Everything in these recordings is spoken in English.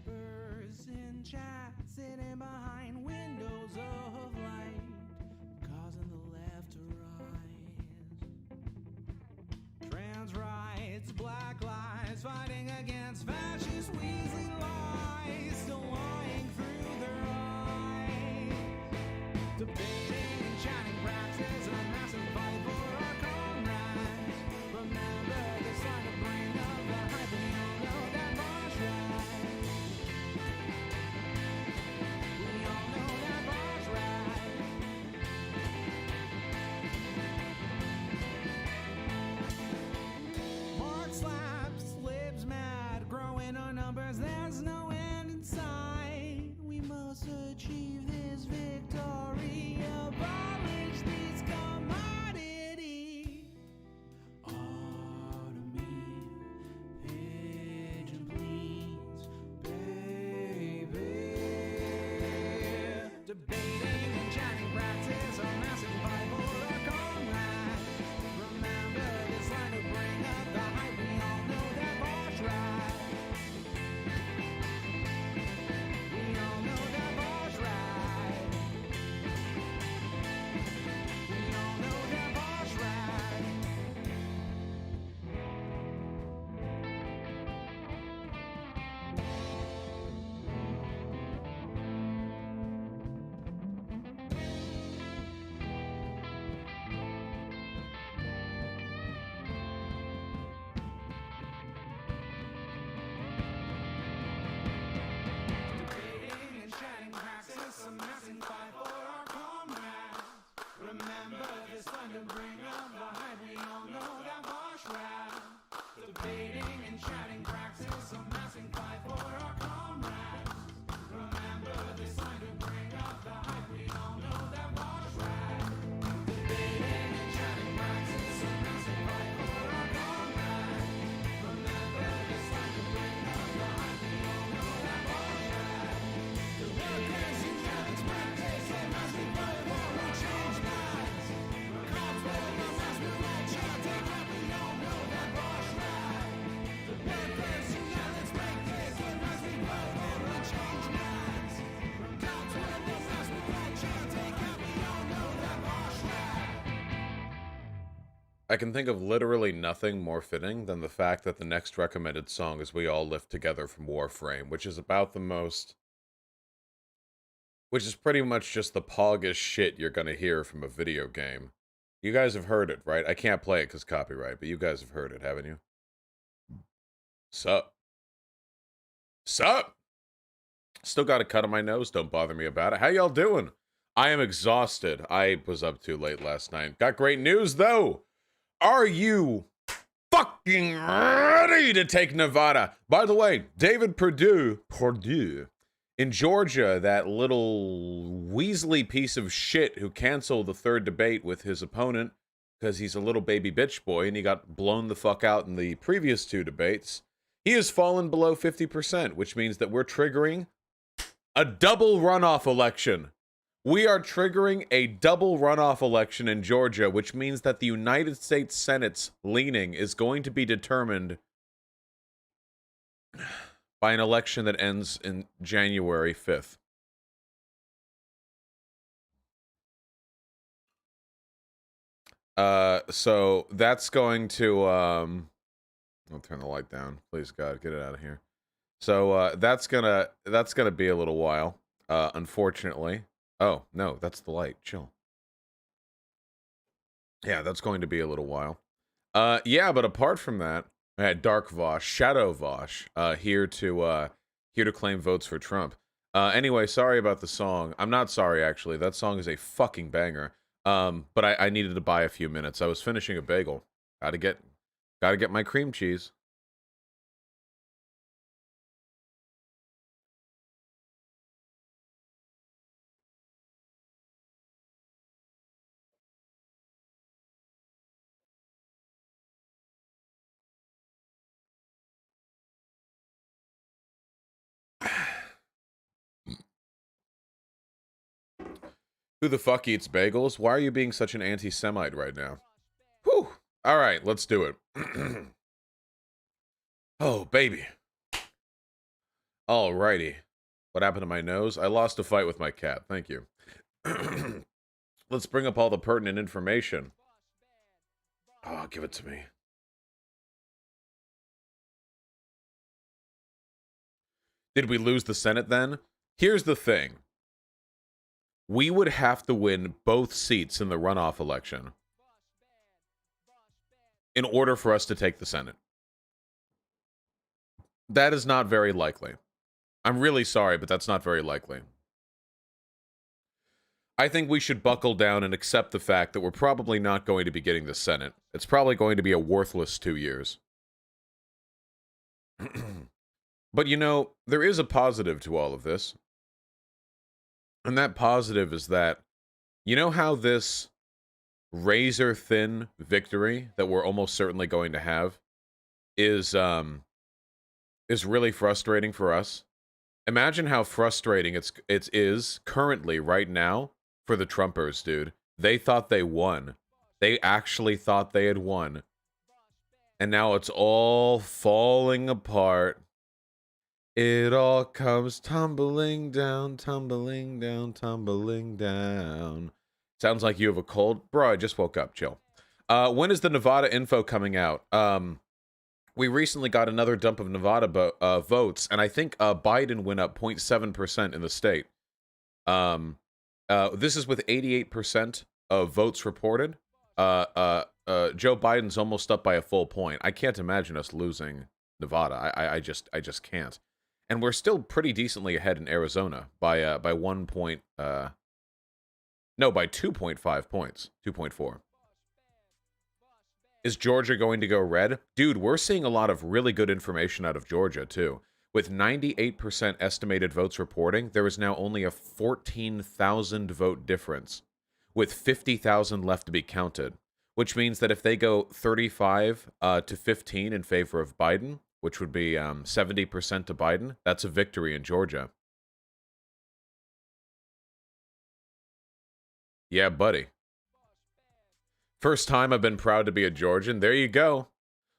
Pipers in chat, sitting behind windows of light, causing the left to rise. Trans rights, black lives, fighting against fascist Weasley lies, still lying through their eyes. Debating and chatting practice, a massive fight for our comrades. Remember this line to bring up the hype, and you all know that Bosch ride. We all know that Bosch ride. Mark slaps, libs mad, growing our numbers, there's no end in sight. We must achieve this victory, abolish these commodities. Automate, pigeon please, baby. Debating and chatting practice, a massive fight for our comrades. Remember this line to bring up the hype, we all know that Bosch ride. We all know that Bosch ride. We all know that Bosch ride. Debating and chatting practice, a massive fight for our comrades. Remember this line to bring up the hype, we all know that Bosch ride. Debating and chatting practice, a massive fight for our comrades. Remember this line to bring up the hype, we all know that Bosch ride. Debating and chatting practice, a massive fight for our comrades. Remember this line to bring up the hype, we all know that Bosch ride. The workers in Alex practice, a massive fight for our change lives. Cops will the mass movement, chanting that we all know that Bosch ride. The workers in Alex practice, a massive fight for our change lives. Cops will the mass movement, chanting that we all know that Bosch ride. I can think of literally nothing more fitting than the fact that the next recommended song is We All Live Together from Warframe, which is about the most... which is pretty much just the poggest shit you're gonna hear from a video game. You guys have heard it, right? I can't play it because copyright, but you guys have heard it, haven't you? Sup? Sup? Still got a cut on my nose, don't bother me about it. How y'all doing? I am exhausted. I was up too late last night. Got great news, though! Are you fucking ready to take Nevada? By the way, David Perdue, in Georgia, that little Weasley piece of shit who canceled the third debate with his opponent because he's a little baby bitch boy and he got blown the fuck out in the previous two debates, he has fallen below 50%, which means that we're triggering a double runoff election. We are triggering a double runoff election in Georgia, which means that the United States Senate's leaning is going to be determined by an election that ends in January 5th. So that's going to, I'll turn the light down. Please, God, get it out of here. So, that's gonna be a little while, unfortunately. Oh, no, that's the light. Chill. Yeah, that's going to be a little while. Yeah, but apart from that, I had Dark Vosh, Shadow Vosh, here to claim votes for Trump. Anyway, sorry about the song. I'm not sorry, actually. That song is a fucking banger. But I needed to buy a few minutes. I was finishing a bagel. Gotta get my cream cheese. Who the fuck eats bagels? Why are you being such an anti-Semite right now? Whew. All right, let's do it. Oh, baby. Alrighty. What happened to my nose? I lost a fight with my cat. Thank you. Let's bring up all the pertinent information. Oh, give it to me. Did we lose the Senate then? Here's the thing. We would have to win both seats in the runoff election in order for us to take the Senate. That is not very likely. I'm really sorry, but that's not very likely. I think we should buckle down and accept the fact that we're probably not going to be getting the Senate. It's probably going to be a worthless 2 years. But you know, there is a positive to all of this. And that positive is that, you know how this razor-thin victory that we're almost certainly going to have is really frustrating for us? Imagine how frustrating it is currently right now for the Trumpers, dude. They thought they won. They actually thought they had won. And now it's all falling apart. It all comes tumbling down, tumbling down, tumbling down. Sounds like you have a cold. Bro, I just woke up. Chill. When is the Nevada info coming out? We recently got another dump of Nevada votes, and I think Biden went up 0.7% in the state. This is with 88% of votes reported. Joe Biden's almost up by a full point. I can't imagine us losing Nevada. I just can't. And we're still pretty decently ahead in Arizona by 2.5 points. 2.4. Is Georgia going to go red? Dude, we're seeing a lot of really good information out of Georgia, too. With 98% estimated votes reporting, there is now only a 14,000 vote difference, with 50,000 left to be counted, which means that if they go 35 to 15 in favor of Biden, which would be 70% to Biden, that's a victory in Georgia. Yeah, buddy. First time I've been proud to be a Georgian. There you go.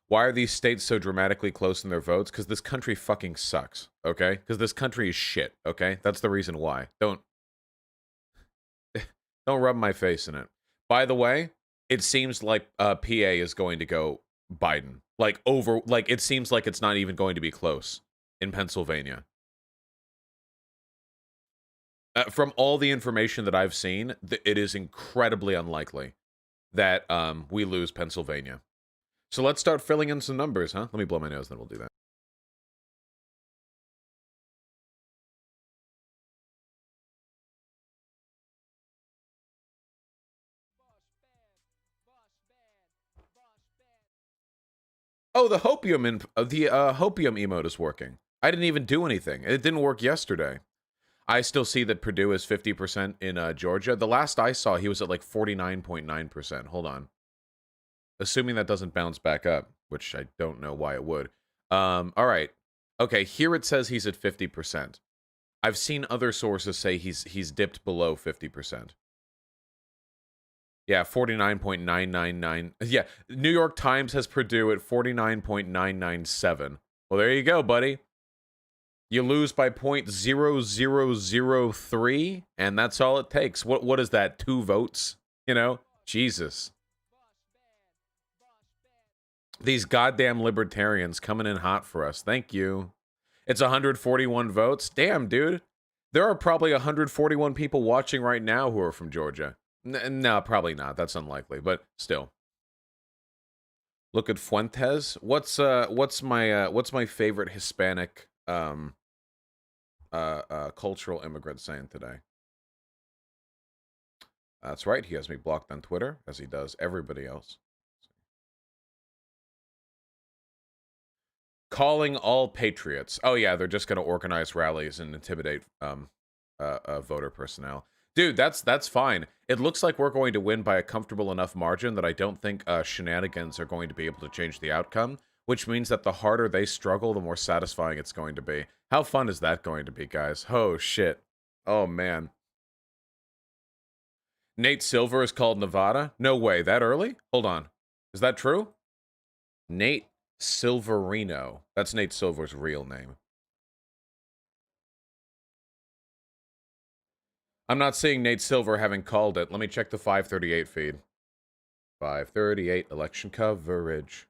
Why are these states so dramatically close in their votes? Because this country fucking sucks, okay? Because this country is shit, okay? That's the reason why. Don't rub my face in it. By the way, it seems like PA is going to go Biden. It seems like it's not even going to be close in Pennsylvania. From all the information that I've seen, it is incredibly unlikely that we lose Pennsylvania. So let's start filling in some numbers, huh? Let me blow my nose, then we'll do that. Oh, the hopium hopium emote is working. I didn't even do anything. It didn't work yesterday. I still see that Purdue is 50% in Georgia. The last I saw, he was at like 49.9%. Hold on. Assuming that doesn't bounce back up, which I don't know why it would. All right. Okay, here it says he's at 50%. I've seen other sources say he's dipped below 50%. Yeah, 49.999. Yeah, New York Times has Purdue at 49.997. Well, there you go, buddy. You lose by 0.0003, and that's all it takes. What is that? 2 votes? You know? Jesus. These goddamn libertarians coming in hot for us. Thank you. It's 141 votes. Damn, dude. There are probably 141 people watching right now who are from Georgia. No, probably not. That's unlikely, but still. Look at Fuentes. What's my favorite Hispanic cultural immigrant saying today? That's right. He has me blocked on Twitter, as he does everybody else. Calling all patriots. Oh yeah, they're just going to organize rallies and intimidate voter personnel. Dude, that's fine. It looks like we're going to win by a comfortable enough margin that I don't think shenanigans are going to be able to change the outcome, which means that the harder they struggle, the more satisfying it's going to be. How fun is that going to be, guys? Oh, shit. Oh, man. Nate Silver is called Nevada? No way. That early? Hold on. Is that true? Nate Silverino. That's Nate Silver's real name. I'm not seeing Nate Silver having called it. Let me check the 538 feed. 538 election coverage.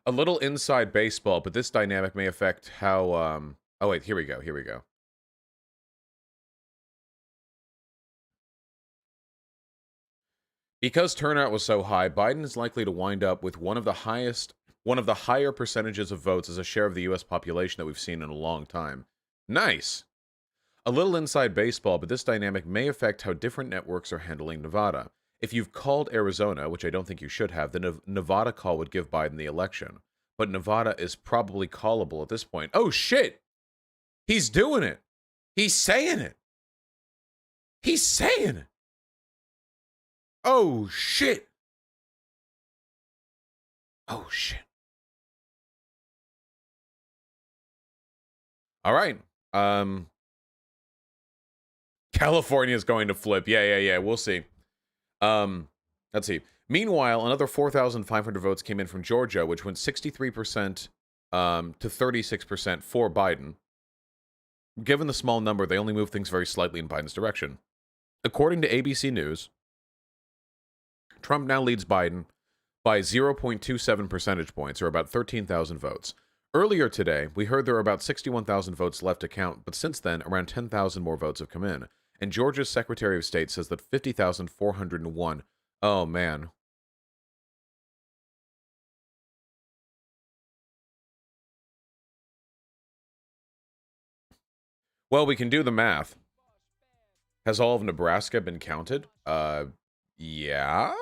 A little inside baseball, but this dynamic may affect how, oh wait, here we go. Because turnout was so high, Biden is likely to wind up with one of the higher percentages of votes as a share of the US population that we've seen in a long time. Nice. A little inside baseball, but this dynamic may affect how different networks are handling Nevada. If you've called Arizona, which I don't think you should have, the Nevada call would give Biden the election. But Nevada is probably callable at this point. Oh, shit! He's doing it! He's saying it! He's saying it! Oh, shit! Oh, shit. All right. California is going to flip. Yeah. We'll see. Let's see. Meanwhile, another 4,500 votes came in from Georgia, which went 63% to 36% for Biden. Given the small number, they only moved things very slightly in Biden's direction. According to ABC News, Trump now leads Biden by 0.27 percentage points, or about 13,000 votes. Earlier today, we heard there are about 61,000 votes left to count, but since then, around 10,000 more votes have come in. And Georgia's Secretary of State says that 50,401. Oh, man. Well, we can do the math. Has all of Nebraska been counted? Yeah.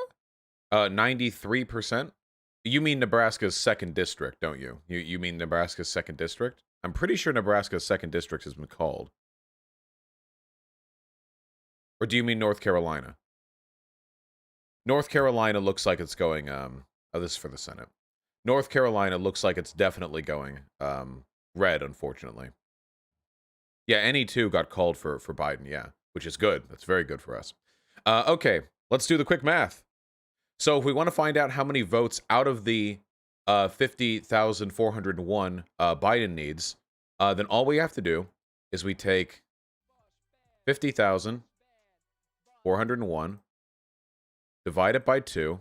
93%. You mean Nebraska's 2nd district, don't you? You mean Nebraska's 2nd district? I'm pretty sure Nebraska's 2nd district has been called. Or do you mean North Carolina? North Carolina looks like it's going, oh, this is for the Senate. North Carolina looks like it's definitely going, red, unfortunately. Yeah, NE2 got called for Biden, yeah, which is good. That's very good for us. Okay, let's do the quick math. So if we want to find out how many votes out of the 50,401 Biden needs, then all we have to do is we take 50,401, divide it by 2,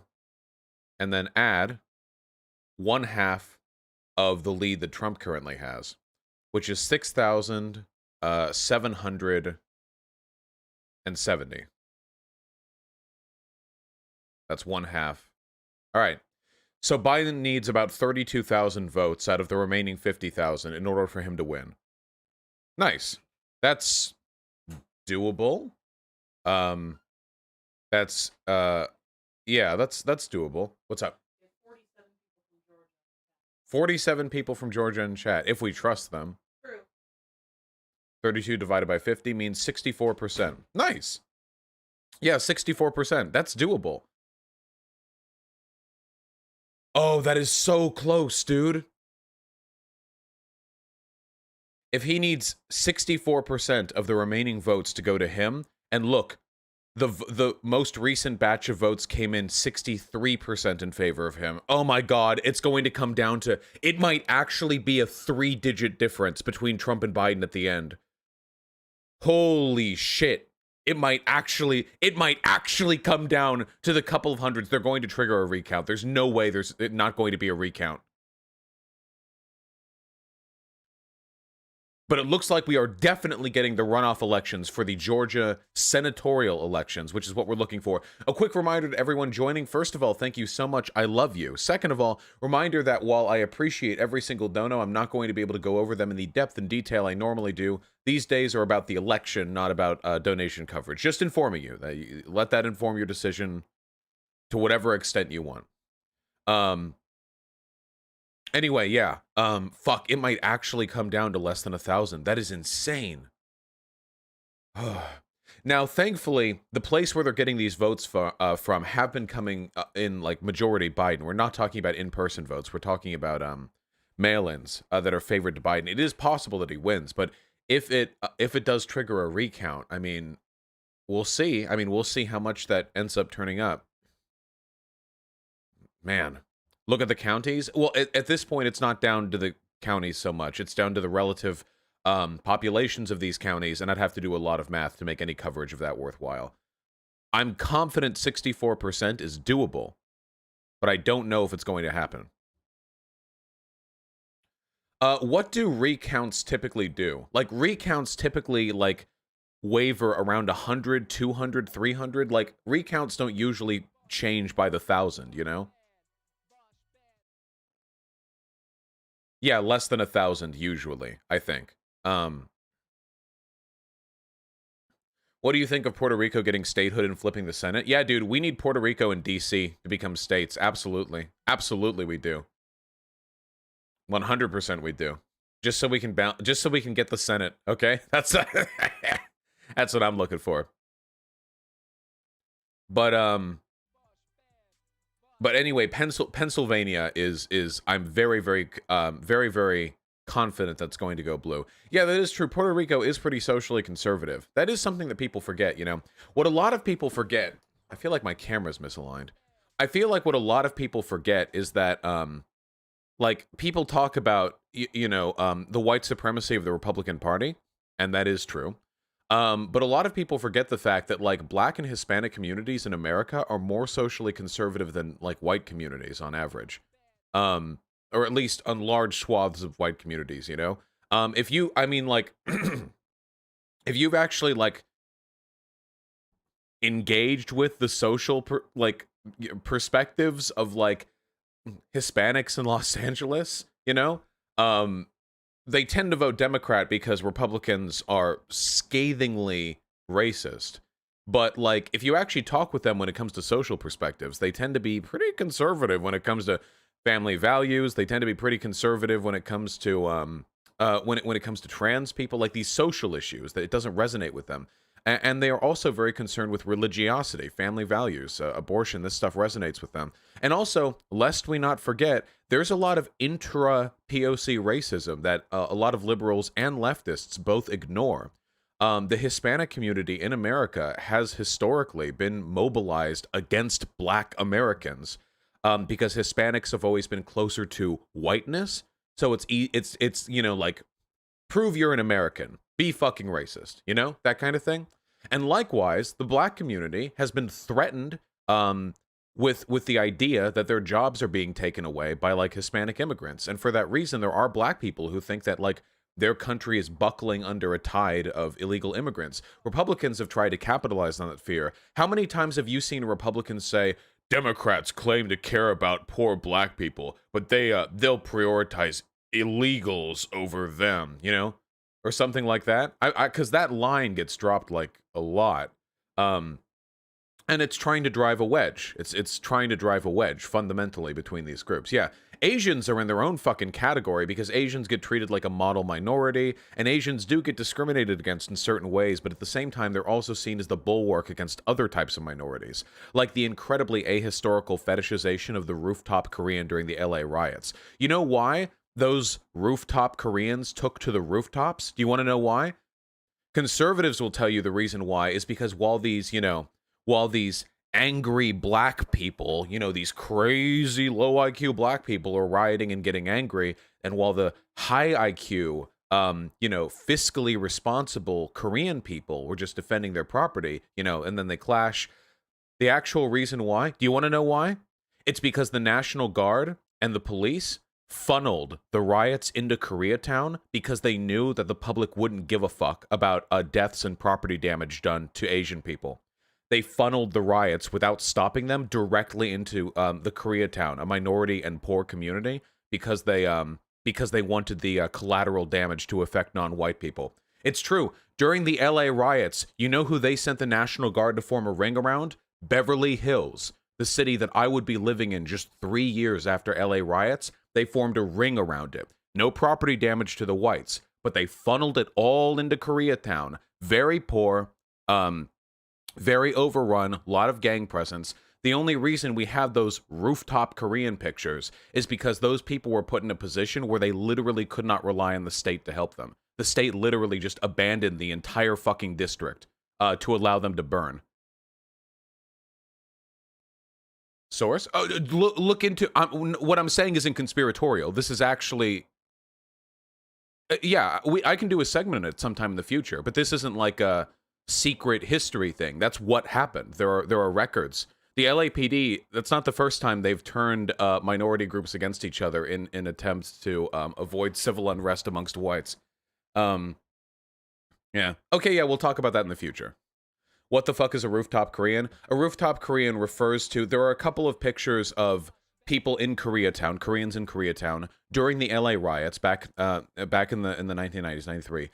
and then add 1/2 of the lead that Trump currently has, which is 6,770. That's 1/2. All right. So Biden needs about 32,000 votes out of the remaining 50,000 in order for him to win. Nice. That's doable. That's yeah, that's doable. What's up? 47 people from Georgia in chat, if we trust them. True. 32 divided by 50 means 64%. Nice. Yeah, 64%. That's doable. Oh, that is so close, dude. If he needs 64% of the remaining votes to go to him, and look, the most recent batch of votes came in 63% in favor of him. Oh my God, it's going to come down to, it might actually be a 3-digit difference between Trump and Biden at the end. Holy shit. It might actually come down to the couple of hundreds. They're going to trigger a recount. There's no way there's not going to be a recount. But it looks like we are definitely getting the runoff elections for the Georgia senatorial elections, which is what we're looking for. A quick reminder to everyone joining. First of all, thank you so much. I love you. Second of all, reminder that while I appreciate every single dono, I'm not going to be able to go over them in the depth and detail I normally do. These days are about the election, not about donation coverage. Just informing you. Let that inform your decision to whatever extent you want. Anyway, yeah. Fuck, it might actually come down to less than 1,000. That is insane. Now, thankfully, the place where they're getting these votes from have been coming in, like, majority Biden. We're not talking about in-person votes. We're talking about mail-ins that are favored to Biden. It is possible that he wins, but if it does trigger a recount, I mean, we'll see. I mean, we'll see how much that ends up turning up. Man, look at the counties. Well, at this point, it's not down to the counties so much. It's down to the relative populations of these counties, and I'd have to do a lot of math to make any coverage of that worthwhile. I'm confident 64% is doable, but I don't know if it's going to happen. What do recounts typically do? Like, recounts typically, like, waver around 100, 200, 300. Like, recounts don't usually change by the 1,000, you know? Yeah, less than 1,000 usually, I think. What do you think of Puerto Rico getting statehood and flipping the Senate? Yeah, dude, we need Puerto Rico and DC to become states. Absolutely. Absolutely we do. 100% we do. Just so we can just so we can get the Senate, okay? That's that's what I'm looking for. But anyway, Pennsylvania is I'm very very confident that's going to go blue. Yeah, that is true. Puerto Rico is pretty socially conservative. That is something that people forget, you know. What a lot of people forget, I feel like my camera's misaligned. I feel like what a lot of people forget is that like, people talk about the white supremacy of the Republican Party, and that is true. But a lot of people forget the fact that, like, Black and Hispanic communities in America are more socially conservative than, like, white communities on average. Or at least on large swaths of white communities, you know? If you've actually, like, engaged with the social, perspectives of, like, Hispanics in Los Angeles, you know? They tend to vote Democrat because Republicans are scathingly racist. But, like, if you actually talk with them when it comes to social perspectives, they tend to be pretty conservative when it comes to family values. They tend to be pretty conservative when it comes to when it comes to trans people, like these social issues, that it doesn't resonate with them. And they are also very concerned with religiosity, family values, abortion. This stuff resonates with them. And also, lest we not forget, there's a lot of intra-POC racism that a lot of liberals and leftists both ignore. The Hispanic community in America has historically been mobilized against Black Americans because Hispanics have always been closer to whiteness. So it's like, prove you're an American, be fucking racist, you know, that kind of thing. And likewise, the Black community has been threatened with the idea that their jobs are being taken away by, like, Hispanic immigrants. And for that reason, there are Black people who think that, like, their country is buckling under a tide of illegal immigrants. Republicans have tried to capitalize on that fear. How many times have you seen Republicans say, Democrats claim to care about poor Black people, but they'll prioritize illegals over them, you know? Or something like that. Because that line gets dropped, like, a lot. And it's trying to drive a wedge. It's trying to drive a wedge fundamentally between these groups. Yeah, Asians are in their own fucking category because Asians get treated like a model minority, and Asians do get discriminated against in certain ways, but at the same time, they're also seen as the bulwark against other types of minorities, like the incredibly ahistorical fetishization of the rooftop Korean during the LA riots. You know why those rooftop Koreans took to the rooftops? Do you want to know why? Conservatives will tell you the reason why is because while these angry Black people, these crazy low IQ Black people are rioting and getting angry, and while the high IQ, fiscally responsible Korean people were just defending their property, and then they clash. The actual reason why, do you want to know why? It's because the National Guard and the police funneled the riots into Koreatown because they knew that the public wouldn't give a fuck about deaths and property damage done to Asian people. They funneled the riots without stopping them directly into the Koreatown, a minority and poor community, because they wanted the collateral damage to affect non-white people. It's true. During the LA riots, you know who they sent the National Guard to form a ring around? Beverly Hills, the city that I would be living in just 3 years after LA riots. They formed a ring around it. No property damage to the whites, but they funneled it all into Koreatown. Very poor, very overrun, a lot of gang presence. The only reason we have those rooftop Korean pictures is because those people were put in a position where they literally could not rely on the state to help them. The state literally just abandoned the entire fucking district to allow them to burn. Source? Oh, look into... what I'm saying isn't conspiratorial. This is actually... yeah, I can do a segment on it sometime in the future, but this isn't like a secret history thing. That's what happened. There are records. The LAPD, that's not the first time they've turned minority groups against each other in attempts to avoid civil unrest amongst whites. Yeah. Okay, yeah, we'll talk about that in the future. What the fuck is a rooftop Korean? A rooftop Korean refers to... There are a couple of pictures of people in Koreatown, Koreans in Koreatown, during the LA riots back in the 1990s, 93.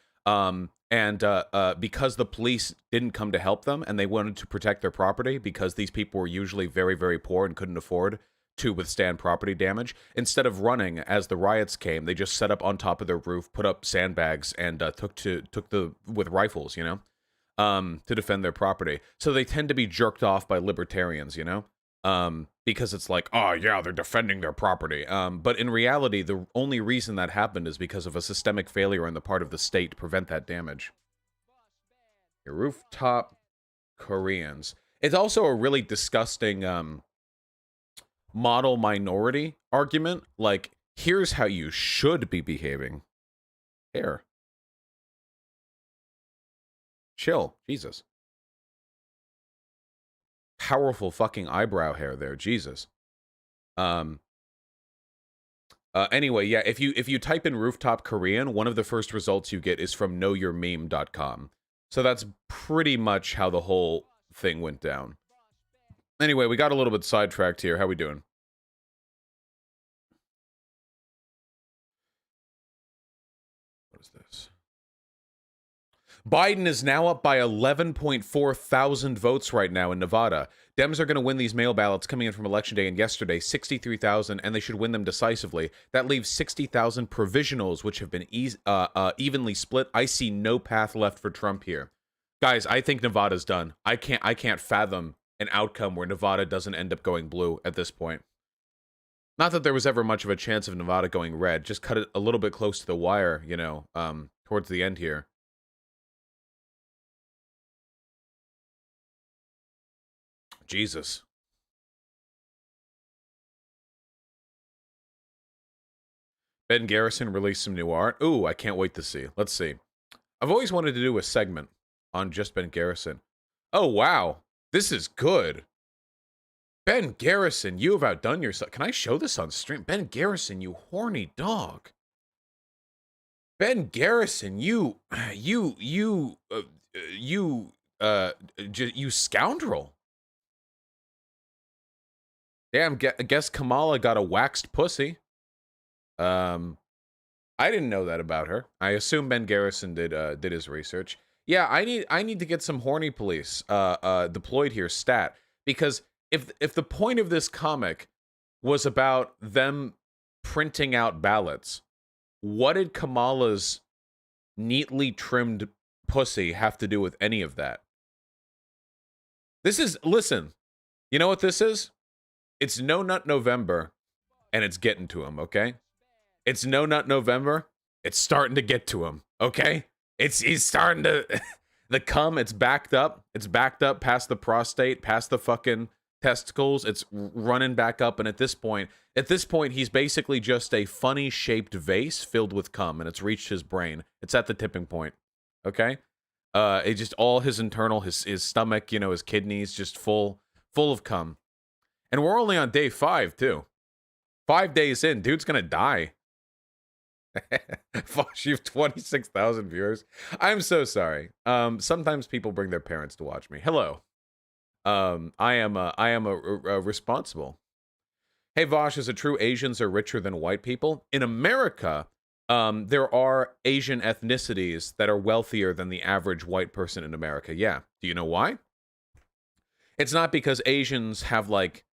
Because the police didn't come to help them and they wanted to protect their property because these people were usually very, very poor and couldn't afford to withstand property damage, instead of running as the riots came, they just set up on top of their roof, put up sandbags, and with rifles, you know, to defend their property. So they tend to be jerked off by libertarians, you know, because it's like, oh yeah, they're defending their property. But in reality, the only reason that happened is because of a systemic failure on the part of the state to prevent that damage. Your rooftop Koreans. It's also a really disgusting model minority argument. Like, here's how you should be behaving. Hair. Chill. Jesus. Powerful fucking eyebrow hair there. Jesus. Anyway, yeah, if you type in rooftop Korean, one of the first results you get is from knowyourmeme.com. So that's pretty much how the whole thing went down. Anyway, we got a little bit sidetracked here. How we doing? What is this? Biden is now up by 11.4 thousand votes right now in Nevada. Dems are going to win these mail ballots coming in from Election Day and yesterday, 63,000, and they should win them decisively. That leaves 60,000 provisionals, which have been evenly split. I see no path left for Trump here. Guys, I think Nevada's done. I can't fathom an outcome where Nevada doesn't end up going blue at this point. Not that there was ever much of a chance of Nevada going red. Just cut it a little bit close to the wire, you know, towards the end here. Jesus. Ben Garrison released some new art. Ooh, I can't wait to see. Let's see. I've always wanted to do a segment on just Ben Garrison. Oh, wow. This is good. Ben Garrison, you have outdone yourself. Can I show this on stream? Ben Garrison, you horny dog. Ben Garrison, you scoundrel. Damn, I guess Kamala got a waxed pussy. I didn't know that about her. I assume Ben Garrison did his research. Yeah, I need to get some horny police deployed here, stat, because if the point of this comic was about them printing out ballots, what did Kamala's neatly trimmed pussy have to do with any of that? Listen, you know what this is? It's No Nut November, and it's getting to him, okay? It's No Nut November. It's starting to get to him, okay? He's starting to... the cum, it's backed up. It's backed up past the prostate, past the fucking testicles. It's running back up, and at this point, he's basically just a funny-shaped vase filled with cum, and it's reached his brain. It's at the tipping point, okay? It just all his internal, his stomach, you know, his kidneys, just full of cum. And we're only on day 5, too. 5 days in, dude's gonna die. Fosh, you have 26,000 viewers. I'm so sorry. Sometimes people bring their parents to watch me. Hello. I am responsible. Hey, Vosh, is it true Asians are richer than white people? In America, there are Asian ethnicities that are wealthier than the average white person in America. Yeah. Do you know why? It's not because Asians have, like,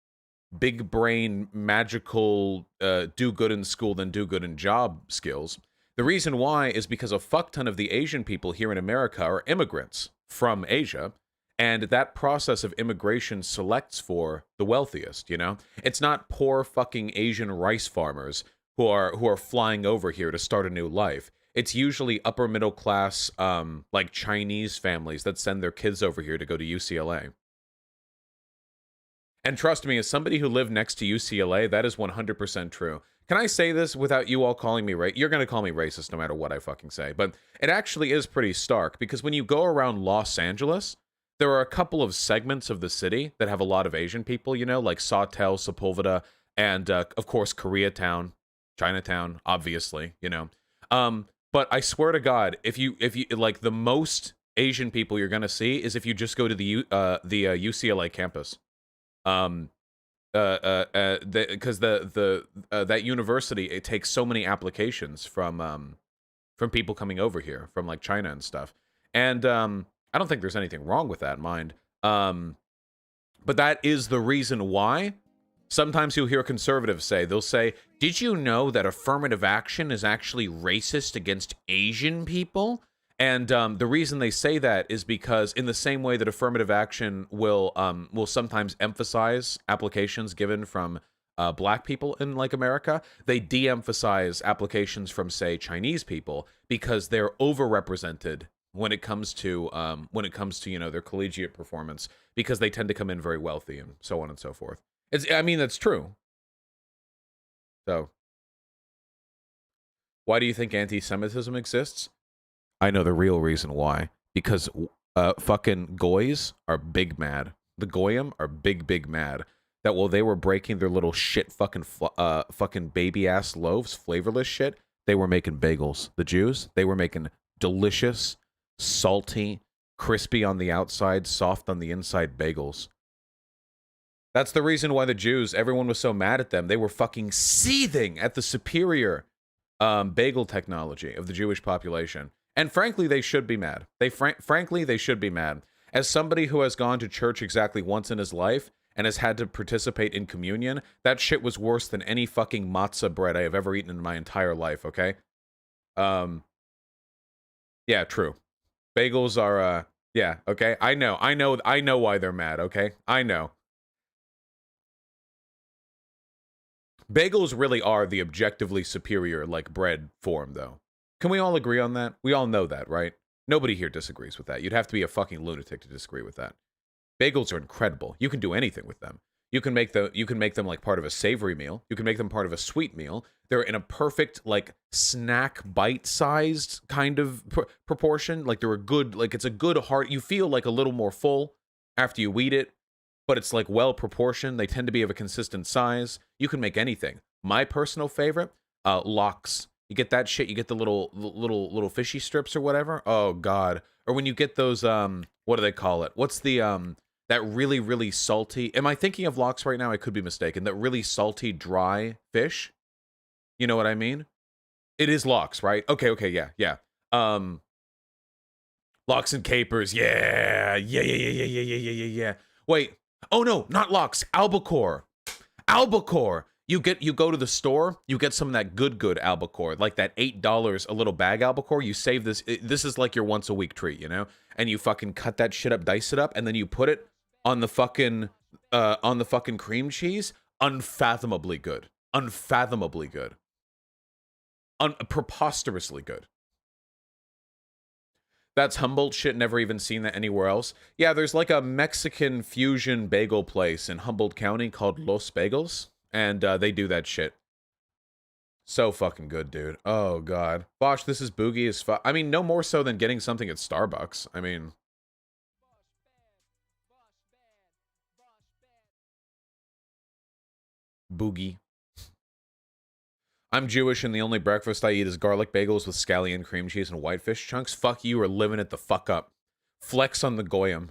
big brain, magical, do good in school then do good in job skills. The reason why is because a fuck ton of the Asian people here in America are immigrants from Asia, and that process of immigration selects for the wealthiest, you know? It's not poor fucking Asian rice farmers who are flying over here to start a new life. it's usually upper middle class, like Chinese families that send their kids over here to go to UCLA. And trust me, as somebody who lived next to UCLA, that is 100% true. Can I say this without you all calling me You're going to call me racist no matter what I fucking say. But it actually is pretty stark, because when you go around Los Angeles, there are a couple of segments of the city that have a lot of Asian people, you know, like Sawtelle, Sepulveda, and of course Koreatown, Chinatown, obviously, you know. But I swear to God, if you like, the most Asian people you're going to see is if you just go to the UCLA campus. Because that university, it takes so many applications from people coming over here from like China and stuff, and I don't think there's anything wrong with that, mind. But that is the reason why sometimes you'll hear conservatives say, they'll say, "Did you know that affirmative action is actually racist against Asian people?" And the reason they say that is because, in the same way that affirmative action will sometimes emphasize applications given from black people in like America, they de-emphasize applications from, say, Chinese people, because they're overrepresented when it comes to you know, their collegiate performance, because they tend to come in very wealthy and so on and so forth. I mean, that's true. So, why do you think anti-Semitism exists? I know the real reason why. Because fucking goys are big mad. The goyim are big mad that while they were breaking their little shit fucking baby ass loaves, flavorless shit, they were making bagels. The Jews, they were making delicious, salty, crispy on the outside, soft on the inside bagels. That's the reason why the Jews, everyone was so mad at them. They were fucking seething at the superior bagel technology of the Jewish population. And frankly, they should be mad. Frankly, they should be mad. As somebody who has gone to church exactly once in his life and has had to participate in communion, that shit was worse than any fucking matzah bread I have ever eaten in my entire life, okay? Yeah, true. Bagels are, yeah, okay? I know why they're mad, okay? I know. Bagels really are the objectively superior, like, bread form, though. Can we all agree on that? We all know that, right? Nobody here disagrees with that. You'd have to be a fucking lunatic to disagree with that. Bagels are incredible. You can do anything with them. You can make them like part of a savory meal. You can make them part of a sweet meal. They're in a perfect like snack bite-sized kind of proportion. Like they're a good, like it's a good heart. You feel like a little more full after you eat it, but it's like well proportioned. They tend to be of a consistent size. You can make anything. My personal favorite, lox. You get that shit, you get the little fishy strips or whatever. Oh god. Or when you get those what do they call it? What's the that really salty. Am I thinking of lox right now? I could be mistaken. That really salty dry fish. You know what I mean? It is lox, right? Okay, yeah. Lox and capers. Yeah. Wait. Oh no, not lox. Albacore. You go to the store, you get some of that good albacore, like that $8 a little bag albacore. You save this. This is like your once a week treat, you know? And you fucking cut that shit up, dice it up, and then you put it on the fucking cream cheese. Unfathomably good. Preposterously good. That's Humboldt shit. Never even seen that anywhere else. Yeah, there's like a Mexican fusion bagel place in Humboldt County called Los Bagels. And they do that shit. So fucking good, dude. Oh, God. Bosh, this is boogie as fuck. I mean, no more so than getting something at Starbucks. I mean... Boogie. I'm Jewish and the only breakfast I eat is garlic bagels with scallion cream cheese and whitefish chunks. Fuck you, are living it the fuck up. Flex on the Goyim.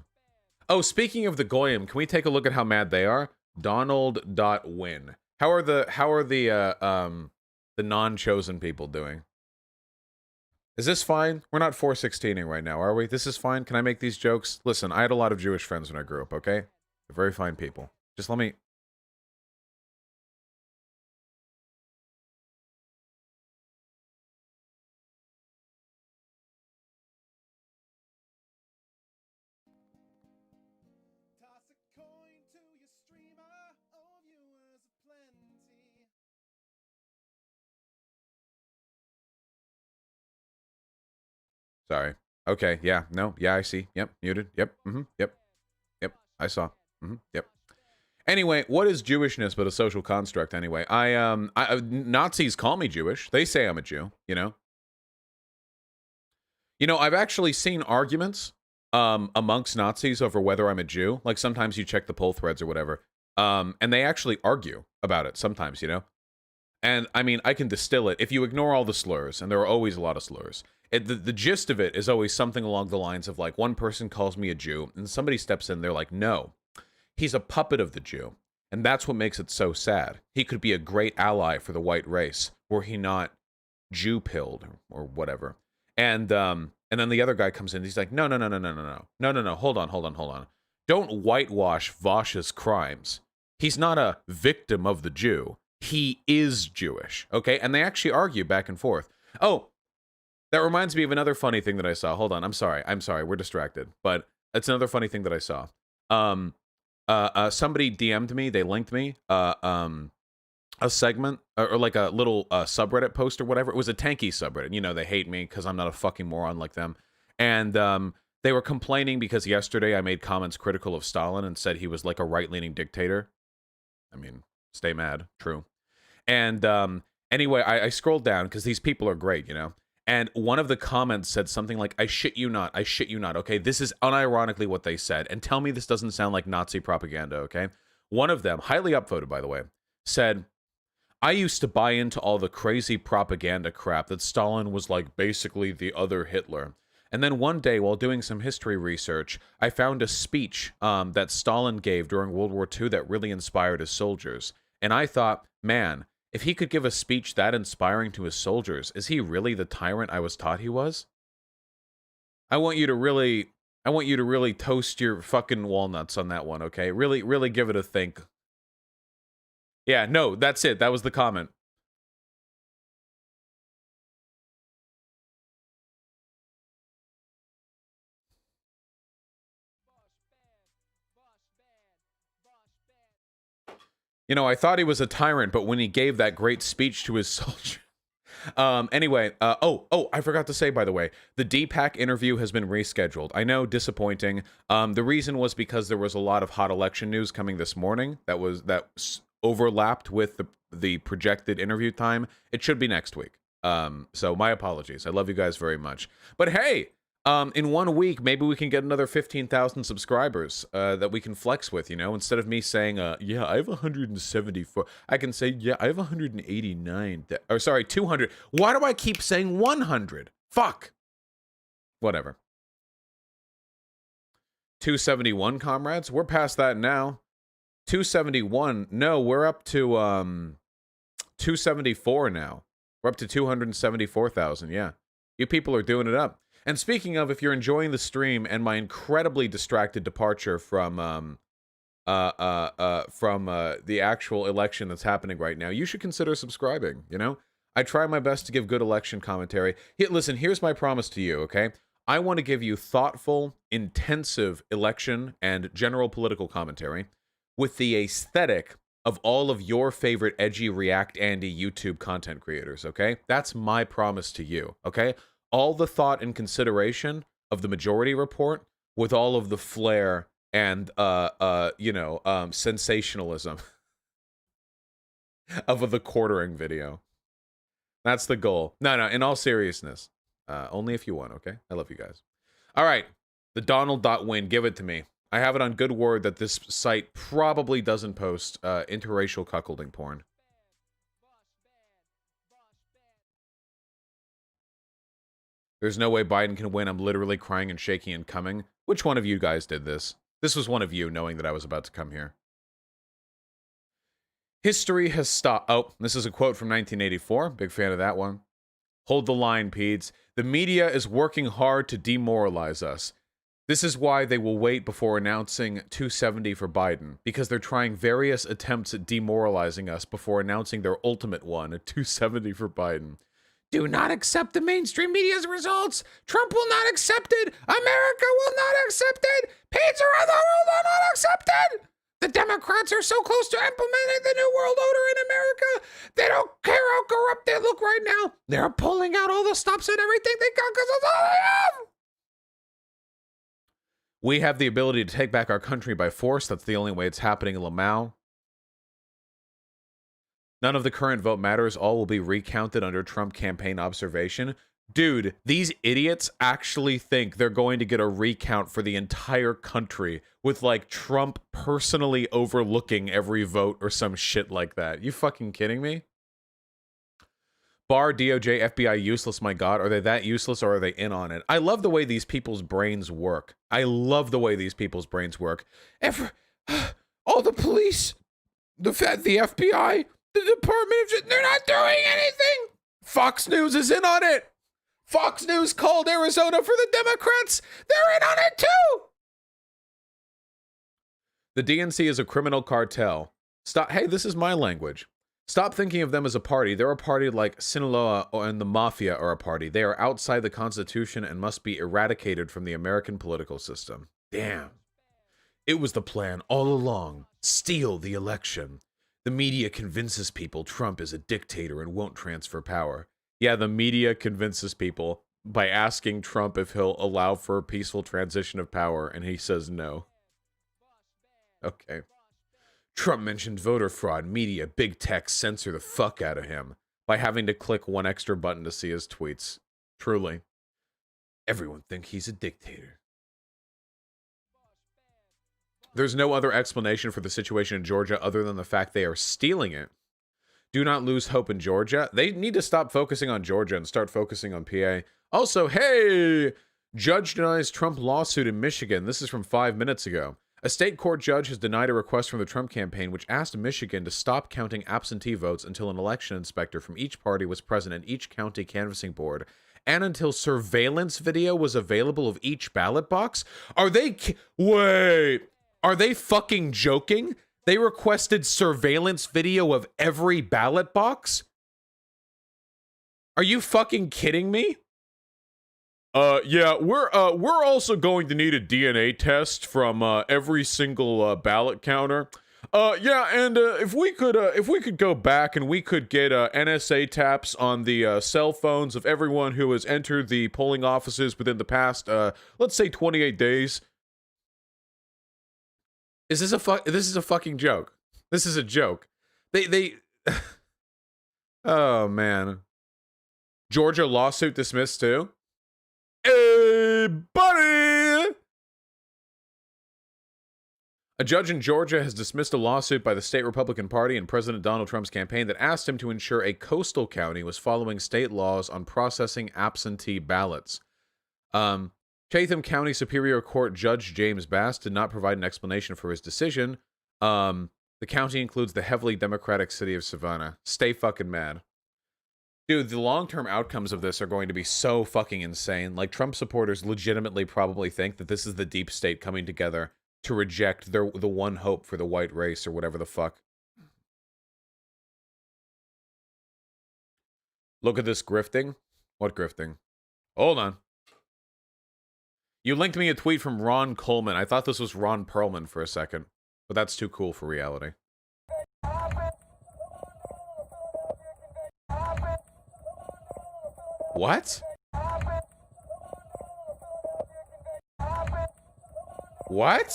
Oh, speaking of the Goyim, can we take a look at how mad they are? Donald.win. How are the non-chosen people doing? Is this fine? We're not 416ing right now, are we? This is fine? Can I make these jokes? Listen, I had a lot of Jewish friends when I grew up, okay? They're very fine people. Just let me... Sorry. Okay, yeah, no, yeah, I see. Yep, muted. Yep, yep, I saw. Yep. Anyway, what is Jewishness but a social construct anyway? Nazis call me Jewish. They say I'm a Jew, you know? You know, I've actually seen arguments amongst Nazis over whether I'm a Jew. Like sometimes you check the poll threads or whatever. And they actually argue about it sometimes, you know? And I mean, I can distill it. If you ignore all the slurs, and there are always a lot of slurs, the gist of it is always something along the lines of like, one person calls me a Jew, and somebody steps in, they're like, no, he's a puppet of the Jew. And that's what makes it so sad. He could be a great ally for the white race, were he not Jew-pilled or whatever. And then the other guy comes in, he's like, no, hold on. Don't whitewash Vosh's crimes. He's not a victim of the Jew. He is Jewish, okay? And they actually argue back and forth. Oh, that reminds me of another funny thing that I saw. Hold on, I'm sorry, we're distracted. But it's another funny thing that I saw. Somebody DM'd me, they linked me, a segment, or like a little subreddit post or whatever. It was a tanky subreddit. You know, they hate me because I'm not a fucking moron like them. And they were complaining because yesterday I made comments critical of Stalin and said he was like a right-leaning dictator. I mean, stay mad, true. And anyway, I scrolled down because these people are great, you know? And one of the comments said something like, I shit you not, okay? This is unironically what they said. And tell me this doesn't sound like Nazi propaganda, okay? One of them, highly upvoted by the way, said, I used to buy into all the crazy propaganda crap that Stalin was like basically the other Hitler. And then one day, while doing some history research, I found a speech that Stalin gave during World War II that really inspired his soldiers. And I thought, man, if he could give a speech that inspiring to his soldiers, is he really the tyrant I was taught he was? I want you to really toast your fucking walnuts on that one, okay? Really give it a think. Yeah, no, that's it. That was the comment. You know, I thought he was a tyrant, but when he gave that great speech to his soldiers... Anyway, I forgot to say, by the way, the Deepak interview has been rescheduled. I know, disappointing. The reason was because there was a lot of hot election news coming this morning that overlapped with the projected interview time. It should be next week. So my apologies. I love you guys very much. But hey, in 1 week, maybe we can get another 15,000 subscribers that we can flex with, you know? Instead of me saying, yeah, I have 174, I can say, yeah, I have 189. Or sorry, 200. Why do I keep saying 100? Fuck. Whatever. 271, comrades? We're past that now. 271. No, we're up to 274 now. We're up to 274,000, yeah. You people are doing it up. And speaking of, if you're enjoying the stream and my incredibly distracted departure from the actual election that's happening right now, you should consider subscribing, you know? I try my best to give good election commentary. Listen, here's my promise to you, okay? I want to give you thoughtful, intensive election and general political commentary with the aesthetic of all of your favorite edgy React Andy YouTube content creators, okay? That's my promise to you, okay? All the thought and consideration of the Majority Report with all of the flair and, sensationalism of the quartering video. That's the goal. No, in all seriousness. Only if you want, okay? I love you guys. All right. The Donald.win. Give it to me. I have it on good word that this site probably doesn't post interracial cuckolding porn. There's no way Biden can win. I'm literally crying and shaking and coming. Which one of you guys did this? This was one of you, knowing that I was about to come here. History has stopped. Oh, this is a quote from 1984. Big fan of that one. Hold the line, Peds. The media is working hard to demoralize us. This is why they will wait before announcing 270 for Biden, because they're trying various attempts at demoralizing us before announcing their ultimate one, a 270 for Biden. Do not accept the mainstream media's results. Trump will not accept it. America will not accept it. Pizza around the world will not accept it. the Democrats are so close to implementing the New World Order in America. They don't care how corrupt they look right now. They're pulling out all the stops and everything they got because that's all they have. We have the ability to take back our country by force. That's the only way it's happening in Lamau. None of the current vote matters. All will be recounted under Trump campaign observation. Dude, these idiots actually think they're going to get a recount for the entire country with, like, Trump personally overlooking every vote or some shit like that. You fucking kidding me? Barr, DOJ, FBI useless, my God. Are they that useless or are they in on it? I love the way these people's brains work. I love the way these people's brains work. All the police, the FBI, the Department of... They're not doing anything! Fox News is in on it! Fox News called Arizona for the Democrats! They're in on it too! The DNC is a criminal cartel. Stop. Hey, this is my language. Stop thinking of them as a party. They're a party like Sinaloa and the Mafia are a party. They are outside the Constitution and must be eradicated from the American political system. Damn. It was the plan all along. Steal the election. The media convinces people Trump is a dictator and won't transfer power. Yeah, the media convinces people by asking Trump if he'll allow for a peaceful transition of power, and he says no. Okay. Trump mentioned voter fraud. Media, big tech censor the fuck out of him by having to click one extra button to see his tweets. Truly. Everyone thinks he's a dictator. There's no other explanation for the situation in Georgia other than the fact they are stealing it. Do not lose hope in Georgia. They need to stop focusing on Georgia and start focusing on PA. Also, hey, judge denies Trump lawsuit in Michigan. This is from 5 minutes ago. A state court judge has denied a request from the Trump campaign which asked Michigan to stop counting absentee votes until an election inspector from each party was present at each county canvassing board and until surveillance video was available of each ballot box. Wait, are they fucking joking? They requested surveillance video of every ballot box? Are you fucking kidding me? Yeah, we're also going to need a DNA test from every single ballot counter. Yeah, and if we could go back and we could get NSA taps on the cell phones of everyone who has entered the polling offices within the past, let's say 28 days. This is a fucking joke. This is a joke. They Oh man. Georgia lawsuit dismissed too. Hey, buddy! A judge in Georgia has dismissed a lawsuit by the state Republican Party and President Donald Trump's campaign that asked him to ensure a coastal county was following state laws on processing absentee ballots. Chatham County Superior Court Judge James Bass did not provide an explanation for his decision. The county includes the heavily Democratic city of Savannah. Stay fucking mad. Dude, the long-term outcomes of this are going to be so fucking insane. Like, Trump supporters legitimately probably think that this is the deep state coming together to reject the one hope for the white race or whatever the fuck. Look at this grifting. What grifting? Hold on. You linked me a tweet from Ron Coleman. I thought this was Ron Perlman for a second, but that's too cool for reality. What? What?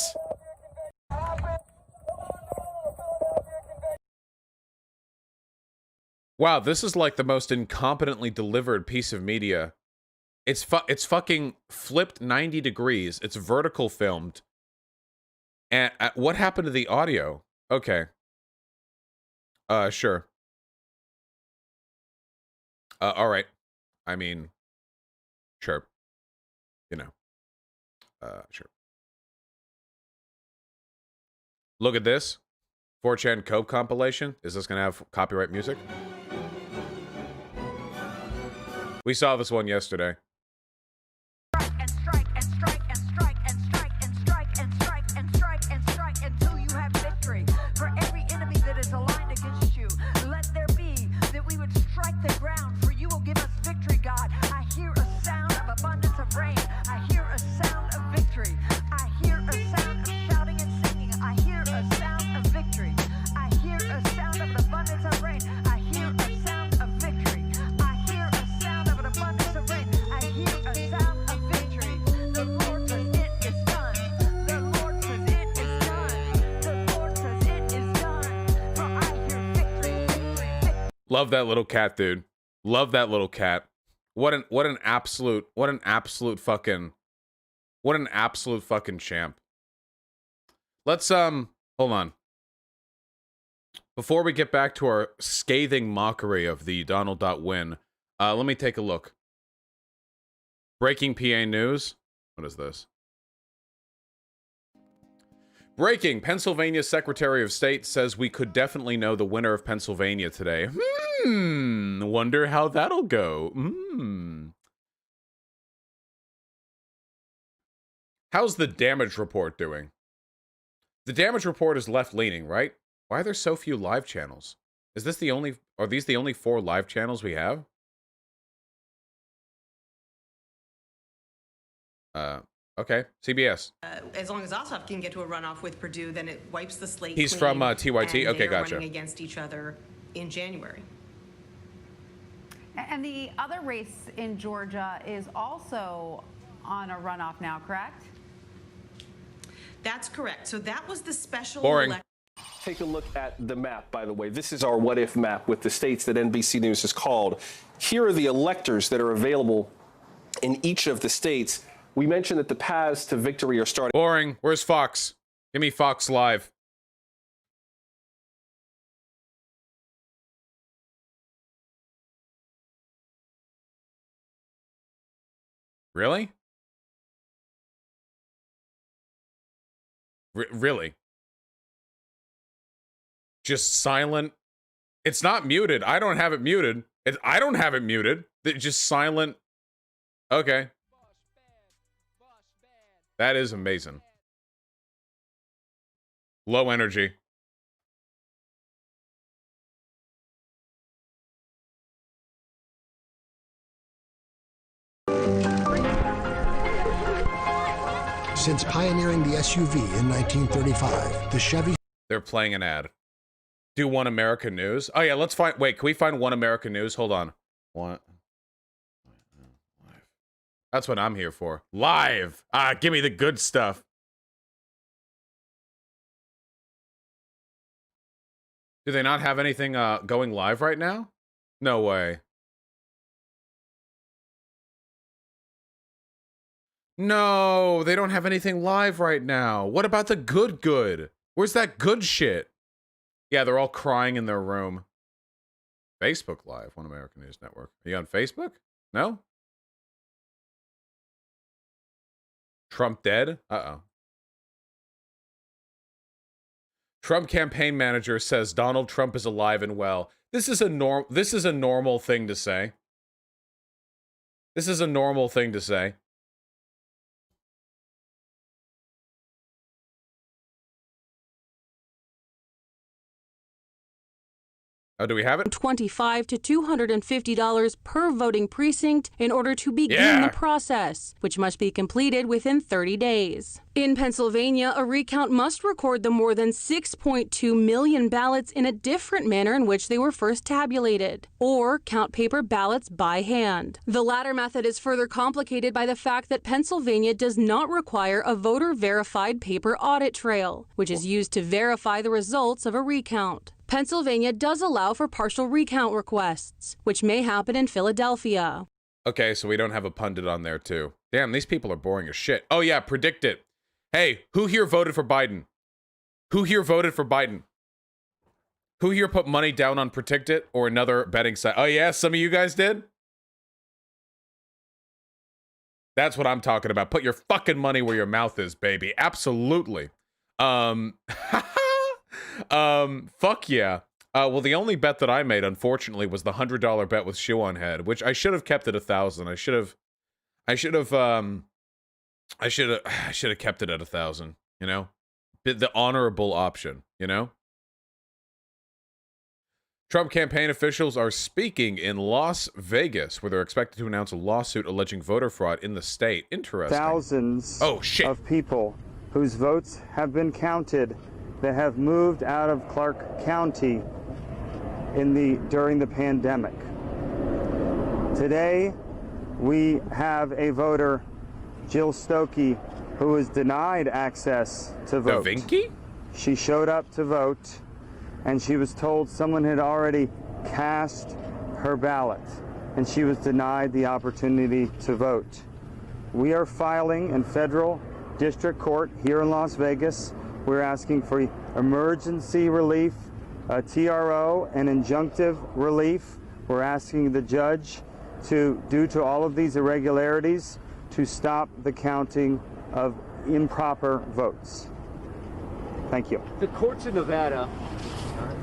Wow, this is like the most incompetently delivered piece of media. It's fucking flipped 90 degrees. It's vertical filmed. And what happened to the audio? Okay. Sure. All right. I mean, sure. You know. Sure. Look at this. 4chan Cope compilation. Is this going to have copyright music? We saw this one yesterday. I hear a sound of shouting and singing. I hear a sound Love that little cat, dude. Love that little cat. What an absolute fucking champ. Let's hold on. Before we get back to our scathing mockery of the Donald win, let me take a look. Breaking PA news. What is this? Breaking. Pennsylvania Secretary of State says we could definitely know the winner of Pennsylvania today. Wonder how that'll go. How's the damage report doing? The damage report is left-leaning, right? Why are there so few live channels? Is this the only... Are these the only 4 live channels we have? Okay. CBS. As long as Ossoff can get to a runoff with Purdue, then it wipes the slate He's clean, from TYT? and Okay, they're gotcha. running against each other in January. And the other race in Georgia is also on a runoff now, correct? That's correct. So that was the special Boring. election. Take a look at the map, by the way. This is our what-if map with the states that NBC News has called. Here are the electors that are available in each of the states. We mentioned that the paths to victory are starting. Boring. Where's Fox? Give me Fox Live. Really? Really? Just silent. It's not muted. I don't have it muted. I don't have it muted. It's just silent. Okay. That is amazing. Low energy. Since pioneering the SUV in 1935, the Chevy... They're playing an ad. Do One America News. Oh, yeah, let's find... Wait, can we find One America News? Hold on. What? That's what I'm here for. Live! Ah, give me the good stuff. Do they not have anything going live right now? No way. No, they don't have anything live right now. What about the good? Where's that good shit? Yeah, they're all crying in their room. Facebook Live, One American News Network. Are you on Facebook? No? Trump dead? Uh-oh. Trump campaign manager says Donald Trump is alive and well. This is a normal thing to say. This is a normal thing to say. Oh, do we have it? $25 to $250 per voting precinct in order to begin the process, which must be completed within 30 days. In Pennsylvania, a recount must record the more than 6.2 million ballots in a different manner in which they were first tabulated, or count paper ballots by hand. The latter method is further complicated by the fact that Pennsylvania does not require a voter-verified paper audit trail, which is used to verify the results of a recount. Pennsylvania does allow for partial recount requests, which may happen in Philadelphia. Okay, so we don't have a pundit on there too. Damn, these people are boring as shit. Oh yeah, predict it. Hey, who here voted for Biden? Who here voted for Biden? Who here put money down on Predict It or another betting site? Oh yeah, some of you guys did? That's what I'm talking about. Put your fucking money where your mouth is, baby. Absolutely. Fuck yeah. Well, the only bet that I made, unfortunately, was the $100 bet with Shoe on Head, which I should have kept at 1,000. I should have kept it at 1,000, you know? The honorable option, you know? Trump campaign officials are speaking in Las Vegas, where they're expected to announce a lawsuit alleging voter fraud in the state. Interesting. Thousands of people whose votes have been counted that have moved out of Clark County during the pandemic. Today, we have a voter, Jill Stokey, who was denied access to vote. Vinky? She showed up to vote, and she was told someone had already cast her ballot, and she was denied the opportunity to vote. We are filing in federal district court here in Las Vegas. We're asking for emergency relief, TRO, and injunctive relief. We're asking the judge to, due to all of these irregularities, to stop the counting of improper votes. Thank you. The courts in Nevada.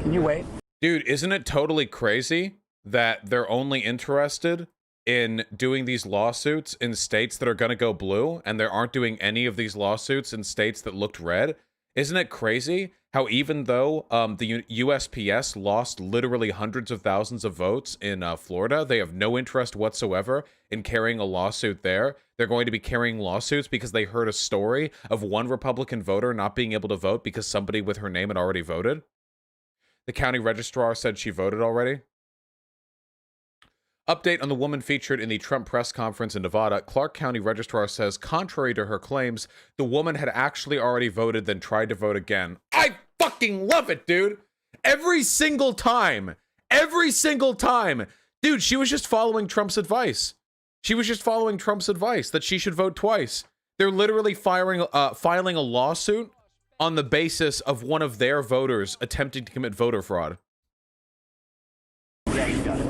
Can you wait? Dude, isn't it totally crazy that they're only interested in doing these lawsuits in states that are going to go blue, and they aren't doing any of these lawsuits in states that looked red? Isn't it crazy how even though the USPS lost literally hundreds of thousands of votes in Florida, they have no interest whatsoever in carrying a lawsuit there? They're going to be carrying lawsuits because they heard a story of one Republican voter not being able to vote because somebody with her name had already voted. The county registrar said she voted already. Update on the woman featured in the Trump press conference in Nevada. Clark County registrar says, contrary to her claims, the woman had actually already voted, then tried to vote again. I fucking love it, dude. Every single time. Every single time. Dude, she was just following Trump's advice. She was just following Trump's advice that she should vote twice. They're literally filing a lawsuit on the basis of one of their voters attempting to commit voter fraud. Yeah, you got it.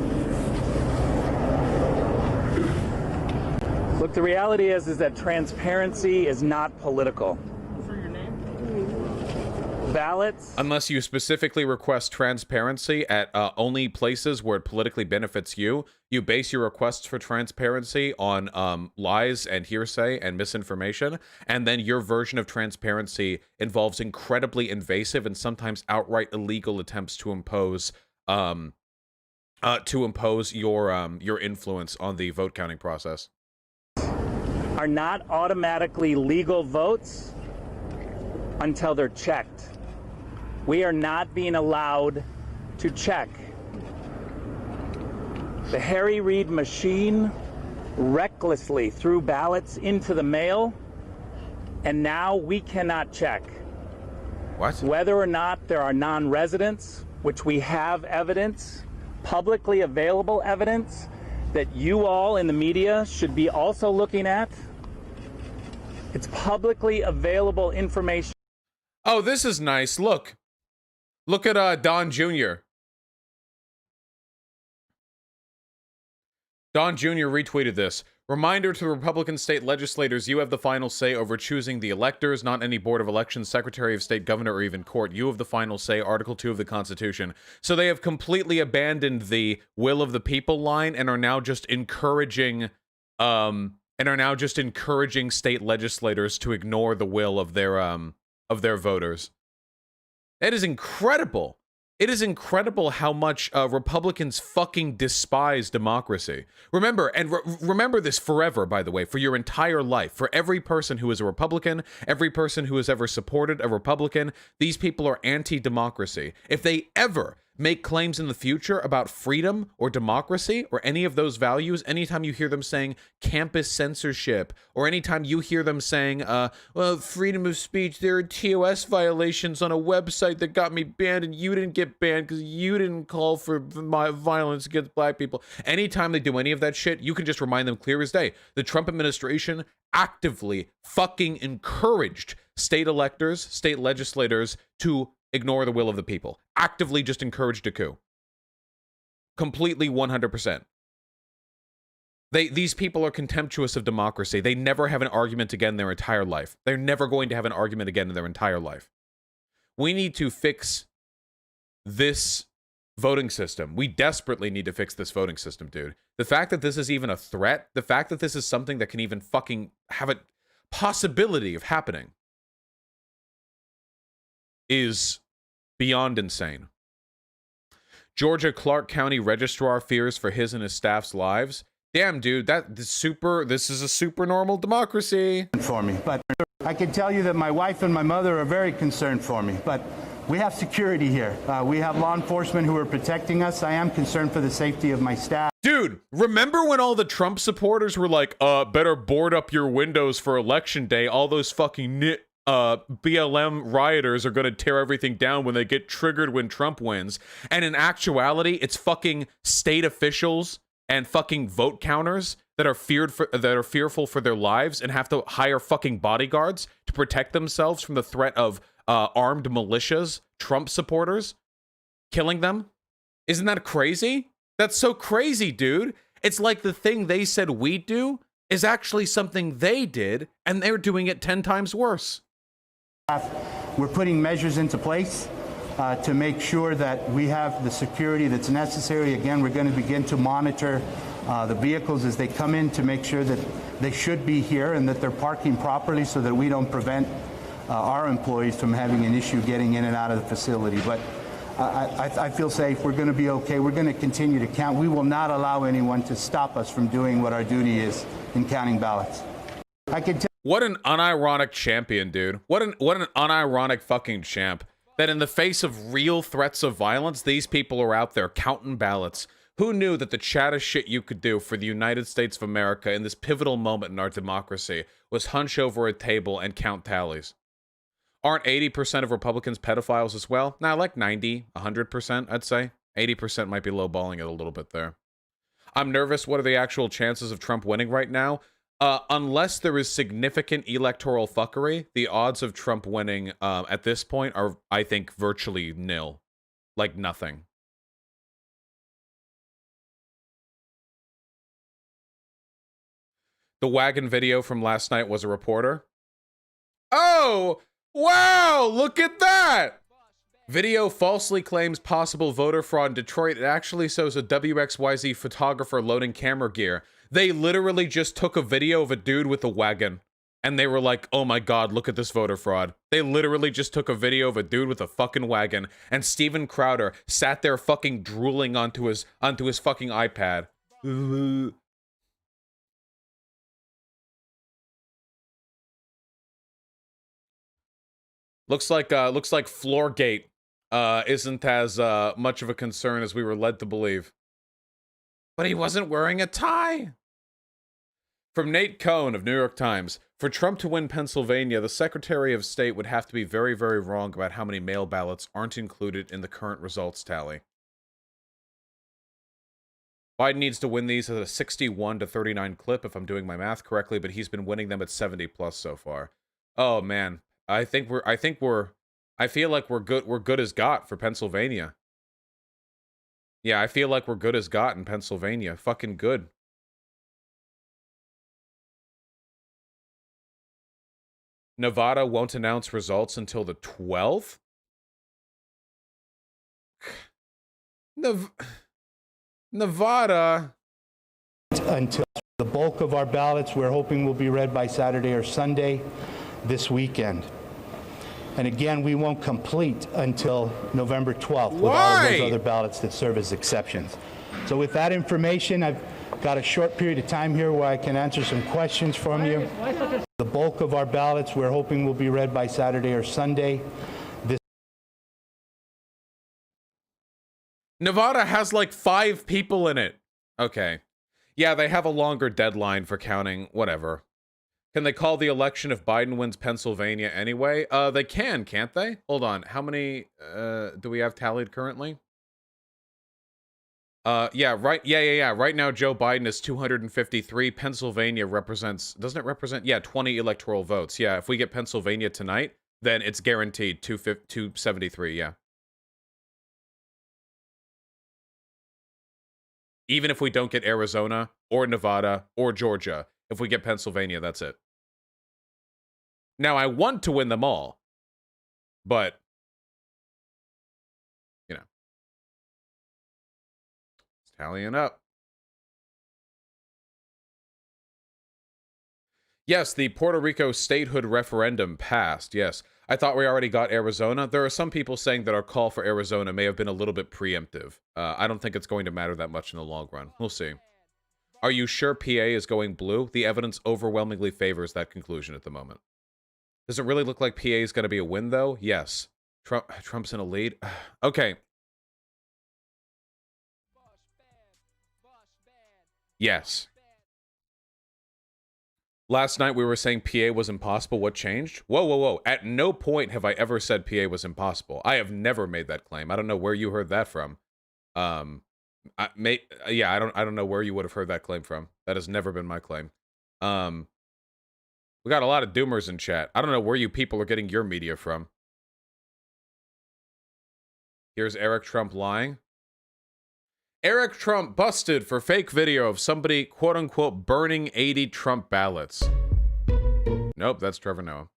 Look, the reality is that transparency is not political. For your name? Ballots. Unless you specifically request transparency at only places where it politically benefits you, you base your requests for transparency on lies and hearsay and misinformation, and then your version of transparency involves incredibly invasive and sometimes outright illegal attempts to impose your influence on the vote counting process. Are not automatically legal votes until they're checked. We are not being allowed to check. The Harry Reid machine recklessly threw ballots into the mail, and now we cannot check. What? Whether or not there are non-residents, which we have evidence, publicly available evidence, that you all in the media should be also looking at. It's publicly available information. Oh, this is nice. Look at Don Jr. Don Jr. retweeted this. Reminder to the Republican state legislators, you have the final say over choosing the electors, not any Board of Elections, Secretary of State, Governor, or even court. You have the final say, Article 2 of the Constitution. So they have completely abandoned the will of the people line and are now just encouraging state legislators to ignore the will of their voters. It is incredible. It is incredible how much Republicans fucking despise democracy. Remember, and remember this forever, by the way, for your entire life. For every person who is a Republican, every person who has ever supported a Republican, these people are anti-democracy. If they ever make claims in the future about freedom or democracy or any of those values, anytime you hear them saying campus censorship, or anytime you hear them saying, well, freedom of speech, there are TOS violations on a website that got me banned and you didn't get banned because you didn't call for my violence against black people. Anytime they do any of that shit, you can just remind them clear as day. The Trump administration actively fucking encouraged state electors, state legislators to ignore the will of the people. Actively just encouraged a coup. Completely 100%. These people are contemptuous of democracy. They never have an argument again in their entire life. They're never going to have an argument again in their entire life. We need to fix this voting system. We desperately need to fix this voting system, dude. The fact that this is even a threat, the fact that this is something that can even fucking have a possibility of happening is beyond insane. Georgia Clark County registrar fears for his and his staff's lives. Damn, dude, this is a super normal democracy. For me, but I can tell you that my wife and my mother are very concerned for me, but we have security here. We have law enforcement who are protecting us. I am concerned for the safety of my staff. Dude, remember when all the Trump supporters were like, better board up your windows for election day, all those fucking BLM rioters are going to tear everything down when they get triggered when Trump wins. And in actuality, it's fucking state officials and fucking vote counters that are fearful for their lives and have to hire fucking bodyguards to protect themselves from the threat of armed militias, Trump supporters, killing them. Isn't that crazy? That's so crazy, dude. It's like the thing they said we'd do is actually something they did, and they're doing it 10 times worse. We're putting measures into place to make sure that we have the security that's necessary. Again, we're going to begin to monitor the vehicles as they come in to make sure that they should be here and that they're parking properly so that we don't prevent our employees from having an issue getting in and out of the facility. But I feel safe. We're going to be okay. We're going to continue to count. We will not allow anyone to stop us from doing what our duty is in counting ballots. I can tell. What an unironic champion, dude. What an unironic fucking champ. That in the face of real threats of violence, these people are out there counting ballots. Who knew that the chattest shit you could do for the United States of America in this pivotal moment in our democracy was hunch over a table and count tallies? Aren't 80% of Republicans pedophiles as well? Nah, like 90, 100%, I'd say. 80% might be lowballing it a little bit there. I'm nervous. What are the actual chances of Trump winning right now? Unless there is significant electoral fuckery, the odds of Trump winning at this point are, I think, virtually nil. Like nothing. The wagon video from last night was a reporter. Oh! Wow, look at that! Video falsely claims possible voter fraud in Detroit. It actually shows a WXYZ photographer loading camera gear. They literally just took a video of a dude with a wagon. And they were like, oh my god, look at this voter fraud. They literally just took a video of a dude with a fucking wagon. And Steven Crowder sat there fucking drooling onto his fucking iPad. Looks like Floorgate isn't as much of a concern as we were led to believe. But he wasn't wearing a tie. From Nate Cohn of New York Times, for Trump to win Pennsylvania, the Secretary of State would have to be very, very wrong about how many mail ballots aren't included in the current results tally. Biden needs to win these at a 61-39 clip, if I'm doing my math correctly, but he's been winning them at 70 plus so far. Oh man. I feel like we're good as got for Pennsylvania. Yeah, I feel like we're good as got in Pennsylvania. Fucking good. Nevada won't announce results until the 12th? Nevada. Until the bulk of our ballots, we're hoping will be read by Saturday or Sunday this weekend. And again, we won't complete until November 12th with all of those other ballots that serve as exceptions. So with that information, I've got a short period of time here where I can answer some questions from you. The bulk of our ballots, we're hoping will be read by Saturday or Sunday. Nevada has like 5 people in it. Okay. Yeah, they have a longer deadline for counting, whatever. Can they call the election if Biden wins Pennsylvania anyway? They can, can't they? Hold on. How many do we have tallied currently? Yeah, right. Yeah. Right now, Joe Biden is 253. Pennsylvania represents, doesn't it represent? Yeah, 20 electoral votes. Yeah, if we get Pennsylvania tonight, then it's guaranteed 273. Yeah. Even if we don't get Arizona or Nevada or Georgia, if we get Pennsylvania, that's it. Now, I want to win them all, but, you know, it's tallying up. Yes, the Puerto Rico statehood referendum passed, yes. I thought we already got Arizona. There are some people saying that our call for Arizona may have been a little bit preemptive. I don't think it's going to matter that much in the long run. We'll see. Are you sure PA is going blue? The evidence overwhelmingly favors that conclusion at the moment. Does it really look like PA is going to be a win, though? Yes. Trump's in a lead. Okay. Yes. Last night we were saying PA was impossible. What changed? Whoa, whoa, whoa. At no point have I ever said PA was impossible. I have never made that claim. I don't know where you heard that from. I don't know where you would have heard that claim from. That has never been my claim. We got a lot of doomers in chat. I don't know where you people are getting your media from. Here's Eric Trump lying. Eric Trump busted for fake video of somebody, quote-unquote, burning 80 Trump ballots. Nope, that's Trevor Noah.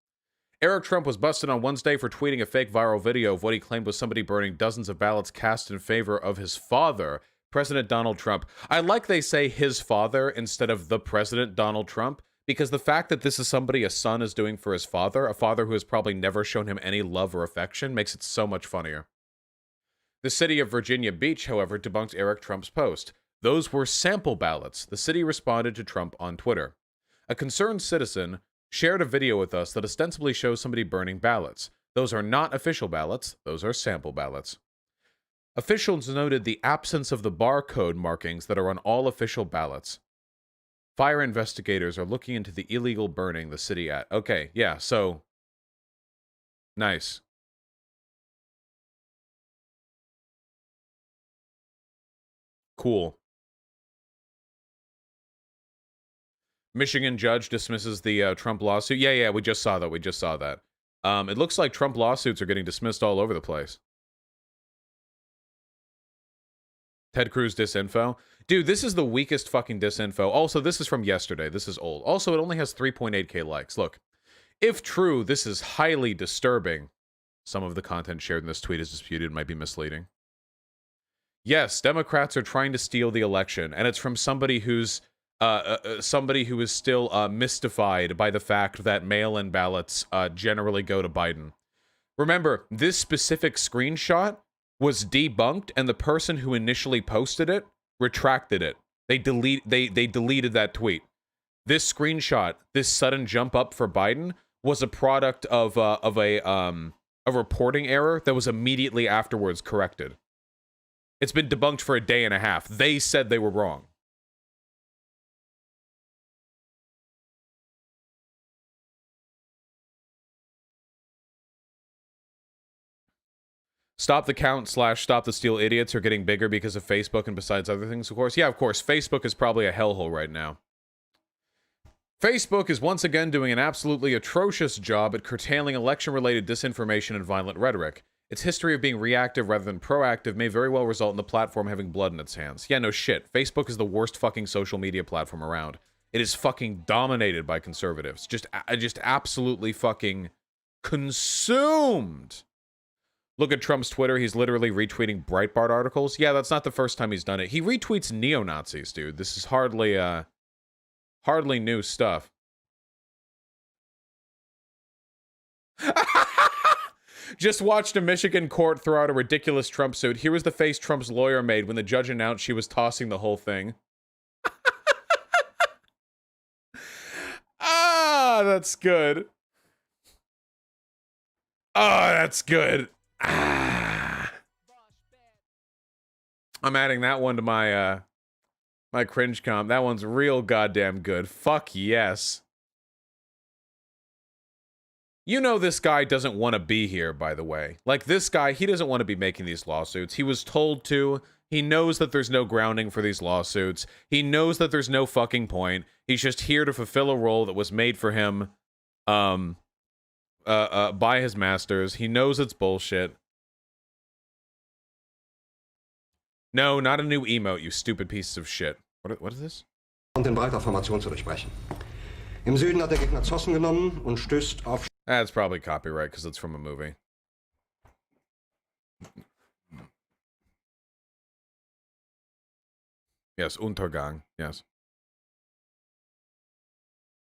Eric Trump was busted on Wednesday for tweeting a fake viral video of what he claimed was somebody burning dozens of ballots cast in favor of his father, President Donald Trump. I like they say his father instead of the President Donald Trump, because the fact that this is somebody a son is doing for his father, a father who has probably never shown him any love or affection, makes it so much funnier. The city of Virginia Beach, however, debunked Eric Trump's post. Those were sample ballots. The city responded to Trump on Twitter. A concerned citizen shared a video with us that ostensibly shows somebody burning ballots. Those are not official ballots. Those are sample ballots. Officials noted the absence of the barcode markings that are on all official ballots. Fire investigators are looking into the illegal burning the city at. Okay, yeah, so... Nice. Cool. Michigan judge dismisses the Trump lawsuit. Yeah, we just saw that. It looks like Trump lawsuits are getting dismissed all over the place. Ted Cruz disinfo. Dude, this is the weakest fucking disinfo. Also, this is from yesterday. This is old. Also, it only has 3.8k likes. Look, if true, this is highly disturbing. Some of the content shared in this tweet is disputed and might be misleading. Yes, Democrats are trying to steal the election, and it's from somebody who's somebody who is still mystified by the fact that mail-in ballots generally go to Biden. Remember, this specific screenshot was debunked, and the person who initially posted it retracted it. They deleted that tweet. This screenshot, this sudden jump up for Biden, was a product of a reporting error that was immediately afterwards corrected. It's been debunked for a day and a half. They said they were wrong. Stop the count / stop the steal idiots are getting bigger because of Facebook and besides other things, of course. Yeah, of course. Facebook is probably a hellhole right now. Facebook is once again doing an absolutely atrocious job at curtailing election-related disinformation and violent rhetoric. Its history of being reactive rather than proactive may very well result in the platform having blood in its hands. Yeah, no shit. Facebook is the worst fucking social media platform around. It is fucking dominated by conservatives. Just absolutely fucking consumed. Look at Trump's Twitter. He's literally retweeting Breitbart articles. Yeah, that's not the first time he's done it. He retweets neo-Nazis, dude. This is hardly new stuff. Just watched a Michigan court throw out a ridiculous Trump suit. Here was the face Trump's lawyer made when the judge announced she was tossing the whole thing. Ah, that's good. Oh, that's good. Ah. I'm adding that one to my my cringe comp. That one's real goddamn good. Fuck yes. You know this guy doesn't want to be here, by the way. Like, this guy, he doesn't want to be making these lawsuits. He was told to. He knows that there's no grounding for these lawsuits. He knows that there's no fucking point. He's just here to fulfill a role that was made for him by his masters. He knows it's bullshit. No, not a new emote, you stupid pieces of shit. What is this? Und in breiter Formation zu durchbrechen. Im Süden hat der Gegner Zossen genommen und stößt auf. That's probably copyright because it's from a movie. Yes, Untergang. Yes.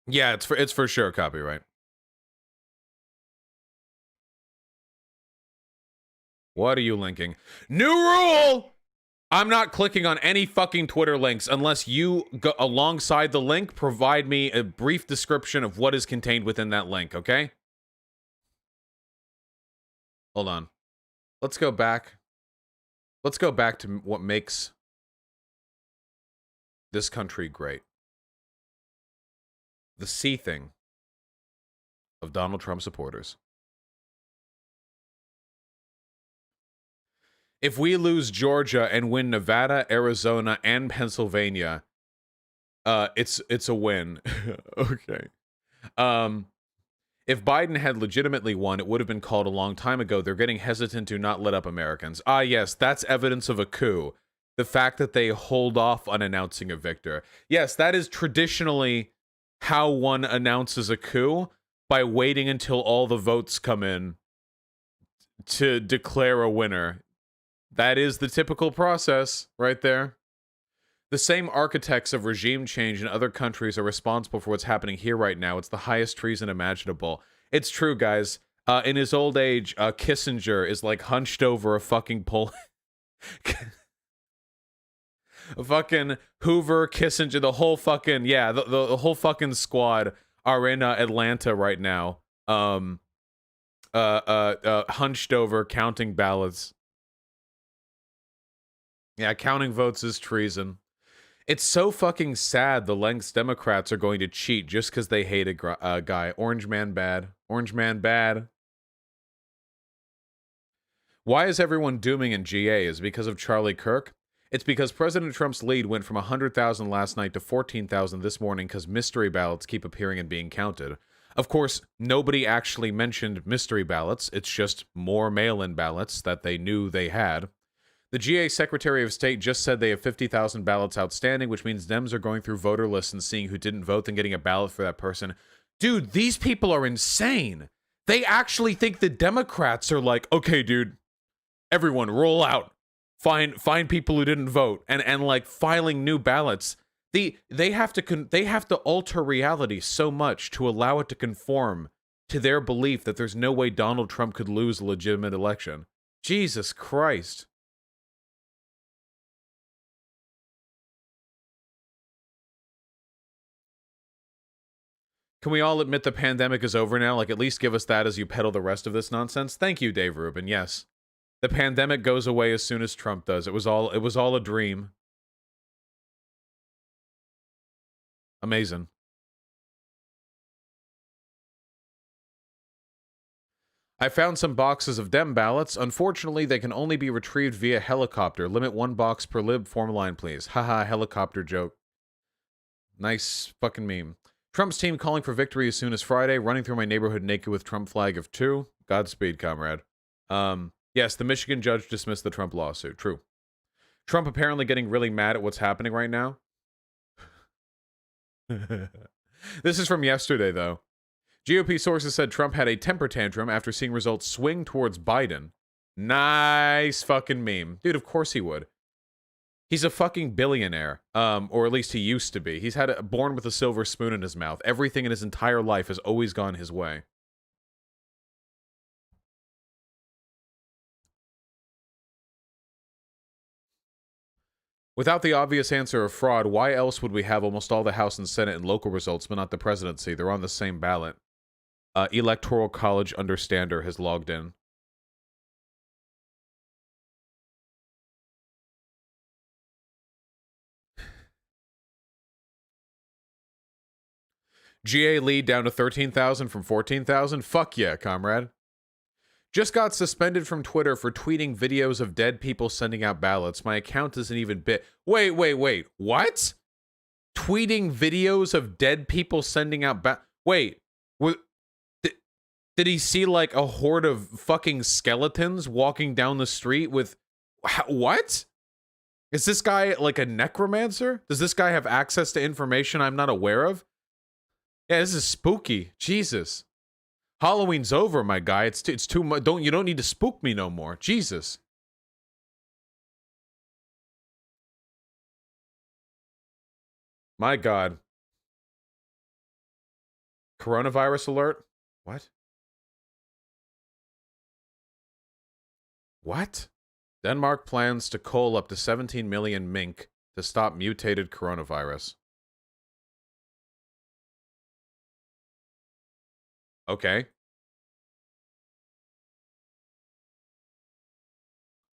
Yeah, it's for sure copyright. What are you linking? New rule! I'm not clicking on any fucking Twitter links unless you, go alongside the link, provide me a brief description of what is contained within that link, okay? Hold on. Let's go back. Let's go back to what makes this country great. the seething of Donald Trump supporters. If we lose Georgia and win Nevada, Arizona, and Pennsylvania, it's a win. Okay. If Biden had legitimately won, it would have been called a long time ago. They're getting hesitant to not let up Americans. Ah, yes, that's evidence of a coup. The fact that they hold off on announcing a victor. Yes, that is traditionally how one announces a coup, by waiting until all the votes come in to declare a winner. That is the typical process right there. The same architects of regime change in other countries are responsible for what's happening here right now. It's the highest treason imaginable. It's true, guys. In his old age, Kissinger is like hunched over a fucking pole. Fucking Hoover, Kissinger, the whole fucking, yeah, the whole fucking squad are in Atlanta right now. Hunched over, counting ballots. Yeah, counting votes is treason. It's so fucking sad the lengths Democrats are going to cheat just because they hate a guy. Orange man bad. Orange man bad. Why is everyone dooming in GA? Is it because of Charlie Kirk? It's because President Trump's lead went from 100,000 last night to 14,000 this morning because mystery ballots keep appearing and being counted. Of course, nobody actually mentioned mystery ballots. It's just more mail-in ballots that they knew they had. The GA Secretary of State just said they have 50,000 ballots outstanding, which means Dems are going through voter lists and seeing who didn't vote and getting a ballot for that person. Dude, these people are insane. They actually think the Democrats are like, okay, dude, everyone roll out. Find people who didn't vote and like filing new ballots. They have to alter reality so much to allow it to conform to their belief that there's no way Donald Trump could lose a legitimate election. Jesus Christ. Can we all admit the pandemic is over now? Like, at least give us that as you peddle the rest of this nonsense? Thank you, Dave Rubin. Yes. The pandemic goes away as soon as Trump does. It was all a dream. Amazing. I found some boxes of Dem ballots. Unfortunately, they can only be retrieved via helicopter. Limit 1 box per lib. Form line, please. Haha, helicopter joke. Nice fucking meme. Trump's team calling for victory as soon as Friday. Running through my neighborhood naked with Trump flag of 2. Godspeed, comrade. Yes, the Michigan judge dismissed the Trump lawsuit. True. Trump apparently getting really mad at what's happening right now. This is from yesterday, though. GOP sources said Trump had a temper tantrum after seeing results swing towards Biden. Nice fucking meme. Dude, of course he would. He's a fucking billionaire. Or at least he used to be. He's born with a silver spoon in his mouth. Everything in his entire life has always gone his way. Without the obvious answer of fraud, why else would we have almost all the House and Senate and local results, but not the presidency? They're on the same ballot. Electoral College Understander has logged in. GA lead down to 13,000 from 14,000? Fuck yeah, comrade. Just got suspended from Twitter for tweeting videos of dead people sending out ballots. My account isn't even Wait. What? Tweeting videos of dead people sending out Wait. Did he see like a horde of fucking skeletons walking down the street with... What? Is this guy like a necromancer? Does this guy have access to information I'm not aware of? Yeah, this is spooky. Jesus. Halloween's over, my guy. It's too much. You don't need to spook me no more. Jesus. My God. Coronavirus alert? What? What? Denmark plans to cull up to 17 million mink to stop mutated coronavirus. Okay.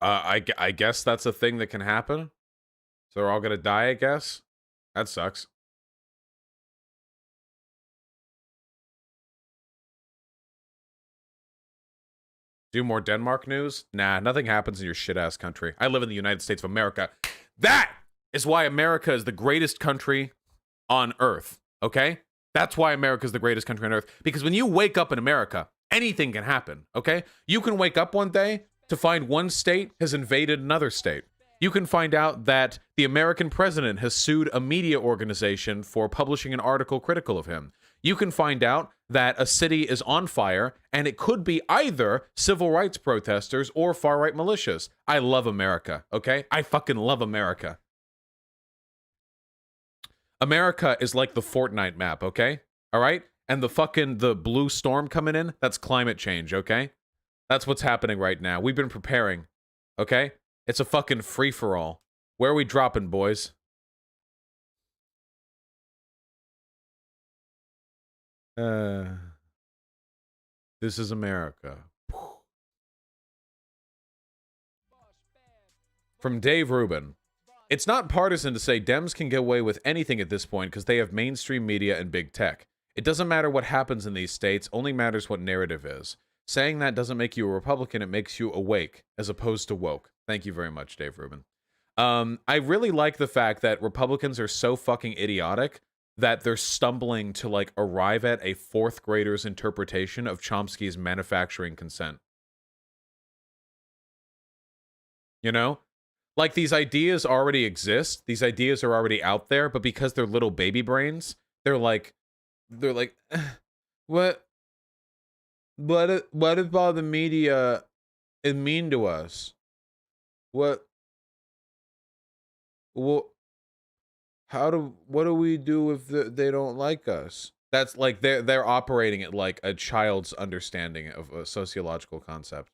I guess that's a thing that can happen. So they're all gonna die, I guess. That sucks. Do more Denmark news? Nah, nothing happens in your shit-ass country. I live in the United States of America. That is why America is the greatest country on earth, okay? That's why America is the greatest country on earth. Because when you wake up in America, anything can happen, okay? You can wake up one day to find one state has invaded another state. You can find out that the American president has sued a media organization for publishing an article critical of him. You can find out that a city is on fire, and it could be either civil rights protesters or far-right militias. I love America, okay? I fucking love America. America is like the Fortnite map, okay? All right? And the blue storm coming in, that's climate change, okay? That's what's happening right now. We've been preparing, okay? It's a fucking free-for-all. Where are we dropping, boys? This is America. From Dave Rubin. It's not partisan to say Dems can get away with anything at this point because they have mainstream media and big tech. It doesn't matter what happens in these states, only matters what narrative is. Saying that doesn't make you a Republican, it makes you awake, as opposed to woke. Thank you very much, Dave Rubin. I really like the fact that Republicans are so fucking idiotic that they're stumbling to, like, arrive at a fourth grader's interpretation of Chomsky's manufacturing consent. You know? Like, these ideas already exist. These ideas are already out there, but because they're little baby brains, they're like, what if all the media is mean to us? What do we do if they don't like us? That's like they're operating at like a child's understanding of a sociological concept.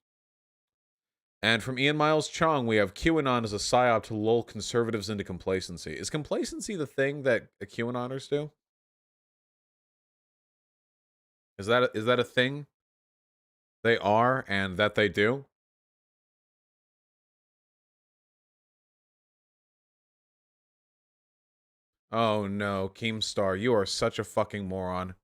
And from Ian Miles Chong, we have QAnon as a psyop to lull conservatives into complacency. Is complacency the thing that QAnoners do? Is that a thing they are and that they do? Oh no, Keemstar, you are such a fucking moron.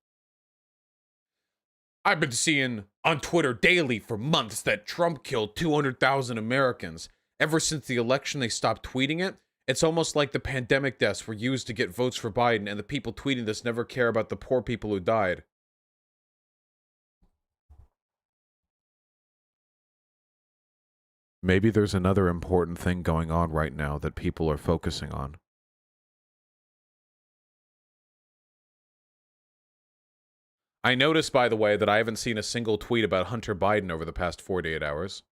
I've been seeing on Twitter daily for months that Trump killed 200,000 Americans. Ever since the election, they stopped tweeting it. It's almost like the pandemic deaths were used to get votes for Biden, and the people tweeting this never care about the poor people who died. Maybe there's another important thing going on right now that people are focusing on. I noticed, by the way, that I haven't seen a single tweet about Hunter Biden over the past 48 hours.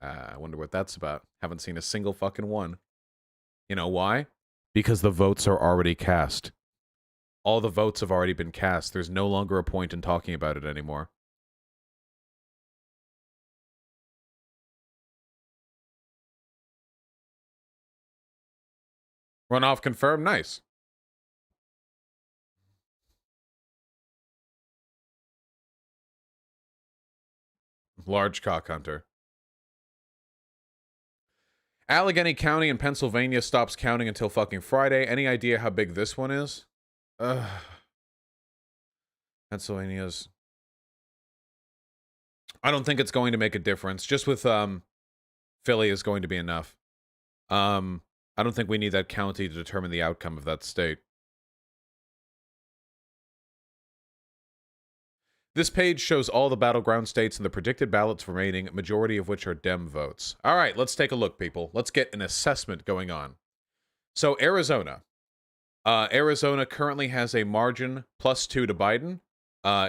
I wonder what that's about. Haven't seen a single fucking one. You know why? Because the votes are already cast. All the votes have already been cast. There's no longer a point in talking about it anymore. Runoff confirmed? Nice. Large cock hunter. Allegheny County in Pennsylvania stops counting until fucking Friday. Any idea how big this one is? Pennsylvania's... I don't think it's going to make a difference. Just with Philly is going to be enough. I don't think we need that county to determine the outcome of that state. This page shows all the battleground states and the predicted ballots remaining, majority of which are Dem votes. All right, let's take a look, people. Let's get an assessment going on. So, Arizona. Arizona currently has a margin +2 to Biden.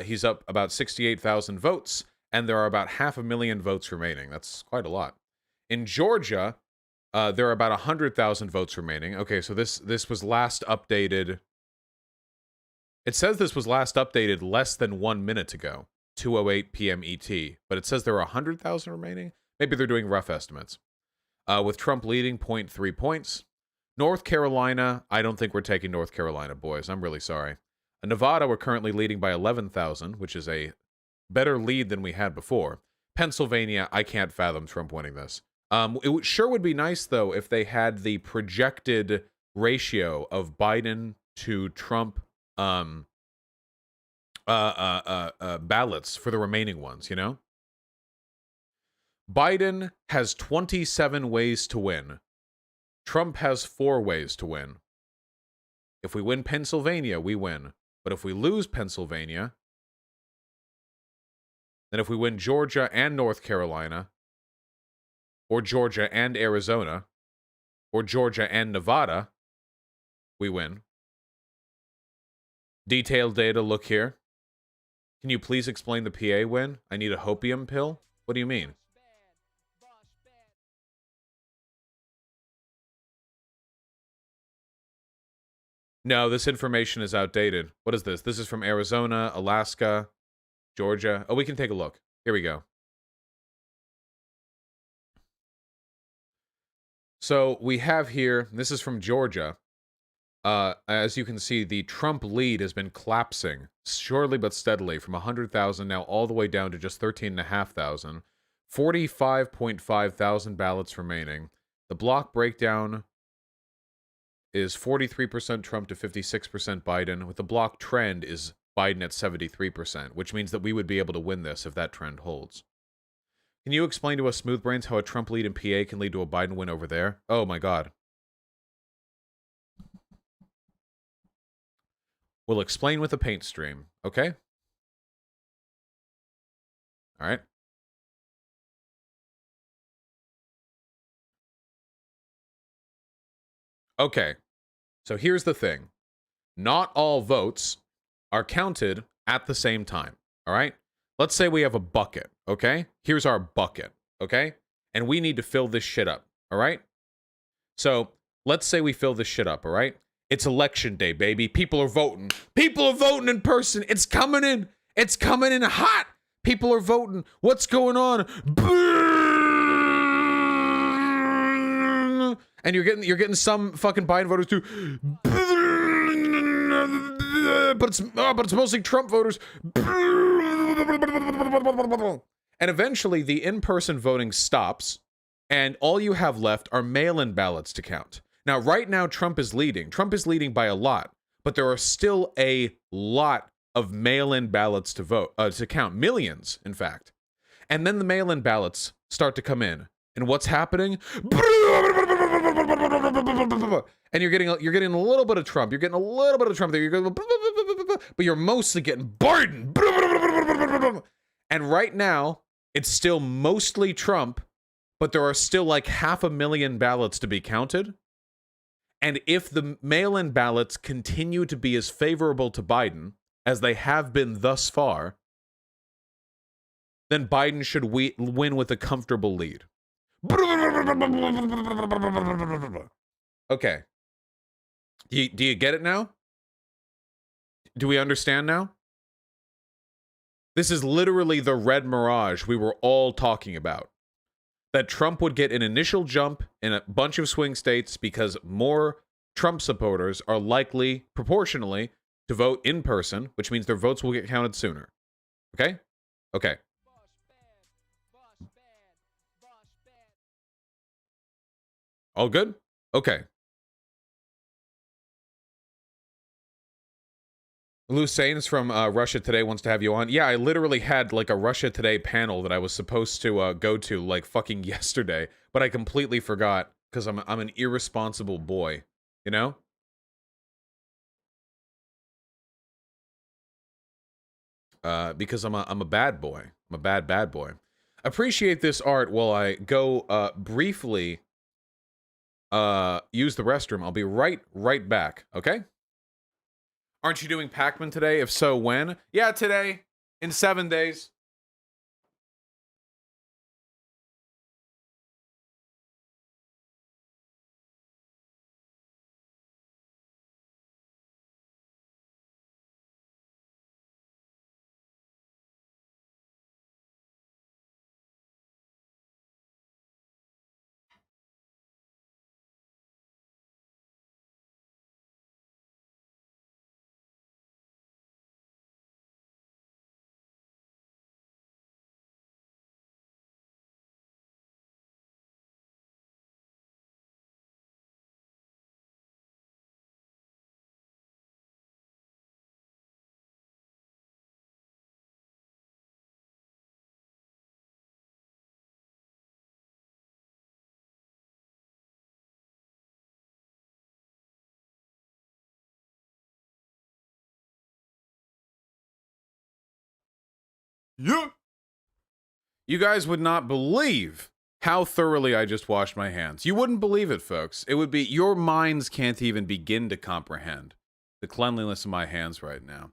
He's up about 68,000 votes, and there are about 500,000 votes remaining. That's quite a lot. In Georgia, there are about 100,000 votes remaining. Okay, so this was last updated... It says this was last updated less than 1 minute ago, 2:08 p.m. ET, but it says there are 100,000 remaining? Maybe they're doing rough estimates. With Trump leading 0.3 points. North Carolina, I don't think we're taking North Carolina, boys. I'm really sorry. Nevada, we're currently leading by 11,000, which is a better lead than we had before. Pennsylvania, I can't fathom Trump winning this. It sure would be nice, though, if they had the projected ratio of Biden to Trump ballots for the remaining ones, you know? Biden has 27 ways to win. Trump has 4 ways to win. If we win Pennsylvania, we win. But if we lose Pennsylvania, then if we win Georgia and North Carolina, or Georgia and Arizona, or Georgia and Nevada, we win. Detailed data, look here. Can you please explain the PA win? I need a hopium pill? What do you mean? No, this information is outdated. What is this? This is from Arizona, Alaska, Georgia. Oh, we can take a look. Here we go. So we have here, this is from Georgia. As you can see, the Trump lead has been collapsing, surely but steadily, from 100,000 now all the way down to just 13,500. 45.5 thousand ballots remaining. The block breakdown is 43% Trump to 56% Biden, with the block trend is Biden at 73%, which means that we would be able to win this if that trend holds. Can you explain to us, Smoothbrains, how a Trump lead in PA can lead to a Biden win over there? Oh my god. We'll explain with a paint stream, okay? All right. Okay. So here's the thing. Not all votes are counted at the same time, all right? Let's say we have a bucket, okay? Here's our bucket, okay? And we need to fill this shit up, all right? So let's say we fill this shit up, all right? It's election day, baby. People are voting. People are voting in person. It's coming in. It's coming in hot. People are voting. What's going on? And you're getting some fucking Biden voters too. But it's mostly Trump voters. And eventually the in-person voting stops, and all you have left are mail-in ballots to count. Now, right now, Trump is leading. Trump is leading by a lot, but there are still a lot of mail-in ballots to vote, to count. Millions, in fact. And then the mail-in ballots start to come in. And what's happening? And you're getting a little bit of Trump. You're getting a little bit of Trump there. You're going, but you're mostly getting Biden. And right now, it's still mostly Trump, but there are still like 500,000 ballots to be counted. And if the mail-in ballots continue to be as favorable to Biden as they have been thus far, then Biden should win with a comfortable lead. Okay. Do you get it now? Do we understand now? This is literally the red mirage we were all talking about. That Trump would get an initial jump in a bunch of swing states because more Trump supporters are likely, proportionally, to vote in person, which means their votes will get counted sooner. Okay? Okay. All good? Okay. Lou Sains from Russia Today wants to have you on. Yeah, I literally had like a Russia Today panel that I was supposed to go to like fucking yesterday, but I completely forgot because I'm an irresponsible boy, you know? Because I'm a bad boy. I'm a bad boy. Appreciate this art while I go briefly use the restroom. I'll be right back, okay? Aren't you doing Pac-Man today? If so, when? Yeah, today. In 7 days. Yeah. You guys would not believe how thoroughly I just washed my hands. You wouldn't believe it, folks. It would be, your minds can't even begin to comprehend the cleanliness of my hands right now.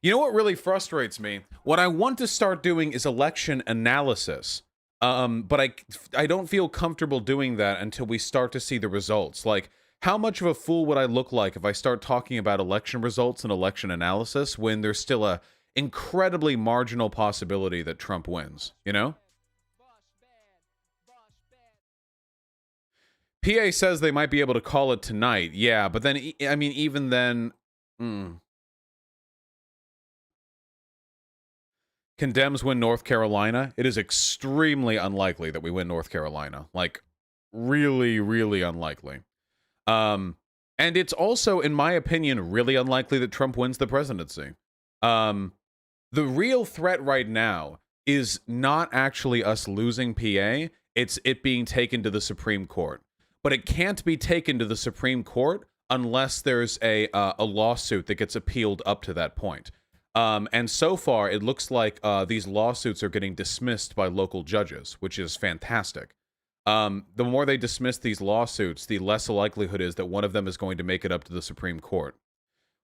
You know what really frustrates me? What I want to start doing is election analysis. But I don't feel comfortable doing that until we start to see the results. Like, how much of a fool would I look like if I start talking about election results and election analysis when there's still a incredibly marginal possibility that Trump wins, you know? PA says they might be able to call it tonight. Yeah, but then, I mean, even then... Condemns win North Carolina. It is extremely unlikely that we win North Carolina. Like, really, really unlikely. And it's also, in my opinion, really unlikely that Trump wins the presidency. The real threat right now is not actually us losing PA. It's it being taken to the Supreme Court. But it can't be taken to the Supreme Court unless there's a lawsuit that gets appealed up to that point. And so far, it looks like these lawsuits are getting dismissed by local judges, which is fantastic. The more they dismiss these lawsuits, the less likelihood is that one of them is going to make it up to the Supreme Court.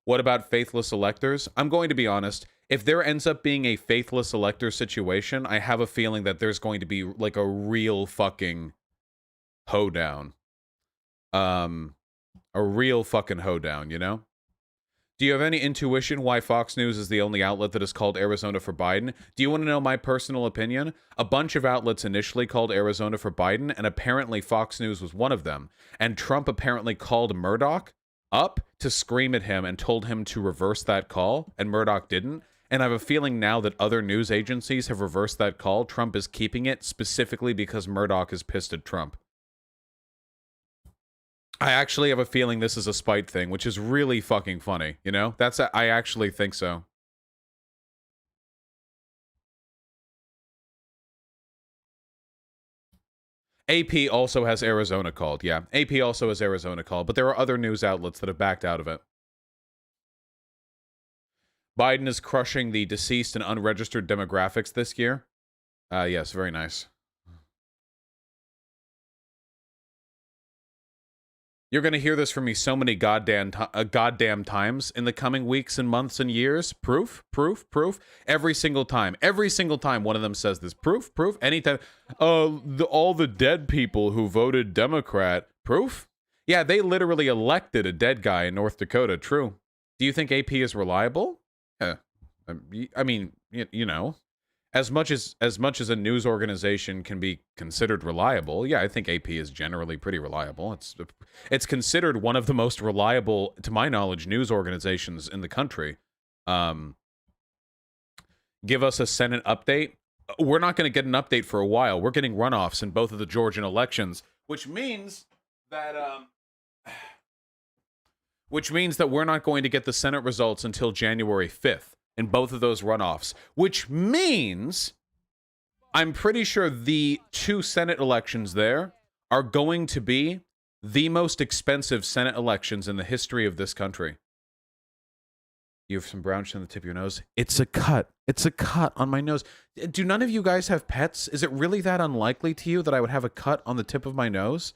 What about faithless electors? I'm going to be honest. If there ends up being a faithless elector situation, I have a feeling that there's going to be like a real fucking hoedown. A real fucking hoedown, you know? Do you have any intuition why Fox News is the only outlet that is called Arizona for Biden? Do you want to know my personal opinion? A bunch of outlets initially called Arizona for Biden, and apparently Fox News was one of them. And Trump apparently called Murdoch up to scream at him and told him to reverse that call, and Murdoch didn't. And I have a feeling now that other news agencies have reversed that call. Trump is keeping it specifically because Murdoch is pissed at Trump. I actually have a feeling this is a spite thing, which is really fucking funny, you know? I actually think so. AP also has Arizona called, yeah. AP also has Arizona called, but there are other news outlets that have backed out of it. Biden is crushing the deceased and unregistered demographics this year. Yes, very nice. You're going to hear this from me so many goddamn times in the coming weeks and months and years. Proof, proof, proof. Every single time one of them says this. Proof, proof. Anytime. All the dead people who voted Democrat. Proof? Yeah, they literally elected a dead guy in North Dakota. True. Do you think AP is reliable? Yeah. I mean, you know. As much as a news organization can be considered reliable, yeah, I think AP is generally pretty reliable. It's considered one of the most reliable, to my knowledge, news organizations in the country. Give us a Senate update. We're not going to get an update for a while. We're getting runoffs in both of the Georgian elections, which means that we're not going to get the Senate results until January 5th. In both of those runoffs, which means I'm pretty sure the two Senate elections there are going to be the most expensive Senate elections in the history of this country. You have some brown shit on the tip of your nose. It's a cut. It's a cut on my nose. Do none of you guys have pets? Is it really that unlikely to you that I would have a cut on the tip of my nose?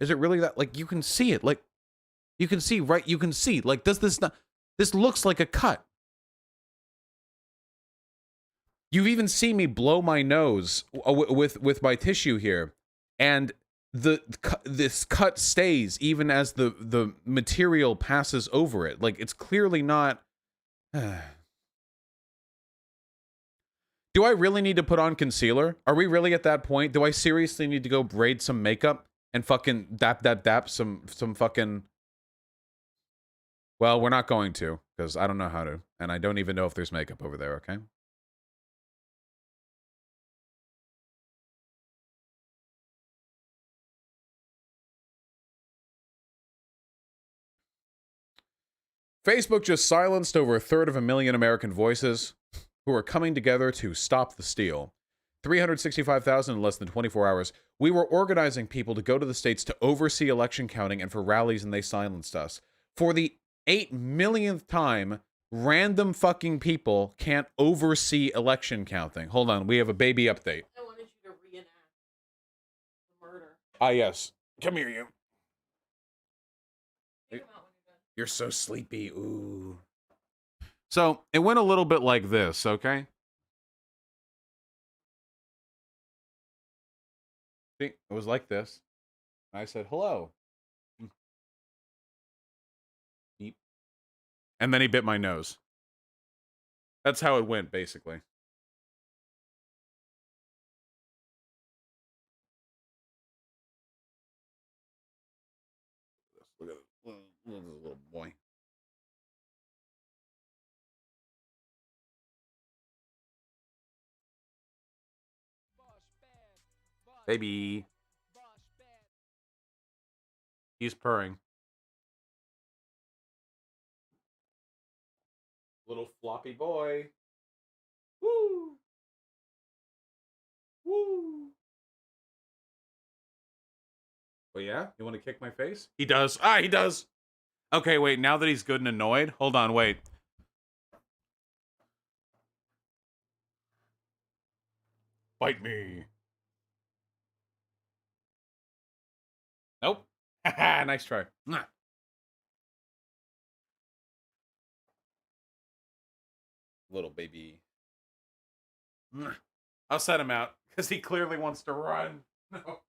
Is it really that, like, you can see it, like, you can see, right? You can see, like, does this not, this looks like a cut. You've even seen me blow my nose with my tissue here, and this cut stays even as the material passes over it. Like, it's clearly not. Do I really need to put on concealer? Are we really at that point? Do I seriously need to go braid some makeup and fucking dap some fucking? Well, we're not going to, because I don't know how to, and I don't even know if there's makeup over there. Okay. Facebook just silenced over 1/3 American voices who are coming together to stop the steal. 365,000 in less than 24 hours. We were organizing people to go to the states to oversee election counting and for rallies, and they silenced us. For the 8 millionth time, random fucking people can't oversee election counting. Hold on, we have a baby update. I wanted you to reenact the murder. Ah, yes. Come here, you. You're so sleepy. Ooh. So it went a little bit like this, okay? See, it was like this. I said, hello. Beep. And then he bit my nose. That's how it went, basically. Look at this little boy. Baby. He's purring. Little floppy boy. Woo! Woo! Oh yeah? You want to kick my face? He does. Ah, he does! Okay, wait, now that he's good and annoyed, hold on, wait. Bite me. Nope. Haha, nice try. Mwah. Little baby. Mwah. I'll set him out, because he clearly wants to run. No.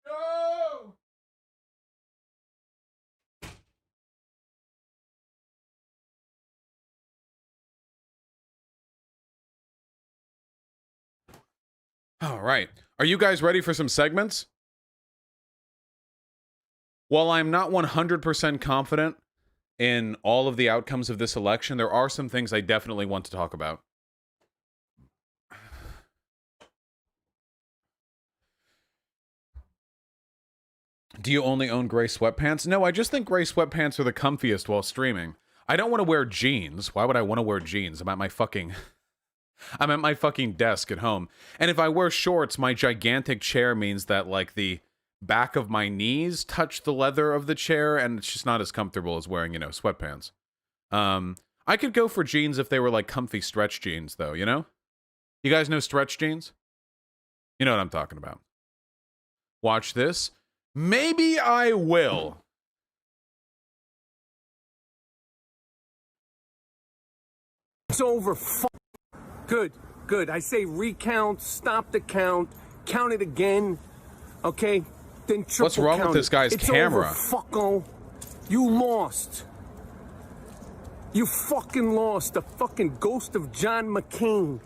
No! All right. Are you guys ready for some segments? While I'm not 100% confident in all of the outcomes of this election, there are some things I definitely want to talk about. Do you only own gray sweatpants? No, I just think gray sweatpants are the comfiest while streaming. I don't want to wear jeans. Why would I want to wear jeans? I'm at my fucking desk at home. And if I wear shorts, my gigantic chair means that, like, the back of my knees touch the leather of the chair, and it's just not as comfortable as wearing, you know, sweatpants. I could go for jeans if they were, like, comfy stretch jeans, though, you know? You guys know stretch jeans? You know what I'm talking about. Watch this. Maybe I will. It's over. Good, good. I say recount, stop the count, count it again, okay? Then triple What's wrong count with this guy's it's camera? Over, fucko. You lost. You fucking lost. The fucking ghost of John McCain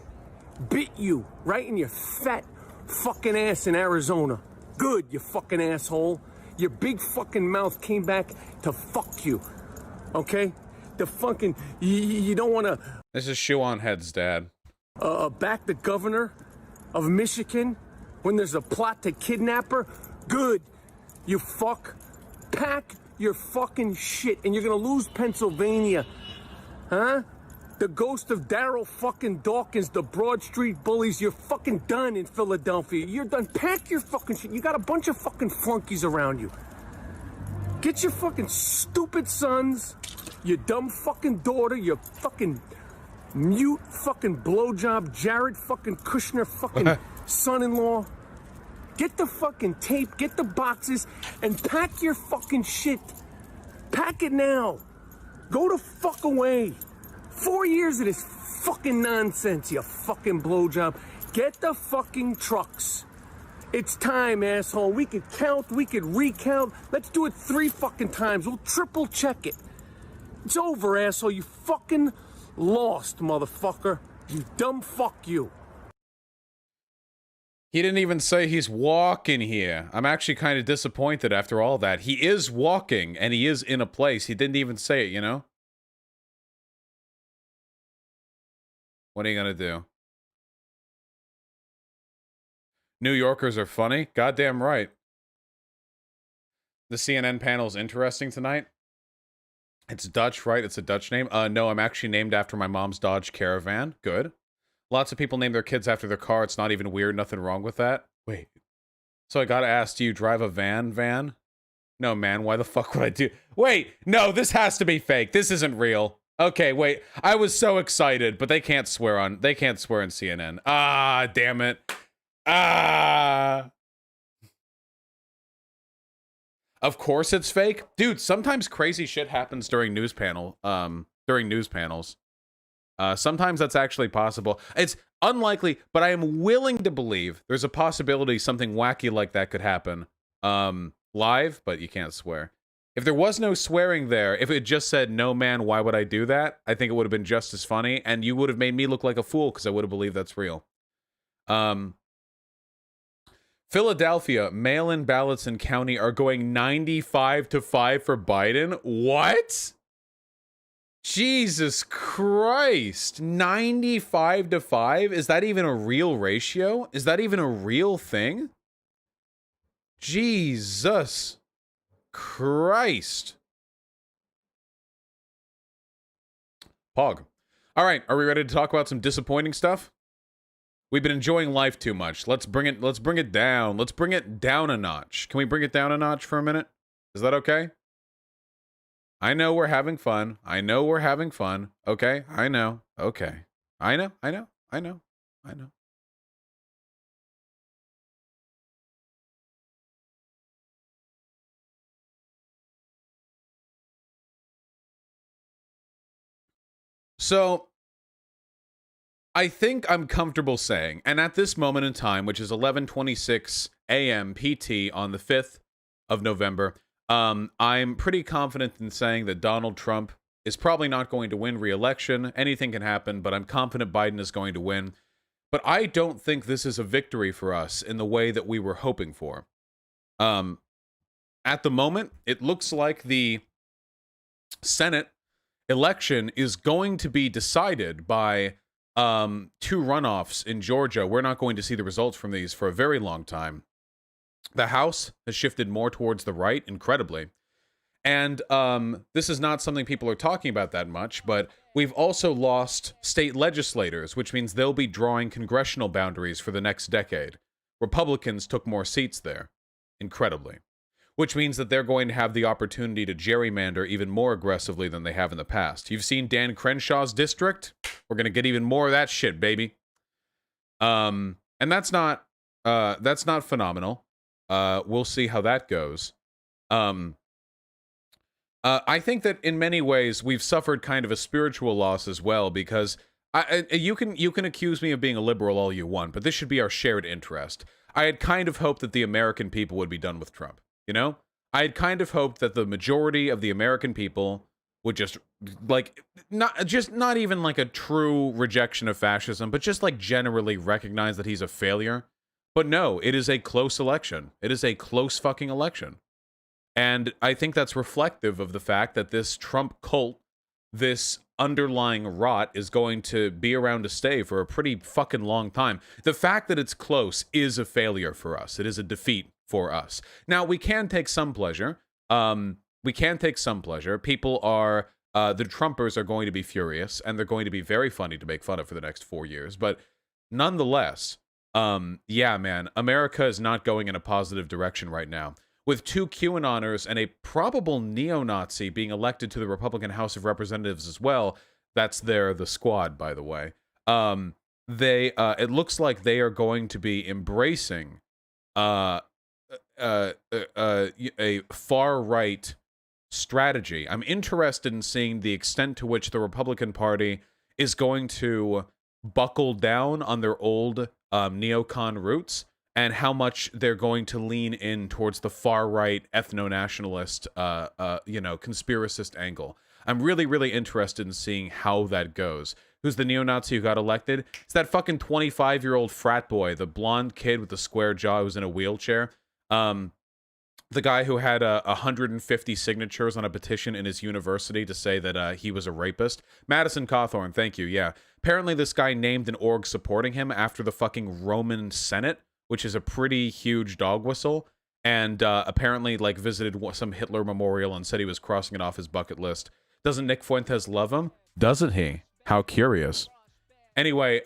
bit you right in your fat fucking ass in Arizona. Good, you fucking asshole. Your big fucking mouth came back to fuck you, okay? The fucking, you don't want to... This is Shoe on Head's dad. Back the governor of Michigan when there's a plot to kidnap her? Good, you fuck. Pack your fucking shit and you're gonna lose Pennsylvania. Huh? The ghost of Daryl fucking Dawkins, the Broad Street bullies, you're fucking done in Philadelphia. You're done. Pack your fucking shit. You got a bunch of fucking flunkies around you. Get your fucking stupid sons, your dumb fucking daughter, your fucking mute fucking blowjob Jared fucking Kushner fucking son-in-law. Get the fucking tape, get the boxes, and pack your fucking shit. Pack it now. Go the fuck away. 4 years of this fucking nonsense, you fucking blowjob. Get the fucking trucks. It's time, asshole. We could count, we could recount. Let's do it 3 fucking times. We'll triple check it. It's over, asshole. You fucking lost, motherfucker. You dumb fuck you. He didn't even say he's walking here. I'm actually kind of disappointed after all that. He is walking, and he is in a place. He didn't even say it, you know? What are you gonna do? New Yorkers are funny? Goddamn right. The CNN panel's interesting tonight. It's Dutch, right? It's a Dutch name. No, I'm actually named after my mom's Dodge Caravan. Good. Lots of people name their kids after their car. It's not even weird. Nothing wrong with that. Wait. So I gotta ask, do you drive a van? No, man, why the fuck would I do? Wait, no, this has to be fake. This isn't real. Okay, wait. I was so excited, but they can't swear on CNN. Ah, damn it. Ah. Of course it's fake. Dude, sometimes crazy shit happens during news panels. Sometimes that's actually possible. It's unlikely, but I am willing to believe there's a possibility something wacky like that could happen. Live, but you can't swear. If there was no swearing there, if it just said, no man, why would I do that? I think it would have been just as funny, and you would have made me look like a fool because I would have believed that's real. Philadelphia, mail-in ballots in county are going 95-5 for Biden. What? Jesus Christ. 95-5? Is that even a real ratio? Is that even a real thing? Jesus Christ. Pog. All right, are we ready to talk about some disappointing stuff? We've been enjoying life too much. Let's bring it down. Let's bring it down a notch. Can we bring it down a notch for a minute? Is that okay? I know we're having fun. Okay? I know. Okay. I know. So, I think I'm comfortable saying, and at this moment in time, which is 11:26 a.m. PT on the 5th of November, I'm pretty confident in saying that Donald Trump is probably not going to win re-election. Anything can happen, but I'm confident Biden is going to win. But I don't think this is a victory for us in the way that we were hoping for. At the moment, it looks like the Senate election is going to be decided by two runoffs in Georgia. We're not going to see the results from these for a very long time. The House has shifted more towards the right, incredibly. And this is not something people are talking about that much, but we've also lost state legislators, which means they'll be drawing congressional boundaries for the next decade. Republicans took more seats there, incredibly. Which means that they're going to have the opportunity to gerrymander even more aggressively than they have in the past. You've seen Dan Crenshaw's district? We're going to get even more of that shit, baby. And that's not phenomenal. We'll see how that goes. I think that in many ways we've suffered kind of a spiritual loss as well, because you can accuse me of being a liberal all you want, but this should be our shared interest. I had kind of hoped that the American people would be done with Trump. You know, I had kind of hoped that the majority of the American people would just not even like a true rejection of fascism, but just like generally recognize that he's a failure. But no, it is a close election. It is a close fucking election. And I think that's reflective of the fact that this Trump cult, this underlying rot, is going to be around to stay for a pretty fucking long time. The fact that it's close is a failure for us. It is a defeat for us. Now, we can take some pleasure. People are, the Trumpers are going to be furious, and they're going to be very funny to make fun of for the next 4 years. But nonetheless, yeah, man, America is not going in a positive direction right now. With two QAnoners and a probable neo-Nazi being elected to the Republican House of Representatives as well. That's the squad, by the way. It looks like they are going to be embracing a far-right strategy. I'm interested in seeing the extent to which the Republican Party is going to buckle down on their old neocon roots, and how much they're going to lean in towards the far-right ethno-nationalist, conspiracist angle. I'm really, really interested in seeing how that goes. Who's the neo-Nazi who got elected? It's that fucking 25-year-old frat boy, the blonde kid with the square jaw who's in a wheelchair. The guy who had 150 signatures on a petition in his university to say that he was a rapist. Madison Cawthorn, thank you, yeah. Apparently this guy named an org supporting him after the fucking Roman Senate, which is a pretty huge dog whistle, and apparently like visited some Hitler memorial and said he was crossing it off his bucket list. Doesn't Nick Fuentes love him? Doesn't he? How curious. Anyway,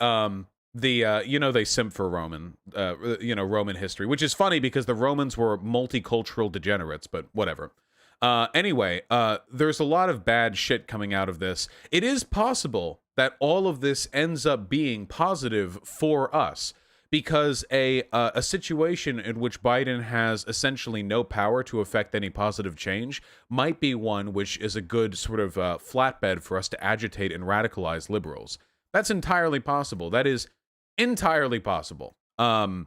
you know, they simp for Roman, Roman history, which is funny because the Romans were multicultural degenerates, but whatever. Anyway, there's a lot of bad shit coming out of this. It is possible that all of this ends up being positive for us, because a situation in which Biden has essentially no power to affect any positive change might be one which is a good sort of flatbed for us to agitate and radicalize liberals. That's entirely possible. That is entirely possible. But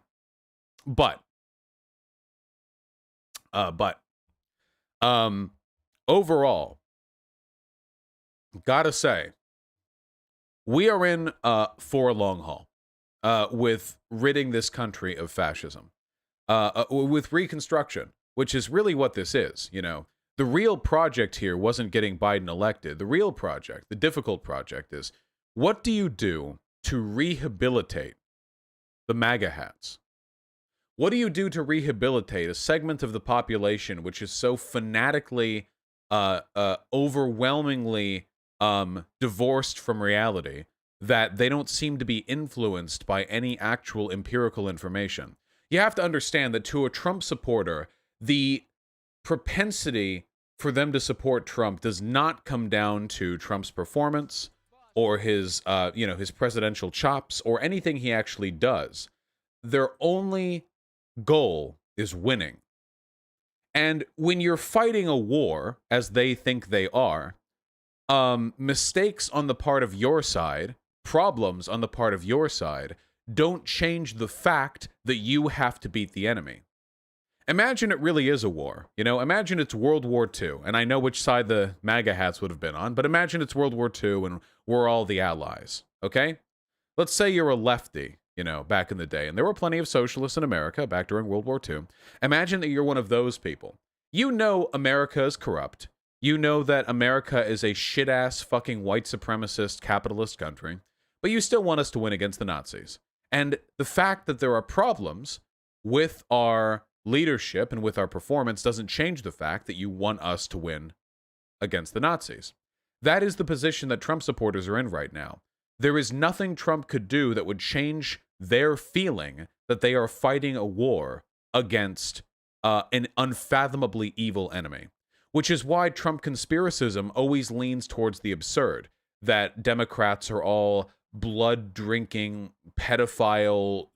overall, gotta say, we are in for a long haul with ridding this country of fascism, with Reconstruction, which is really what this is. You know, the real project here wasn't getting Biden elected. The real project, the difficult project, is what do you do to rehabilitate the MAGA hats? What do you do to rehabilitate a segment of the population which is so fanatically, overwhelmingly divorced from reality that they don't seem to be influenced by any actual empirical information? You have to understand that to a Trump supporter, the propensity for them to support Trump does not come down to Trump's performance or his presidential chops or anything he actually does. Their only goal is winning. And when you're fighting a war, as they think they are, mistakes on the part of your side, problems on the part of your side, don't change the fact that you have to beat the enemy. Imagine it really is a war. You know, imagine it's World War II, and I know which side the MAGA hats would have been on, but imagine it's World War II and we're all the allies, okay? Let's say you're a lefty, you know, back in the day, and there were plenty of socialists in America back during World War II. Imagine that you're one of those people. You know America is corrupt. You know that America is a shit-ass fucking white supremacist capitalist country, but you still want us to win against the Nazis. And the fact that there are problems with our leadership and with our performance doesn't change the fact that you want us to win against the Nazis. That is the position that Trump supporters are in right now. There is nothing Trump could do that would change their feeling that they are fighting a war against an unfathomably evil enemy, which is why Trump conspiracism always leans towards the absurd, that Democrats are all blood-drinking, pedophile,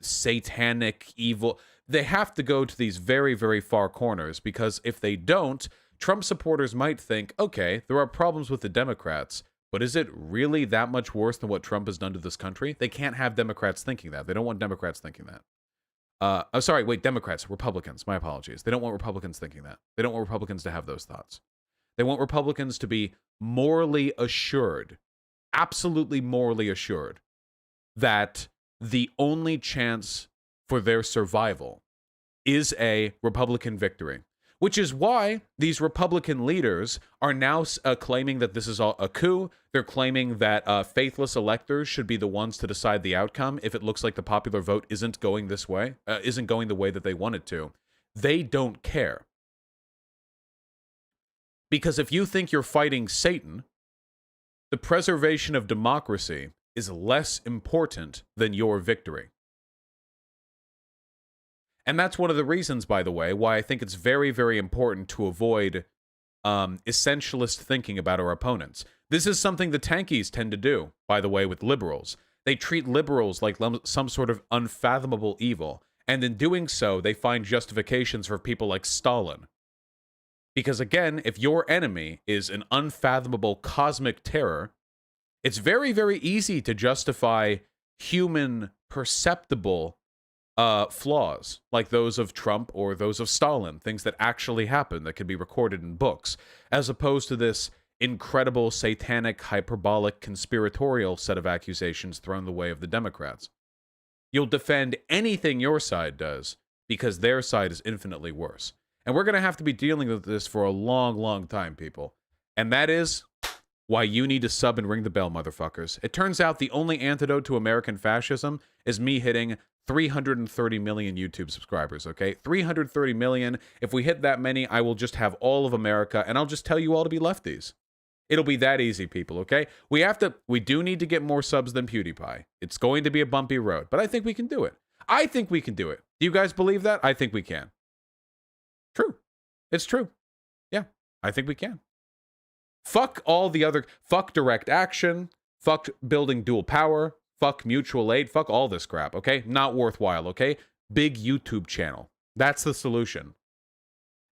satanic, evil. They have to go to these very, very far corners, because if they don't, Trump supporters might think, okay, there are problems with the Democrats, but is it really that much worse than what Trump has done to this country? They can't have Democrats thinking that. They don't want Democrats thinking that. Democrats, Republicans, my apologies. They don't want Republicans thinking that. They don't want Republicans to have those thoughts. They want Republicans to be morally assured, absolutely morally assured, that the only chance for their survival is a Republican victory. Which is why these Republican leaders are now claiming that this is all a coup. They're claiming that faithless electors should be the ones to decide the outcome if it looks like the popular vote isn't going this way, isn't going the way that they want it to. They don't care. Because if you think you're fighting Satan, the preservation of democracy is less important than your victory. And that's one of the reasons, by the way, why I think it's very, very important to avoid essentialist thinking about our opponents. This is something the tankies tend to do, by the way, with liberals. They treat liberals like some sort of unfathomable evil. And in doing so, they find justifications for people like Stalin. Because again, if your enemy is an unfathomable cosmic terror, it's very, very easy to justify human perceptible flaws like those of Trump or those of Stalin, things that actually happen that can be recorded in books, as opposed to this incredible satanic, hyperbolic, conspiratorial set of accusations thrown the way of the Democrats. You'll defend anything your side does because their side is infinitely worse. And we're going to have to be dealing with this for a long, long time, people. And that is why you need to sub and ring the bell, motherfuckers. It turns out the only antidote to American fascism is me hitting 330 million YouTube subscribers, okay? 330 million. If we hit that many, I will just have all of America, and I'll just tell you all to be lefties. It'll be that easy, people, okay? We do need to get more subs than PewDiePie. It's going to be a bumpy road, but I think we can do it. I think we can do it. Do you guys believe that? I think we can. True. It's true. Yeah, I think we can. Fuck all the other, fuck direct action, fuck building dual power, fuck mutual aid, fuck all this crap, okay? Not worthwhile, okay? Big YouTube channel. That's the solution.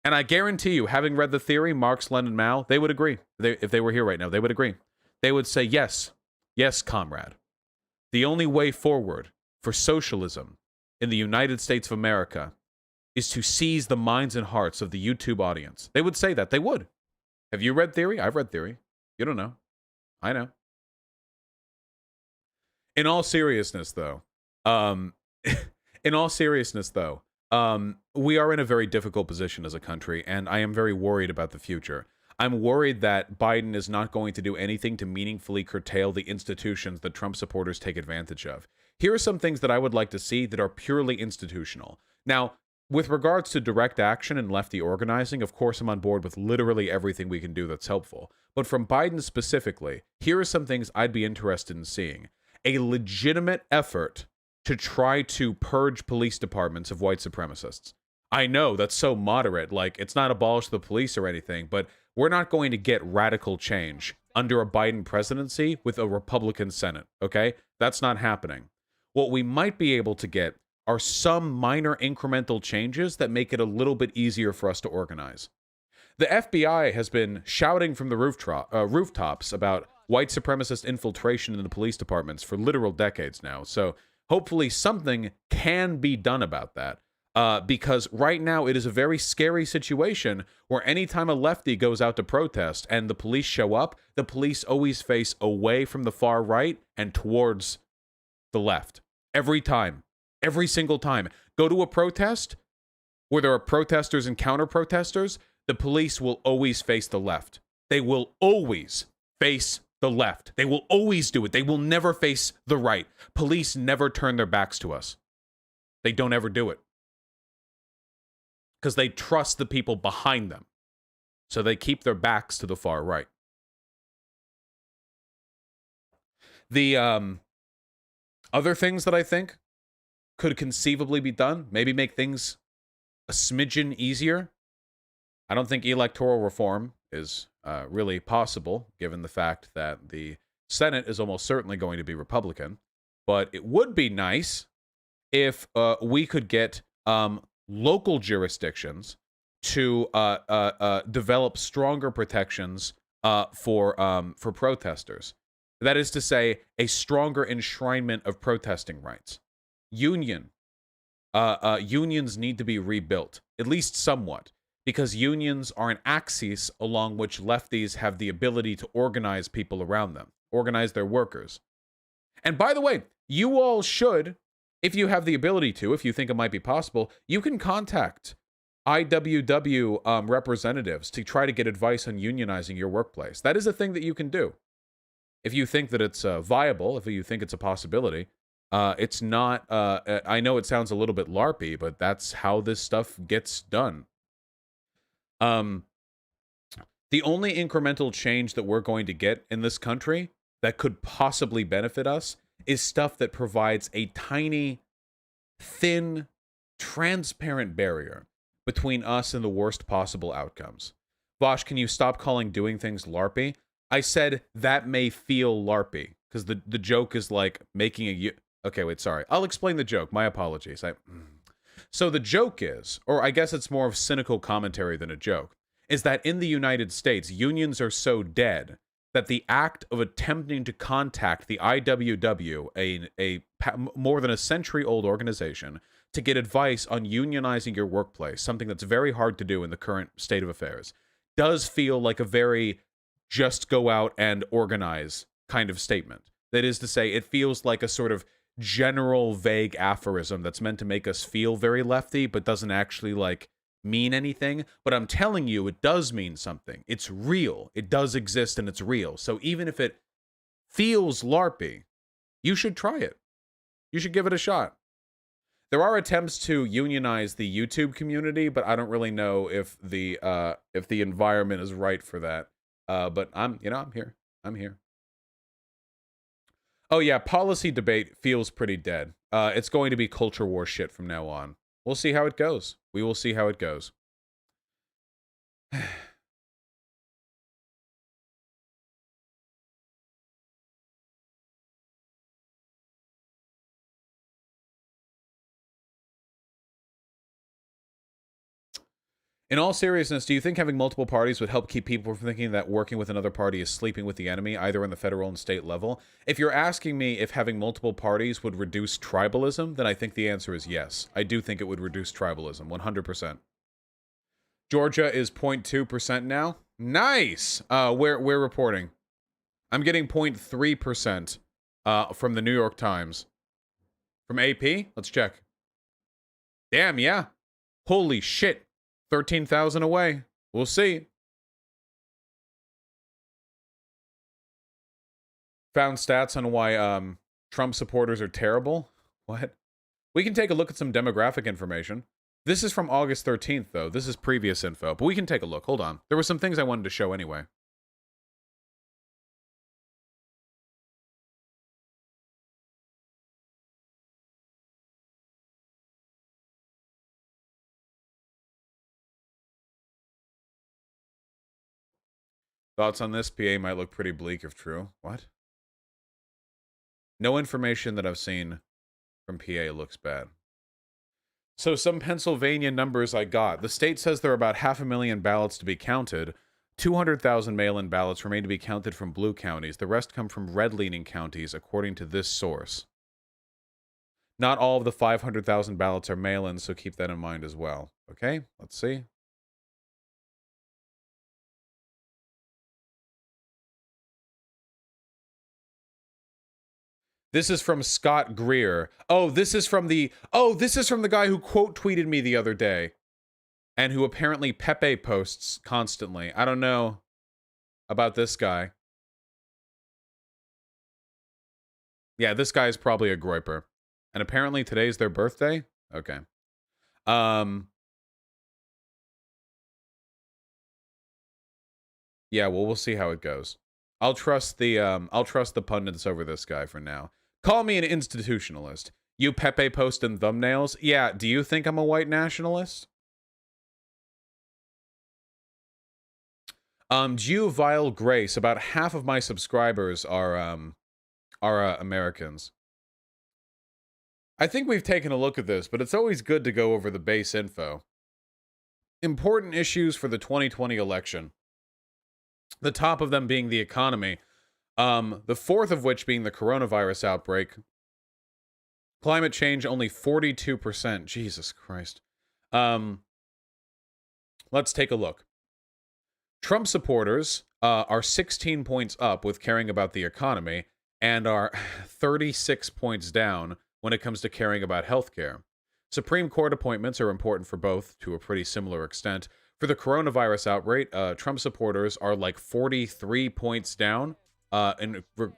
And I guarantee you, having read the theory, Marx, Lenin, Mao, they would agree. If they were here right now, they would agree. They would say, yes, yes, comrade. The only way forward for socialism in the United States of America is to seize the minds and hearts of the YouTube audience. They would say that. They would. Have you read theory? I've read theory. You don't know. I know. In all seriousness, though, we are in a very difficult position as a country, and I am very worried about the future. I'm worried that Biden is not going to do anything to meaningfully curtail the institutions that Trump supporters take advantage of. Here are some things that I would like to see that are purely institutional. Now, with regards to direct action and lefty organizing, of course, I'm on board with literally everything we can do that's helpful. But from Biden specifically, here are some things I'd be interested in seeing. A legitimate effort to try to purge police departments of white supremacists. I know that's so moderate, like it's not abolish the police or anything, but we're not going to get radical change under a Biden presidency with a Republican Senate, okay? That's not happening. What we might be able to get are some minor incremental changes that make it a little bit easier for us to organize. The FBI has been shouting from the rooftops about white supremacist infiltration in the police departments for literal decades now, so hopefully something can be done about that. Because right now it is a very scary situation where anytime a lefty goes out to protest and the police show up, the police always face away from the far right and towards the left. Every time. Every single time. Go to a protest where there are protesters and counter-protesters, the police will always face the left. They will always face the left. They will always do it. They will never face the right. Police never turn their backs to us. They don't ever do it. Because they trust the people behind them. So they keep their backs to the far right. The other things that I think could conceivably be done, maybe make things a smidgen easier. I don't think electoral reform is really possible, given the fact that the Senate is almost certainly going to be Republican. But it would be nice if we could get local jurisdictions to develop stronger protections for protesters. That is to say, a stronger enshrinement of protesting rights. Unions need to be rebuilt, at least somewhat, because unions are an axis along which lefties have the ability to organize people around them, organize their workers. And by the way, you all should, if you have the ability to, if you think it might be possible, you can contact IWW representatives to try to get advice on unionizing your workplace. That is a thing that you can do. If you think that it's viable, if you think it's a possibility, it's not, I know it sounds a little bit LARPy, but that's how this stuff gets done. The only incremental change that we're going to get in this country that could possibly benefit us is stuff that provides a tiny, thin, transparent barrier between us and the worst possible outcomes. Vosh, can you stop calling doing things LARPy? I said that may feel LARPy, because the joke is like making a... Okay, wait, sorry. I'll explain the joke. My apologies. So the joke is, or I guess it's more of cynical commentary than a joke, is that in the United States, unions are so dead that the act of attempting to contact the IWW, a more than a century-old organization, to get advice on unionizing your workplace, something that's very hard to do in the current state of affairs, does feel like a very just go out and organize kind of statement. That is to say, it feels like a sort of general vague aphorism that's meant to make us feel very lefty, but doesn't actually like mean anything. But I'm telling you, it does mean something. It's real. It does exist and it's real. So even if it feels LARPy, you should try it. You should give it a shot. There are attempts to unionize the YouTube community, but I don't really know if the environment is right for that. But I'm here. I'm here. Oh yeah, policy debate feels pretty dead. It's going to be culture war shit from now on. We'll see how it goes. We will see how it goes. In all seriousness, do you think having multiple parties would help keep people from thinking that working with another party is sleeping with the enemy, either on the federal and state level? If you're asking me if having multiple parties would reduce tribalism, then I think the answer is yes. I do think it would reduce tribalism, 100%. Georgia is 0.2% now. Nice! We're reporting. I'm getting 0.3% from the New York Times. From AP? Let's check. Damn, yeah. Holy shit. 13,000 away. We'll see. Found stats on why Trump supporters are terrible. What? We can take a look at some demographic information. This is from August 13th, though. This is previous info, but we can take a look. Hold on. There were some things I wanted to show anyway. Thoughts on this? PA might look pretty bleak if true. What? No information that I've seen from PA looks bad. So some Pennsylvania numbers I got. The state says there are about 500,000 ballots to be counted. 200,000 mail-in ballots remain to be counted from blue counties. The rest come from red-leaning counties, according to this source. Not all of the 500,000 ballots are mail-in, so keep that in mind as well. Okay, let's see. This is from Scott Greer. Oh, this is from the guy who quote tweeted me the other day and who apparently Pepe posts constantly. I don't know about this guy. Yeah, this guy is probably a groiper. And apparently today's their birthday? Okay. Yeah, well, we'll see how it goes. I'll trust the pundits over this guy for now. Call me an institutionalist. You Pepe posting thumbnails? Yeah, do you think I'm a white nationalist? Jew Vile Grace, about half of my subscribers are Americans. I think we've taken a look at this, but it's always good to go over the base info. Important issues for the 2020 election. The top of them being the economy. The fourth of which being the coronavirus outbreak. Climate change, only 42%. Jesus Christ. Let's take a look. Trump supporters are 16 points up with caring about the economy and are 36 points down when it comes to caring about healthcare. Supreme Court appointments are important for both to a pretty similar extent. For the coronavirus outbreak, Trump supporters are like 43 points down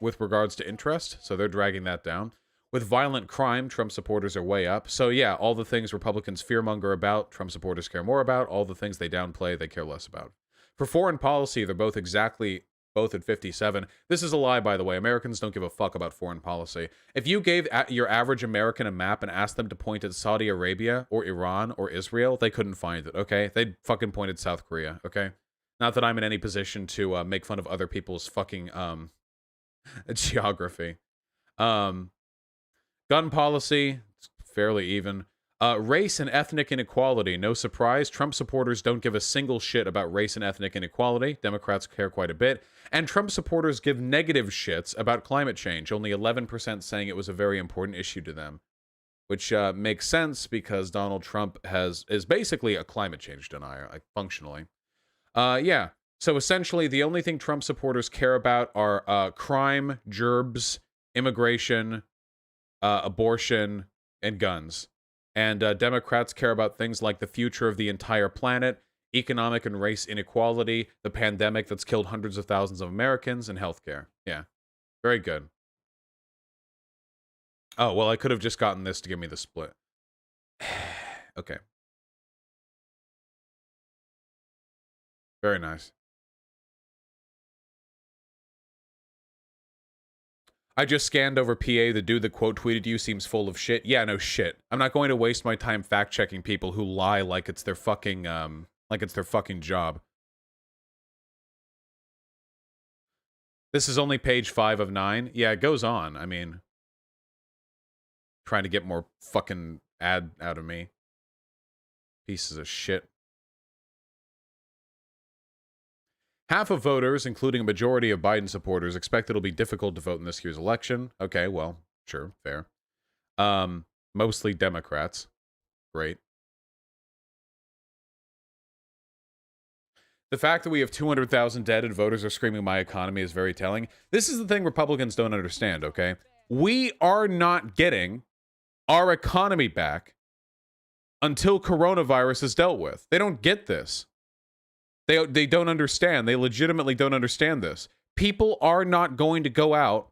with regards to interest, so they're dragging that down. With violent crime, Trump supporters are way up. So yeah, all the things Republicans fearmonger about, Trump supporters care more about. All the things they downplay, they care less about. For foreign policy, they're both at 57. This is a lie, by the way. Americans don't give a fuck about foreign policy. If you gave your average American a map and asked them to point at Saudi Arabia or Iran or Israel, they couldn't find it, okay? They'd fucking point at South Korea, okay? Not that I'm in any position to make fun of other people's fucking geography. Gun policy, it's fairly even. Race and ethnic inequality, no surprise. Trump supporters don't give a single shit about race and ethnic inequality. Democrats care quite a bit. And Trump supporters give negative shits about climate change, only 11% saying it was a very important issue to them. Which makes sense because Donald Trump is basically a climate change denier, like functionally. Yeah, so essentially the only thing Trump supporters care about are crime, gerbs, immigration, abortion, and guns. And Democrats care about things like the future of the entire planet, economic and race inequality, the pandemic that's killed hundreds of thousands of Americans, and healthcare. Yeah, very good. Oh, well, I could have just gotten this to give me the split. Okay. Very nice. I just scanned over PA. The dude that quote tweeted you seems full of shit. Yeah, no shit. I'm not going to waste my time fact checking people who lie like it's their fucking job. This is only page 5 of 9. Yeah, it goes on. I mean, trying to get more fucking ad out of me. Pieces of shit. Half of voters, including a majority of Biden supporters, expect it'll be difficult to vote in this year's election. Okay, well, sure, fair. Mostly Democrats. Great. The fact that we have 200,000 dead and voters are screaming my economy is very telling. This is the thing Republicans don't understand, okay? We are not getting our economy back until coronavirus is dealt with. They don't get this. They don't understand. They legitimately don't understand this. People are not going to go out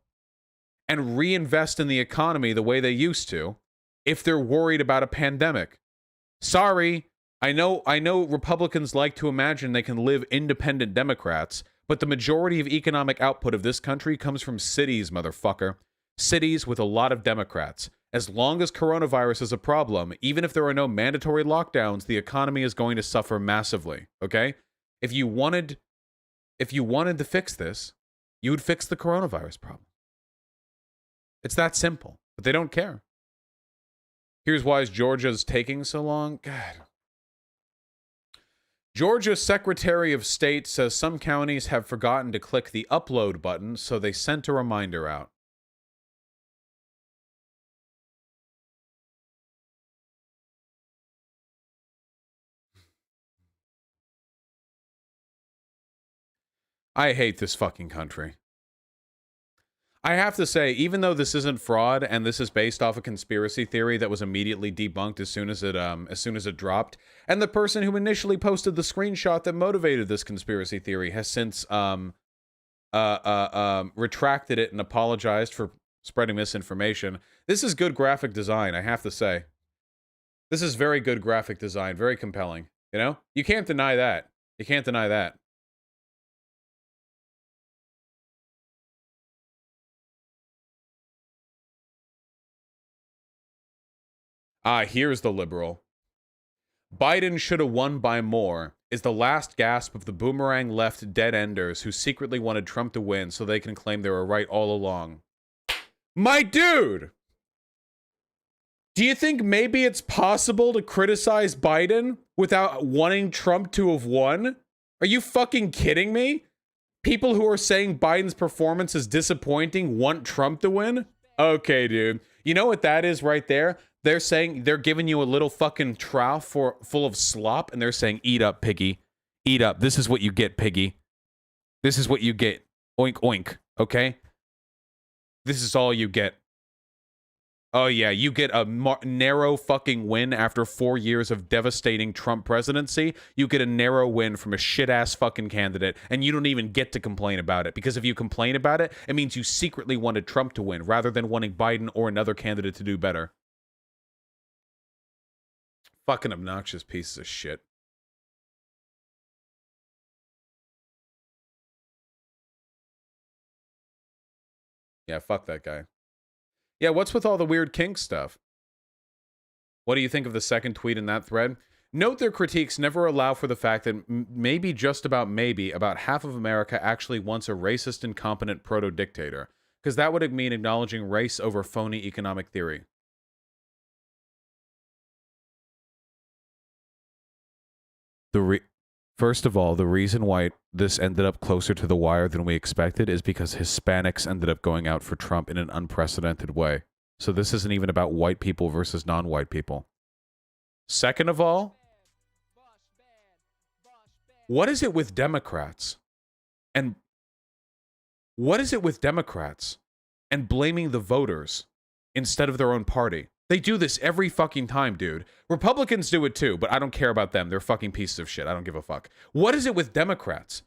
and reinvest in the economy the way they used to if they're worried about a pandemic. Sorry, I know Republicans like to imagine they can live independent Democrats, but the majority of economic output of this country comes from cities, motherfucker. Cities with a lot of Democrats. As long as coronavirus is a problem, even if there are no mandatory lockdowns, the economy is going to suffer massively, okay? If you wanted to fix this, you would fix the coronavirus problem. It's that simple, but they don't care. Here's why Georgia's taking so long. God. Georgia's Secretary of State says some counties have forgotten to click the upload button, so they sent a reminder out. I hate this fucking country. I have to say, even though this isn't fraud and this is based off a conspiracy theory that was immediately debunked as soon as it dropped, and the person who initially posted the screenshot that motivated this conspiracy theory has since retracted it and apologized for spreading misinformation. This is good graphic design, I have to say. This is very good graphic design, very compelling. You know? You can't deny that. You can't deny that. Here's the liberal. Biden should have won by more is the last gasp of the boomerang left dead-enders who secretly wanted Trump to win so they can claim they were right all along. My dude! Do you think maybe it's possible to criticize Biden without wanting Trump to have won? Are you fucking kidding me? People who are saying Biden's performance is disappointing want Trump to win? Okay, dude. You know what that is right there? They're saying, they're giving you a little fucking trough full of slop, and they're saying, eat up, piggy. Eat up. This is what you get, piggy. This is what you get. Oink, oink. Okay? This is all you get. Oh, yeah, you get a narrow fucking win after 4 years of devastating Trump presidency. You get a narrow win from a shit-ass fucking candidate, and you don't even get to complain about it. Because if you complain about it, it means you secretly wanted Trump to win, rather than wanting Biden or another candidate to do better. Fucking obnoxious pieces of shit. Yeah, fuck that guy. Yeah, what's with all the weird kink stuff? What do you think of the second tweet in that thread? Note their critiques never allow for the fact that maybe, just about maybe, about half of America actually wants a racist, incompetent proto-dictator. Because that would mean acknowledging race over phony economic theory. First of all, the reason why this ended up closer to the wire than we expected is because Hispanics ended up going out for Trump in an unprecedented way. So this isn't even about white people versus non-white people. Second of all, what is it with Democrats? And what is it with Democrats and blaming the voters instead of their own party? They do this every fucking time, dude. Republicans do it too, but I don't care about them. They're fucking pieces of shit. I don't give a fuck. What is it with Democrats?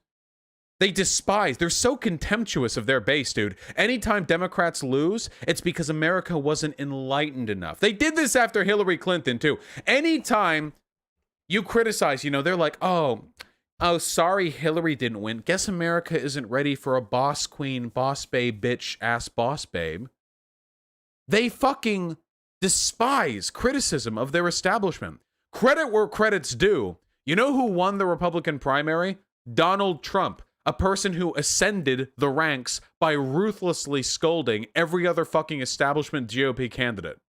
They despise, they're so contemptuous of their base, dude. Anytime Democrats lose, it's because America wasn't enlightened enough. They did this after Hillary Clinton, too. Anytime you criticize, you know, they're like, oh, Oh, sorry Hillary didn't win. Guess America isn't ready for a boss queen, boss babe, bitch ass boss babe. They fucking despise criticism of their establishment. Credit where credit's due. You know who won the Republican primary? Donald Trump, a person who ascended the ranks by ruthlessly scolding every other fucking establishment GOP candidate.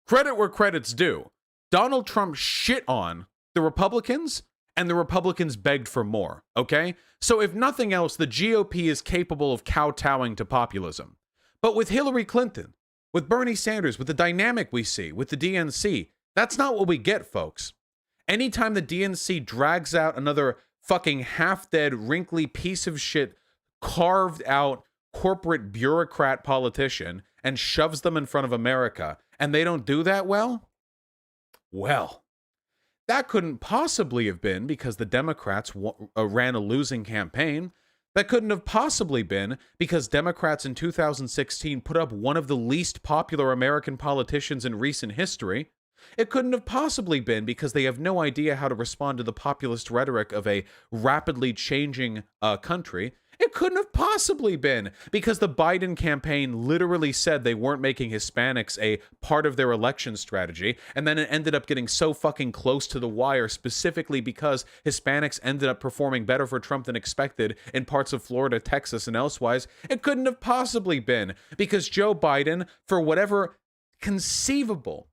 Credit where credit's due. Donald Trump shit on the Republicans, and the Republicans begged for more, okay? So if nothing else, the GOP is capable of kowtowing to populism. But with Hillary Clinton, with Bernie Sanders, with the dynamic we see, with the DNC, that's not what we get, folks. Anytime the DNC drags out another fucking half-dead, wrinkly piece of shit, carved out corporate bureaucrat politician and shoves them in front of America, and they don't do that well, that couldn't possibly have been because the Democrats ran a losing campaign. That couldn't have possibly been because Democrats in 2016 put up one of the least popular American politicians in recent history. It couldn't have possibly been because they have no idea how to respond to the populist rhetoric of a rapidly changing country. It couldn't have possibly been because the Biden campaign literally said they weren't making Hispanics a part of their election strategy, and then it ended up getting so fucking close to the wire specifically because Hispanics ended up performing better for Trump than expected in parts of Florida, Texas, and elsewise. It couldn't have possibly been because Joe Biden, for whatever conceivable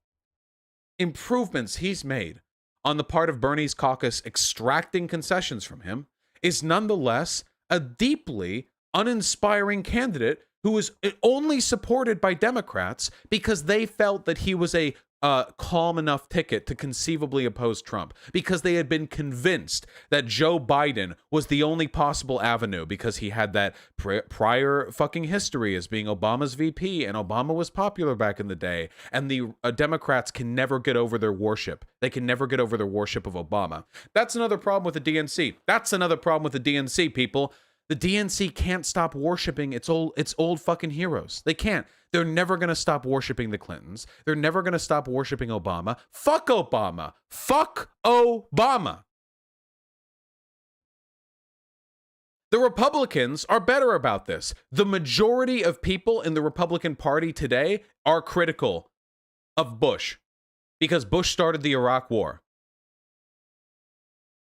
improvements he's made on the part of Bernie's caucus extracting concessions from him, is nonetheless a deeply uninspiring candidate who was only supported by Democrats because they felt that he was a calm enough ticket to conceivably oppose Trump, because they had been convinced that Joe Biden was the only possible avenue because he had that prior fucking history as being Obama's VP, and Obama was popular back in the day, and the Democrats can never get over their worship. They can never get over their worship of Obama. That's another problem with the DNC. That's another problem with the DNC, people. The DNC can't stop worshiping its old fucking heroes. They can't. They're never going to stop worshiping the Clintons. They're never going to stop worshiping Obama. Fuck Obama. Fuck Obama. The Republicans are better about this. The majority of people in the Republican Party today are critical of Bush because Bush started the Iraq War.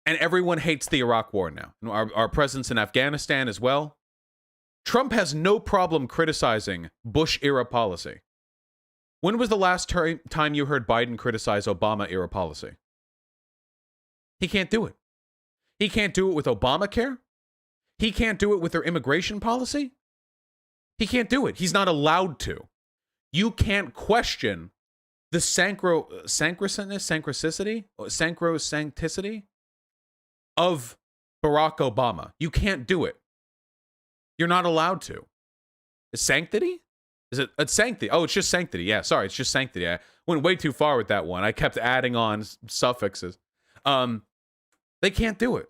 And everyone hates the Iraq War now. Our presence in Afghanistan as well. Trump has no problem criticizing Bush-era policy. When was the last time you heard Biden criticize Obama-era policy? He can't do it. He can't do it with Obamacare. He can't do it with their immigration policy. He can't do it. He's not allowed to. You can't question the sacrosancticity of Barack Obama. You can't do it. You're not allowed to. Is sanctity? Is it sanctity? Oh, it's just sanctity. Yeah, sorry, it's just sanctity. I went way too far with that one. I kept adding on suffixes. They can't do it.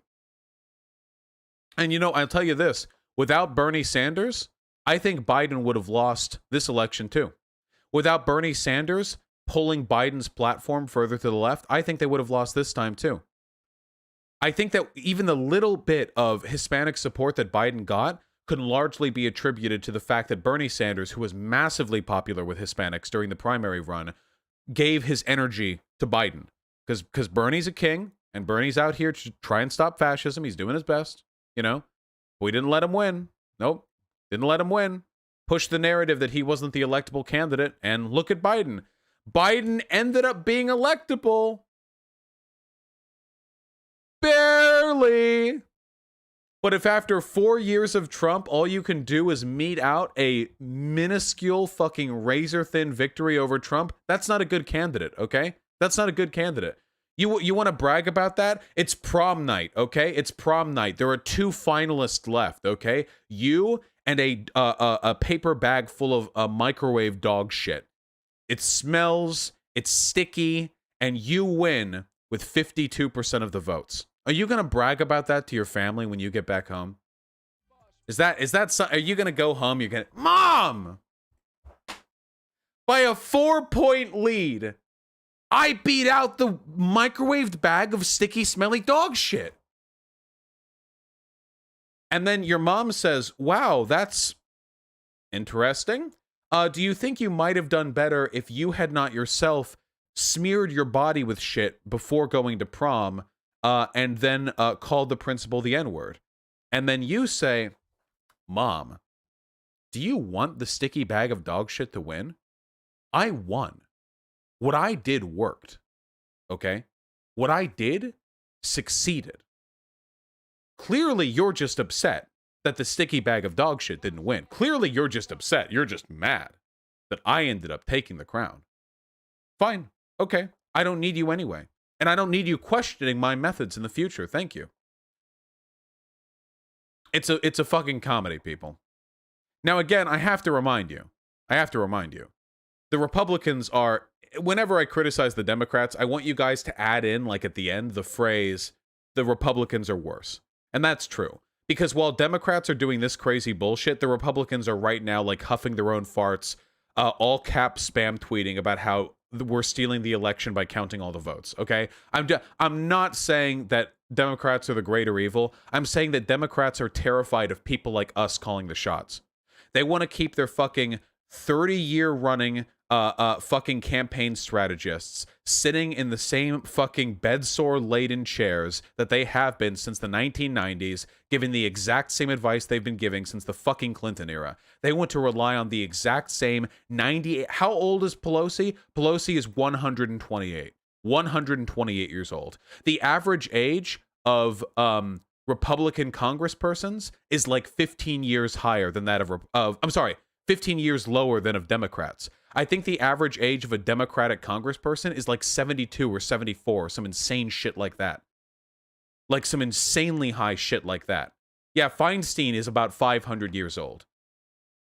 And you know, I'll tell you this. Without Bernie Sanders, I think Biden would have lost this election too. Without Bernie Sanders pulling Biden's platform further to the left, I think they would have lost this time too. I think that even the little bit of Hispanic support that Biden got could largely be attributed to the fact that Bernie Sanders, who was massively popular with Hispanics during the primary run, gave his energy to Biden. Because Bernie's a king, and Bernie's out here to try and stop fascism. He's doing his best, you know. We didn't let him win. Nope. Didn't let him win. Pushed the narrative that he wasn't the electable candidate, and look at Biden. Biden ended up being electable. Barely. But if after 4 years of Trump, all you can do is mete out a minuscule fucking razor-thin victory over Trump, that's not a good candidate, okay? That's not a good candidate. You want to brag about that? It's prom night, okay? It's prom night. There are 2 finalists left, okay? You and a paper bag full of microwave dog shit. It smells, it's sticky, and you win with 52% of the votes. Are you going to brag about that to your family when you get back home? Is that are you going to go home? You're going to, Mom! By a 4-point lead. I beat out the microwaved bag of sticky, smelly dog shit. And then your mom says, wow, that's interesting. Do you think you might have done better if you had not yourself smeared your body with shit before going to prom and then called the principal the N-word? And then you say, Mom, do you want the sticky bag of dog shit to win? I won. What I did worked. Okay? What I did succeeded. Clearly, you're just upset that the sticky bag of dog shit didn't win. Clearly, you're just upset. You're just mad that I ended up taking the crown. Fine. Okay. I don't need you anyway. And I don't need you questioning my methods in the future. Thank you. It's a fucking comedy, people. Now, again, I have to remind you. The Republicans are, whenever I criticize the Democrats, I want you guys to add in, like at the end, the phrase, the Republicans are worse. And that's true. Because while Democrats are doing this crazy bullshit, the Republicans are right now like huffing their own farts, all cap spam tweeting about how we're stealing the election by counting all the votes, okay? I'm not saying that Democrats are the greater evil. I'm saying that Democrats are terrified of people like us calling the shots. They want to keep their fucking 30-year running fucking campaign strategists sitting in the same fucking bedsore-laden chairs that they have been since the 1990s, giving the exact same advice they've been giving since the fucking Clinton era. They want to rely on the exact same 98. How old is Pelosi? Pelosi is 128. 128 years old. The average age of Republican congresspersons is like 15 years higher than that of 15 years lower than of Democrats. I think the average age of a Democratic congressperson is like 72 or 74, some insane shit like that. Like some insanely high shit like that. Yeah, Feinstein is about 500 years old.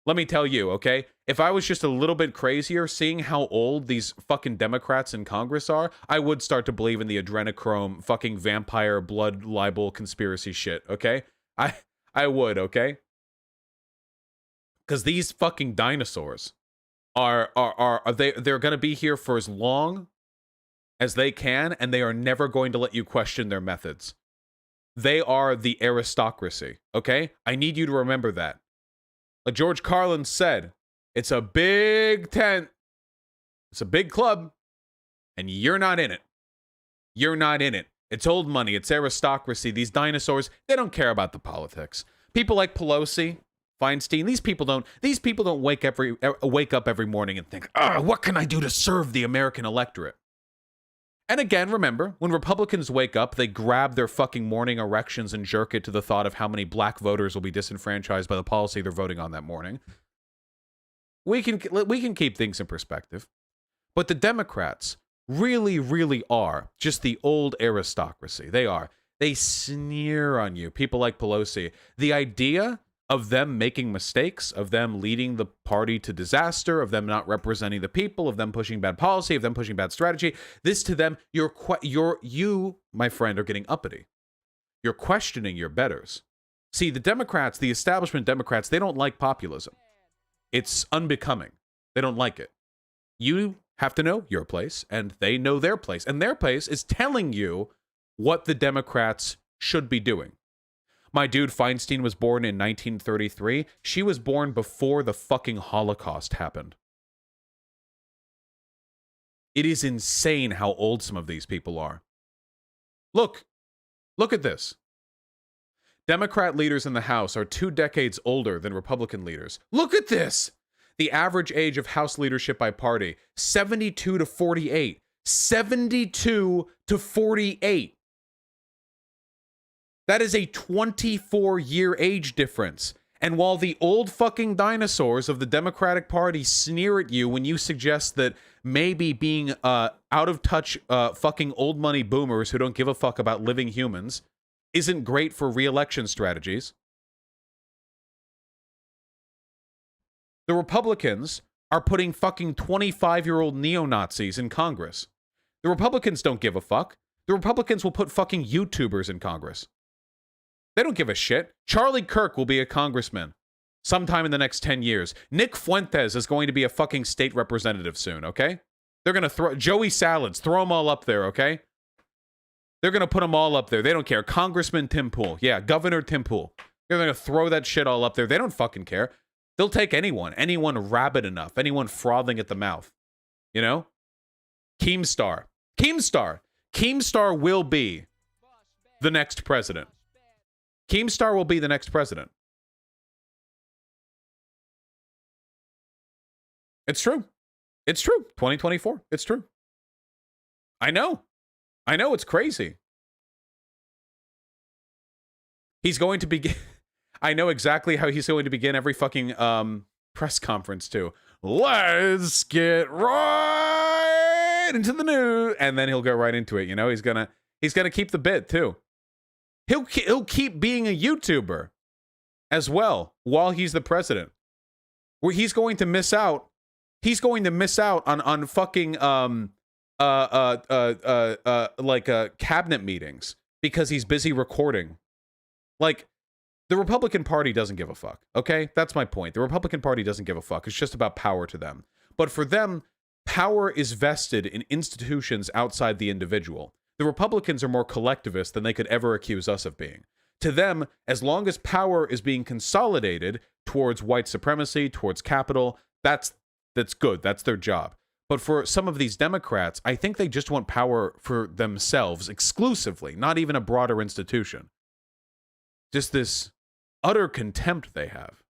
Let me tell you, okay? If I was just a little bit crazier, seeing how old these fucking Democrats in Congress are, I would start to believe in the adrenochrome fucking vampire blood libel conspiracy shit, okay? I would, okay? Because these fucking dinosaurs they're going to be here for as long as they can, and they are never going to let you question their methods. They are the aristocracy, okay? I need you to remember that. Like George Carlin said, it's a big tent. It's a big club, and you're not in it. You're not in it. It's old money. It's aristocracy. These dinosaurs, they don't care about the politics. People like Pelosi, Feinstein, these people don't wake up every morning and think, what can I do to serve the American electorate? And again, remember, when Republicans wake up, they grab their fucking morning erections and jerk it to the thought of how many black voters will be disenfranchised by the policy they're voting on that morning. We can keep things in perspective. But the Democrats really, really are just the old aristocracy. They are. They sneer on you. People like Pelosi. The idea of them making mistakes, of them leading the party to disaster, of them not representing the people, of them pushing bad policy, of them pushing bad strategy. This to them, you, my friend, are getting uppity. You're questioning your betters. See, the Democrats, the establishment Democrats, they don't like populism. It's unbecoming. They don't like it. You have to know your place, and they know their place. And their place is telling you what the Democrats should be doing. My dude Feinstein was born in 1933. She was born before the fucking Holocaust happened. It is insane how old some of these people are. Look at this. Democrat leaders in the House are 2 decades older than Republican leaders. Look at this. The average age of House leadership by party, 72 to 48. 72 to 48. That is a 24-year age difference. And while the old fucking dinosaurs of the Democratic Party sneer at you when you suggest that maybe being out of touch fucking old money boomers who don't give a fuck about living humans isn't great for re-election strategies, the Republicans are putting fucking 25-year-old neo-Nazis in Congress. The Republicans don't give a fuck. The Republicans will put fucking YouTubers in Congress. They don't give a shit. Charlie Kirk will be a congressman sometime in the next 10 years. Nick Fuentes is going to be a fucking state representative soon, okay? They're going to throw Joey Salads, throw them all up there, okay? They're going to put them all up there. They don't care. Congressman Tim Pool. Yeah, Governor Tim Pool. They're going to throw that shit all up there. They don't fucking care. They'll take anyone rabid enough, anyone frothing at the mouth. You know? Keemstar. Keemstar will be the next president. Keemstar will be the next president. It's true. It's true. 2024. It's true. I know. It's crazy. He's going to begin. I know exactly how he's going to begin every fucking press conference too. Let's get right into the news, and then he'll go right into it. You know, he's gonna keep the bit too. He'll keep being a YouTuber as well while he's the president. Where he's going to miss out. He's going to miss out on fucking cabinet meetings because he's busy recording. Like, the Republican Party doesn't give a fuck, okay? That's my point. The Republican Party doesn't give a fuck. It's just about power to them. But for them, power is vested in institutions outside the individual. The Republicans are more collectivist than they could ever accuse us of being. To them, as long as power is being consolidated towards white supremacy, towards capital, that's good. That's their job. But for some of these Democrats, I think they just want power for themselves exclusively, not even a broader institution. Just this utter contempt they have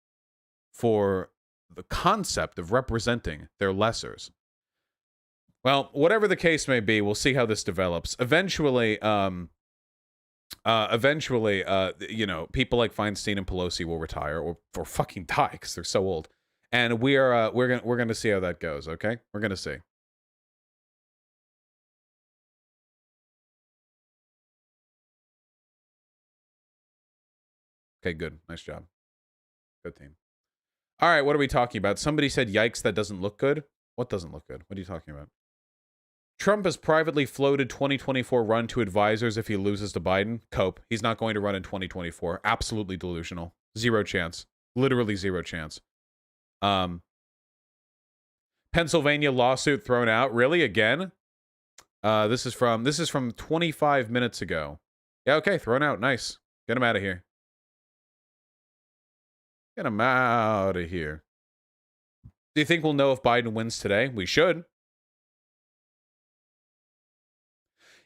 for the concept of representing their lessers. Well, whatever the case may be, we'll see how this develops. Eventually, you know, people like Feinstein and Pelosi will retire or fucking die because they're so old. And we're gonna see how that goes. Okay, we're gonna see. Okay, good. Nice job. Good team. All right, what are we talking about? Somebody said, "Yikes, that doesn't look good." What doesn't look good? What are you talking about? Trump has privately floated 2024 run to advisors if he loses to Biden. Cope. He's not going to run in 2024. Absolutely delusional. Zero chance. Literally zero chance. Pennsylvania lawsuit thrown out. Really? Again? This is from 25 minutes ago. Yeah, okay, thrown out. Nice. Get him out of here. Get him out of here. Do you think we'll know if Biden wins today? We should.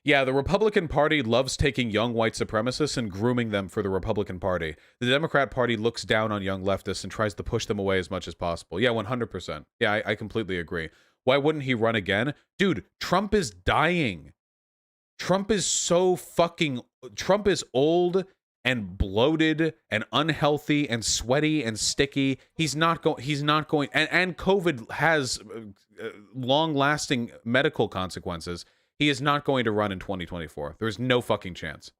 Yeah, the Republican Party loves taking young white supremacists and grooming them for the Republican Party. The Democrat Party looks down on young leftists and tries to push them away as much as possible. Yeah, 100%. Yeah, I completely agree. Why wouldn't he run again? Dude, Trump is dying. Trump is old and bloated and unhealthy and sweaty and sticky. He's not going, and COVID has long-lasting medical consequences. He is not going to run in 2024. There's no fucking chance.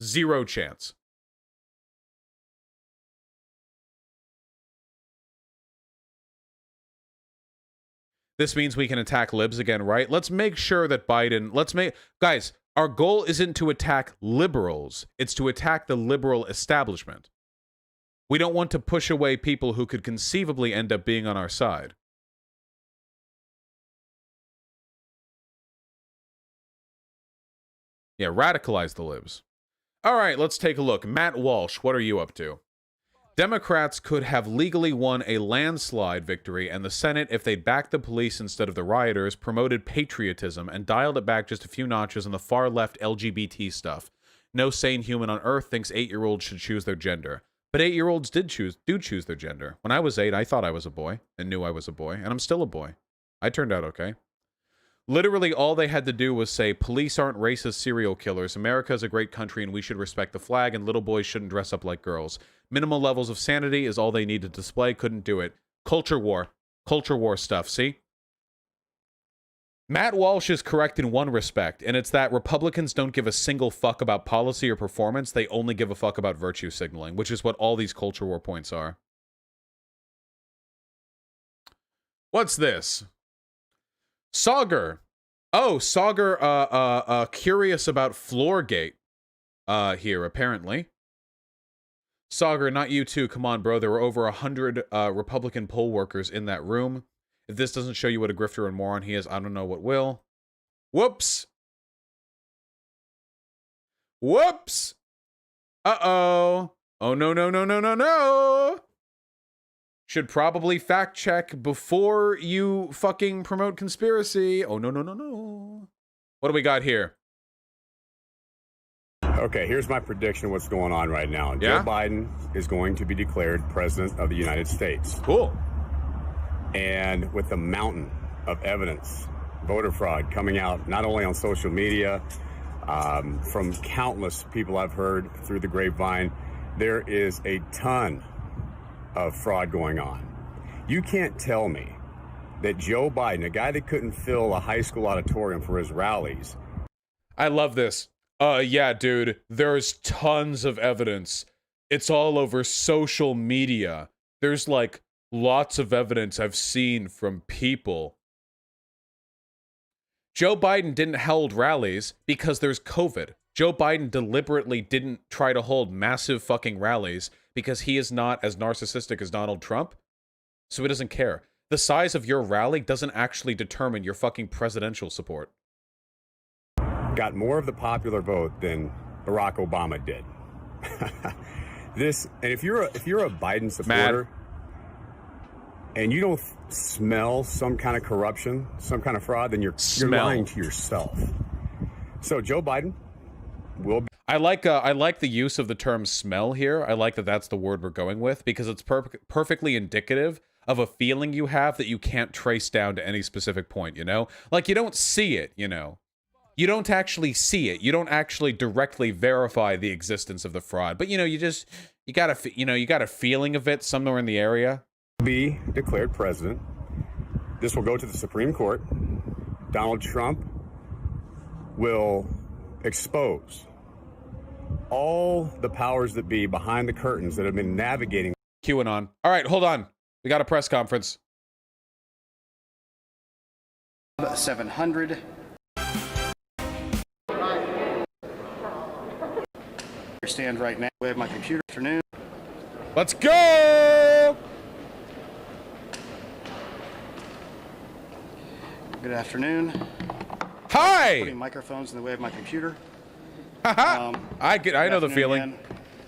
Zero chance. This means we can attack libs again, right? Let's make sure that guys, our goal isn't to attack liberals. It's to attack the liberal establishment. We don't want to push away people who could conceivably end up being on our side. Yeah, radicalize the libs. All right, let's take a look. Matt Walsh, what are you up to? Democrats could have legally won a landslide victory, and the Senate, if they'd backed the police instead of the rioters, promoted patriotism and dialed it back just a few notches on the far-left LGBT stuff. No sane human on earth thinks 8-year-olds should choose their gender. But 8-year-olds do choose their gender. When I was 8, I thought I was a boy and knew I was a boy, and I'm still a boy. I turned out okay. Literally, all they had to do was say, police aren't racist serial killers. America is a great country and we should respect the flag, and little boys shouldn't dress up like girls. Minimal levels of sanity is all they need to display. Couldn't do it. Culture war. Culture war stuff, see? Matt Walsh is correct in one respect, and it's that Republicans don't give a single fuck about policy or performance. They only give a fuck about virtue signaling, which is what all these culture war points are. What's this? Sauger. Oh, Sauger, curious about Floorgate, here, apparently. Sauger, not you too. Come on, bro. There were over 100 Republican poll workers in that room. If this doesn't show you what a grifter and moron he is, I don't know what will. Whoops. Whoops. Uh-oh. Oh, no, no, no, no, no, no. Should probably fact check before you fucking promote conspiracy. Oh, no, no, no, no. What do we got here? Okay, here's my prediction of what's going on right now. Yeah? Joe Biden is going to be declared president of the United States. Cool. And with a mountain of evidence, voter fraud coming out not only on social media, from countless people I've heard through the grapevine, there is a ton of fraud going on. You can't tell me that Joe Biden, a guy that couldn't fill a high school auditorium for his rallies. I love this. Yeah, dude, there's tons of evidence. It's all over social media. There's like lots of evidence I've seen from people. Joe Biden didn't hold rallies because there's COVID. Joe Biden deliberately didn't try to hold massive fucking rallies because he is not as narcissistic as Donald Trump. So he doesn't care. The size of your rally doesn't actually determine your fucking presidential support. Got more of the popular vote than Barack Obama did. And if you're a Biden supporter and you don't smell some kind of corruption, some kind of fraud, then you're lying to yourself. So Joe Biden will be. I like the use of the term smell here. I like that that's the word we're going with because it's perfectly indicative of a feeling you have that you can't trace down to any specific point, you know? Like you don't see it, you know? You don't actually see it. You don't actually directly verify the existence of the fraud. But, you know, you got a feeling of it somewhere in the area. Be declared president. This will go to the Supreme Court. Donald Trump will expose all the powers that be behind the curtains that have been navigating. QAnon. All right, hold on. We got a press conference. 700. Stand right now. We have my computer. Afternoon. Let's go. Good afternoon. Hi. Putting microphones in the way of my computer. I know the feeling. Again.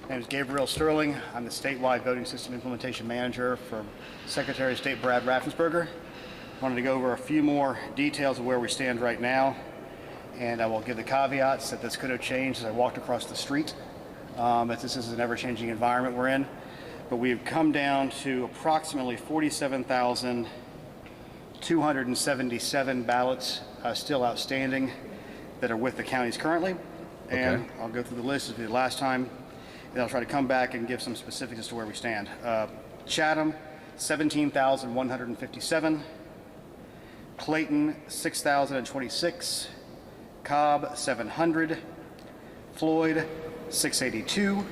My name is Gabriel Sterling. I'm the statewide voting system implementation manager for Secretary of State Brad Raffensperger. I wanted to go over a few more details of where we stand right now, and I will give the caveats that this could have changed as I walked across the street. As this is an ever-changing environment we're in. But we've come down to approximately 47,277 ballots still outstanding that are with the counties currently. And okay. I'll go through the list as the last time, and I'll try to come back and give some specifics as to where we stand. Chatham, 17,157. Clayton, 6,026. Cobb, 700. Floyd, 682.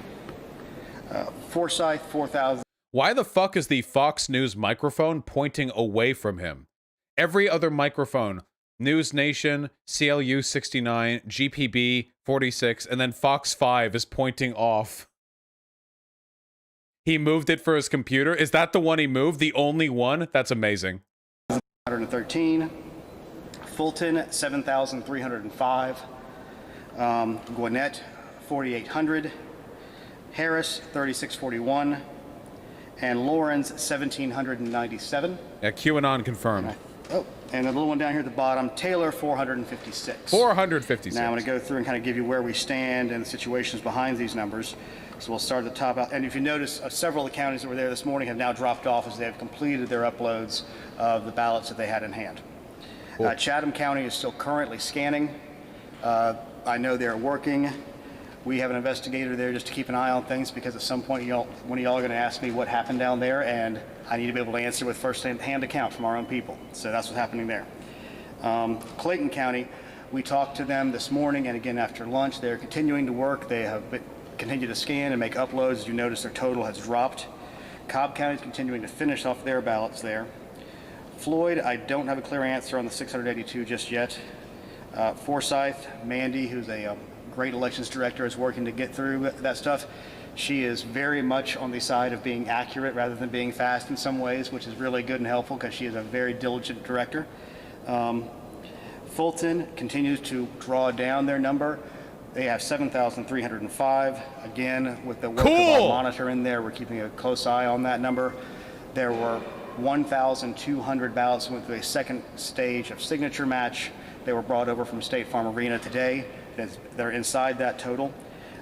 Forsyth, 4,000. Why the fuck is the Fox News microphone pointing away from him? Every other microphone, News Nation, CLU 69, GPB 46, and then Fox 5 is pointing off. He moved it for his computer. Is that the one he moved? The only one? That's amazing. 113. Fulton, 7,305. Gwinnett, 4,800. Harris, 3,641. And Lawrence, 1,797. Yeah, QAnon confirmed. And a little one down here at the bottom, Taylor, 456. 456. Now I'm going to go through and kind of give you where we stand and the situations behind these numbers. So we'll start at the top. And if you notice, several of the counties that were there this morning have now dropped off as they have completed their uploads of the ballots that they had in hand. Cool. Chatham County is still currently scanning. I know they're working. We have an investigator there just to keep an eye on things because at some point one of y'all are going to ask me what happened down there, and I need to be able to answer with first-hand account from our own people. So that's what's happening there. Clayton County, we talked to them this morning and again after lunch. They're continuing to work. They have continued to scan and make uploads. As you notice, their total has dropped. Cobb County is continuing to finish off their ballots there. Floyd, I don't have a clear answer on the 682 just yet. Forsyth, Mandy, who's a great elections director, is working to get through that stuff. She is very much on the side of being accurate rather than being fast in some ways, which is really good and helpful because she is a very diligent director. Fulton continues to draw down their number. They have 7,305. Again, with the work of our monitor in there, we're keeping a close eye on that number. There were 1,200 ballots with a second stage of signature match. They were brought over from State Farm Arena today. They're inside that total.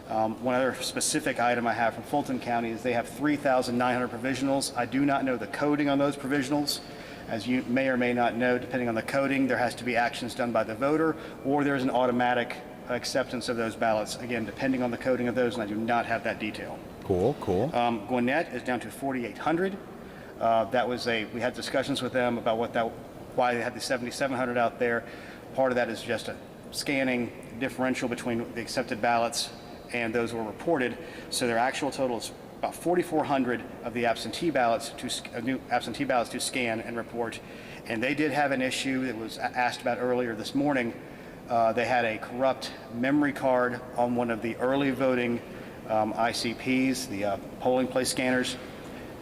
One other specific item I have from Fulton County is they have 3,900 provisionals. I do not know the coding on those provisionals. As you may or may not know, depending on the coding, there has to be actions done by the voter, or there's an automatic acceptance of those ballots. Again, depending on the coding of those, and I do not have that detail. Cool. Gwinnett is down to 4,800. We had discussions with them about why they had the 7,700 out there. Part of that is just a scanning differential between the accepted ballots and those were reported. So their actual total is about 4,400 of the absentee ballots to scan and report. And they did have an issue that was asked about earlier this morning. They had a corrupt memory card on one of the early voting ICPs, the polling place scanners.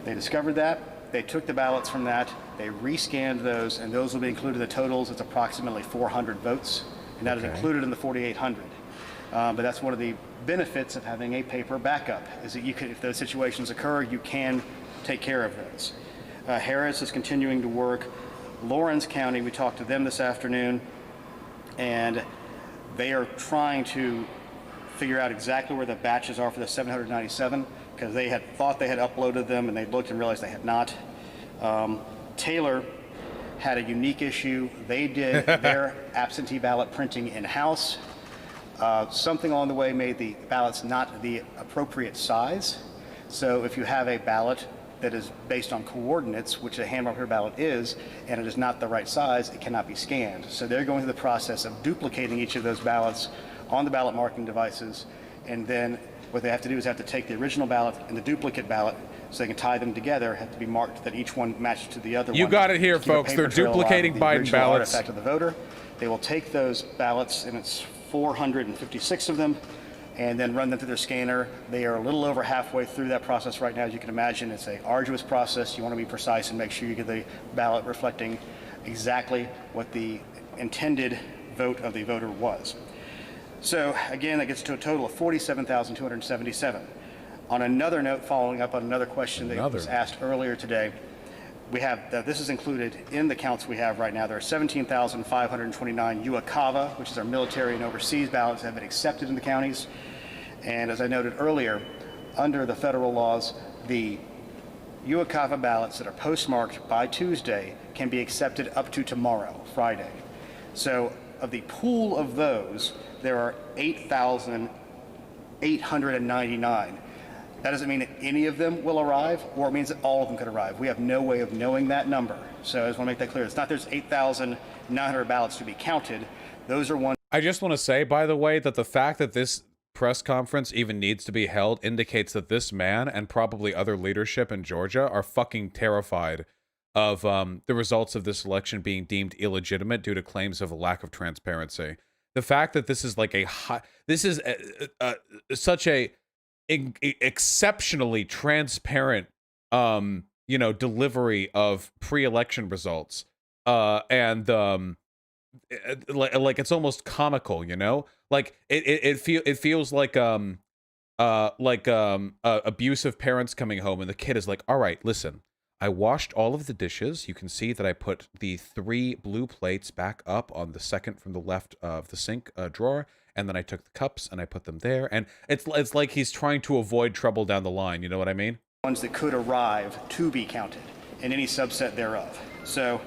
They discovered that. They took the ballots from that. They rescanned those, and those will be included in the totals. It's approximately 400 votes, and that is included in the 4,800. But that's one of the benefits of having a paper backup, is that you can, if those situations occur, you can take care of those. Harris is continuing to work. Lawrence County, we talked to them this afternoon, and they are trying to figure out exactly where the batches are for the 797, because they had thought they had uploaded them, and they looked and realized they had not. Taylor had a unique issue. They did their absentee ballot printing in-house. Something along the way made the ballots not the appropriate size. So if you have a ballot that is based on coordinates, which a hand marker ballot is, and it is not the right size, it cannot be scanned. So they're going through the process of duplicating each of those ballots on the ballot marking devices, and then what they have to do is have to take the original ballot and the duplicate ballot so they can tie them together, have to be marked that each one matches to the other one. You got it here, folks. They're duplicating Biden ballots. Artifact of the voter. They will take those ballots, and it's 456 of them, and then run them through their scanner. They are a little over halfway through that process right now. As you can imagine, it's an arduous process. You want to be precise and make sure you get the ballot reflecting exactly what the intended vote of the voter was. So again, that gets to a total of 47,277. On another note, following up on another question that was asked earlier today, we have, this is included in the counts we have right now. There are 17,529 UACAVA, which is our military and overseas ballots that have been accepted in the counties. And as I noted earlier, under the federal laws, the UACAVA ballots that are postmarked by Tuesday can be accepted up to tomorrow, Friday. So of the pool of those, there are 8,899. That doesn't mean that any of them will arrive, or it means that all of them could arrive. We have no way of knowing that number. So I just want to make that clear. It's not there's 8,900 ballots to be counted. Those are ones. I just want to say, by the way, that the fact that this press conference even needs to be held indicates that this man and probably other leadership in Georgia are fucking terrified of the results of this election being deemed illegitimate due to claims of a lack of transparency. The fact that this is like such a exceptionally transparent delivery of pre-election results and like it's almost comical, like it feels like abusive parents coming home and the kid is like, all right, listen, I washed all of the dishes. You can see that I put the 3 blue plates back up on the second from the left of the sink drawer. And then I took the cups and I put them there. And it's like he's trying to avoid trouble down the line. You know what I mean? Ones that could arrive to be counted in any subset thereof. So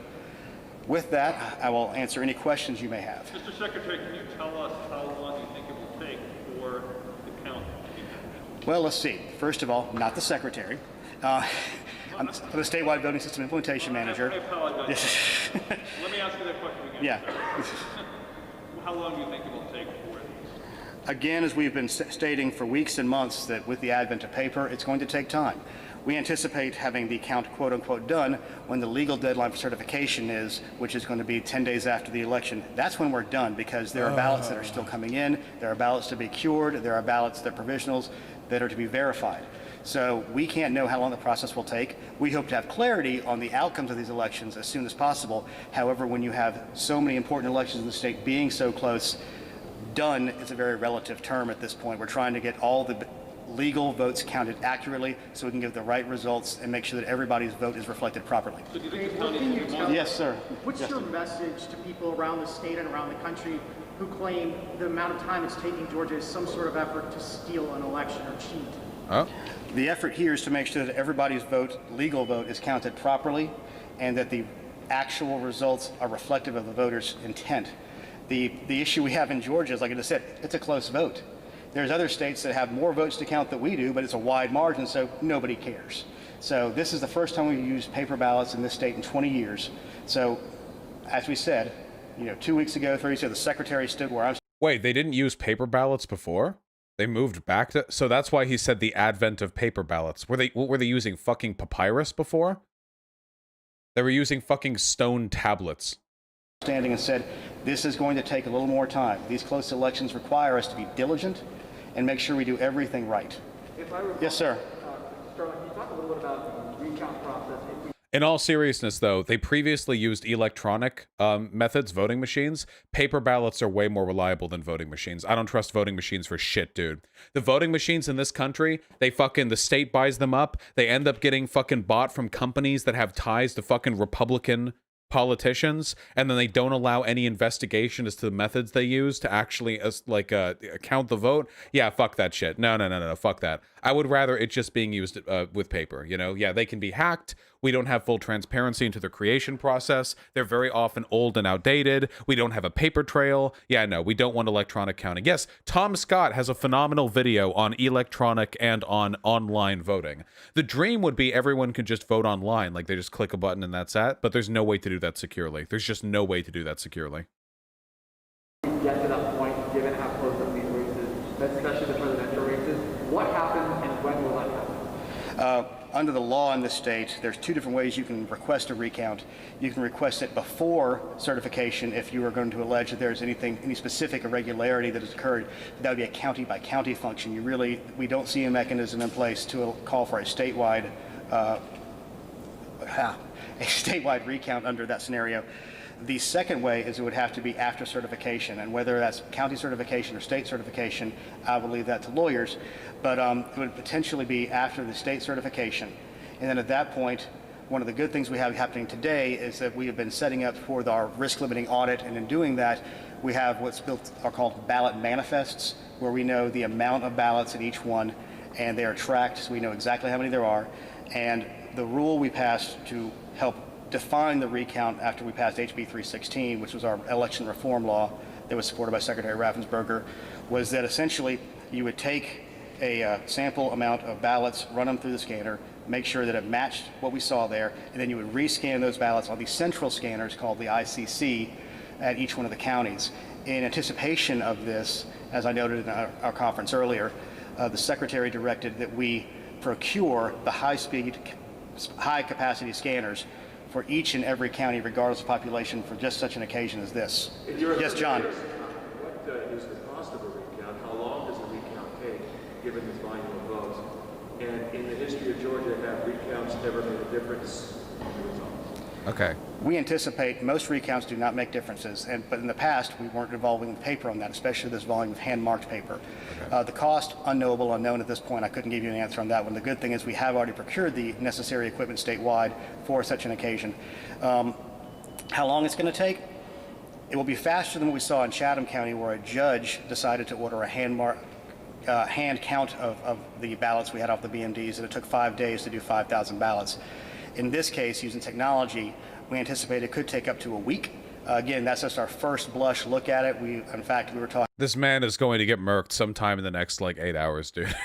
with that, I will answer any questions you may have. Mr. Secretary, can you tell us how long you think it will take for the count to be finished? Well, let's see. First of all, not the secretary. I'm the statewide voting system implementation manager. I apologize. Let me ask you that question again. Yeah. How long do you think it will take for it? Again, as we've been stating for weeks and months, that with the advent of paper, it's going to take time. We anticipate having the count, quote unquote, done when the legal deadline for certification is, which is going to be 10 days after the election. That's when we're done, because there are ballots that are still coming in. There are ballots to be cured. There are ballots that are provisionals. that are to be verified. So we can't know how long the process will take. We hope to have clarity on the outcomes of these elections as soon as possible. However, when you have so many important elections in the state being so close, done is a very relative term at this point. We're trying to get all the legal votes counted accurately so we can give the right results and make sure that everybody's vote is reflected properly. So what can you tell Yes, sir. What's Yes, your sir. message to people around the state and around the country who claim the amount of time it's taking Georgia is some sort of effort to steal an election or cheat? Oh. The effort here is to make sure that everybody's vote, legal vote, is counted properly and that the actual results are reflective of the voters' intent. The issue we have in Georgia is, like I just said, it's a close vote. There's other states that have more votes to count than we do, but it's a wide margin, so nobody cares. So this is the first time we've used paper ballots in this state in 20 years. So, as we said, 2 weeks ago, 3 weeks ago, the secretary stood where I'm. Wait, they didn't use paper ballots before? They moved back to... So that's why he said the advent of paper ballots. What were they using? Fucking papyrus before? They were using fucking stone tablets. Standing and said, this is going to take a little more time. These close elections require us to be diligent and make sure we do everything right. If I recall, Yes, sir. Sterling, can you talk a little bit about the recount process? In all seriousness, though, they previously used electronic methods, voting machines. Paper ballots are way more reliable than voting machines. I don't trust voting machines for shit, dude. The voting machines in this country, the state buys them up. They end up getting fucking bought from companies that have ties to fucking Republican politicians, and then they don't allow any investigation as to the methods they use to actually count the vote. Yeah, fuck that shit. No, fuck that. I would rather it just being used with paper, Yeah, they can be hacked. We don't have full transparency into the creation process. They're very often old and outdated. We don't have a paper trail. Yeah, no, we don't want electronic counting. Yes, Tom Scott has a phenomenal video on electronic and on online voting. The dream would be everyone could just vote online, like they just click a button and that's that, but there's no way to do that securely. There's just no way to do that securely. Get to that point, given how close up these races, especially the presidential races, what happens and when will that happen? Under the law in this state, there's 2 different ways you can request a recount. You can request it before certification if you are going to allege that there's any specific irregularity that has occurred. That would be a county by county function. We don't see a mechanism in place to call for a statewide recount under that scenario. The second way is it would have to be after certification, and whether that's county certification or state certification, I will leave that to lawyers, but it would potentially be after the state certification. And then at that point, one of the good things we have happening today is that we have been setting up for our risk limiting audit, and in doing that, we have what's called ballot manifests, where we know the amount of ballots in each one, and they are tracked, so we know exactly how many there are. And the rule we passed to help define the recount after we passed HB 316, which was our election reform law that was supported by Secretary Raffensperger, was that essentially you would take a sample amount of ballots, run them through the scanner, make sure that it matched what we saw there, and then you would rescan those ballots on these central scanners called the ICC at each one of the counties. In anticipation of this, as I noted in our conference earlier, the Secretary directed that we procure the high-speed, high-capacity scanners for each and every county, regardless of population, for just such an occasion as this. Yes, John. What is the cost of a recount? How long does a recount take, given this volume of votes? And in the history of Georgia, have recounts ever made a difference in the results? Okay. We anticipate most recounts do not make differences, but in the past, we weren't involving paper on that, especially this volume of hand-marked paper. Okay. The cost, unknowable, unknown at this point. I couldn't give you an answer on that one. The good thing is we have already procured the necessary equipment statewide for such an occasion. How long it's going to take? It will be faster than what we saw in Chatham County, where a judge decided to order a hand count of the ballots we had off the BMDs, and it took 5 days to do 5,000 ballots. In this case, using technology, we anticipate it could take up to a week. Again, that's just our first blush look at it. In fact, we were talking. This man is going to get murked sometime in the next, 8 hours, dude.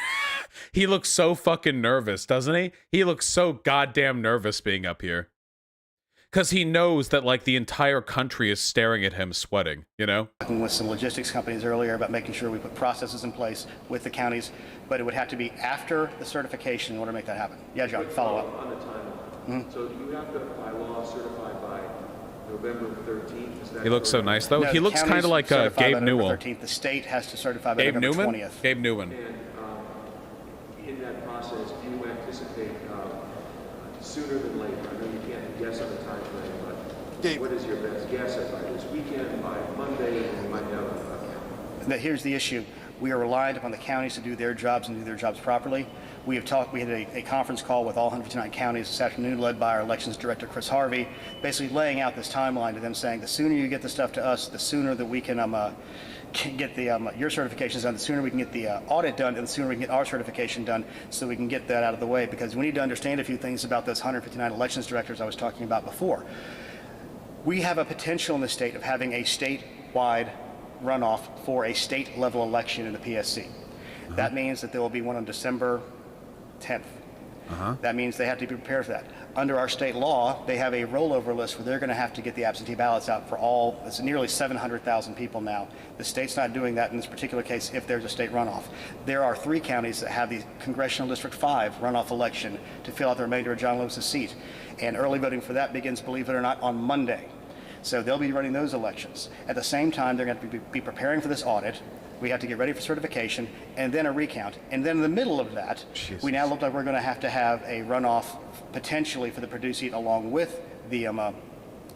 He looks so fucking nervous, doesn't he? He looks so goddamn nervous being up here. Because he knows that, the entire country is staring at him sweating, Talking with some logistics companies earlier about making sure we put processes in place with the counties, but it would have to be after the certification in order to make that happen. Yeah, John, follow up. On the timeline. So you have to, by law, certified by November 13th? He looks so nice, though. No, he looks kind of like Gabe Newell. The state has to certify by Gabe November Newman? 20th. Gabe Newman. And sooner than later? I know you can't guess on the time frame, but what is your best guess at by this weekend, by Monday, when we might have a count? Now, here's the issue. We are reliant upon the counties to do their jobs and do their jobs properly. We had a conference call with all 159 counties this afternoon, led by our elections director, Chris Harvey, basically laying out this timeline to them, saying the sooner you get the stuff to us, the sooner that we can get your certifications done, the sooner we can get the audit done, and the sooner we can get our certification done, so we can get that out of the way. Because we need to understand a few things about those 159 elections directors I was talking about before. We have a potential in the state of having a statewide runoff for a state level election in the PSC. That means that there will be one on December 10th. That means they have to be prepared for that. Under our state law, they have a rollover list where they're going to have to get the absentee ballots out for all, it's nearly 700,000 people now. The state's not doing that in this particular case if there's a state runoff. There are 3 counties that have the Congressional District 5 runoff election to fill out the remainder of John Lewis's seat. And early voting for that begins, believe it or not, on Monday. So they'll be running those elections. At the same time, they're going to be preparing for this audit. We have to get ready for certification and then a recount. And then in the middle of that, we now look like we're going to have a runoff potentially for the Purdue seat along with the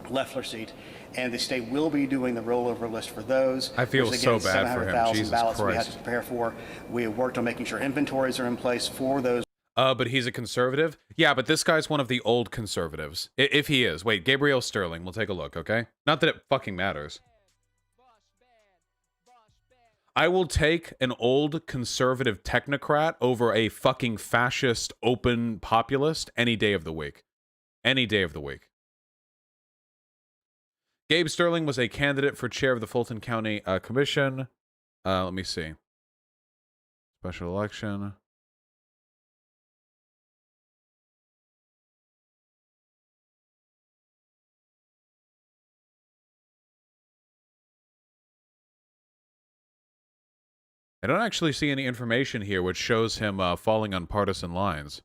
Loeffler seat. And the state will be doing the rollover list for those. I feel There's, so again, bad for him. 700,000 Jesus ballots we have Christ. to prepare for. We have worked on making sure inventories are in place for those. But he's a conservative? Yeah, but this guy's one of the old conservatives. If he is. Wait, Gabriel Sterling. We'll take a look, okay? Not that it fucking matters. I will take an old conservative technocrat over a fucking fascist open populist any day of the week. Any day of the week. Gabe Sterling was a candidate for chair of the Fulton County Commission. Let me see. Special election. I don't actually see any information here which shows him falling on partisan lines.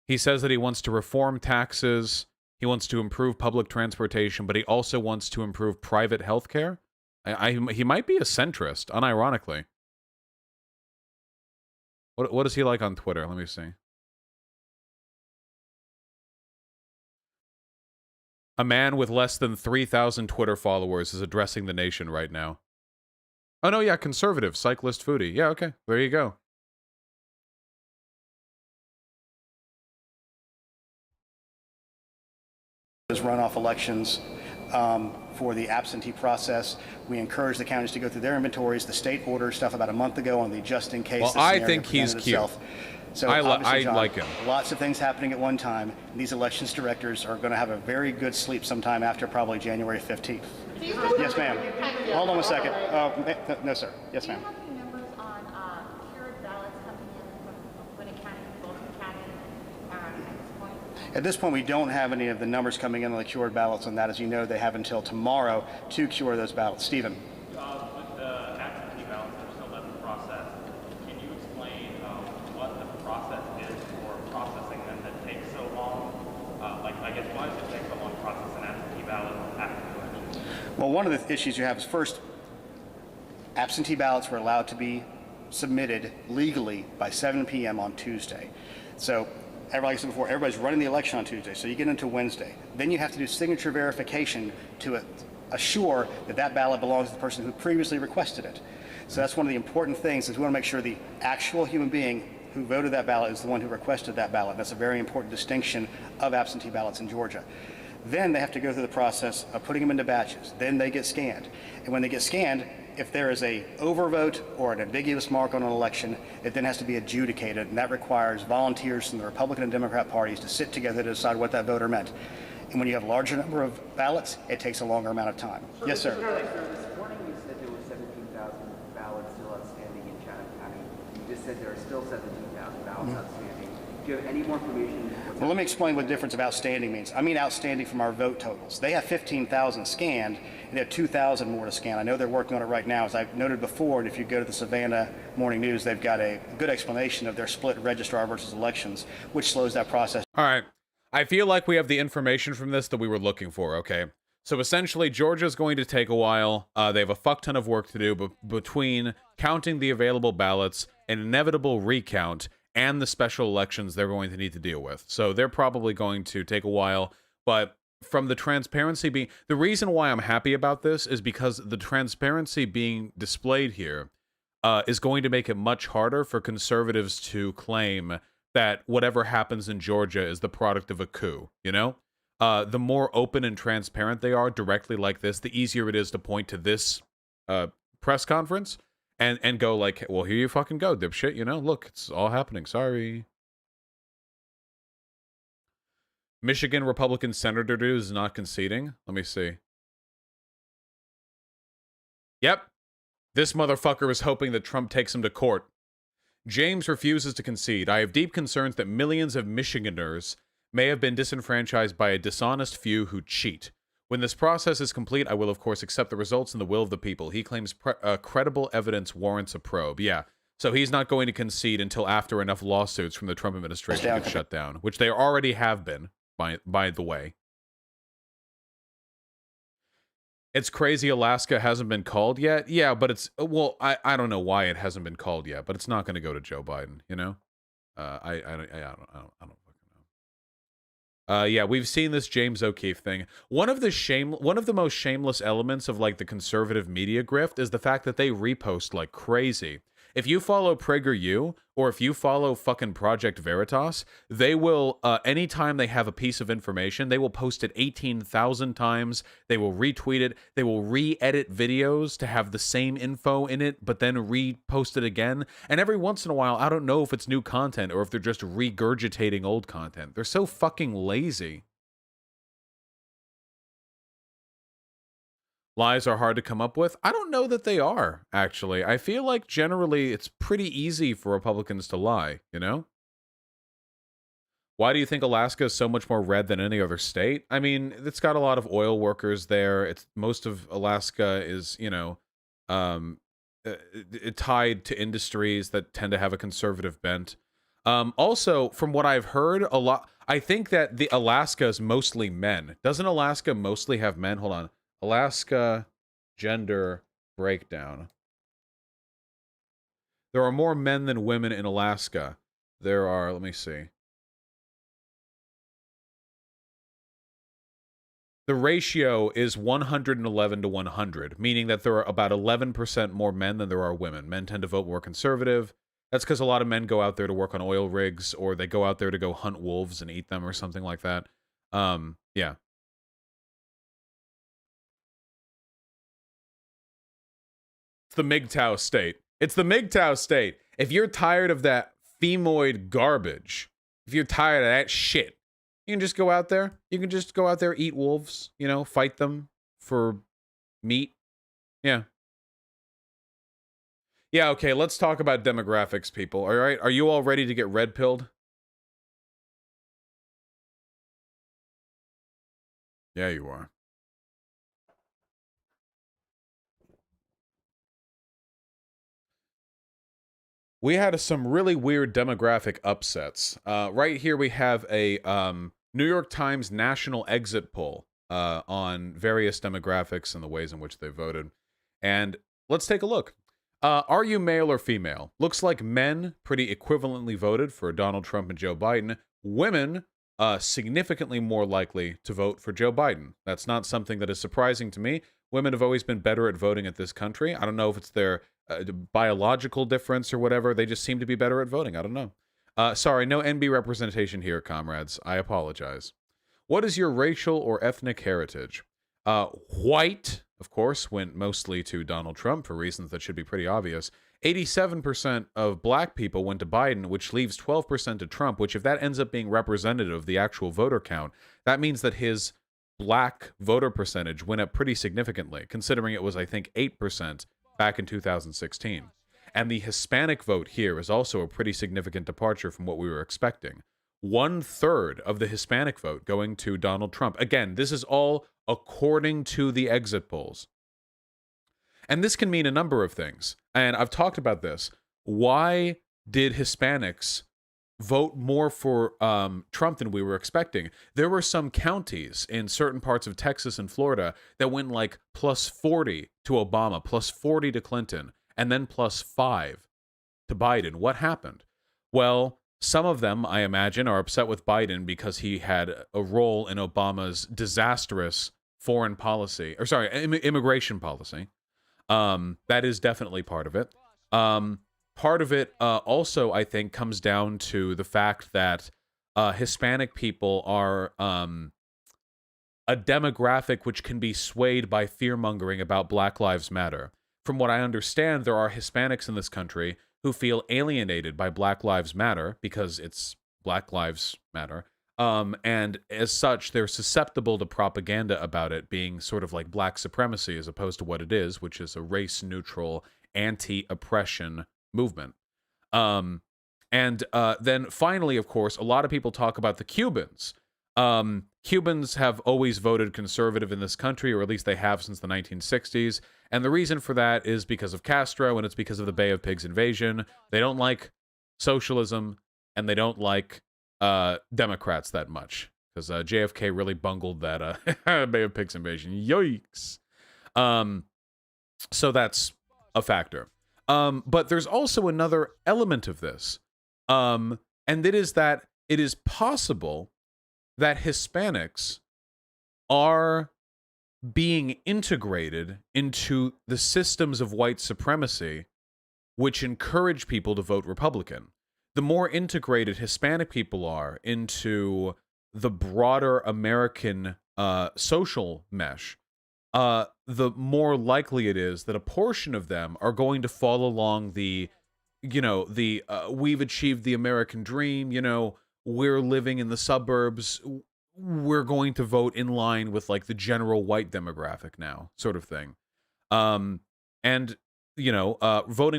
He says that he wants to reform taxes, he wants to improve public transportation, but he also wants to improve private health care. He might be a centrist, unironically. What is he like on Twitter? Let me see. A man with less than 3,000 Twitter followers is addressing the nation right now. Oh, no, yeah, conservative, cyclist foodie. Yeah, okay, there you go. Those runoff elections for the absentee process. We encourage the counties to go through their inventories. The state ordered stuff about a month ago on the just-in-case. Well, I think he's cute. So I John, like him. Lots of things happening at one time. These elections directors are going to have a very good sleep sometime after probably January 15th. Yes, ma'am. Hold on a second. No, sir. Yes, ma'am. Do you have any numbers on cured ballots coming in from Gwinnett County, Fulton County at this point? At this point, we don't have any of the numbers coming in on the cured ballots on that. As you know, they have until tomorrow to cure those ballots. Stephen. With the absentee ballots that are still in the process, can you explain what the process is for processing them that takes so long? I guess, why does it take so long to process an absentee ballot after the election? Well, one of the issues you have is, first, absentee ballots were allowed to be submitted legally by 7 p.m. on Tuesday. So, like I said before, everybody's running the election on Tuesday, so you get into Wednesday. Then you have to do signature verification to assure that that ballot belongs to the person who previously requested it. So that's one of the important things, is we want to make sure the actual human being who voted that ballot is the one who requested that ballot. That's a very important distinction of absentee ballots in Georgia. Then they have to go through the process of putting them into batches. Then they get scanned. And when they get scanned, if there is a overvote or an ambiguous mark on an election, it then has to be adjudicated, and that requires volunteers from the Republican and Democrat parties to sit together to decide what that voter meant. And when you have a larger number of ballots, it takes a longer amount of time. Yes, sir. This morning you said there were 17,000 ballots still outstanding in Chatham County. You just said there are still 17,000 ballots outstanding. Do you have any more information? Well, let me explain what the difference of outstanding means. I mean outstanding from our vote totals. They have 15,000 scanned, and they have 2,000 more to scan. I know they're working on it right now. As I've noted before, and if you go to the Savannah Morning News, they've got a good explanation of their split registrar versus elections, which slows that process. All right. I feel like we have the information from this that we were looking for, okay? So essentially, Georgia's going to take a while. They have a fuck ton of work to do between counting the available ballots, an inevitable recount, and the special elections they're going to need to deal with. So they're probably going to take a while, but from the transparency being, the reason why I'm happy about this is because the transparency being displayed here is going to make it much harder for conservatives to claim that whatever happens in Georgia is the product of a coup, you know? The more open and transparent they are directly like this, the easier it is to point to this press conference and go like, well, here you fucking go, dipshit, you know? Look, it's all happening. Sorry. Michigan Republican senator dude is not conceding. Let me see. Yep. This motherfucker is hoping that Trump takes him to court. James refuses to concede. I have deep concerns that millions of Michiganders may have been disenfranchised by a dishonest few who cheat. When this process is complete, I will, of course, accept the results and the will of the people. He claims credible evidence warrants a probe. Yeah. So he's not going to concede until after enough lawsuits from the Trump administration get shut down, which they already have been, by the way. It's crazy Alaska hasn't been called yet. Yeah, but it's, well, I don't know why it hasn't been called yet, but it's not going to go to Joe Biden, you know? I don't fucking know. Yeah, we've seen this James O'Keefe thing. One of the most shameless elements of like the conservative media grift is the fact that they repost like crazy. If you follow PragerU or if you follow fucking Project Veritas, they will, anytime they have a piece of information, they will post it 18,000 times. They will retweet it. They will re-edit videos to have the same info in it, but then repost it again. And every once in a while, I don't know if it's new content or if they're just regurgitating old content. They're so fucking lazy. Lies are hard to come up with. I don't know that they are, actually. I feel like generally it's pretty easy for Republicans to lie, you know? Why do you think Alaska is so much more red than any other state? I mean, it's got a lot of oil workers there. Most of Alaska is, you know, tied to industries that tend to have a conservative bent. Also, from what I've heard, I think that the Alaska is mostly men. Doesn't Alaska mostly have men? Hold on. Alaska gender breakdown. There are more men than women in Alaska. There are, let me see. The ratio is 111 to 100, meaning that there are about 11% more men than there are women. Men tend to vote more conservative. That's because a lot of men go out there to work on oil rigs, or they go out there to go hunt wolves and eat them or something like that. Yeah. The MGTOW state. It's the MGTOW state. If you're tired of that femoid garbage, if you're tired of that shit, you can just go out there. You can just go out there, eat wolves, you know, fight them for meat. Yeah. Yeah, okay, let's talk about demographics, people. All right, are you all ready to get red-pilled? Yeah, you are. We had some really weird demographic upsets. Right here we have a New York Times national exit poll on various demographics and the ways in which they voted. And let's take a look. Are you male or female? Looks like men pretty equivalently voted for Donald Trump and Joe Biden. Women significantly more likely to vote for Joe Biden. That's not something that is surprising to me. Women have always been better at voting at this country. I don't know if it's their biological difference or whatever. They just seem to be better at voting. I don't know. Sorry, no NB representation here, comrades. I apologize. What is your racial or ethnic heritage? White, of course, went mostly to Donald Trump for reasons that should be pretty obvious. 87% of black people went to Biden, which leaves 12% to Trump, which if that ends up being representative of the actual voter count, that means that his black voter percentage went up pretty significantly, considering it was, I think, 8% back in 2016. And the Hispanic vote here is also a pretty significant departure from what we were expecting. 1/3 of the Hispanic vote going to Donald Trump. Again, this is all according to the exit polls. And this can mean a number of things. And I've talked about this. Why did Hispanics vote more for Trump than we were expecting? There were some counties in certain parts of Texas and Florida that went like +40 to Obama, +40 to Clinton, and then +5 to Biden. What happened? Well, Some of them, I imagine, are upset with Biden because he had a role in Obama's disastrous foreign policy, or sorry, immigration policy. That is definitely part of it. Part of it also, I think, comes down to the fact that Hispanic people are a demographic which can be swayed by fear-mongering about Black Lives Matter. From what I understand, there are Hispanics in this country who feel alienated by Black Lives Matter because it's Black Lives Matter. And as such, they're susceptible to propaganda about it being sort of like black supremacy as opposed to what it is, which is a race-neutral, anti-oppression movement. And then finally, of course, a lot of people talk about the Cubans. Cubans have always voted conservative in this country, or at least they have since the 1960s. And the reason for that is because of Castro, and it's because of the Bay of Pigs invasion. They don't like socialism, and they don't like Democrats that much, because JFK really bungled that Bay of Pigs invasion. Yikes. So that's a factor. But there's also another element of this, and it is that it is possible that Hispanics are being integrated into the systems of white supremacy, which encourage people to vote Republican. The more integrated Hispanic people are into the broader American social mesh, the more likely it is that a portion of them are going to fall along the, we've achieved the American dream, we're living in the suburbs, we're going to vote in line with like the general white demographic now, sort of thing. Voting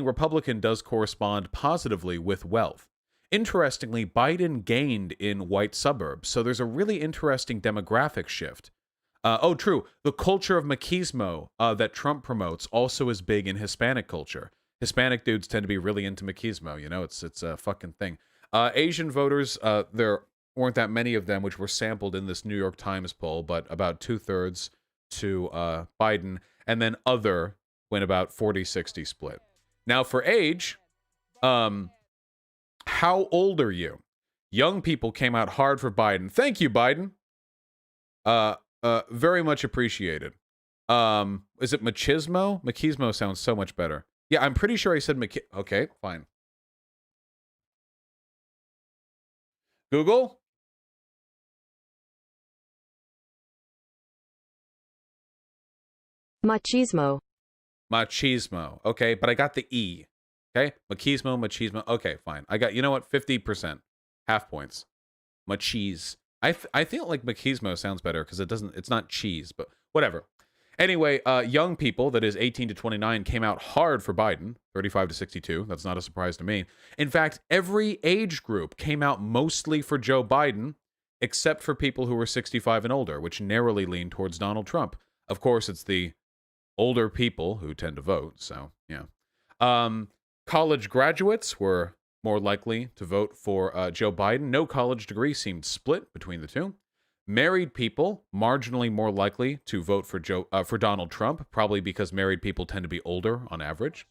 Republican does correspond positively with wealth. Interestingly, Biden gained in white suburbs, so there's a really interesting demographic shift. True, the culture of machismo that Trump promotes also is big in Hispanic culture. Hispanic dudes tend to be really into machismo, it's a fucking thing. Asian voters, there weren't that many of them, which were sampled in this New York Times poll, but about 2/3 to Biden, and then other went about 40-60 split. Now for age, how old are you? Young people came out hard for Biden. Thank you, Biden. Very much appreciated. Is it machismo? Machismo sounds so much better. Yeah, I'm pretty sure I said okay, fine. Google? Machismo. Machismo. Okay, but I got the E. Okay? Machismo. Okay, fine. I got, 50%. Half points. Machis. I feel like machismo sounds better because it's not cheese, but whatever. Anyway, young people, that is 18 to 29, came out hard for Biden, 35 to 62. That's not a surprise to me. In fact, every age group came out mostly for Joe Biden, except for people who were 65 and older, which narrowly leaned towards Donald Trump. Of course, it's the older people who tend to vote, so yeah. College graduates were more likely to vote for Joe Biden. No college degree seemed split between the two. Married people, marginally more likely to vote for Donald Trump, probably because married people tend to be older on average.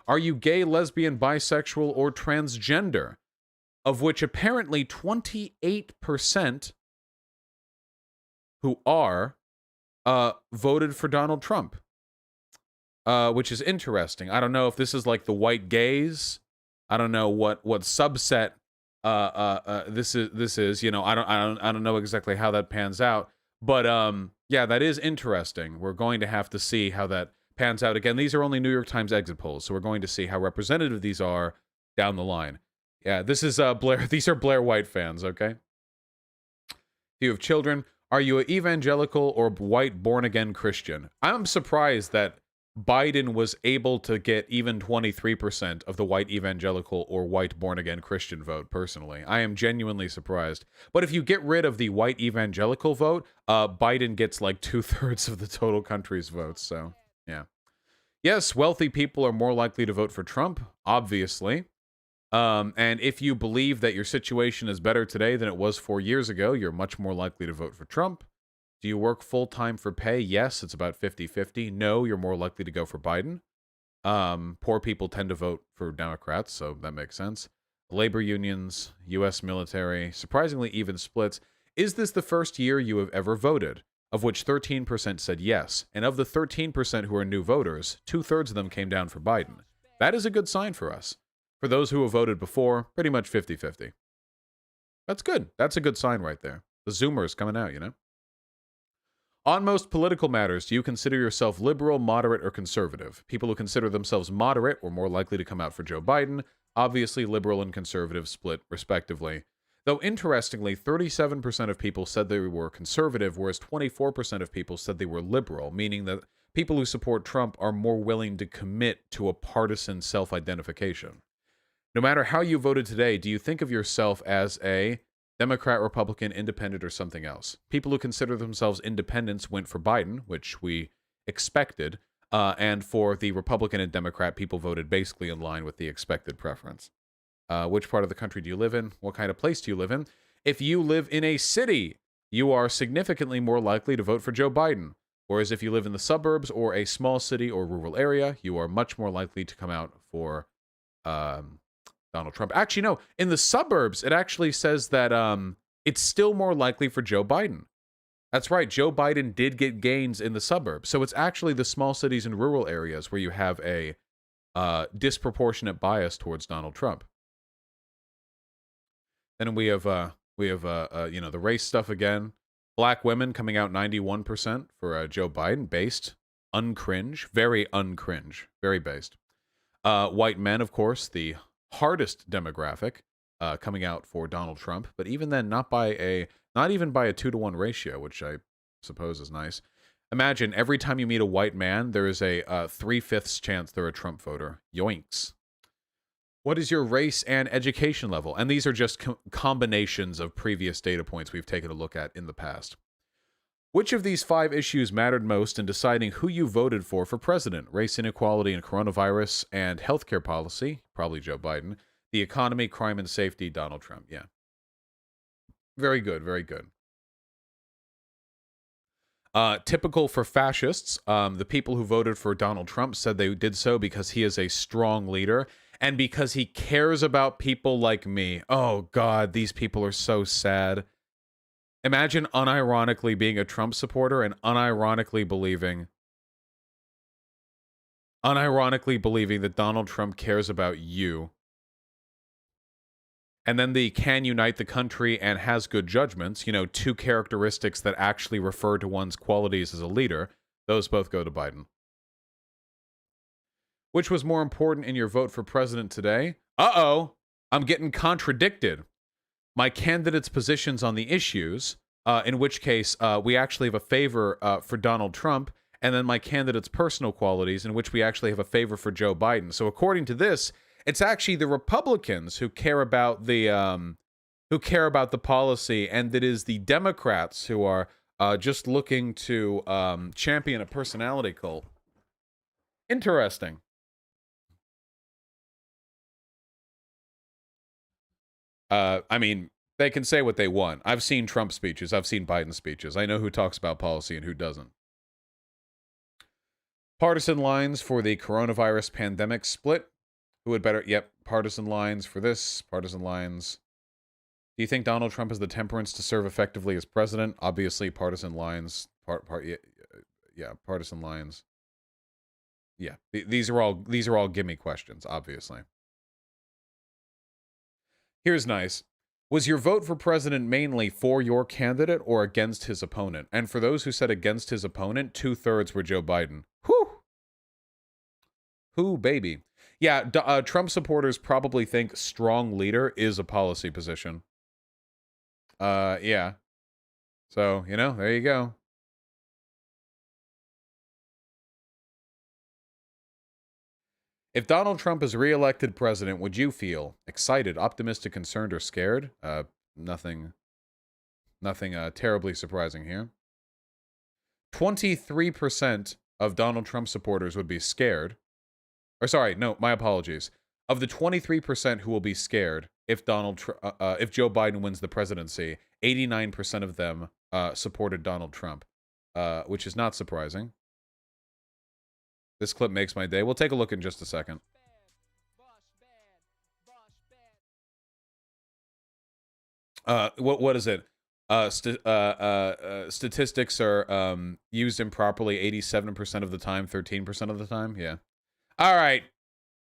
Are you gay, lesbian, bisexual, or transgender? Of which apparently 28% who are voted for Donald Trump, which is interesting. I don't know if this is like the white gays. I don't know what subset this is. I don't know exactly how that pans out, but yeah, that is interesting. We're going to have to see how that pans out. Again, these are only New York Times exit polls, so we're going to see how representative these are down the line. Yeah, this is Blair. These are Blair White fans. Okay. If you have children, are you an evangelical or white born-again Christian? I'm surprised that Biden was able to get even 23% of the white evangelical or white born-again Christian vote, personally. I am genuinely surprised. But if you get rid of the white evangelical vote, Biden gets like 2/3 of the total country's votes, so yeah. Yes, wealthy people are more likely to vote for Trump, obviously. And if you believe that your situation is better today than it was 4 years ago, you're much more likely to vote for Trump. Do you work full-time for pay? Yes, it's about 50-50. No, you're more likely to go for Biden. Poor people tend to vote for Democrats, so that makes sense. labor unions, U.S. military, surprisingly even splits. Is this the first year you have ever voted? Of which 13% said yes. And of the 13% who are new voters, 2/3 of them came down for Biden. That is a good sign for us. For those who have voted before, pretty much 50-50. That's good. That's a good sign right there. The Zoomers coming out, you know? On most political matters, do you consider yourself liberal, moderate, or conservative? People who consider themselves moderate were more likely to come out for Joe Biden. Obviously, liberal and conservative split, respectively. Though, interestingly, 37% of people said they were conservative, whereas 24% of people said they were liberal, meaning that people who support Trump are more willing to commit to a partisan self-identification. No matter how you voted today, do you think of yourself as a Democrat, Republican, Independent, or something else? People who consider themselves independents went for Biden, which we expected, and for the Republican and Democrat, people voted basically in line with the expected preference. Which part of the country do you live in? What kind of place do you live in? If you live in a city, you are significantly more likely to vote for Joe Biden. Whereas if you live in the suburbs or a small city or rural area, you are much more likely to come out for Donald Trump. Actually, no. In the suburbs, it actually says that it's still more likely for Joe Biden. That's right. Joe Biden did get gains in the suburbs. So it's actually the small cities and rural areas where you have a disproportionate bias towards Donald Trump. Then we have the race stuff again. Black women coming out 91% for Joe Biden, based, uncringe, very uncringe, very based. White men, of course, the hardest demographic, coming out for Donald Trump, but even then, not even by a 2-to-1 ratio, which I suppose is nice. Imagine every time you meet a white man, there is a 3/5 chance they're a Trump voter. Yoinks. What is your race and education level? And these are just combinations of previous data points we've taken a look at in the past. Which of these 5 issues mattered most in deciding who you voted for president? Race inequality and coronavirus and healthcare policy, probably Joe Biden. The economy, crime and safety, Donald Trump. Yeah. Very good, very good. Typical for fascists, the people who voted for Donald Trump said they did so because he is a strong leader and because he cares about people like me. Oh, God, these people are so sad. Imagine unironically being a Trump supporter and unironically believing that Donald Trump cares about you. And then the can unite the country and has good judgments, 2 characteristics that actually refer to one's qualities as a leader, those both go to Biden. Which was more important in your vote for president today? Uh-oh, I'm getting contradicted. My candidate's positions on the issues, in which case we actually have a favor for Donald Trump, and then my candidate's personal qualities, in which we actually have a favor for Joe Biden. So according to this, it's actually the Republicans who care about the policy, and it is the Democrats who are just looking to champion a personality cult. Interesting. I mean, they can say what they want. I've seen Trump speeches. I've seen Biden speeches. I know who talks about policy and who doesn't. Partisan lines for the coronavirus pandemic split. Who would better? Yep, partisan lines for this. Partisan lines. Do you think Donald Trump has the temperance to serve effectively as president? Obviously, partisan lines. Partisan lines. Yeah, these are all gimme questions. Obviously. Here's nice. Was your vote for president mainly for your candidate or against his opponent? And for those who said against his opponent, 2/3 were Joe Biden. Who, baby? Yeah, Trump supporters probably think strong leader is a policy position. Yeah. So, there you go. If Donald Trump is reelected president, would you feel excited, optimistic, concerned, or scared? Nothing terribly surprising here. 23% of Donald Trump supporters would be scared. Or sorry, no, my apologies. Of the 23% who will be scared if if Joe Biden wins the presidency, 89% of them supported Donald Trump, which is not surprising. This clip makes my day. We'll take a look in just a second. What is it? Statistics are used improperly 87% of the time, 13% of the time. Yeah. All right.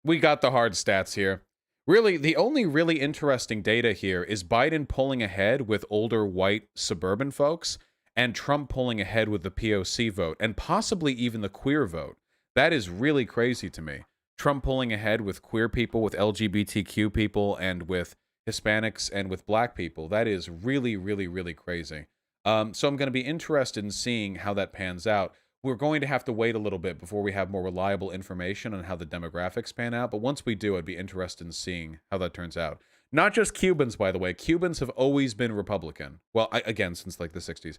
We got the hard stats here. Really, the only really interesting data here is Biden pulling ahead with older white suburban folks and Trump pulling ahead with the POC vote and possibly even the queer vote. That is really crazy to me. Trump pulling ahead with queer people, with LGBTQ people, and with Hispanics and with black people. That is really, really, really crazy. So I'm going to be interested in seeing how that pans out. We're going to have to wait a little bit before we have more reliable information on how the demographics pan out. But once we do, I'd be interested in seeing how that turns out. Not just Cubans, by the way. Cubans have always been Republican. Well, again, since like the 60s.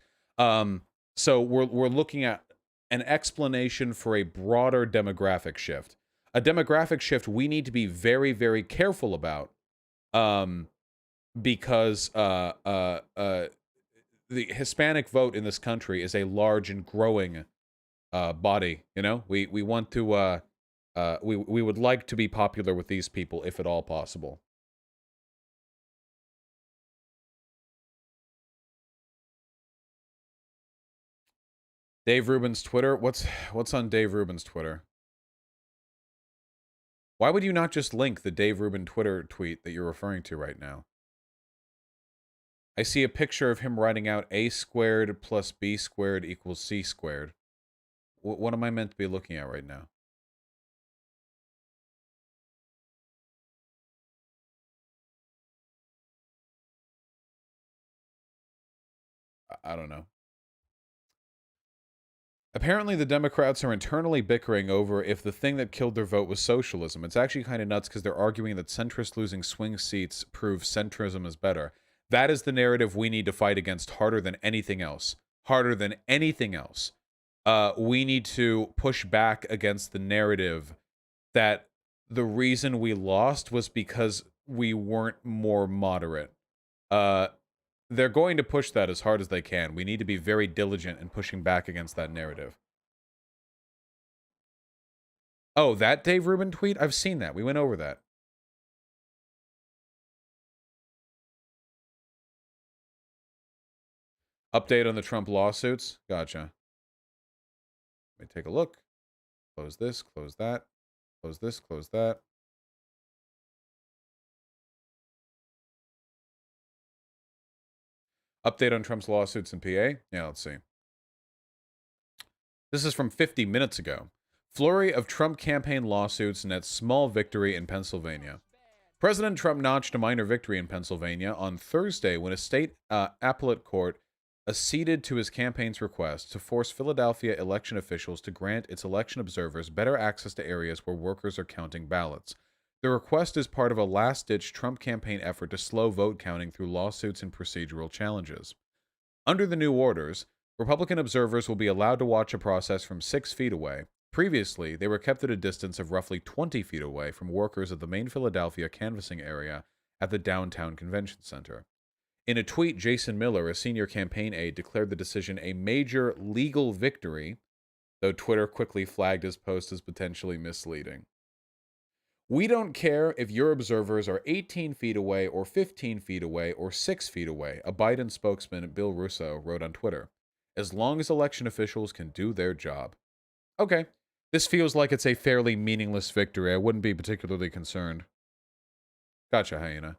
So we're looking at an explanation for a broader demographic shift. A demographic shift we need to be very, very careful about. Because the Hispanic vote in this country is a large and growing body. You know, we want to we would like to be popular with these people if at all possible. Dave Rubin's Twitter. What's on Dave Rubin's Twitter? Why would you not just link the Dave Rubin Twitter tweet that you're referring to right now? I see a picture of him writing out a squared plus b squared equals c squared. What am I meant to be looking at right now? I don't know. Apparently, the Democrats are internally bickering over if the thing that killed their vote was socialism. It's actually kind of nuts because they're arguing that centrists losing swing seats proves centrism is better. That is the narrative we need to fight against harder than anything else. Harder than anything else. We need to push back against the narrative that the reason we lost was because we weren't more moderate. They're going to push that as hard as they can. We need to be very diligent in pushing back against that narrative. Oh, that Dave Rubin tweet? I've seen that. We went over that. Update on the Trump lawsuits? Gotcha. Let me take a look. Close this, close that. Close this, close that. Update on Trump's lawsuits in PA? Yeah, let's see. This is from 50 minutes ago. Flurry of Trump campaign lawsuits nets small victory in Pennsylvania. President Trump notched a minor victory in Pennsylvania on Thursday when a state appellate court acceded to his campaign's request to force Philadelphia election officials to grant its election observers better access to areas where workers are counting ballots. The request is part of a last-ditch Trump campaign effort to slow vote counting through lawsuits and procedural challenges. Under the new orders, Republican observers will be allowed to watch a process from 6 feet away. Previously, they were kept at a distance of roughly 20 feet away from workers at the main Philadelphia canvassing area at the downtown convention center. In a tweet, Jason Miller, a senior campaign aide, declared the decision a major legal victory, though Twitter quickly flagged his post as potentially misleading. We don't care if your observers are 18 feet away or 15 feet away or 6 feet away, a Biden spokesman, Bill Russo, wrote on Twitter, as long as election officials can do their job. Okay, this feels like it's a fairly meaningless victory. I wouldn't be particularly concerned. Gotcha, Hyena.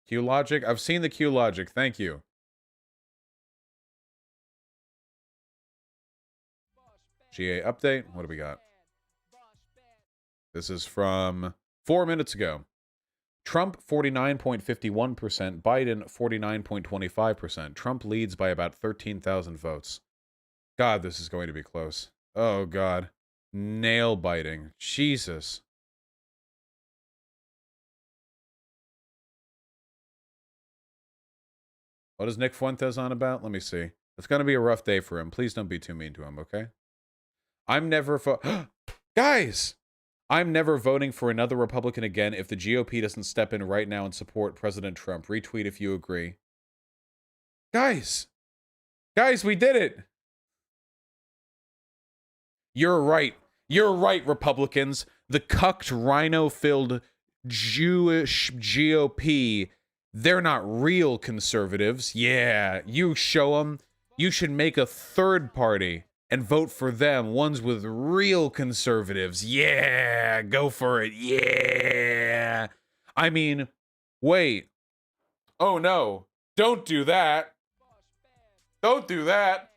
Q Logic? I've seen the Q Logic. Thank you. GA update. What do we got? This is from 4 minutes ago. Trump 49.51%, Biden 49.25%. Trump leads by about 13,000 votes. God, this is going to be close. Oh, God. Nail biting. Jesus. What is Nick Fuentes on about? Let me see. It's going to be a rough day for him. Please don't be too mean to him, okay? I'm never Guys! I'm never voting for another Republican again if the GOP doesn't step in right now and support President Trump. Retweet if you agree. Guys! Guys, we did it! You're right. You're right, Republicans. The cucked, rhino-filled Jewish GOP, they're not real conservatives. Yeah, you show them. You should make a third party and vote for them, ones with real conservatives. Yeah, go for it. Yeah. I mean, wait. Oh, no. Don't do that. Don't do that.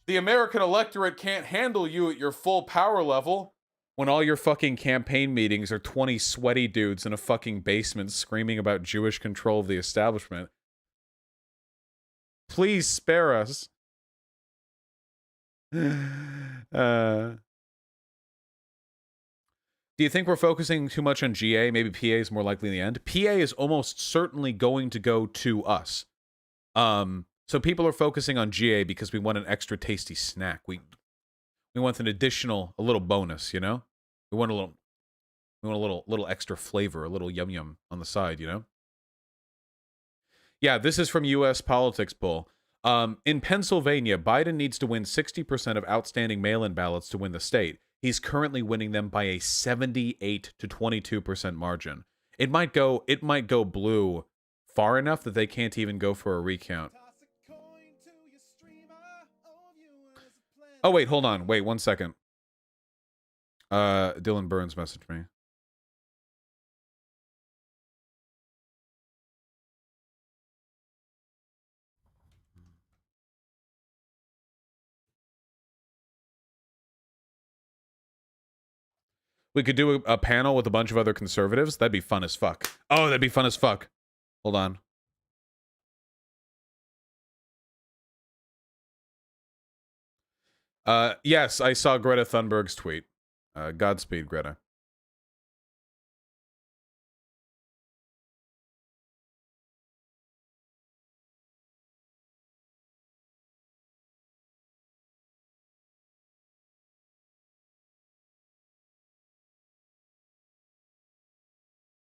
The American electorate can't handle you at your full power level when all your fucking campaign meetings are 20 sweaty dudes in a fucking basement screaming about Jewish control of the establishment. Please spare us. Do you think we're focusing too much on GA? Maybe PA is more likely in the end. PA is almost certainly going to go to us. So people are focusing on GA because we want an extra tasty snack. We want an additional, a little bonus, you know? We want a little extra flavor, a little yum yum on the side, you know? Yeah, this is from US Politics Poll. In Pennsylvania, Biden needs to win 60% of outstanding mail-in ballots to win the state. He's currently winning them by a 78 to 22% margin. It might go blue far enough that they can't even go for a recount. Oh, wait, hold on. Wait, 1 second. Dylan Burns messaged me. We could do a panel with a bunch of other conservatives. That'd be fun as fuck. Oh, that'd be fun as fuck. Hold on. Yes, I saw Greta Thunberg's tweet. Godspeed, Greta.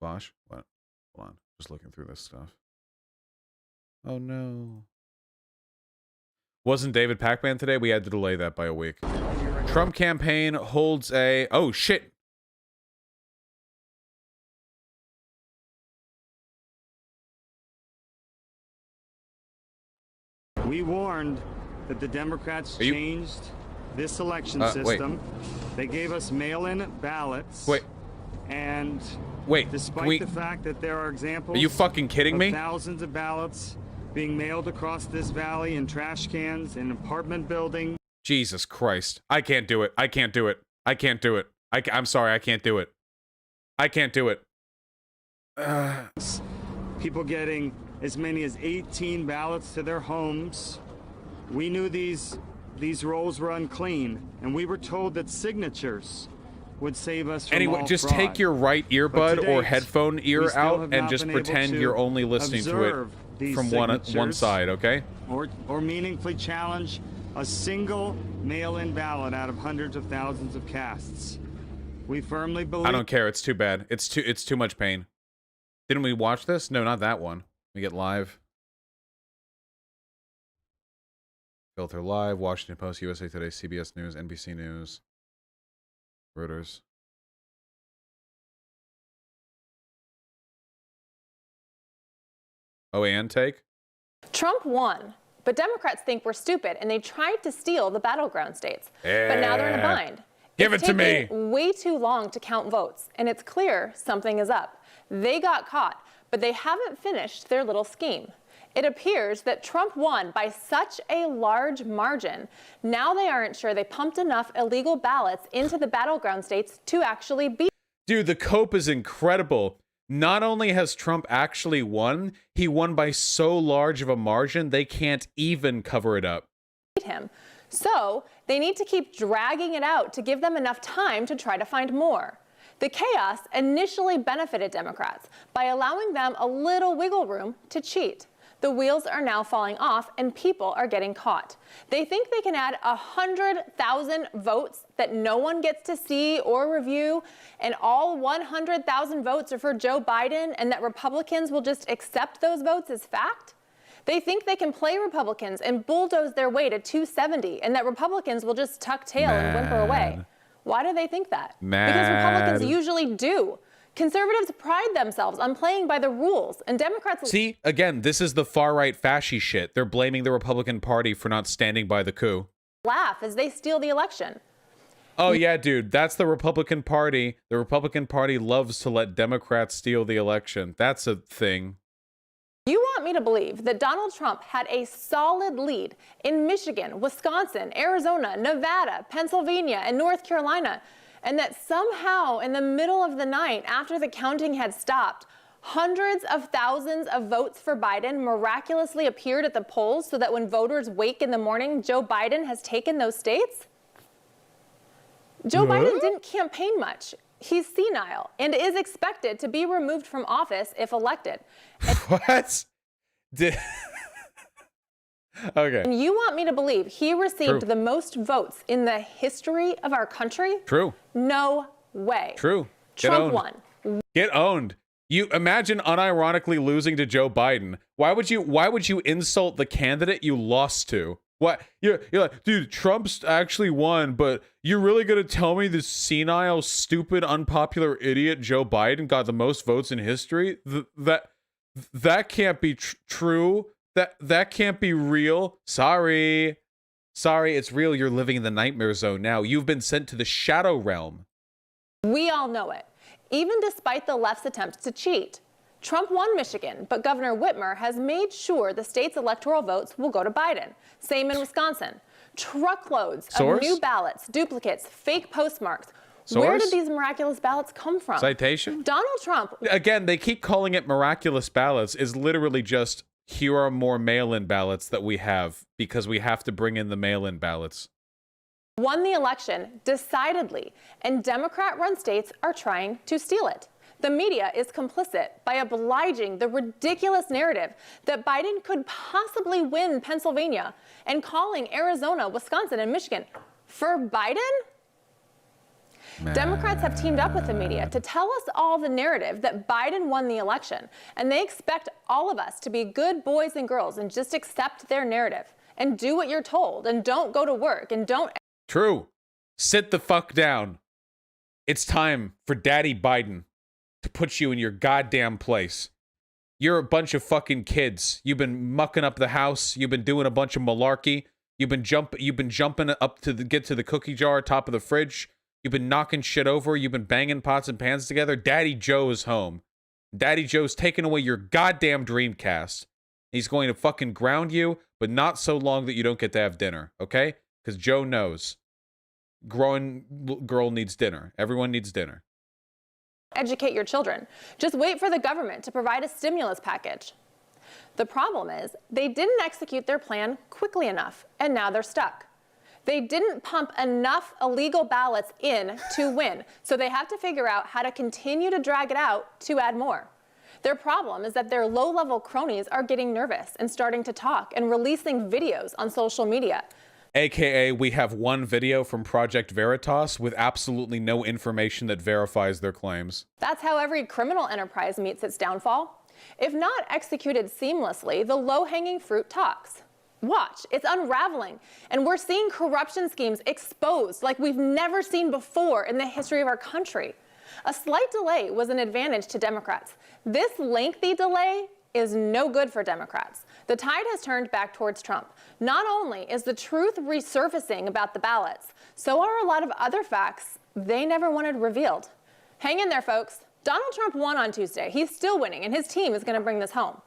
Bosh? What? Hold on. Just looking through this stuff. Oh, no. Wasn't David Pac-Man today? We had to delay that by a week. Trump campaign holds a... Oh, shit. We warned that the Democrats changed this election system. They gave us mail-in ballots. Wait. And despite the fact that there are examples... Are you fucking kidding me? Thousands of ballots being mailed across this valley in trash cans in apartment buildings. Jesus Christ. I can't do it. I can't do it. I can't do it. I'm sorry. I can't do it. I can't do it. People getting as many as 18 ballots to their homes. We knew these rolls were unclean, and we were told that signatures would save us from anyway, all just fraud. Take your right earbud or headphone ear out and just pretend you're only listening to it from one side, okay? Or meaningfully challenge a single mail-in ballot out of hundreds of thousands of casts. We firmly believe... I don't care. It's too bad. It's too much pain. Didn't we watch this? No, not that one. We get live. Filter Live, Washington Post, USA Today, CBS News, NBC News, Reuters. Oh, and take? Trump won, but Democrats think we're stupid, and they tried to steal the battleground states. But now they're in a bind. Give it to me. It's taking way too long to count votes, and it's clear something is up. They got caught, but they haven't finished their little scheme. It appears that Trump won by such a large margin. Now they aren't sure they pumped enough illegal ballots into the battleground states to actually beat. Dude, the cope is incredible. Not only has Trump actually won, he won by so large of a margin, they can't even cover it up. Him. So they need to keep dragging it out to give them enough time to try to find more. The chaos initially benefited Democrats by allowing them a little wiggle room to cheat. The wheels are now falling off and people are getting caught. They think they can add 100,000 votes that no one gets to see or review, and all 100,000 votes are for Joe Biden, and that Republicans will just accept those votes as fact. They think they can play Republicans and bulldoze their way to 270 and that Republicans will just tuck tail and whimper away. Why do they think that? Because Republicans usually do. Conservatives pride themselves on playing by the rules, and Democrats... See, again, this is the far-right fasci shit. They're blaming the Republican Party for not standing by the coup. ...laugh as they steal the election. Oh, yeah, dude, that's the Republican Party. The Republican Party loves to let Democrats steal the election. That's a thing. You want me to believe that Donald Trump had a solid lead in Michigan, Wisconsin, Arizona, Nevada, Pennsylvania, and North Carolina, and that somehow in the middle of the night, after the counting had stopped, hundreds of thousands of votes for Biden miraculously appeared at the polls so that when voters wake in the morning, Joe Biden has taken those states? Joe Biden didn't campaign much. He's senile and is expected to be removed from office if elected. What? Okay. And you want me to believe he received the most votes in the history of our country? True. No way. True. Trump won. Get owned. You imagine unironically losing to Joe Biden. Why would you insult the candidate you lost to? What? You're like, dude, Trump's actually won, but you're really gonna tell me this senile, stupid, unpopular idiot Joe Biden got the most votes in history? That can't be true. That can't be real. Sorry, it's real. You're living in the nightmare zone now. You've been sent to the shadow realm. We all know it. Even despite the left's attempts to cheat. Trump won Michigan, but Governor Whitmer has made sure the state's electoral votes will go to Biden. Same in Wisconsin. Truckloads of new ballots, duplicates, fake postmarks. Where did these miraculous ballots come from? Citation? Donald Trump. Again, they keep calling it miraculous ballots. Is literally just, here are more mail-in ballots that we have because we have to bring in the mail-in ballots. Won the election decidedly, and Democrat-run states are trying to steal it. The media is complicit by obliging the ridiculous narrative that Biden could possibly win Pennsylvania and calling Arizona, Wisconsin, and Michigan for Biden? Democrats have teamed up with the media to tell us all the narrative that Biden won the election, and they expect all of us to be good boys and girls and just accept their narrative and do what you're told and don't go to work and don't... True. Sit the fuck down. It's time for Daddy Biden to put you in your goddamn place. You're a bunch of fucking kids. You've been mucking up the house. You've been doing a bunch of malarkey. You've been jumping up to get to the cookie jar top of the fridge. You've been knocking shit over. You've been banging pots and pans together. Daddy Joe is home. Daddy Joe's taking away your goddamn Dreamcast. He's going to fucking ground you, but not so long that you don't get to have dinner, okay? Because Joe knows. Growing girl needs dinner. Everyone needs dinner. Educate your children. Just wait for the government to provide a stimulus package. The problem is they didn't execute their plan quickly enough, and now they're stuck. They didn't pump enough illegal ballots in to win, so they have to figure out how to continue to drag it out to add more. Their problem is that their low-level cronies are getting nervous and starting to talk and releasing videos on social media. AKA, we have one video from Project Veritas with absolutely no information that verifies their claims. That's how every criminal enterprise meets its downfall. If not executed seamlessly, the low-hanging fruit talks. Watch, it's unraveling, and we're seeing corruption schemes exposed like we've never seen before in the history of our country. A slight delay was an advantage to Democrats. This lengthy delay is no good for Democrats. The tide has turned back towards Trump. Not only is the truth resurfacing about the ballots, so are a lot of other facts they never wanted revealed. Hang in there, folks. Donald Trump won on Tuesday. He's still winning, and his team is going to bring this home.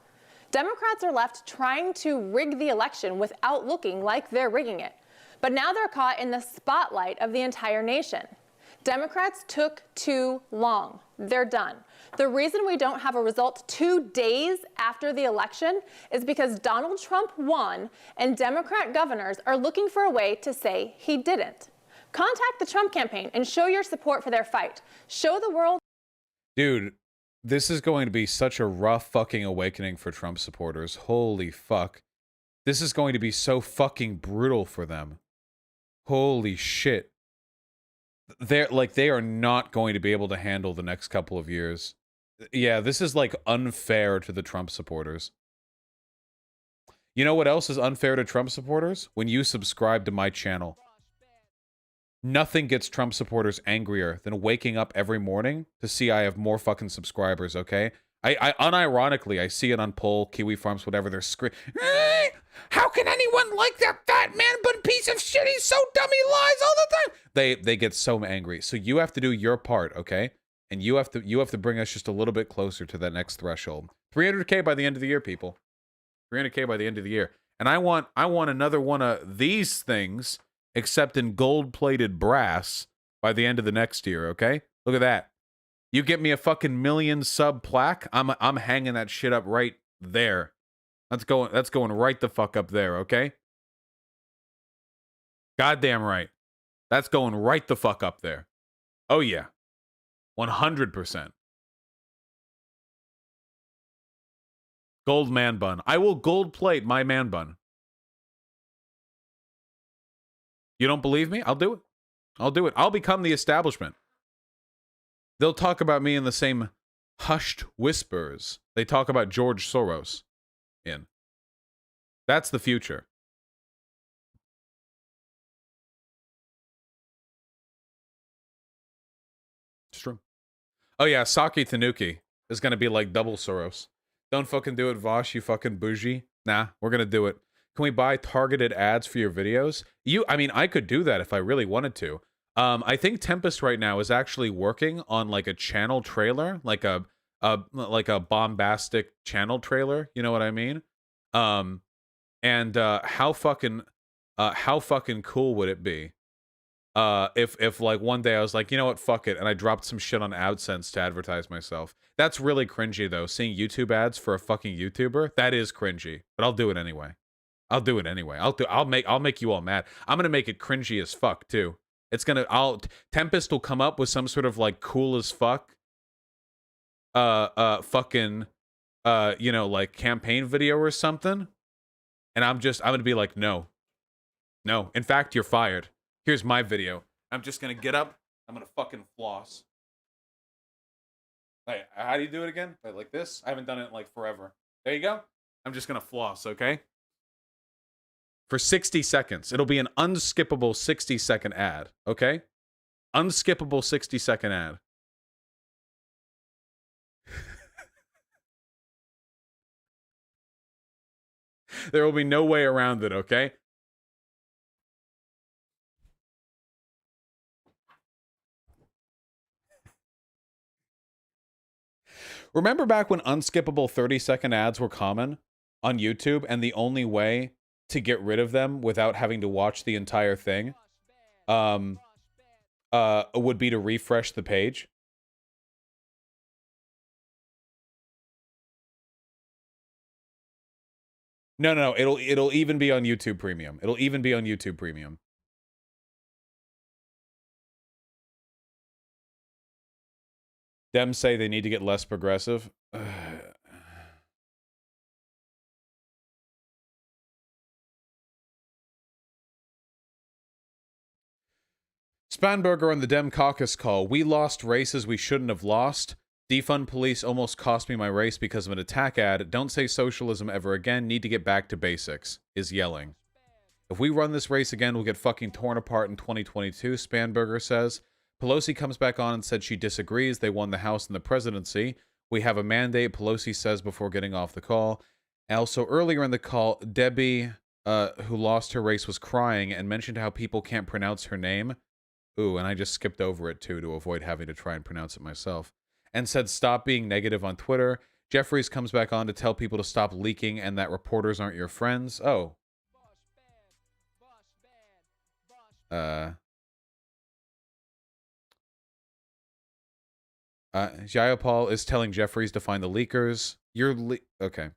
Democrats are left trying to rig the election without looking like they're rigging it. But now they're caught in the spotlight of the entire nation. Democrats took too long. They're done. The reason we don't have a result 2 days after the election is because Donald Trump won and Democrat governors are looking for a way to say he didn't. Contact the Trump campaign and show your support for their fight. Show the world. Dude, this is going to be such a rough fucking awakening for Trump supporters. Holy fuck. This is going to be so fucking brutal for them. Holy shit. They are not going to be able to handle the next couple of years. Yeah, this is like unfair to the Trump supporters. You know what else is unfair to Trump supporters? When you subscribe to my channel. Nothing gets Trump supporters angrier than waking up every morning to see I have more fucking subscribers, okay? I unironically, I see it on Poll, Kiwi Farms, whatever, they're screaming, how can anyone like that fat man-bun piece of shit? He's so dumb, he lies all the time. They get so angry. So you have to do your part, okay? And you have to bring us just a little bit closer to that next threshold. 300K by the end of the year, people. 300K by the end of the year. And I want another one of these things, except in gold-plated brass, by the end of the next year, okay? Look at that. You get me a fucking million sub plaque, I'm hanging that shit up right there. That's going right the fuck up there, okay? Goddamn right. That's going right the fuck up there. Oh yeah. 100%. Gold man bun. I will gold plate my man bun. You don't believe me? I'll do it. I'll do it. I'll become the establishment. They'll talk about me in the same hushed whispers they talk about George Soros in. That's the future. It's true. Oh yeah, Saki Tanuki is going to be like double Soros. Don't fucking do it, Vosh, you fucking bougie. Nah, we're going to do it. Can we buy targeted ads for your videos? I mean, I could do that if I really wanted to. I think Tempest right now is actually working on like a channel trailer, like a bombastic channel trailer. You know what I mean? And how fucking cool would it be if like one day I was like, you know what, fuck it, and I dropped some shit on AdSense to advertise myself. That's really cringy though. Seeing YouTube ads for a fucking YouTuber, that is cringy. But I'll do it anyway. I'll do it anyway. I'll make you all mad. I'm gonna make it cringy as fuck too. It's gonna Tempest will come up with some sort of like cool as fuck fucking you know, like campaign video or something. And I'm gonna be like, no. In fact, you're fired. Here's my video. I'm just gonna get up. I'm gonna fucking floss. Wait, how do you do it again? Wait, like this? I haven't done it in like forever. There you go. I'm just gonna floss, okay? For 60 seconds. It'll be an unskippable 60-second ad, okay? Unskippable 60-second ad. There will be no way around it, okay? Remember back when unskippable 30-second ads were common on YouTube, and the only way to get rid of them without having to watch the entire thing would be to refresh the page? No, it'll even be on YouTube Premium. It'll even be on YouTube Premium. Them say they need to get less progressive. Spanberger on the Dem Caucus call. We lost races we shouldn't have lost. Defund police almost cost me my race because of an attack ad. Don't say socialism ever again. Need to get back to basics. Is yelling. If we run this race again, we'll get fucking torn apart in 2022, Spanberger says. Pelosi comes back on and said she disagrees. They won the House and the presidency. We have a mandate, Pelosi says before getting off the call. Also, earlier in the call, Debbie, who lost her race, was crying and mentioned how people can't pronounce her name. Ooh, and I just skipped over it, too, to avoid having to try and pronounce it myself. And said stop being negative on Twitter. Jeffries comes back on to tell people to stop leaking and that reporters aren't your friends. Oh. Jayapal is telling Jeffries to find the leakers. Okay.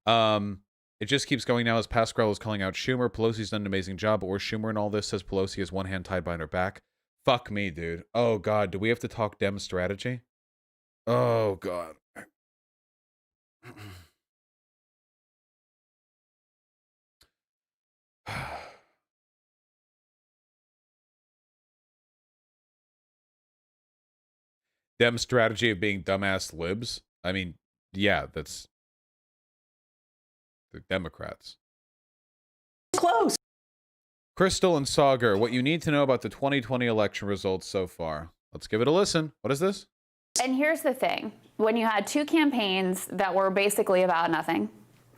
It just keeps going now as Pascrell is calling out Schumer. Pelosi's done an amazing job, or Schumer in all this, says Pelosi has one hand tied behind her back. Fuck me, dude. Oh, God. Do we have to talk Dem strategy? Oh, God. Dem strategy of being dumbass libs? I mean, yeah, they're Democrats. close. Crystal and Sauger, what you need to know about the 2020 election results so far. Let's give it a listen. What is this? And here's the thing. When you had two campaigns that were basically about nothing,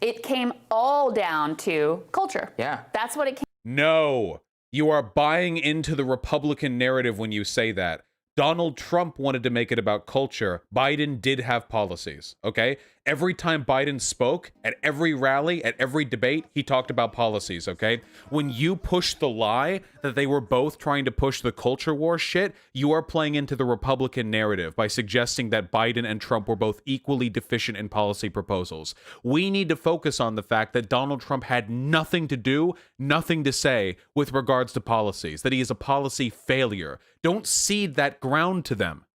it came all down to culture. Yeah. That's what it came. No, you are buying into the Republican narrative when you say that. Donald Trump wanted to make it about culture. Biden did have policies, okay? Every time Biden spoke, at every rally, at every debate, he talked about policies, okay? When you push the lie that they were both trying to push the culture war shit, you are playing into the Republican narrative by suggesting that Biden and Trump were both equally deficient in policy proposals. We need to focus on the fact that Donald Trump had nothing to do, nothing to say with regards to policies, that he is a policy failure. Don't cede that ground to them.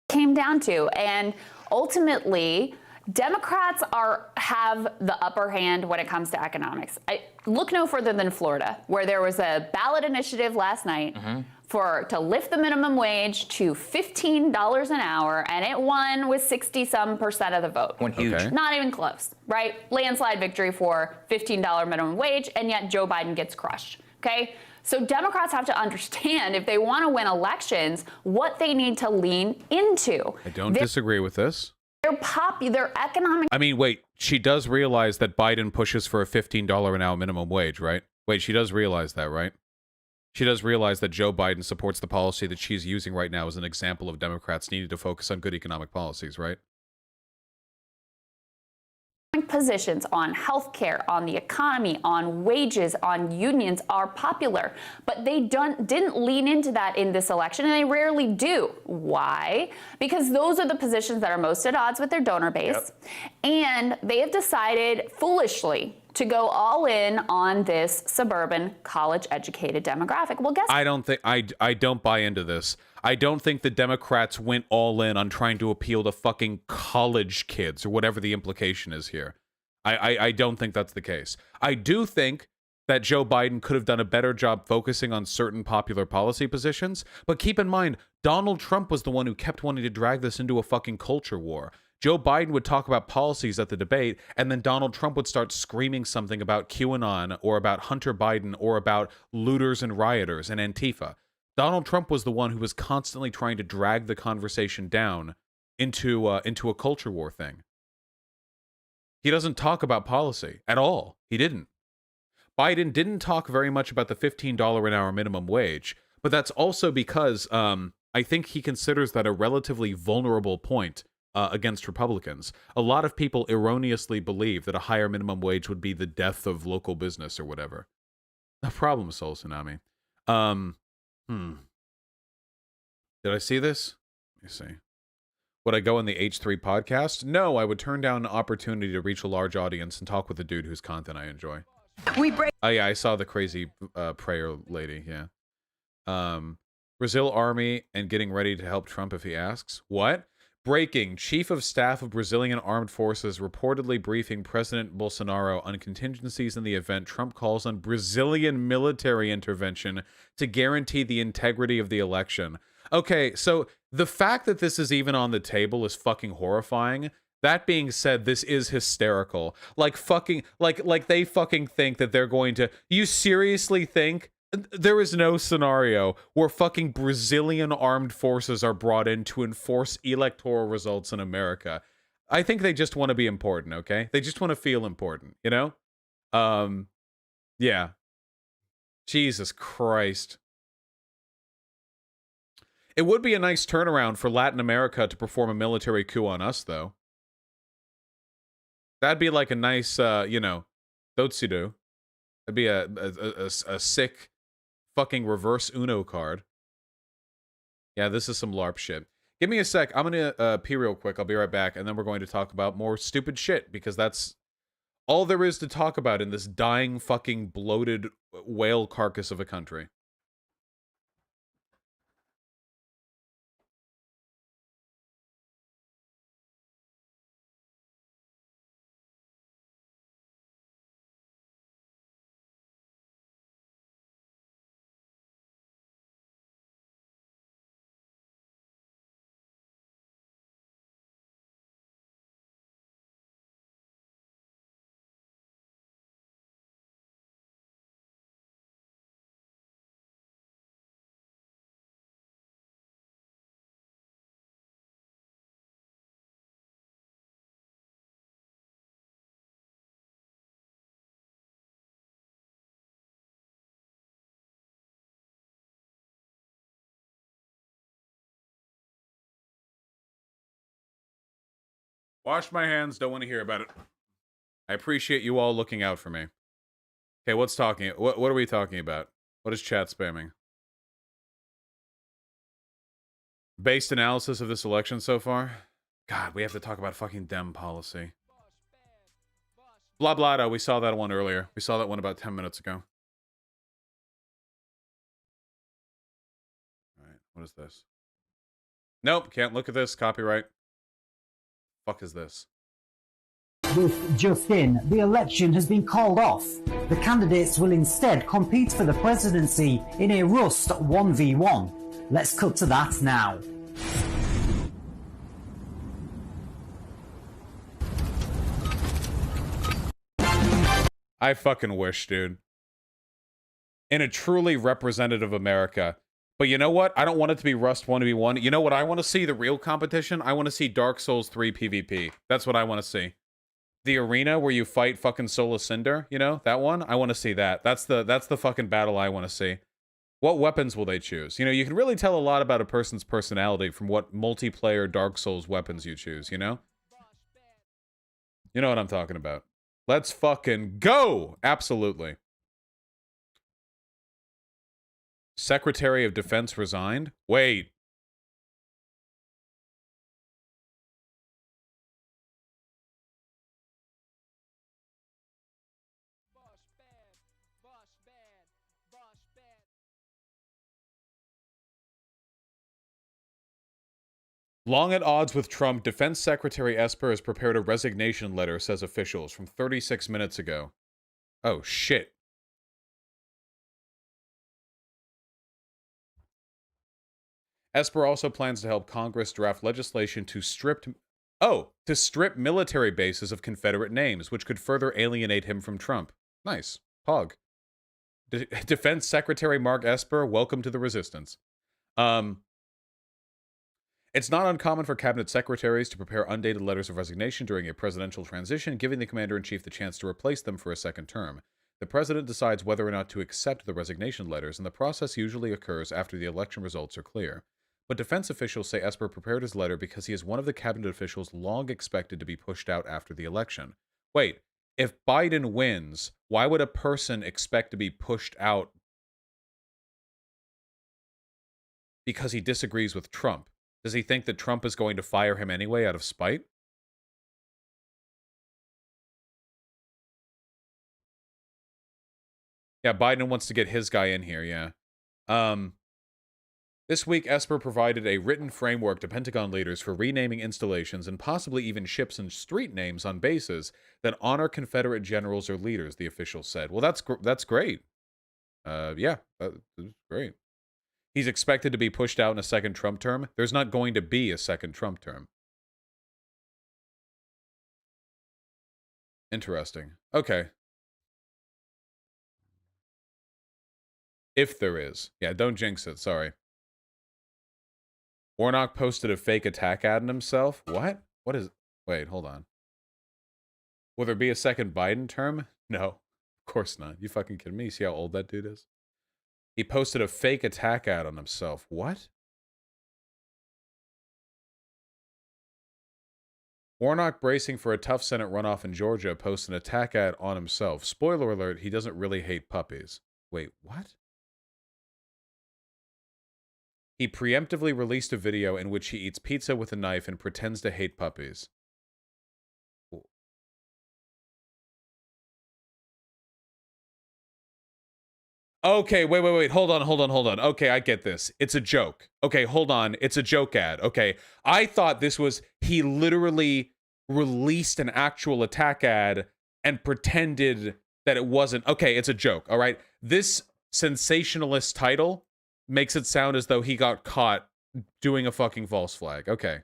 Came down to, and ultimately Democrats have the upper hand when it comes to economics. Look no further than Florida, where there was a ballot initiative last night to lift the minimum wage to $15 an hour, and it won with 60-some% of the vote. One huge. Okay. Not even close, right? Landslide victory for $15 minimum wage, and yet Joe Biden gets crushed. Okay. So Democrats have to understand, if they want to win elections, what they need to lean into. I don't disagree with this. Their economic... I mean, wait, she does realize that Biden pushes for a $15 an hour minimum wage, right? Wait, she does realize that, right? She does realize that Joe Biden supports the policy that she's using right now as an example of Democrats needing to focus on good economic policies, right? Positions on healthcare, on the economy, on wages, on unions are popular, but they didn't lean into that in this election, and they rarely do. Why? Because those are the positions that are most at odds with their donor base, and they have decided foolishly to go all in on this suburban, college-educated demographic. Well, guess I don't buy into this. I don't think the Democrats went all in on trying to appeal to fucking college kids or whatever the implication is here. I don't think that's the case. I do think that Joe Biden could have done a better job focusing on certain popular policy positions, but keep in mind, Donald Trump was the one who kept wanting to drag this into a fucking culture war. Joe Biden would talk about policies at the debate, and then Donald Trump would start screaming something about QAnon or about Hunter Biden or about looters and rioters and Antifa. Donald Trump was the one who was constantly trying to drag the conversation down into a culture war thing. He doesn't talk about policy at all. He didn't. Biden didn't talk very much about the $15 an hour minimum wage, but that's also because I think he considers that a relatively vulnerable point against Republicans. A lot of people erroneously believe that a higher minimum wage would be the death of local business or whatever. No problem, Soul Tsunami. Did I see this? Let me see. Would I go on the H3 podcast? No, I would turn down an opportunity to reach a large audience and talk with a dude whose content I enjoy. Oh yeah, I saw the crazy prayer lady, yeah. Brazil army and getting ready to help Trump if he asks. What? Breaking. Chief of Staff of Brazilian Armed Forces reportedly briefing President Bolsonaro on contingencies in the event Trump calls on Brazilian military intervention to guarantee the integrity of the election. Okay, so the fact that this is even on the table is fucking horrifying. That being said, this is hysterical. Like they fucking think that they're going to... You seriously think there is no scenario where fucking Brazilian armed forces are brought in to enforce electoral results in America? I think they just want to be important, okay? They just want to feel important, you know? Yeah. Jesus Christ. It would be a nice turnaround for Latin America to perform a military coup on us, though. That'd be like a nice, Dotsudo. That'd be a sick fucking reverse Uno card. Yeah, this is some LARP shit. Give me a sec. I'm gonna pee real quick. I'll be right back, and then we're going to talk about more stupid shit, because that's all there is to talk about in this dying fucking bloated whale carcass of a country. Wash my hands. Don't want to hear about it. I appreciate you all looking out for me. Okay, what are we talking about? What is chat spamming? Based analysis of this election so far? God, we have to talk about fucking Dem policy. Blah, blah, we saw that one earlier. We saw that one about 10 minutes ago. Alright, what is this? Nope, can't look at this. Copyright. Fuck is this? With just in, the election has been called off. The candidates will instead compete for the presidency in a Rust 1v1. Let's cut to that now. I fucking wish, dude. In a truly representative America. But you know what? I don't want it to be Rust 1v1. You know what I want to see? The real competition? I want to see Dark Souls 3 PvP. That's what I want to see. The arena where you fight fucking Sola Cinder, you know? That one? I want to see that. That's the fucking battle I want to see. What weapons will they choose? You know, you can really tell a lot about a person's personality from what multiplayer Dark Souls weapons you choose, you know? You know what I'm talking about. Let's fucking go! Absolutely. Secretary of Defense resigned? Wait. Long at odds with Trump, Defense Secretary Esper has prepared a resignation letter, says officials, from 36 minutes ago. Oh, shit. Esper also plans to help Congress draft legislation to strip military bases of Confederate names, which could further alienate him from Trump. Nice. Pog. Defense Secretary Mark Esper, welcome to the resistance. It's not uncommon for cabinet secretaries to prepare undated letters of resignation during a presidential transition, giving the commander-in-chief the chance to replace them for a second term. The president decides whether or not to accept the resignation letters, and the process usually occurs after the election results are clear. But defense officials say Esper prepared his letter because he is one of the cabinet officials long expected to be pushed out after the election. Wait, if Biden wins, why would a person expect to be pushed out because he disagrees with Trump? Does he think that Trump is going to fire him anyway out of spite? Yeah, Biden wants to get his guy in here, yeah. This week, Esper provided a written framework to Pentagon leaders for renaming installations and possibly even ships and street names on bases that honor Confederate generals or leaders, the official said. Well, that's great. Yeah, that's great. He's expected to be pushed out in a second Trump term. There's not going to be a second Trump term. Interesting. Okay. If there is. Yeah, don't jinx it. Sorry. Warnock posted a fake attack ad on himself. What? What is... Wait, hold on. Will there be a second Biden term? No. Of course not. You fucking kidding me? See how old that dude is? He posted a fake attack ad on himself. What? Warnock, bracing for a tough Senate runoff in Georgia, posts an attack ad on himself. Spoiler alert, he doesn't really hate puppies. Wait, what? He preemptively released a video in which he eats pizza with a knife and pretends to hate puppies. Okay, wait. Hold on. Okay, I get this. It's a joke. Okay, hold on. It's a joke ad. Okay. I thought this was, he literally released an actual attack ad and pretended that it wasn't. Okay, it's a joke, all right? This sensationalist title makes it sound as though he got caught doing a fucking false flag. Okay.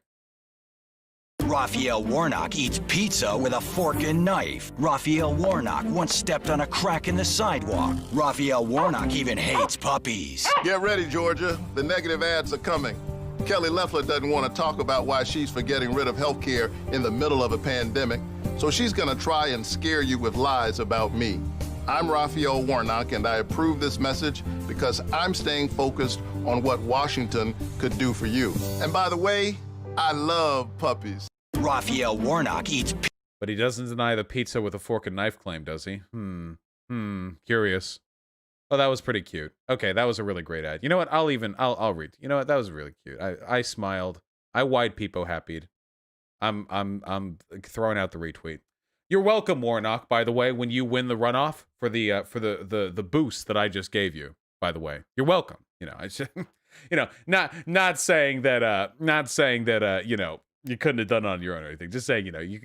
Raphael Warnock eats pizza with a fork and knife. Raphael Warnock once stepped on a crack in the sidewalk. Raphael Warnock even hates puppies. Get ready, Georgia. The negative ads are coming. Kelly Loeffler doesn't want to talk about why she's for getting rid of health care in the middle of a pandemic, so she's going to try and scare you with lies about me. I'm Raphael Warnock, and I approve this message because I'm staying focused on what Washington could do for you. And by the way, I love puppies. Raphael Warnock eats. But he doesn't deny the pizza with a fork and knife claim, does he? Curious. Oh, that was pretty cute. Okay, that was a really great ad. You know what? I'll read. You know what? That was really cute. I smiled. I wide peepo happied. I'm throwing out the retweet. You're welcome, Warnock, by the way, when you win the runoff for the boost that I just gave you, by the way. You're welcome. You know, I just, you know, not saying that you know, you couldn't have done it on your own or anything. Just saying, you know, you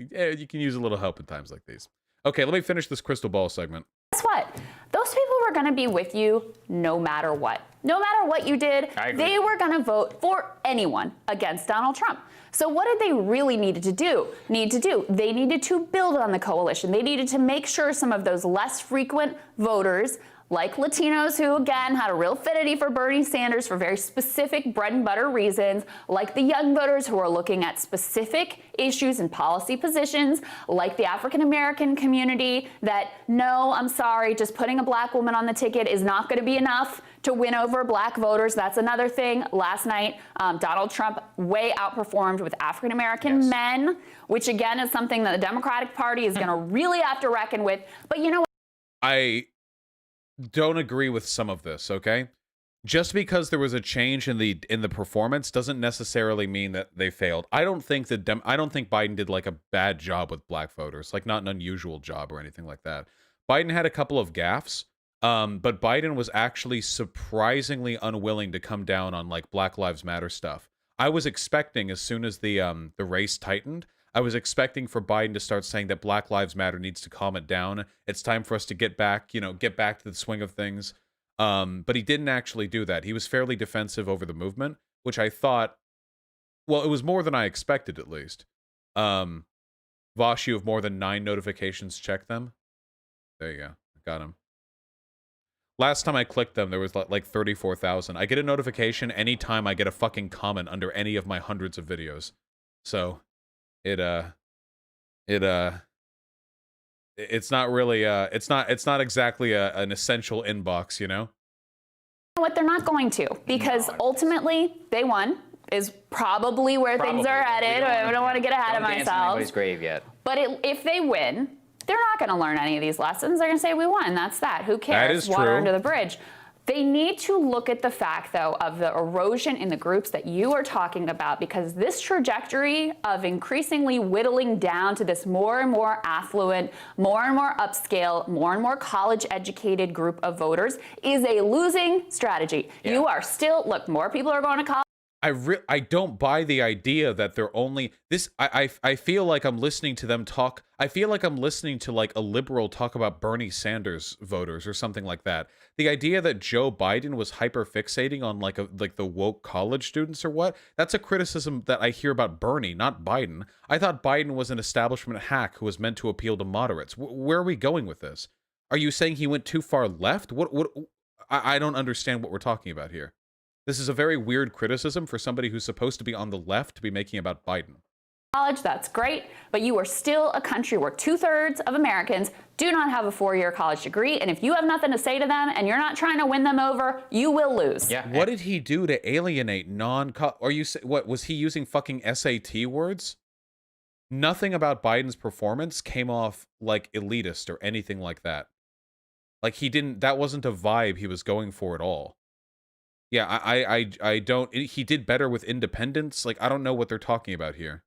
can use a little help in times like these. Okay, let me finish this crystal ball segment. Guess what? Those people were going to be with you no matter what. No matter what you did, they were going to vote for anyone against Donald Trump. So what did they really need to do? They needed to build on the coalition. They needed to make sure some of those less frequent voters, like Latinos who, again, had a real affinity for Bernie Sanders for very specific bread and butter reasons, like the young voters who are looking at specific issues and policy positions, like the African-American community, that, no, I'm sorry, just putting a black woman on the ticket is not going to be enough to win over black voters. That's another thing. Last night, Donald Trump way outperformed with African-American men, which, again, is something that the Democratic Party is going to really have to reckon with. But you know what? I don't agree with some of this, okay? Just because there was a change in the performance doesn't necessarily mean that they failed. I don't think Biden did like a bad job with black voters, like not an unusual job or anything like that. Biden had a couple of gaffes, but Biden was actually surprisingly unwilling to come down on like Black Lives Matter stuff. I was expecting, as soon as the race tightened, I was expecting for Biden to start saying that Black Lives Matter needs to calm it down. It's time for us to get back to the swing of things. But he didn't actually do that. He was fairly defensive over the movement, which I thought, well, it was more than I expected, at least. Vosh, you have more than 9 notifications. Check them. There you go. Got him. Last time I clicked them, there was like 34,000. I get a notification anytime I get a fucking comment under any of my hundreds of videos. So it's not really it's not exactly an essential inbox, you know? What they're not going to, because ultimately they won, is probably where things are headed. I don't want to get ahead of myself. Anybody's grave yet. But if they win, they're not going to learn any of these lessons. They're going to say, we won. That's that. Who cares? That is Water true. under the bridge. They need to look at the fact, though, of the erosion in the groups that you are talking about, because this trajectory of increasingly whittling down to this more and more affluent, more and more upscale, more and more college-educated group of voters is a losing strategy. Yeah. You are still, look, more people are going to college. I don't buy the idea that they're only this. I feel like I'm listening to them talk. I feel like I'm listening to like a liberal talk about Bernie Sanders voters or something like that. The idea that Joe Biden was hyper fixating on like the woke college students or what? That's a criticism that I hear about Bernie, not Biden. I thought Biden was an establishment hack who was meant to appeal to moderates. Where are we going with this? Are you saying he went too far left? What? I don't understand what we're talking about here. This is a very weird criticism for somebody who's supposed to be on the left to be making about Biden. College, that's great, but you are still a country where 2/3 of Americans do not have a 4-year college degree, and if you have nothing to say to them and you're not trying to win them over, you will lose. Yeah. What did he do to alienate what was he using fucking SAT words? Nothing about Biden's performance came off like elitist or anything like that. Like that wasn't a vibe he was going for at all. Yeah, I don't. He did better with independents. Like, I don't know what they're talking about here.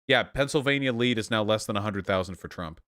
Yeah, Pennsylvania lead is now less than 100,000 for Trump.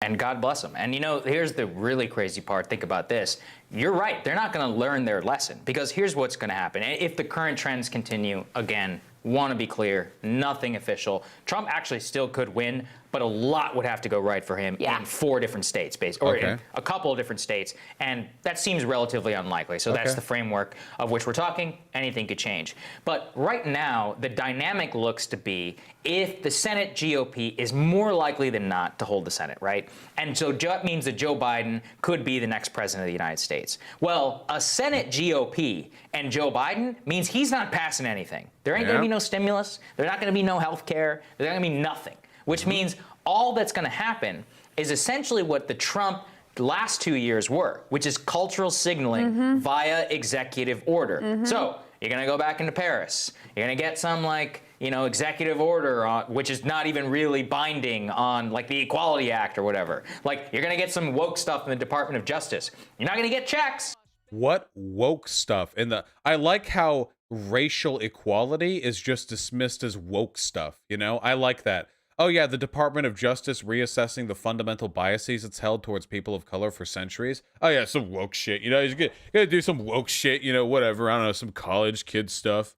And God bless them. And you know, here's the really crazy part. Think about this. You're right. They're not going to learn their lesson, because here's what's going to happen. If the current trends continue, again, want to be clear, nothing official. Trump actually still could win, but a lot would have to go right for him in 4 different states, or in a couple of different states, and that seems relatively unlikely. So that's the framework of which we're talking. Anything could change. But right now, the dynamic looks to be if the Senate GOP is more likely than not to hold the Senate, right? And so that means that Joe Biden could be the next president of the United States. Well, a Senate GOP and Joe Biden means he's not passing anything. There ain't going to be no stimulus. There's not going to be no health care. There's not going to be nothing. Which means all that's going to happen is essentially what the Trump last 2 years were, which is cultural signaling via executive order. So you're going to go back into Paris. You're going to get some like executive order which is not even really binding on like the Equality Act or whatever. Like, you're going to get some woke stuff in the Department of Justice. You're not going to get checks. What woke stuff in the... I like how racial equality is just dismissed as woke stuff, I like that. Oh yeah, the Department of Justice reassessing the fundamental biases it's held towards people of color for centuries. Oh yeah, some woke shit, you gotta do some woke shit, whatever, I don't know, some college kid stuff.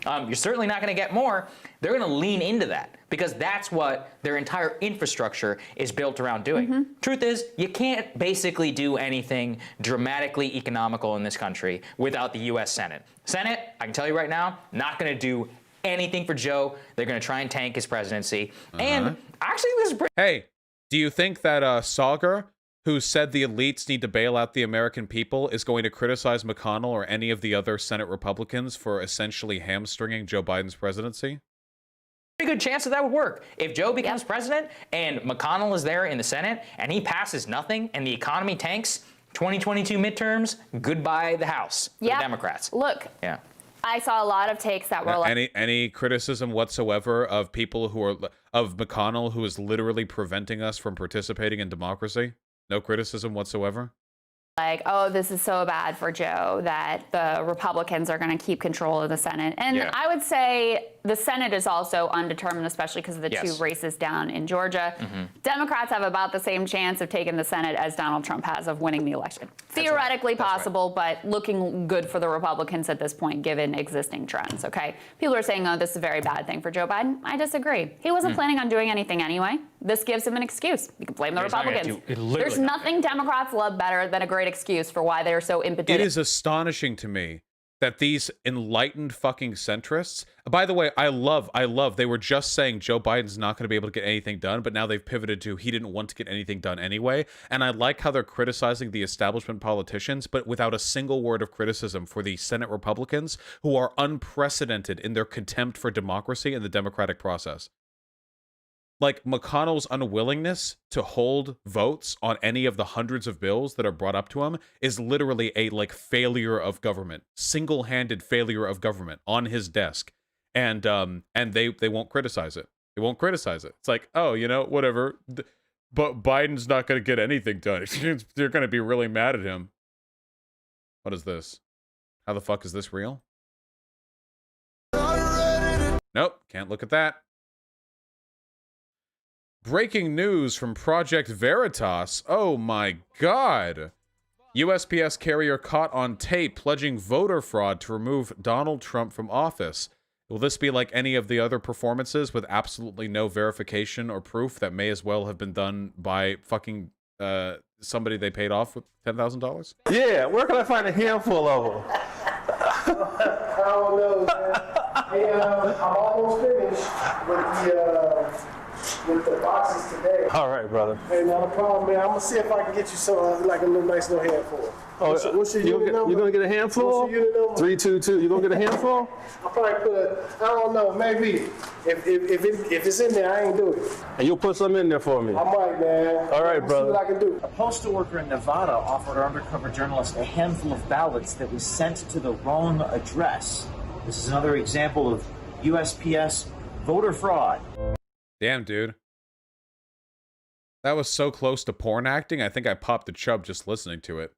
You're certainly not going to get more. They're going to lean into that because that's what their entire infrastructure is built around doing. Truth is, you can't basically do anything dramatically economical in this country without the U.S. Senate. Senate, I can tell you right now, not going to do anything for Joe. They're going to try and tank his presidency. And actually, this is Hey, do you think that Sauger, who said the elites need to bail out the American people, is going to criticize McConnell or any of the other Senate Republicans for essentially hamstringing Joe Biden's presidency? Pretty good chance that would work. If Joe becomes president and McConnell is there in the Senate and he passes nothing and the economy tanks, 2022 midterms, goodbye the House for the Democrats. Look. Yeah. I saw a lot of takes that were like... Any criticism whatsoever of people of McConnell, who is literally preventing us from participating in democracy? No criticism whatsoever? Like, oh, this is so bad for Joe that the Republicans are going to keep control of the Senate. And I would say the Senate is also undetermined, especially because of the two races down in Georgia. Democrats have about the same chance of taking the Senate as Donald Trump has of winning the election. Theoretically possible, but looking good for the Republicans at this point, given existing trends, okay? People are saying, oh, this is a very bad thing for Joe Biden. I disagree. He wasn't planning on doing anything anyway. This gives him an excuse. You can blame the Republicans. There's nothing Democrats love better than a great excuse for why they're so impotent. It is astonishing to me that these enlightened fucking centrists... By the way, I love, they were just saying Joe Biden's not going to be able to get anything done, but now they've pivoted to he didn't want to get anything done anyway. And I like how they're criticizing the establishment politicians, but without a single word of criticism for the Senate Republicans, who are unprecedented in their contempt for democracy and the democratic process. Like, McConnell's unwillingness to hold votes on any of the hundreds of bills that are brought up to him is literally a, failure of government. Single-handed failure of government on his desk. And they won't criticize it. They won't criticize it. It's like, oh, whatever. But Biden's not going to get anything done. They're going to be really mad at him. What is this? How the fuck is this real? Nope, can't look at that. Breaking news from Project Veritas. Oh my god. USPS carrier caught on tape pledging voter fraud to remove Donald Trump from office. Will this be like any of the other performances with absolutely no verification or proof that may as well have been done by fucking somebody they paid off with $10,000? Yeah, where can I find a handful of them? I don't know, man. Hey, I'm almost finished with the boxes today. All right, brother. Hey, not a problem, man. I'm gonna see if I can get you some like a nice little handful. Oh, what's your unit number? You're gonna get a handful? What's your unit number? 322. You gonna get a handful? I'll probably put I don't know, maybe. If it's in there, I ain't do it. And you'll put some in there for me. I might, man. All right, brother. See what I can do. A postal worker in Nevada offered our undercover journalist a handful of ballots that was sent to the wrong address. This is another example of USPS voter fraud. Damn, dude. That was so close to porn acting, I think I popped a chub just listening to it.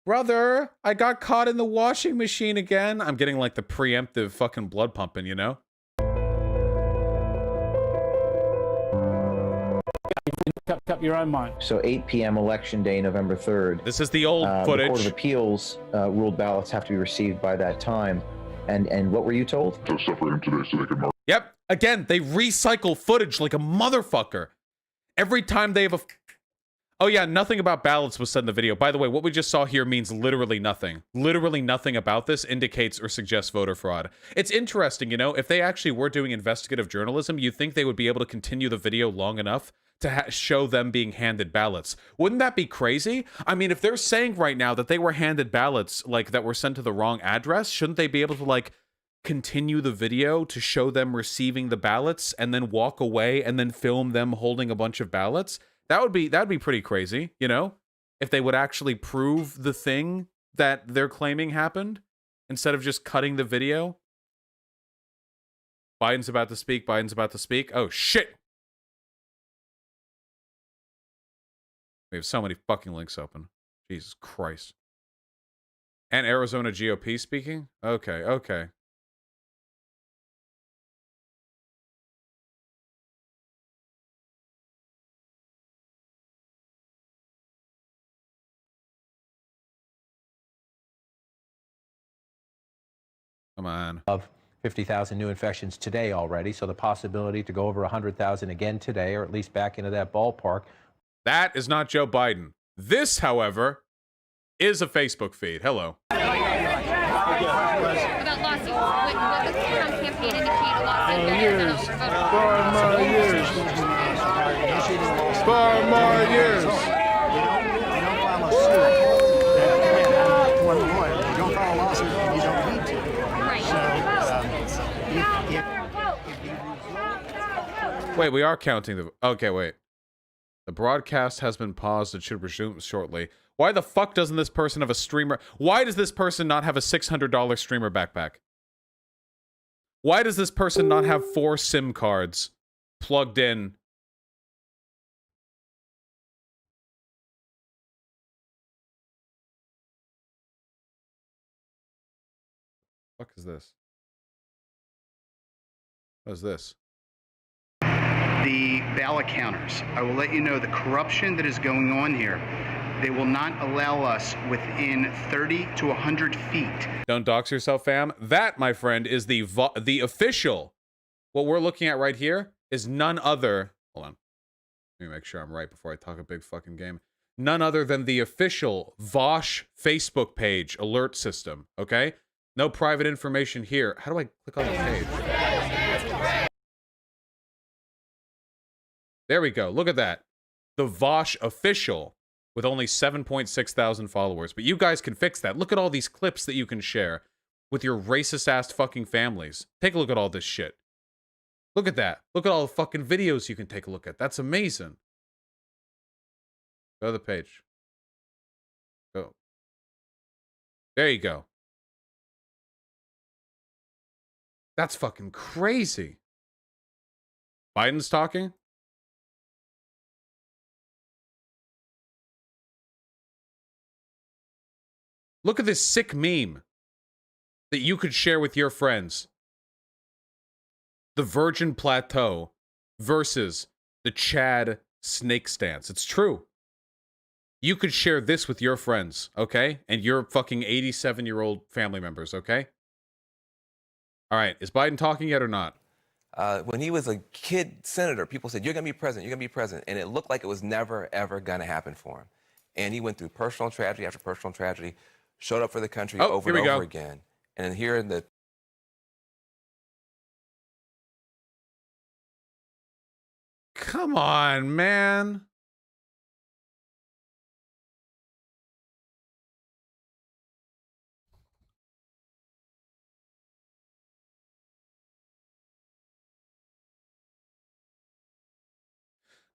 Brother, I got caught in the washing machine again. I'm getting like the preemptive fucking blood pumping, Up your own mind. So 8 p.m. election day, November 3rd. This is the old footage. The Court of Appeals ruled ballots have to be received by that time. And what were you told? To separate them today so they can mark. Yep. Again, they recycle footage like a motherfucker. Every time they have a... Oh yeah, nothing about ballots was said in the video. By the way, what we just saw here means literally nothing. Literally nothing about this indicates or suggests voter fraud. It's interesting, if they actually were doing investigative journalism, you'd think they would be able to continue the video long enough to show them being handed ballots. Wouldn't that be crazy? I mean, if they're saying right now that they were handed ballots, that were sent to the wrong address, shouldn't they be able to, continue the video to show them receiving the ballots and then walk away and then film them holding a bunch of ballots? That'd be pretty crazy, if they would actually prove the thing that they're claiming happened instead of just cutting the video. Biden's about to speak. Biden's about to speak. Oh, shit. We have so many fucking links open. Jesus Christ. And Arizona GOP speaking? Okay, okay. Come on. Of 50,000 new infections today already, so the possibility to go over 100,000 again today, or at least back into that ballpark. That is not Joe Biden. This, however, is a Facebook feed. Hello. About lawsuits. What the Trump campaign indicate a lawsuit better than over voter. 5 more years. Wait, we are counting the... Okay, wait. The broadcast has been paused and should resume shortly. Why the fuck doesn't this person have a streamer... Why does this person not have a $600 streamer backpack? Why does this person not have 4 SIM cards plugged in? What is this? What is this? The ballot counters. I will let you know the corruption that is going on here. They will not allow us within 30 to 100 feet. Don't dox yourself, fam. That, my friend, is the official. What we're looking at right here is none other. Hold on. Let me make sure I'm right before I talk a big fucking game. None other than the official Vosh Facebook page alert system. Okay? No private information here. How do I click on the page? There we go. Look at that. The Vosh official with only 7.6 thousand followers. But you guys can fix that. Look at all these clips that you can share with your racist-ass fucking families. Take a look at all this shit. Look at that. Look at all the fucking videos you can take a look at. That's amazing. Go to the page. Go. There you go. That's fucking crazy. Biden's talking. Look at this sick meme that you could share with your friends. The Virgin Plateau versus the Chad snake stance. It's true. You could share this with your friends, okay? And your fucking 87-year-old family members, okay? All right, is Biden talking yet or not? When he was a kid senator, people said, you're going to be president, you're going to be president. And it looked like it was never, ever going to happen for him. And he went through personal tragedy after personal tragedy, showed up for the country over and over again. And then here in the... Come on, man.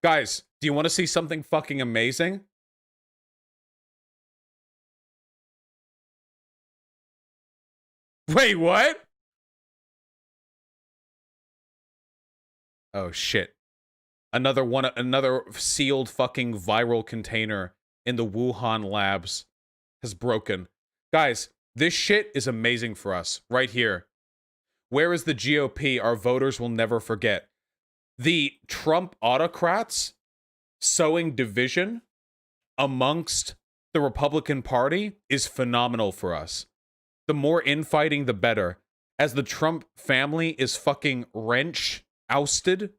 Guys, do you want to see something fucking amazing? Wait, what? Oh shit. Another sealed fucking viral container in the Wuhan labs has broken. Guys, this shit is amazing for us right here. Where is the GOP? Our voters will never forget. The Trump autocrats sowing division amongst the Republican Party is phenomenal for us. The more infighting, the better. As the Trump family is fucking ousted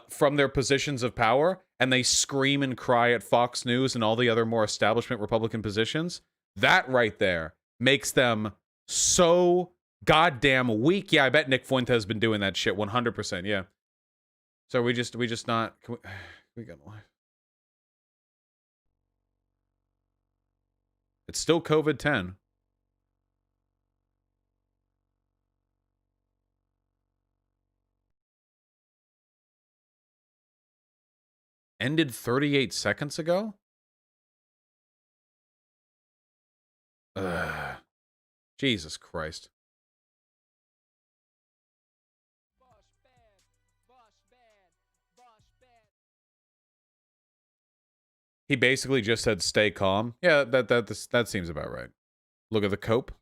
from their positions of power, and they scream and cry at Fox News and all the other more establishment Republican positions, that right there makes them so goddamn weak. Yeah, I bet Nick Fuentes has been doing that shit 100%. Yeah. So we just not. We got live. It's still COVID-10. Ended 38 seconds ago? Jesus Christ. He basically just said, "Stay calm." Yeah, that seems about right. Look at the cope.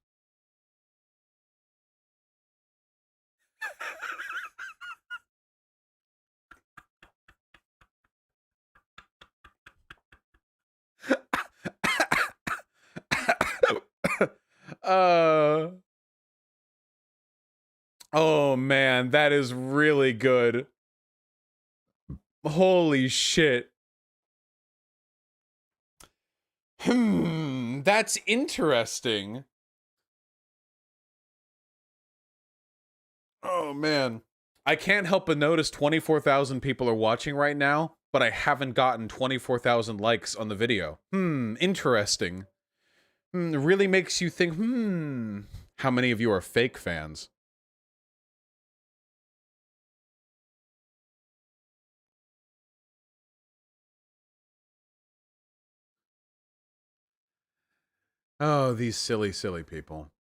Oh man, that is really good. Holy shit. That's interesting. Oh man. I can't help but notice 24,000 people are watching right now, but I haven't gotten 24,000 likes on the video. Interesting. Really makes you think, how many of you are fake fans? Oh, these silly, silly people.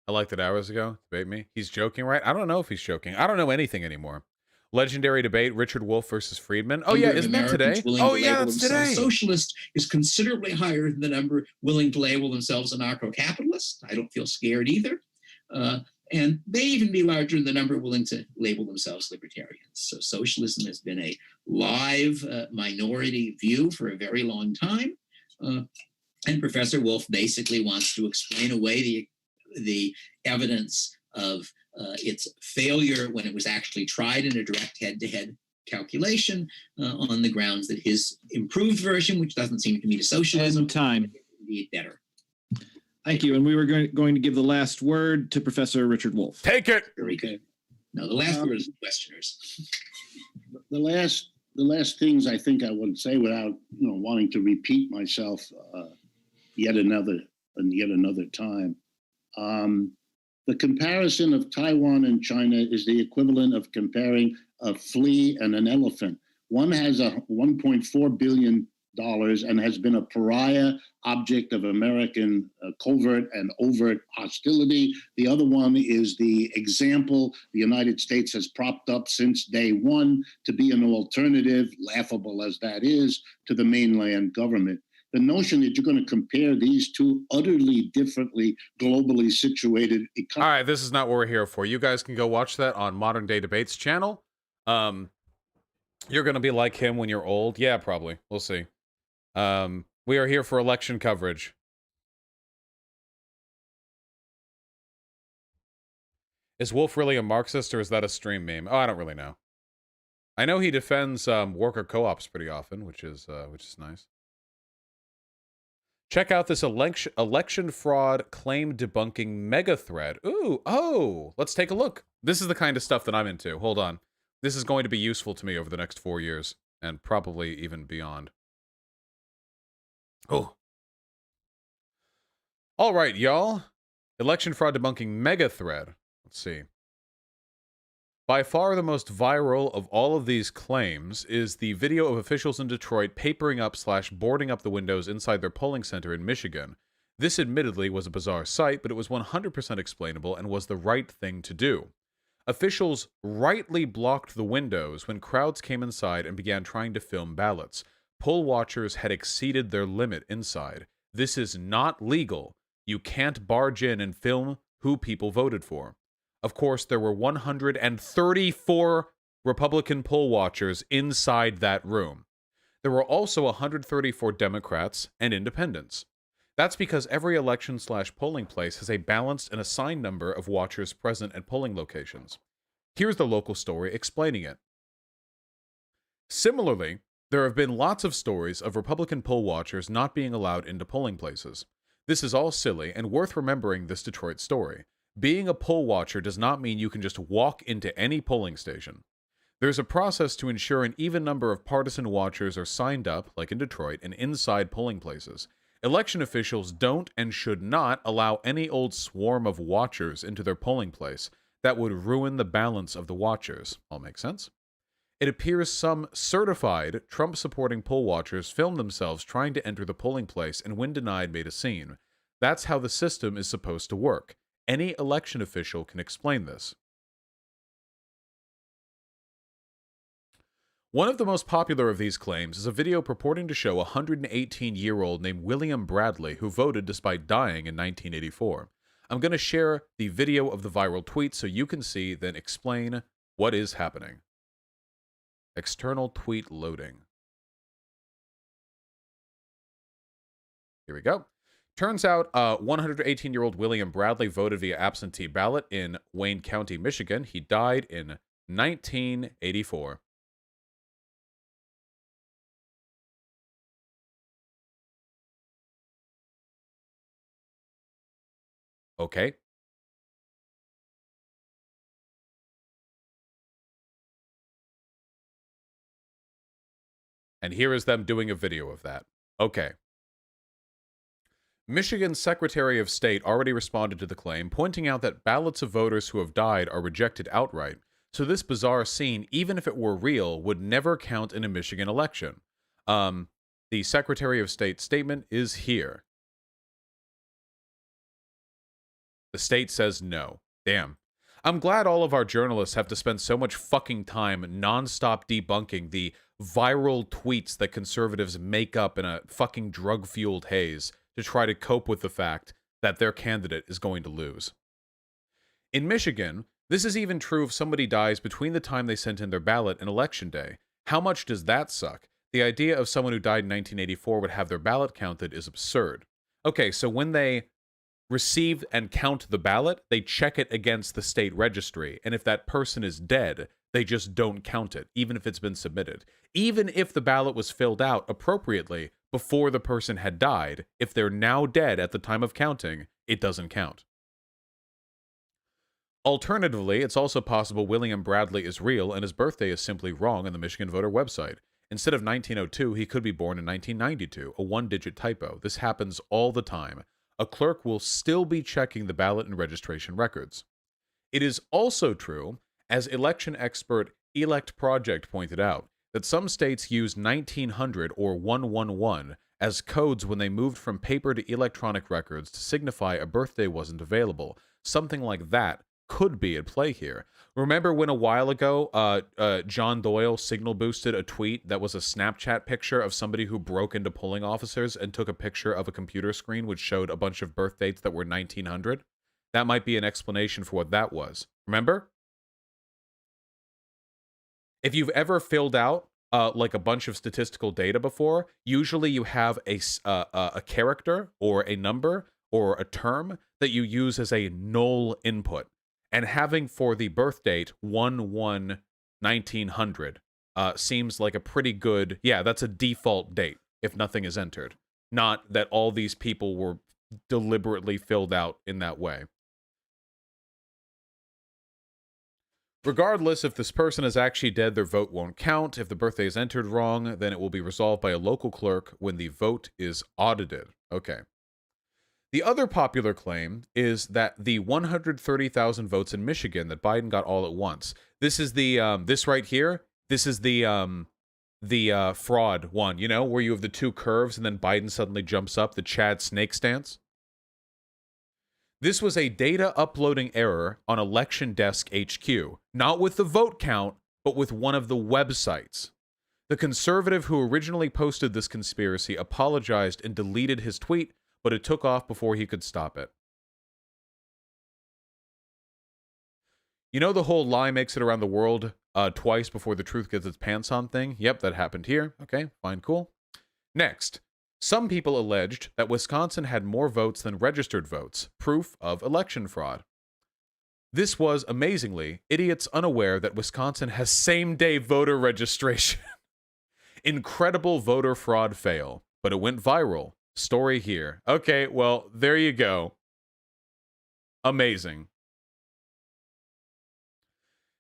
I liked it hours ago. Debate me. He's joking, right? I don't know if he's joking. I don't know anything anymore. Legendary debate, Richard Wolff versus Friedman. Oh, yeah, isn't that today? Oh, yeah, that's today. Socialist is considerably higher than the number willing to label themselves anarcho-capitalist. I don't feel scared either. And may even be larger than the number willing to label themselves libertarians. So socialism has been a live minority view for a very long time. And Professor Wolff basically wants to explain away the evidence of its failure when it was actually tried in a direct head-to-head calculation on the grounds that his improved version, which doesn't seem to me to socialism, is indeed better. Thank you. And we were going to give the last word to Professor Richard Wolff. Take it. Very good. No, the last word is the questioners. The last things I think I would say without wanting to repeat myself yet another time. The comparison of Taiwan and China is the equivalent of comparing a flea and an elephant. One has a $1.4 billion and has been a pariah object of American covert and overt hostility. The other one is the example the United States has propped up since day one to be an alternative, laughable as that is, to the mainland government. The notion that you're going to compare these two utterly differently globally situated economies. All right, this is not what we're here for. You guys can go watch that on Modern Day Debates channel. You're going to be like him when you're old. Yeah, probably. We'll see. We are here for election coverage. Is Wolf really a Marxist, or is that a stream meme? Oh, I don't really know. I know he defends worker co-ops pretty often, which is nice. Check out this election fraud claim debunking mega thread. Ooh, oh, let's take a look. This is the kind of stuff that I'm into. Hold on. This is going to be useful to me over the next 4 years, and probably even beyond. Oh. All right, y'all. Election fraud debunking mega thread. Let's see. By far the most viral of all of these claims is the video of officials in Detroit papering up / boarding up the windows inside their polling center in Michigan. This admittedly was a bizarre sight, but it was 100% explainable and was the right thing to do. Officials rightly blocked the windows when crowds came inside and began trying to film ballots. Poll watchers had exceeded their limit inside. This is not legal. You can't barge in and film who people voted for. Of course, there were 134 Republican poll watchers inside that room. There were also 134 Democrats and independents. That's because every election / polling place has a balanced and assigned number of watchers present at polling locations. Here's the local story explaining it. Similarly, there have been lots of stories of Republican poll watchers not being allowed into polling places. This is all silly and worth remembering this Detroit story. Being a poll watcher does not mean you can just walk into any polling station. There's a process to ensure an even number of partisan watchers are signed up, like in Detroit, and inside polling places. Election officials don't and should not allow any old swarm of watchers into their polling place. That would ruin the balance of the watchers. All make sense? It appears some certified Trump-supporting poll watchers filmed themselves trying to enter the polling place and when denied made a scene. That's how the system is supposed to work. Any election official can explain this. One of the most popular of these claims is a video purporting to show a 118-year-old named William Bradley who voted despite dying in 1984. I'm going to share the video of the viral tweet so you can see, then explain what is happening. External tweet loading. Here we go. Turns out 118-year-old William Bradley voted via absentee ballot in Wayne County, Michigan. He died in 1984. Okay. And here is them doing a video of that. Okay. Michigan's Secretary of State already responded to the claim, pointing out that ballots of voters who have died are rejected outright, so this bizarre scene, even if it were real, would never count in a Michigan election. The Secretary of State statement is here. The state says no. Damn. I'm glad all of our journalists have to spend so much fucking time nonstop debunking the viral tweets that conservatives make up in a fucking drug-fueled haze to try to cope with the fact that their candidate is going to lose. In Michigan, this is even true if somebody dies between the time they sent in their ballot and Election Day. How much does that suck? The idea of someone who died in 1984 would have their ballot counted is absurd. Okay, so when they receive and count the ballot, they check it against the state registry, and if that person is dead, they just don't count it, even if it's been submitted. Even if the ballot was filled out appropriately before the person had died, if they're now dead at the time of counting, it doesn't count. Alternatively, it's also possible William Bradley is real and his birthday is simply wrong on the Michigan voter website. Instead of 1902, he could be born in 1992, a one-digit typo. This happens all the time. A clerk will still be checking the ballot and registration records. It is also true, as election expert Elect Project pointed out, that some states use 1900 or 111 as codes when they moved from paper to electronic records to signify a birthday wasn't available. Something like that could be at play here. Remember when a while ago, John Doyle signal boosted a tweet that was a Snapchat picture of somebody who broke into polling officers and took a picture of a computer screen which showed a bunch of birth dates that were 1900? That might be an explanation for what that was. Remember? If you've ever filled out like a bunch of statistical data before, usually you have a character or a number or a term that you use as a null input. And having for the birth date 1/1/1900 seems like a pretty good, yeah, that's a default date if nothing is entered. Not that all these people were deliberately filled out in that way. Regardless, if this person is actually dead, their vote won't count. If the birthday is entered wrong, then it will be resolved by a local clerk when the vote is audited. Okay. The other popular claim is that the 130,000 votes in Michigan that Biden got all at once. This is the this right here. This is the fraud one, you know, where you have the two curves and then Biden suddenly jumps up, the Chad snake stance. This was a data uploading error on Election Desk HQ, not with the vote count, but with one of the websites. The conservative who originally posted this conspiracy apologized and deleted his tweet, but it took off before he could stop it. You know the whole lie makes it around the world twice before the truth gets its pants on thing? Yep, that happened here. Okay, fine, cool. Next, some people alleged that Wisconsin had more votes than registered votes, proof of election fraud. This was, amazingly, idiots unaware that Wisconsin has same-day voter registration. Incredible voter fraud fail, but it went viral. Story here. Okay, well, there you go. Amazing.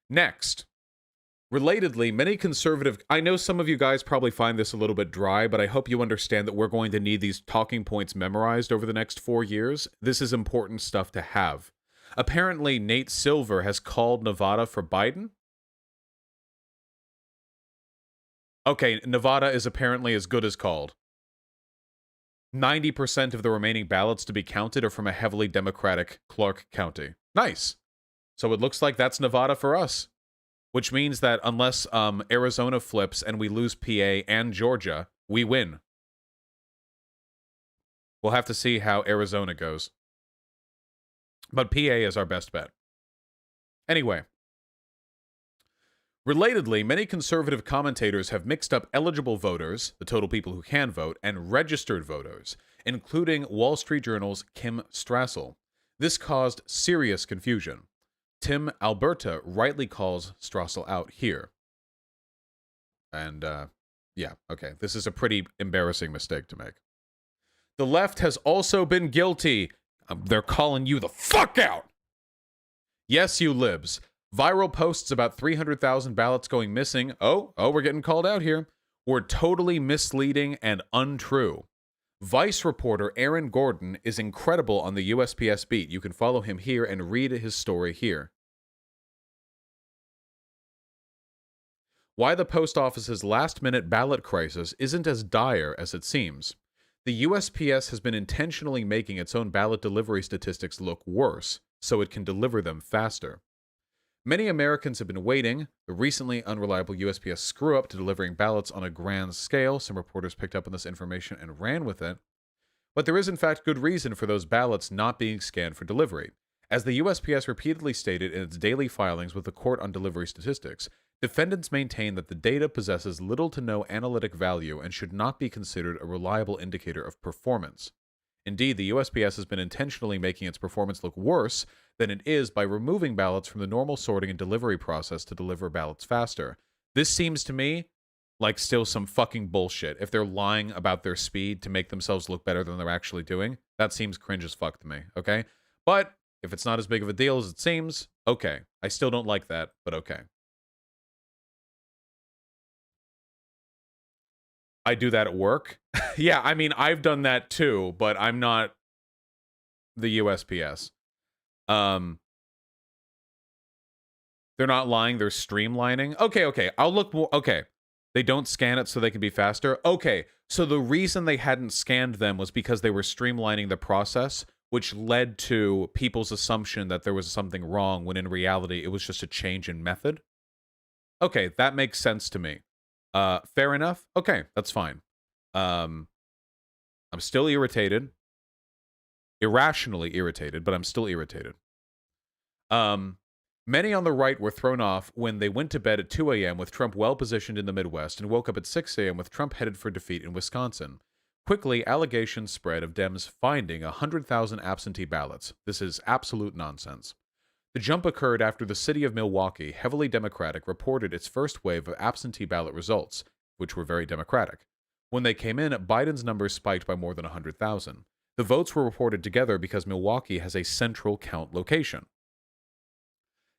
Next. Relatedly, many conservative... I know some of you guys probably find this a little bit dry, but I hope you understand that we're going to need these talking points memorized over the next 4 years. This is important stuff to have. Apparently, Nate Silver has called Nevada for Biden. Okay, Nevada is apparently as good as called. 90% of the remaining ballots to be counted are from a heavily Democratic Clark County. Nice. So it looks like that's Nevada for us. which means that unless Arizona flips and we lose PA and Georgia, we win. We'll have to see how Arizona goes. But PA is our best bet. Anyway. Relatedly, many conservative commentators have mixed up eligible voters, the total people who can vote, and registered voters, including Wall Street Journal's Kim Strassel. This caused serious confusion. Tim Alberta rightly calls Strassel out here. And, yeah, okay. This is a pretty embarrassing mistake to make. The left has also been guilty. They're calling you the fuck out. Yes, you libs. Viral posts about 300,000 ballots going missing. Oh, we're getting called out here. Were totally misleading and untrue. Vice reporter Aaron Gordon is incredible on the USPS beat. You can follow him here and read his story here. Why the post office's last-minute ballot crisis isn't as dire as it seems. The USPS has been intentionally making its own ballot delivery statistics look worse, so it can deliver them faster. Many Americans have been waiting. The recently unreliable USPS screw-up to delivering ballots on a grand scale. Some reporters picked up on this information and ran with it. But there is in fact good reason for those ballots not being scanned for delivery. As the USPS repeatedly stated in its daily filings with the Court on Delivery Statistics, defendants maintain that the data possesses little to no analytic value and should not be considered a reliable indicator of performance. Indeed, the USPS has been intentionally making its performance look worse than it is by removing ballots from the normal sorting and delivery process to deliver ballots faster. This seems to me like still some fucking bullshit. If they're lying about their speed to make themselves look better than they're actually doing, that seems cringe as fuck to me, okay? But if it's not as big of a deal as it seems, okay. I still don't like that, but okay. I do that at work. Yeah, I mean, I've done that too, but I'm not the USPS. They're not lying, they're streamlining. Okay. I'll look more. Okay. They don't scan it so they can be faster. Okay. So the reason they hadn't scanned them was because they were streamlining the process, which led to people's assumption that there was something wrong when in reality it was just a change in method. Okay, that makes sense to me. Fair enough. Okay, that's fine. I'm still irritated. Irrationally irritated, but I'm still irritated. Many on the right were thrown off when they went to bed at 2 a.m. with Trump well-positioned in the Midwest and woke up at 6 a.m. with Trump headed for defeat in Wisconsin. Quickly, allegations spread of Dems finding 100,000 absentee ballots. This is absolute nonsense. The jump occurred after the city of Milwaukee, heavily Democratic, reported its first wave of absentee ballot results, which were very Democratic. When they came in, Biden's numbers spiked by more than 100,000. The votes were reported together because Milwaukee has a central count location.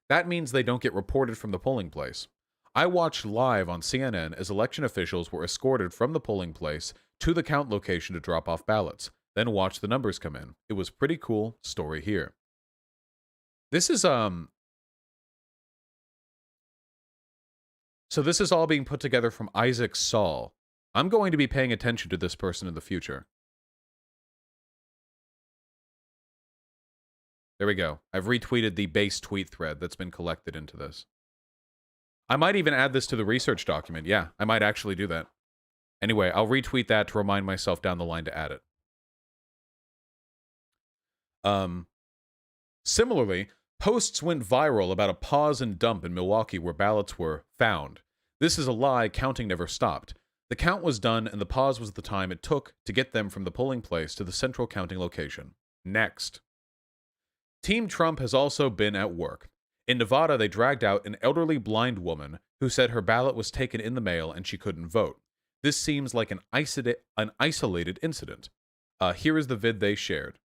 That means they don't get reported from the polling place. I watched live on CNN as election officials were escorted from the polling place to the count location to drop off ballots, then watched the numbers come in. It was pretty cool. Story here. This is, so this is all being put together from Isaac Saul. I'm going to be paying attention to this person in the future. There we go. I've retweeted the base tweet thread that's been collected into this. I might even add this to the research document. Yeah, I might actually do that. Anyway, I'll retweet that to remind myself down the line to add it. Similarly, posts went viral about a pause and dump in Milwaukee where ballots were found. This is a lie. Counting never stopped. The count was done, and the pause was the time it took to get them from the polling place to the central counting location. Next. Team Trump has also been at work. In Nevada, they dragged out an elderly blind woman who said her ballot was taken in the mail and she couldn't vote. This seems like an isolated incident. Here is the vid they shared.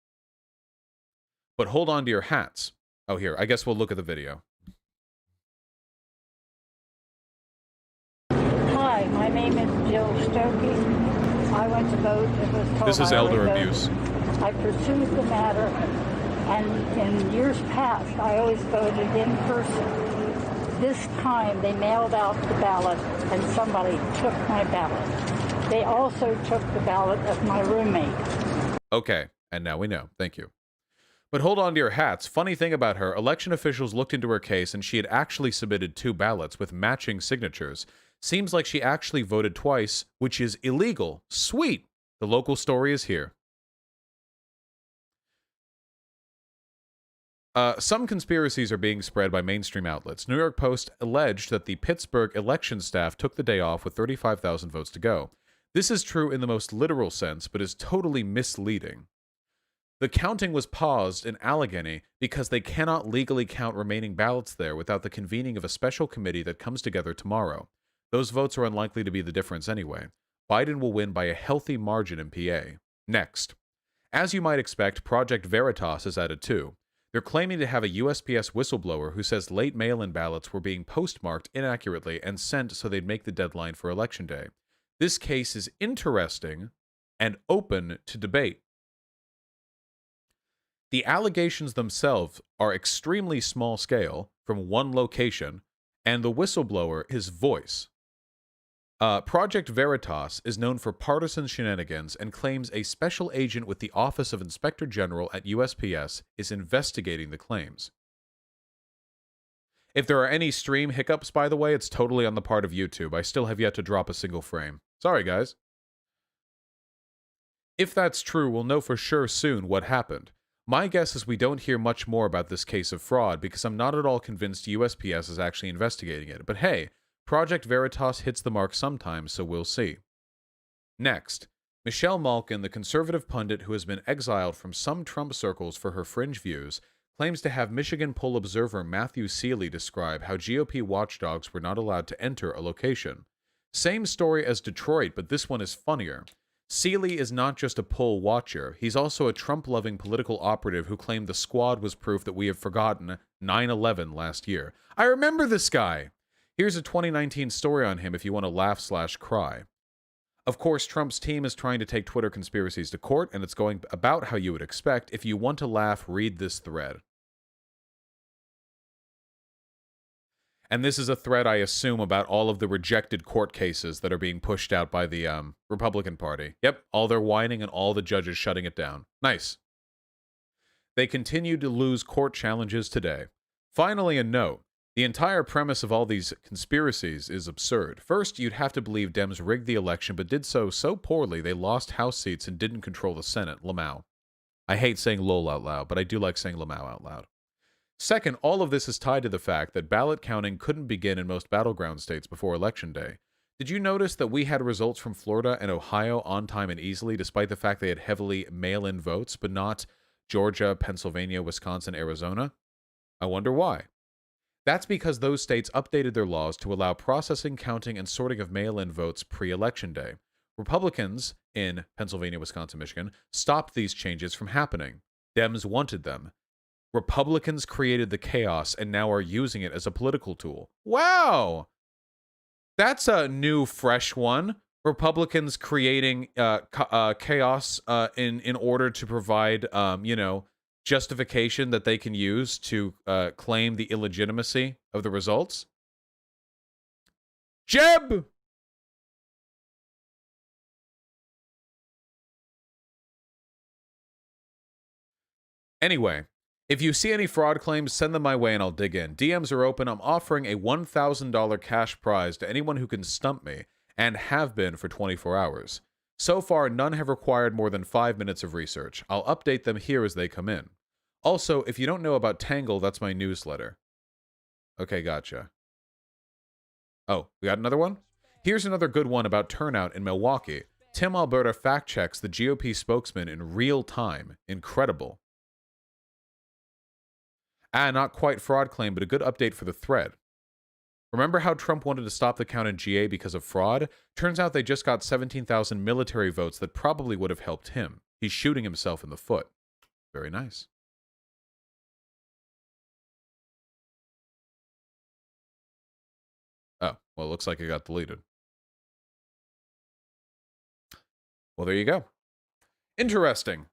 But hold on to your hats. Oh, here. I guess we'll look at the video. Hi, my name is Jill Stokey. I went to vote. It was told this is elder abuse. I pursued the matter, and in years past, I always voted in person. This time, they mailed out the ballot, and somebody took my ballot. They also took the ballot of my roommate. Okay, and now we know. Thank you. But hold on to your hats. Funny thing about her, election officials looked into her case and she had actually submitted 2 ballots with matching signatures. Seems like she actually voted twice, which is illegal. Sweet! The local story is here. Some conspiracies are being spread by mainstream outlets. New York Post alleged that the Pittsburgh election staff took the day off with 35,000 votes to go. This is true in the most literal sense, but is totally misleading. The counting was paused in Allegheny because they cannot legally count remaining ballots there without the convening of a special committee that comes together tomorrow. Those votes are unlikely to be the difference anyway. Biden will win by a healthy margin in PA. Next. As you might expect, Project Veritas is added too. They're claiming to have a USPS whistleblower who says late mail-in ballots were being postmarked inaccurately and sent so they'd make the deadline for Election Day. This case is interesting and open to debate. The allegations themselves are extremely small scale from one location, and the whistleblower, his voice. Project Veritas is known for partisan shenanigans and claims a special agent with the Office of Inspector General at USPS is investigating the claims. If there are any stream hiccups, by the way, it's totally on the part of YouTube. I still have yet to drop a single frame. Sorry, guys. If that's true, we'll know for sure soon what happened. My guess is we don't hear much more about this case of fraud because I'm not at all convinced USPS is actually investigating it. But hey, Project Veritas hits the mark sometimes, so we'll see. Next, Michelle Malkin, the conservative pundit who has been exiled from some Trump circles for her fringe views, claims to have Michigan poll observer Matthew Seeley describe how GOP watchdogs were not allowed to enter a location. Same story as Detroit, but this one is funnier. Seeley is not just a poll watcher, he's also a Trump-loving political operative who claimed the squad was proof that we have forgotten 9/11 last year. I remember this guy! Here's a 2019 story on him if you want to laugh/cry. Of course, Trump's team is trying to take Twitter conspiracies to court, and it's going about how you would expect. If you want to laugh, read this thread. And this is a thread, I assume, about all of the rejected court cases that are being pushed out by the Republican Party. Yep, all their whining and all the judges shutting it down. Nice. They continue to lose court challenges today. Finally, a note. The entire premise of all these conspiracies is absurd. First, you'd have to believe Dems rigged the election, but did so poorly they lost House seats and didn't control the Senate. Lamau. I hate saying lol out loud, but I do like saying Lamau out loud. Second, all of this is tied to the fact that ballot counting couldn't begin in most battleground states before Election Day. Did you notice that we had results from Florida and Ohio on time and easily, despite the fact they had heavily mail-in votes, but not Georgia, Pennsylvania, Wisconsin, Arizona? I wonder why. That's because those states updated their laws to allow processing, counting, and sorting of mail-in votes pre-Election Day. Republicans in Pennsylvania, Wisconsin, Michigan stopped these changes from happening. Dems wanted them. Republicans created the chaos and now are using it as a political tool. Wow! That's a new, fresh one. Republicans creating chaos in order to provide, justification that they can use to claim the illegitimacy of the results. Jeb! Anyway, if you see any fraud claims, send them my way and I'll dig in. DMs are open. I'm offering a $1,000 cash prize to anyone who can stump me, and have been for 24 hours. So far, none have required more than 5 minutes of research. I'll update them here as they come in. Also, if you don't know about Tangle, that's my newsletter. Okay, gotcha. Oh, we got another one? Here's another good one about turnout in Milwaukee. Tim Alberta fact-checks the GOP spokesman in real time. Incredible. Not quite fraud claim, but a good update for the thread. Remember how Trump wanted to stop the count in GA because of fraud? Turns out they just got 17,000 military votes that probably would have helped him. He's shooting himself in the foot. Very nice. Oh, well, it looks like it got deleted. Well, there you go. Interesting.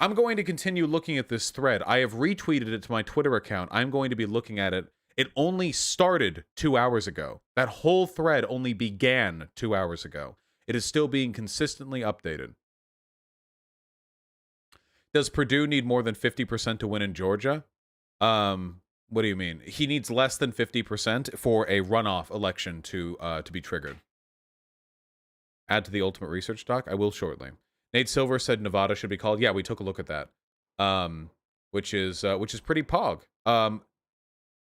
I'm going to continue looking at this thread. I have retweeted it to my Twitter account. I'm going to be looking at it. It only started 2 hours ago. That whole thread only began 2 hours ago. It is still being consistently updated. Does Perdue need more than 50% to win in Georgia? What do you mean? He needs less than 50% for a runoff election to be triggered. Add to the Ultimate Research doc. I will shortly. Nate Silver said Nevada should be called. Yeah, we took a look at that. Which is pretty pog.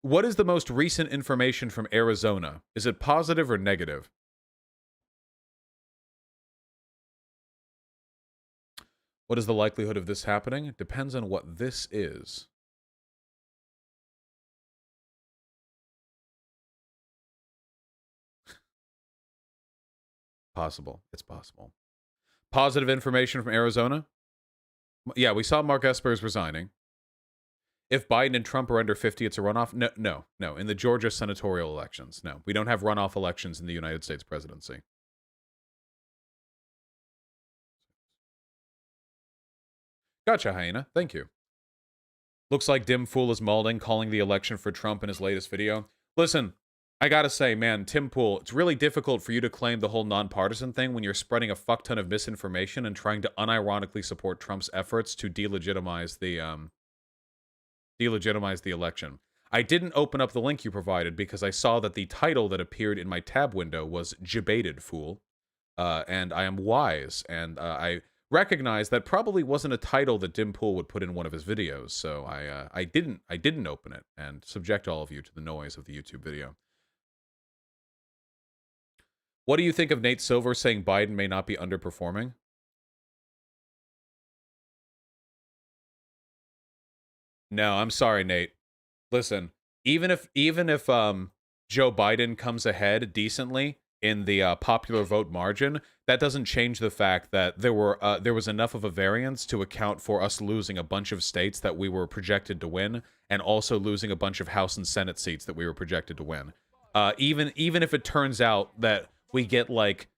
What is the most recent information from Arizona? Is it positive or negative? What is the likelihood of this happening? It depends on what this is. Possible. It's possible. Positive information from Arizona? Yeah, we saw Mark Esper is resigning. If Biden and Trump are under 50, it's a runoff? No. In the Georgia senatorial elections, no. We don't have runoff elections in the United States presidency. Gotcha, Hyena. Thank you. Looks like Dim Fool is Malding calling the election for Trump in his latest video. Listen, I gotta say, man, Tim Pool, it's really difficult for you to claim the whole nonpartisan thing when you're spreading a fuck ton of misinformation and trying to unironically support Trump's efforts to delegitimize the election. I didn't open up the link you provided because I saw that the title that appeared in my tab window was Debated Fool. And I am wise, and I recognize that probably wasn't a title that Dim Pool would put in one of his videos, so I didn't open it and subject all of you to the noise of the YouTube video. What do you think of Nate Silver saying Biden may not be underperforming? No, I'm sorry, Nate. Listen, even if Joe Biden comes ahead decently in the popular vote margin, that doesn't change the fact that there was enough of a variance to account for us losing a bunch of states that we were projected to win, and also losing a bunch of House and Senate seats that we were projected to win. Even if it turns out that we get like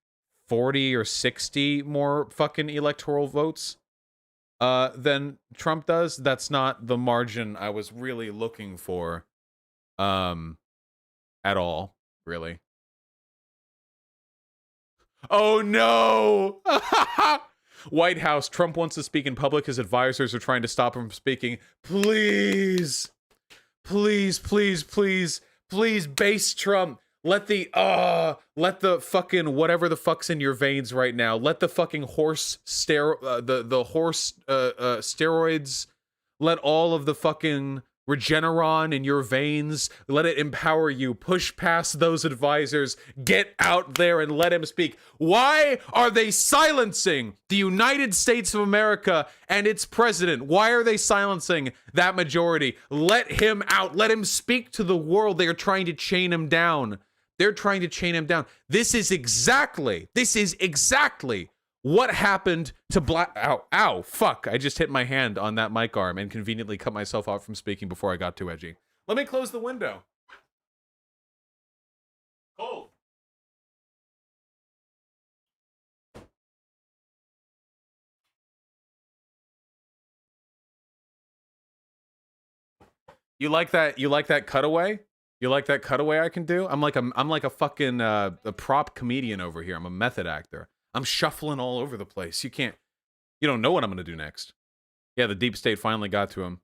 40 or 60 more fucking electoral votes than Trump does, that's not the margin I was really looking for at all, really. Oh no! White House, Trump wants to speak in public. His advisors are trying to stop him from speaking. Please, please, please, please, please, base Trump. Let the fucking whatever the fuck's in your veins right now. Let the fucking horse steroids. Let all of the fucking Regeneron in your veins. Let it empower you. Push past those advisors. Get out there and let him speak. Why are they silencing the United States of America and its president? Why are they silencing that majority? Let him out. Let him speak to the world. They are trying to chain him down. They're trying to chain him down. This is exactly what happened to Black... Ow, fuck. I just hit my hand on that mic arm and conveniently cut myself off from speaking before I got too edgy. Let me close the window. Cold. You like that cutaway? You like that cutaway I can do? I'm like a fucking a prop comedian over here. I'm a method actor. I'm shuffling all over the place. You don't know what I'm gonna do next. Yeah, the deep state finally got to him.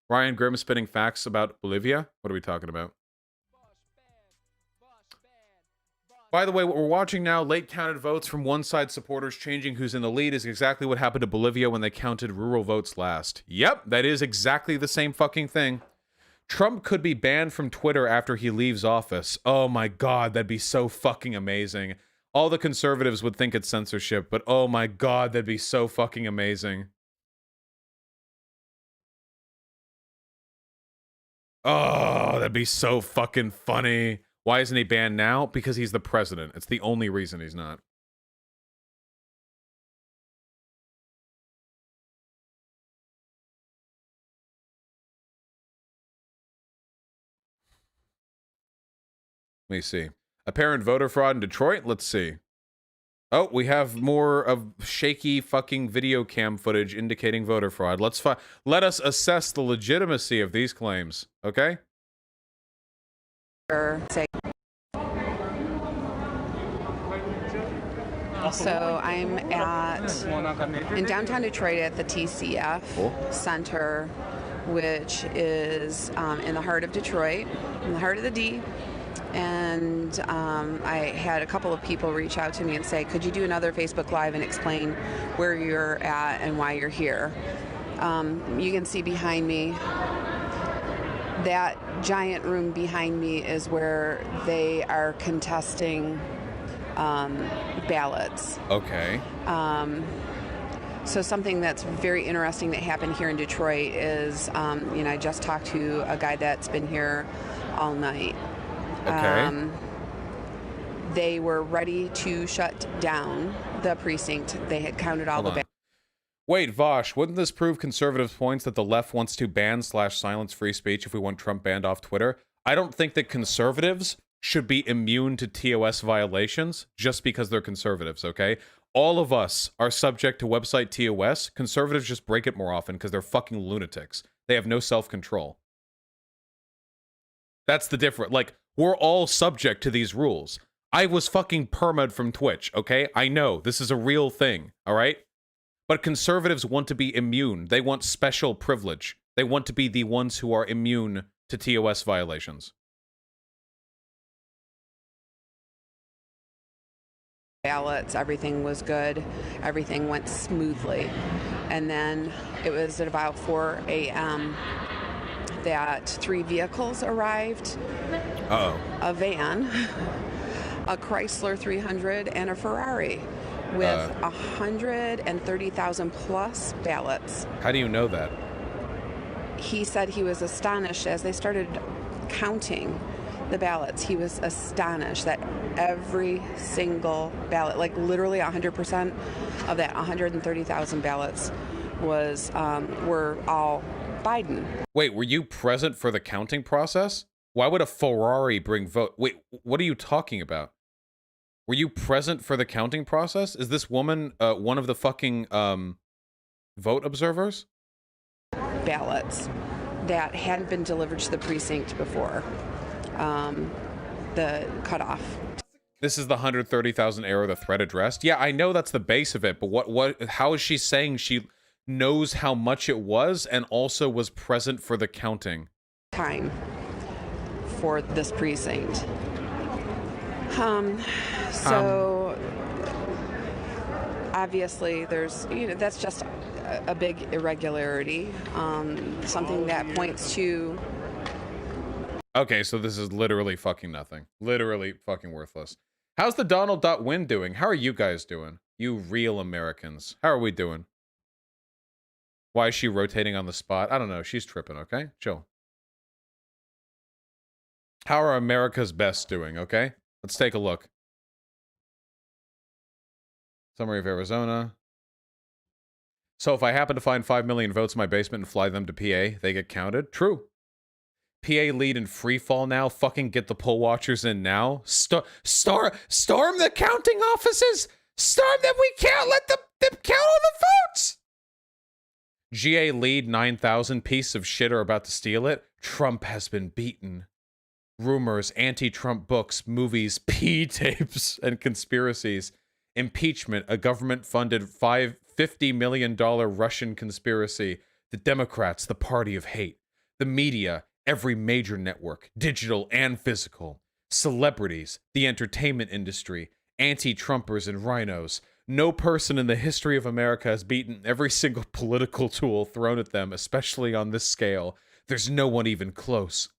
Ryan Grimm spitting facts about Bolivia? What are we talking about? By the way, what we're watching now, late counted votes from one side supporters changing who's in the lead, is exactly what happened to Bolivia when they counted rural votes last. Yep, that is exactly the same fucking thing. Trump could be banned from Twitter after he leaves office. Oh my god, that'd be so fucking amazing. All the conservatives would think it's censorship, but oh my god, that'd be so fucking amazing. Oh, that'd be so fucking funny. Why isn't he banned now? Because he's the president. It's the only reason he's not. Let me see. Apparent voter fraud in Detroit? Let's see. Oh, we have more of shaky fucking video cam footage indicating voter fraud. Let us assess the legitimacy of these claims, okay? So I'm in downtown Detroit at the TCF Center, which is in the heart of Detroit, in the heart of the D. And I had a couple of people reach out to me and say, could you do another Facebook Live and explain where you're at and why you're here? You can see behind me, that giant room behind me is where they are contesting ballots. Okay. So something that's very interesting that happened here in Detroit is, I just talked to a guy that's been here all night. Okay. They were ready to shut down the precinct. They had counted all the ballots. Wait, Vosh, wouldn't this prove conservative points that the left wants to ban/silence free speech if we want Trump banned off Twitter? I don't think that conservatives should be immune to TOS violations just because they're conservatives, okay? All of us are subject to website TOS. Conservatives just break it more often because they're fucking lunatics. They have no self-control. That's the difference. Like, we're all subject to these rules. I was fucking perma'd from Twitch, okay? I know. This is a real thing, all right? But conservatives want to be immune. They want special privilege. They want to be the ones who are immune to TOS violations. Ballots, everything was good. Everything went smoothly. And then it was at about 4 a.m. that 3 vehicles arrived. Uh-oh. A van, a Chrysler 300, and a Ferrari with 130,000 plus ballots. How do you know that? He said he was astonished as they started counting the ballots. He was astonished that every single ballot, like literally 100% of that 130,000 ballots were all Biden. Wait, were you present for the counting process? Why would a Ferrari bring vote? Wait, what are you talking about? Were you present for the counting process? Is this woman one of the fucking vote observers? Ballots that hadn't been delivered to the precinct before the cutoff. This is the 130,000 error the thread addressed? Yeah, I know that's the base of it, but how is she saying she knows how much it was and also was present for the counting? Time for this precinct. Obviously there's, that's just a big irregularity, something that points to. Okay, so this is literally fucking nothing. Literally fucking worthless. How's the Donald.win doing? How are you guys doing? You real Americans. How are we doing? Why is she rotating on the spot? I don't know. She's tripping, okay? Chill. How are America's best doing, okay? Let's take a look. Summary of Arizona. So if I happen to find 5 million votes in my basement and fly them to PA, they get counted? True. PA lead in free fall now. Fucking get the poll watchers in now. Storm the counting offices. Storm them. We can't let them count all the votes. GA lead 9,000. Piece of shit are about to steal it. Trump has been beaten. Rumors, anti-Trump books, movies, P tapes, and conspiracies. Impeachment, a government-funded $50 million Russian conspiracy. The Democrats, the party of hate. The media, every major network, digital and physical. Celebrities, the entertainment industry, anti-Trumpers and rhinos. No person in the history of America has beaten every single political tool thrown at them, especially on this scale. There's no one even close.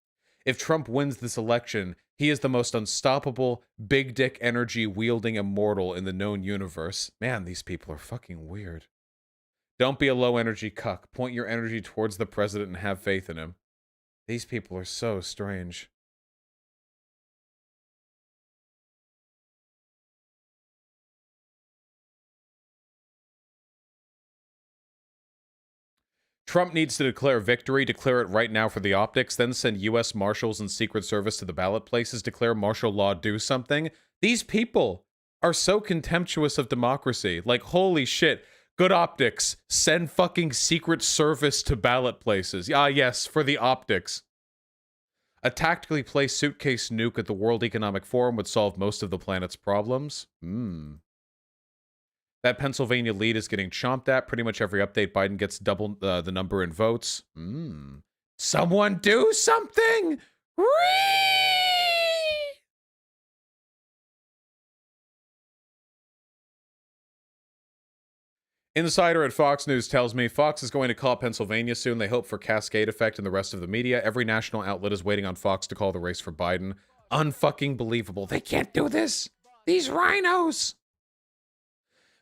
If Trump wins this election, he is the most unstoppable, big dick energy wielding immortal in the known universe. Man, these people are fucking weird. Don't be a low energy cuck. Point your energy towards the president and have faith in him. These people are so strange. Trump needs to declare victory, declare it right now for the optics, then send U.S. Marshals and Secret Service to the ballot places, declare martial law, do something. These people are so contemptuous of democracy. Like, holy shit. Good optics. Send fucking Secret Service to ballot places. Ah, yes, for the optics. A tactically placed suitcase nuke at the World Economic Forum would solve most of the planet's problems. That Pennsylvania lead is getting chomped at. Pretty much every update, Biden gets double the number in votes. Someone do something! Insider at Fox News tells me Fox is going to call Pennsylvania soon. They hope for cascade effect in the rest of the media. Every national outlet is waiting on Fox to call the race for Biden. Unfucking believable. They can't do this. These rhinos.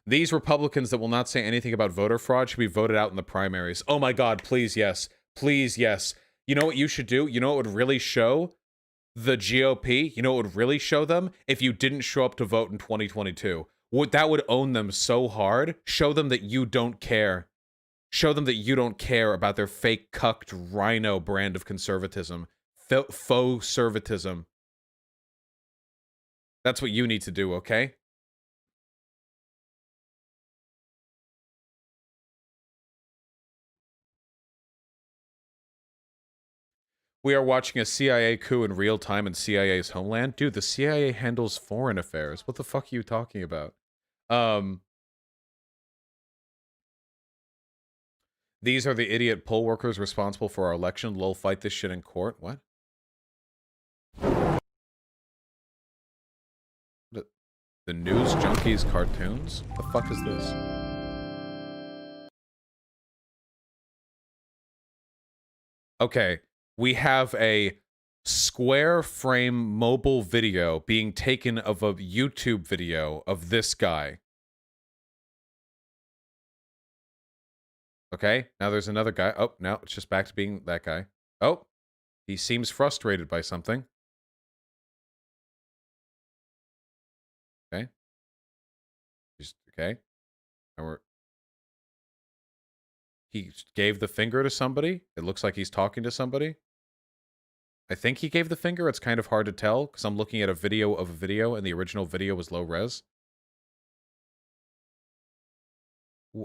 These Republicans that will not say anything about voter fraud should be voted out in the primaries. Oh my God, please, yes. Please, yes. You know what you should do? You know what would really show the GOP? You know what would really show them? If you didn't show up to vote in 2022. That would own them so hard. Show them that you don't care. Show them that you don't care about their fake cucked rhino brand of conservatism. Faux conservatism. That's what you need to do, okay? We are watching a CIA coup in real time in CIA's homeland. Dude, the CIA handles foreign affairs. What the fuck are you talking about? These are the idiot poll workers responsible for our election. Lol, fight this shit in court. What? The News Junkies cartoons? The fuck is this? Okay, we have a square frame mobile video being taken of a YouTube video of this guy. Okay, now there's another guy. Oh, now it's just back to being that guy. Oh, he seems frustrated by something. Okay. Okay. And he gave the finger to somebody. It looks like he's talking to somebody. I think he gave the finger. It's kind of hard to tell because I'm looking at a video of a video and the original video was low res.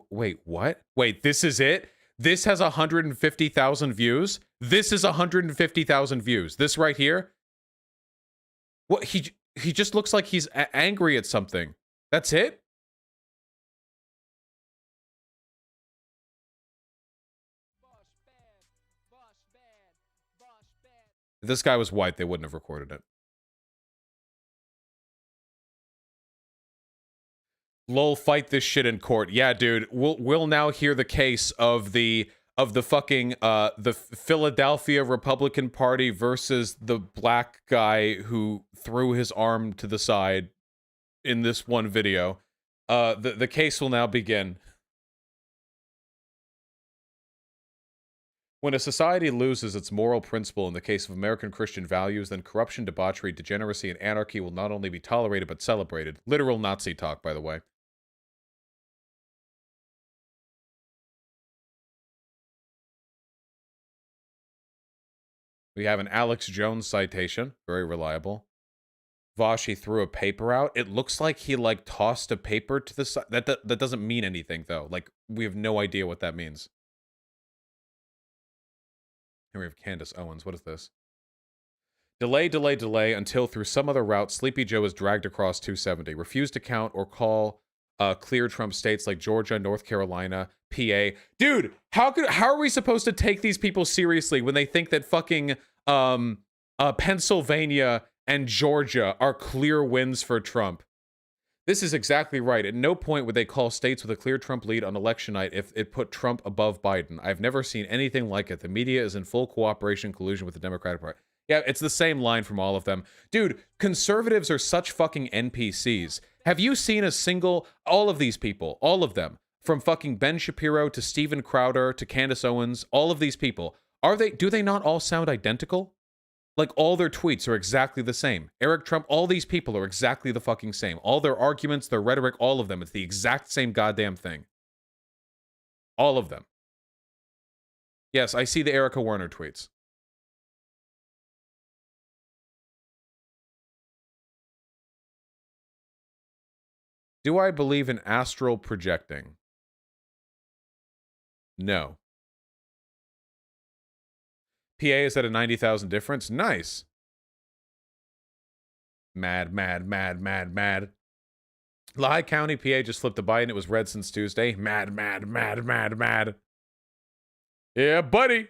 Wait, what? Wait, this is it? This has 150,000 views? This is 150,000 views. This right here? What? He just looks like he's angry at something. That's it? If this guy was white, they wouldn't have recorded it. Lol, fight this shit in court. Yeah, dude. We'll now hear the case of the fucking the Philadelphia Republican Party versus the black guy who threw his arm to the side in this one video. The case will now begin. When a society loses its moral principle in the case of American Christian values, then corruption, debauchery, degeneracy, and anarchy will not only be tolerated but celebrated. Literal Nazi talk, by the way. We have an Alex Jones citation. Very reliable. Vosh, he threw a paper out. It looks like he, like, tossed a paper to the side. That doesn't mean anything, though. Like, we have no idea what that means. Here we have Candace Owens. What is this? Delay, delay, delay until through some other route, Sleepy Joe is dragged across 270. Refused to count or call clear Trump states like Georgia, North Carolina, PA. Dude, how are we supposed to take these people seriously when they think that fucking Pennsylvania and Georgia are clear wins for Trump? This is exactly right. At no point would they call states with a clear Trump lead on election night if it put Trump above Biden. I've never seen anything like it. The media is in full cooperation, collusion with the Democratic Party. Yeah, it's the same line from all of them. Dude, conservatives are such fucking NPCs. Have you seen a single, all of these people, all of them, from fucking Ben Shapiro to Steven Crowder to Candace Owens, all of these people, do they not all sound identical? Like, all their tweets are exactly the same. Eric Trump, all these people are exactly the fucking same. All their arguments, their rhetoric, all of them. It's the exact same goddamn thing. All of them. Yes, I see the Erica Werner tweets. Do I believe in astral projecting? No. PA is at a 90,000 difference. Nice. Mad, mad, mad, mad, mad. Lehigh County, PA just flipped to Biden. It was red since Tuesday. Mad, mad, mad, mad, mad. Yeah, buddy.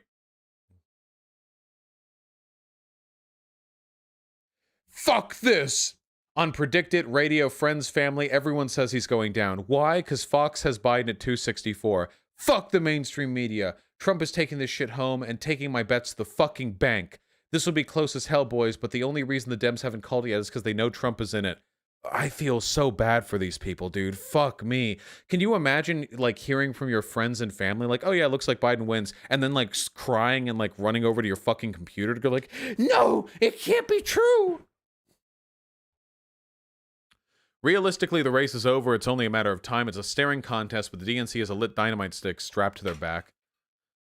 Fuck this. Unpredicted, radio, friends, family, everyone says he's going down. Why? Because Fox has Biden at 264. Fuck the mainstream media. Trump is taking this shit home and taking my bets to the fucking bank. This will be close as hell, boys, but the only reason the Dems haven't called it yet is because they know Trump is in it. I feel so bad for these people, dude. Fuck me. Can you imagine, like, hearing from your friends and family, like, oh yeah, it looks like Biden wins, and then, like, crying and, like, running over to your fucking computer to go, like, no, it can't be true. Realistically, the race is over. It's only a matter of time. It's a staring contest, but the DNC has a lit dynamite stick strapped to their back.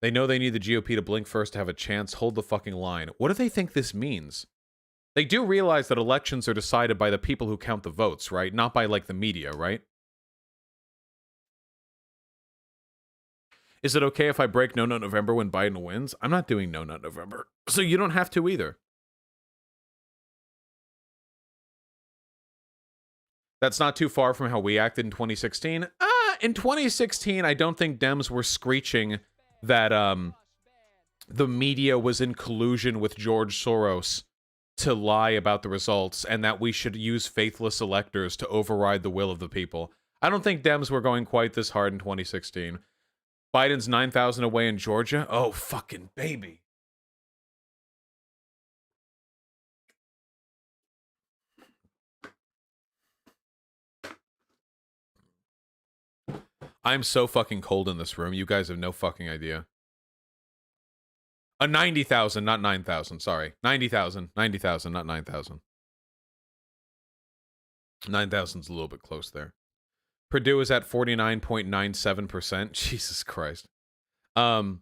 They know they need the GOP to blink first to have a chance. Hold the fucking line. What do they think this means? They do realize that elections are decided by the people who count the votes, right? Not by, like, the media, right? Is it okay if I break No Nut November when Biden wins? I'm not doing No Nut November, so you don't have to either. That's not too far from how we acted in 2016. In 2016, I don't think Dems were screeching that the media was in collusion with George Soros to lie about the results and that we should use faithless electors to override the will of the people. I don't think Dems were going quite this hard in 2016. Biden's 9,000 away in Georgia? Oh, fucking baby. I'm so fucking cold in this room. You guys have no fucking idea. 90,000, not 9,000. Sorry. 90,000. 90,000, not 9,000. 9,000's a little bit close there. Purdue is at 49.97%. Jesus Christ. Bannon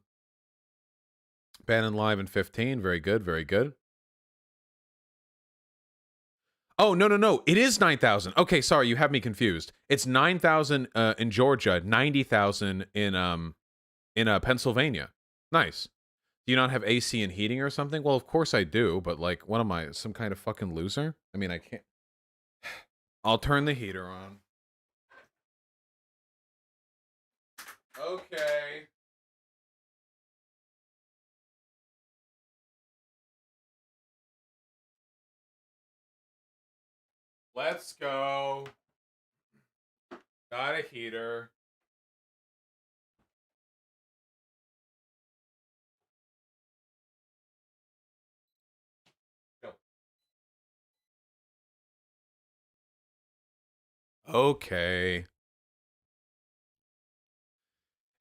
live in 15. Very good. Very good. Oh, no. It is 9,000. Okay, sorry. You have me confused. It's 9,000 in Georgia, 90,000 in Pennsylvania. Nice. Do you not have AC and heating or something? Well, of course I do, but, like, what am I, some kind of fucking loser? I mean, I can't. I'll turn the heater on. Okay. Let's go. Got a heater. Go. Okay.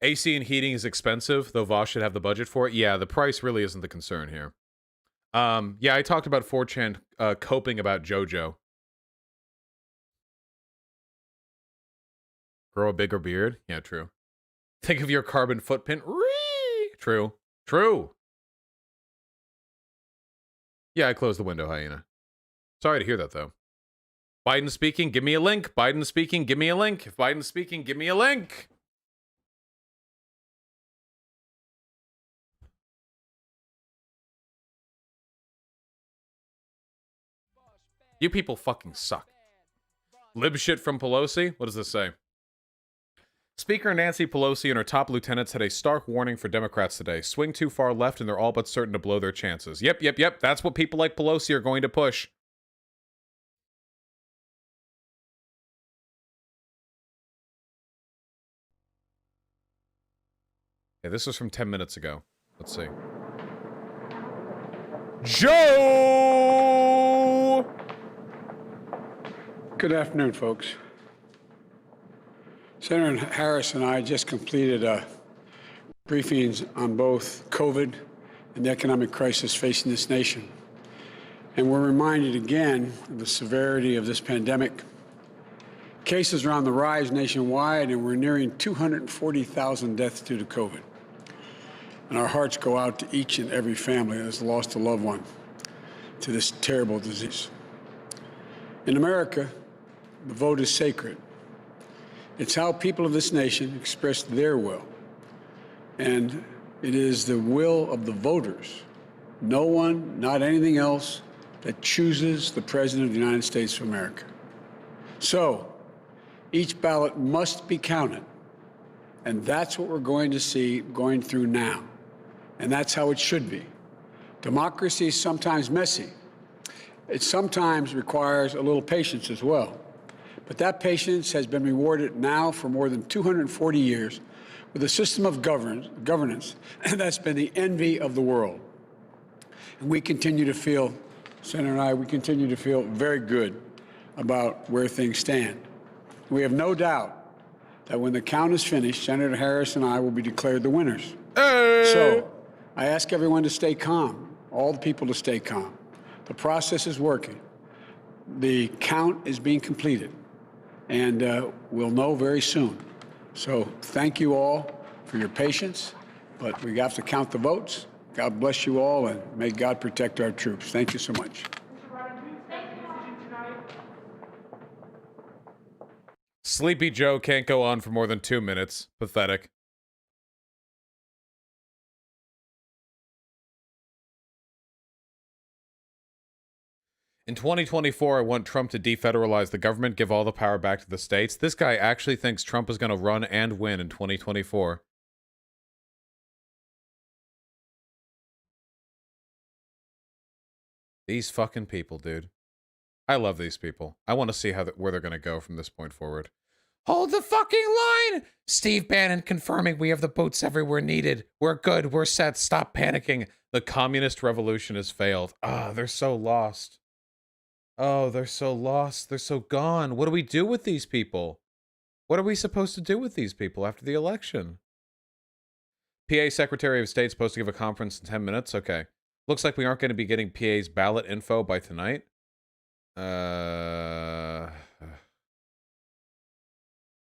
AC and heating is expensive, though Vosh should have the budget for it. Yeah, the price really isn't the concern here. Yeah, I talked about 4chan coping about JoJo. Grow a bigger beard? Yeah, true. Think of your carbon footprint. True. True. Yeah, I closed the window, Hyena. Sorry to hear that, though. Biden speaking, give me a link. Biden speaking, give me a link. If Biden's speaking, give me a link. You people fucking suck. Lib shit from Pelosi? What does this say? Speaker Nancy Pelosi and her top lieutenants had a stark warning for Democrats today. Swing too far left and they're all but certain to blow their chances. Yep. That's what people like Pelosi are going to push. Okay, this was from 10 minutes ago. Let's see. Joe! Good afternoon, folks. Senator Harris and I just completed briefings on both COVID and the economic crisis facing this nation. And we're reminded again of the severity of this pandemic. Cases are on the rise nationwide, and we're nearing 240,000 deaths due to COVID. And our hearts go out to each and every family that has lost a loved one to this terrible disease. In America, the vote is sacred. It's how people of this nation express their will. And it is the will of the voters, no one, not anything else, that chooses the President of the United States of America. So, Each ballot must be counted. And that's what we're going to see going through now. And that's how it should be. Democracy is sometimes messy. It sometimes requires a little patience as well. But that patience has been rewarded now for more than 240 years with a system of governance that's been the envy of the world. And we continue to feel, Senator and I, we continue to feel very good about where things stand. We have no doubt that when the count is finished, Senator Harris and I will be declared the winners. So I ask everyone to stay calm, all the people to stay calm. The process is working. The count is being completed, and we'll know very soon. So thank you all for your patience, but we have to count the votes. God bless you all, and may God protect our troops. Thank you so much. Sleepy Joe can't go on for more than 2 minutes. Pathetic. In 2024, I want Trump to defederalize the government, give all the power back to the states. This guy actually thinks Trump is going to run and win in 2024. These fucking people, dude. I love these people. I want to see where they're going to go from this point forward. Hold the fucking line! Steve Bannon confirming we have the boots everywhere needed. We're good. We're set. Stop panicking. The communist revolution has failed. Ah, they're so lost. Oh, they're so lost. They're so gone. What do we do with these people? What are we supposed to do with these people after the election? PA Secretary of State's supposed to give a conference in 10 minutes? Okay. Looks like we aren't going to be getting PA's ballot info by tonight.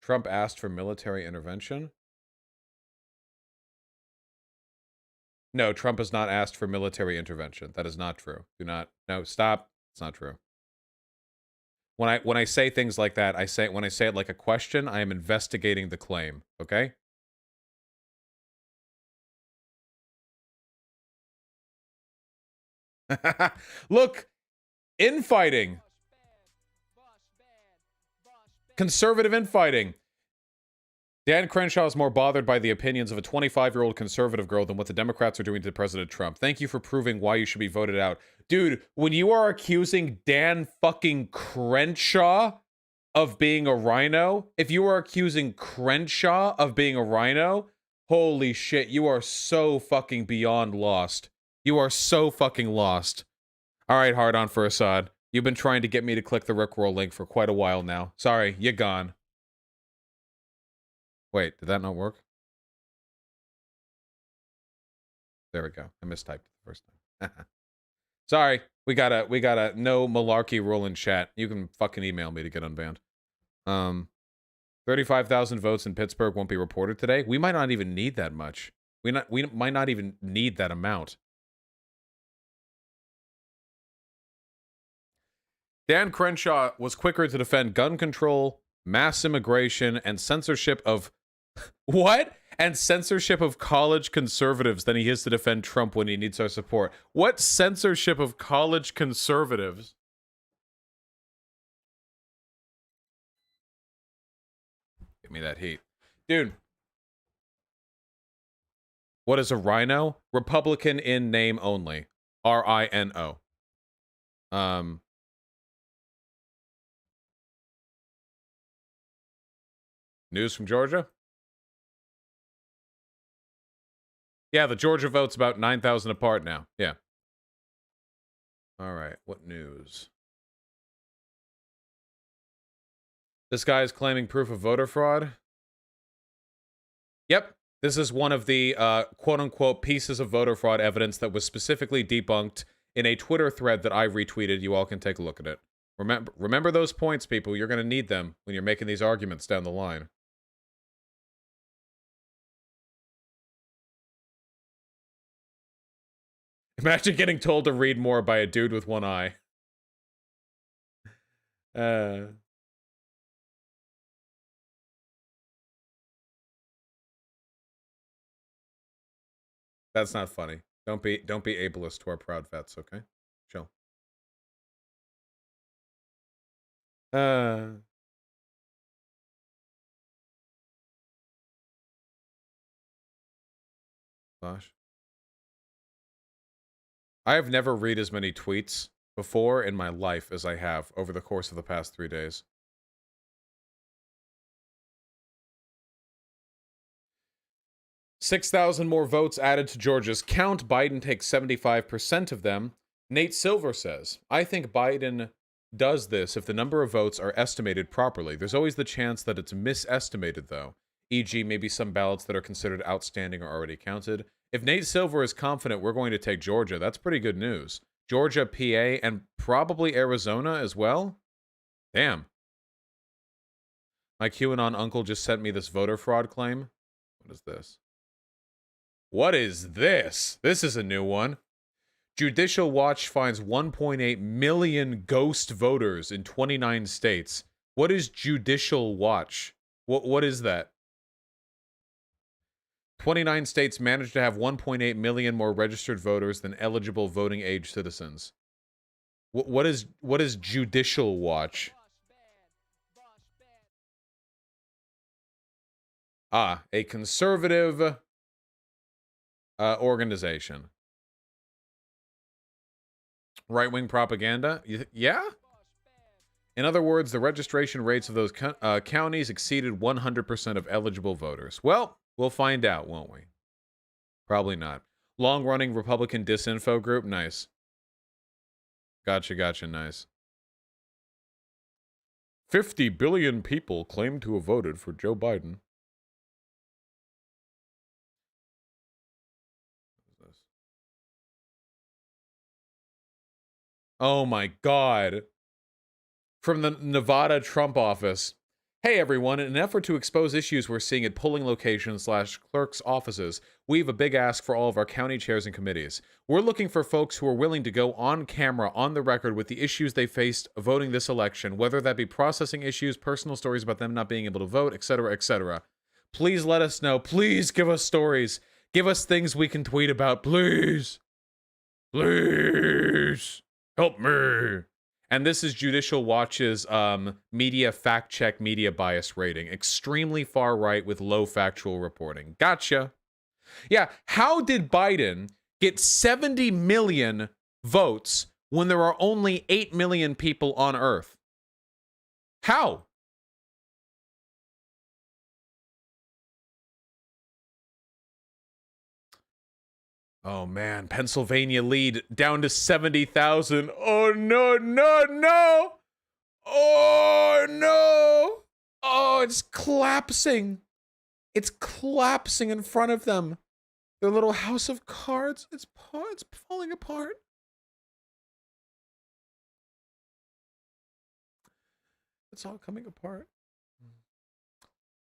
Trump asked for military intervention. No, Trump has not asked for military intervention. That is not true. No, stop. It's not true. When I say things like that, when I say it like a question, I am investigating the claim, okay? Look, infighting. Conservative infighting. Dan Crenshaw is more bothered by the opinions of a 25-year-old conservative girl than what the Democrats are doing to President Trump. Thank you for proving why you should be voted out. Dude, when you are accusing Dan fucking Crenshaw of being a rhino, if you are accusing Crenshaw of being a rhino, holy shit, you are so fucking beyond lost. You are so fucking lost. All right, hard on for Assad. You've been trying to get me to click the Rickroll link for quite a while now. Sorry, you're gone. Wait, did that not work? There we go. I mistyped it the first time. Sorry, we got a no malarkey rule in chat. You can fucking email me to get unbanned. 35,000 votes in Pittsburgh won't be reported today. We might not even need that much. We might not even need that amount. Dan Crenshaw was quicker to defend gun control, mass immigration, and censorship of what? And censorship of college conservatives than he is to defend Trump when he needs our support. What censorship of college conservatives? Give me that heat. Dude. What is a rhino? Republican in name only. R-I-N-O. News from Georgia? Yeah, the Georgia vote's about 9,000 apart now. Yeah. All right, what news? This guy is claiming proof of voter fraud? Yep. This is one of the quote-unquote pieces of voter fraud evidence that was specifically debunked in a Twitter thread that I retweeted. You all can take a look at it. Remember those points, people. You're going to need them when you're making these arguments down the line. Imagine getting told to read more by a dude with one eye. That's not funny. Don't be ableist to our proud vets, okay? Chill. Gosh. I have never read as many tweets before in my life as I have over the course of the past 3 days. $6,000 more votes added to Georgia's count. Biden takes 75% of them. Nate Silver says, I think Biden does this if the number of votes are estimated properly. There's always the chance that it's misestimated, though. E.g., maybe some ballots that are considered outstanding are already counted. If Nate Silver is confident we're going to take Georgia, that's pretty good news. Georgia, PA, and probably Arizona as well? Damn. My QAnon uncle just sent me this voter fraud claim. What is this? What is this? This is a new one. Judicial Watch finds 1.8 million ghost voters in 29 states. What is Judicial Watch? What is that? 29 states managed to have 1.8 million more registered voters than eligible voting age citizens. What is Judicial Watch? Ah, a conservative organization. Right-wing propaganda? Yeah? In other words, the registration rates of those counties exceeded 100% of eligible voters. Well, we'll find out, won't we? Probably not. Long-running Republican disinfo group? Nice. Gotcha, nice. 50 billion people claim to have voted for Joe Biden. Oh my God. From the Nevada Trump office. Hey everyone, in an effort to expose issues we're seeing at polling locations / clerks' offices, we have a big ask for all of our county chairs and committees. We're looking for folks who are willing to go on camera, on the record, with the issues they faced voting this election, whether that be processing issues, personal stories about them not being able to vote, etc., etc. Please let us know. Please give us stories. Give us things we can tweet about, please. Please. Help me. And this is Judicial Watch's media fact check media bias rating. Extremely far right with low factual reporting. Gotcha. Yeah, how did Biden get 70 million votes when there are only 8 million people on Earth? How? Oh man, Pennsylvania lead down to 70,000. Oh no, no, no. Oh no. Oh, it's collapsing. It's collapsing in front of them. Their little house of cards, it's falling apart. It's all coming apart.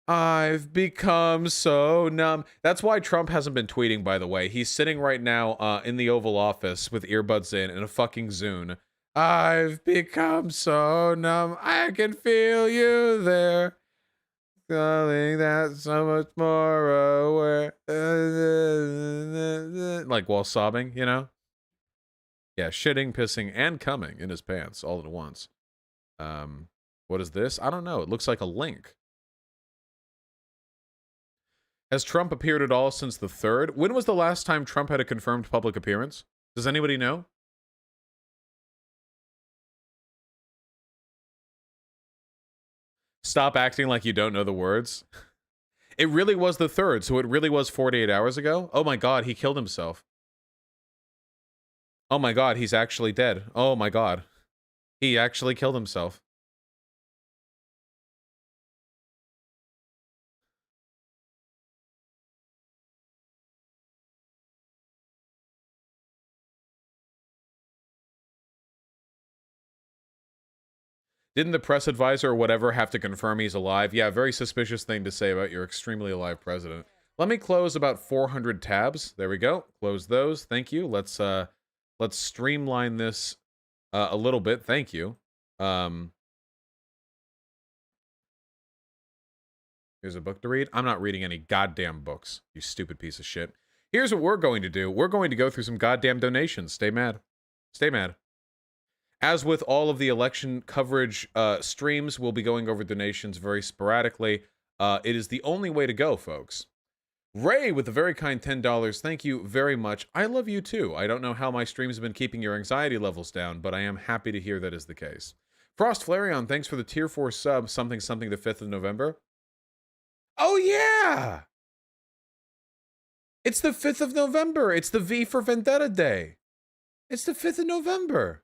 I've become so numb. That's why Trump hasn't been tweeting, by the way. He's sitting right now in the Oval Office with earbuds in a fucking Zune. I've become so numb. I can feel you there. Calling that so much more aware. Like while sobbing, you know? Yeah, shitting, pissing, and coming in his pants all at once. What is this? I don't know. It looks like a link. Has Trump appeared at all since the 3rd? When was the last time Trump had a confirmed public appearance? Does anybody know? Stop acting like you don't know the words. It really was the 3rd, so it really was 48 hours ago? Oh my God, he killed himself. Oh my God, he's actually dead. Oh my God. He actually killed himself. Didn't the press advisor or whatever have to confirm he's alive? Yeah, very suspicious thing to say about your extremely alive president. Let me close about 400 tabs. There we go. Close those. Thank you. Let's streamline this a little bit. Thank you. Here's a book to read. I'm not reading any goddamn books, you stupid piece of shit. Here's what we're going to do. We're going to go through some goddamn donations. Stay mad. Stay mad. As with all of the election coverage streams, we'll be going over donations very sporadically. It is the only way to go, folks. Ray with the very kind $10. Thank you very much. I love you too. I don't know how my streams have been keeping your anxiety levels down, but I am happy to hear that is the case. Frost Flareon, thanks for the tier 4 sub, something the 5th of November. Oh yeah! It's the 5th of November. It's the V for Vendetta Day. It's the 5th of November.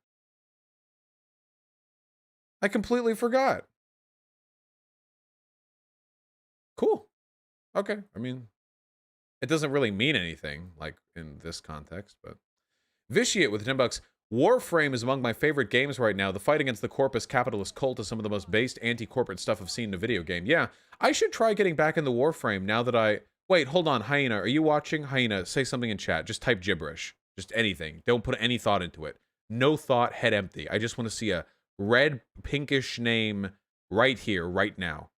I completely forgot. Cool. Okay. I mean, it doesn't really mean anything, like, in this context, but... Vitiate with $10. Warframe is among my favorite games right now. The fight against the corpus capitalist cult is some of the most based anti-corporate stuff I've seen in a video game. Yeah, I should try getting back in the Warframe now that I... Wait, hold on, Hyena, are you watching? Hyena, say something in chat. Just type gibberish. Just anything. Don't put any thought into it. No thought, head empty. I just want to see a red, pinkish name right here, right now.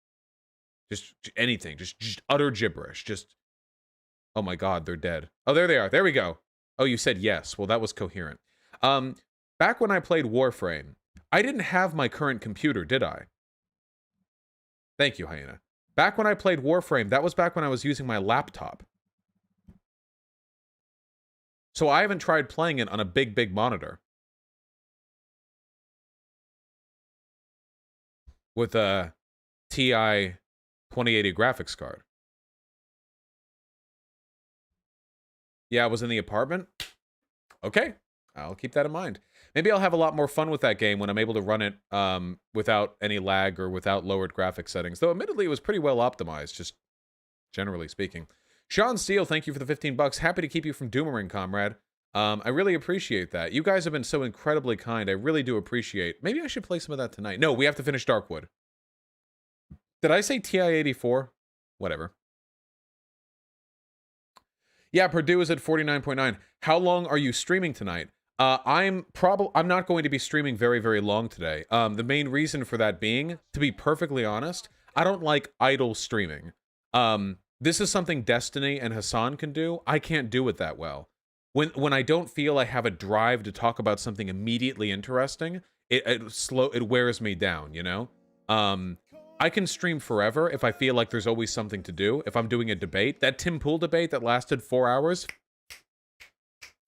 Just anything. Just utter gibberish. Just... Oh my god, they're dead. Oh, there they are. There we go. Oh, you said yes. Well, that was coherent. Back when I played Warframe, I didn't have my current computer, did I? Thank you, Hyena. Back when I played Warframe, that was back when I was using my laptop. So I haven't tried playing it on a big monitor. With a TI 2080 graphics card. Yeah, I was in the apartment. Okay, I'll keep that in mind. Maybe I'll have a lot more fun with that game when I'm able to run it without any lag or without lowered graphic settings. Though, admittedly, it was pretty well optimized, just generally speaking. Sean Steele, thank you for the $15. Happy to keep you from Doomering, comrade. I really appreciate that. You guys have been so incredibly kind. I really do appreciate. Maybe I should play some of that tonight. No, we have to finish Darkwood. Did I say TI-84? Whatever. Yeah, Purdue is at 49.9. How long are you streaming tonight? I'm not going to be streaming very long today. The main reason for that being, to be perfectly honest, I don't like idle streaming. This is something Destiny and Hassan can do. I can't do it that well. When I don't feel I have a drive to talk about something immediately interesting, it wears me down, you know? I can stream forever if I feel like there's always something to do. If I'm doing a debate, that Tim Pool debate that lasted 4 hours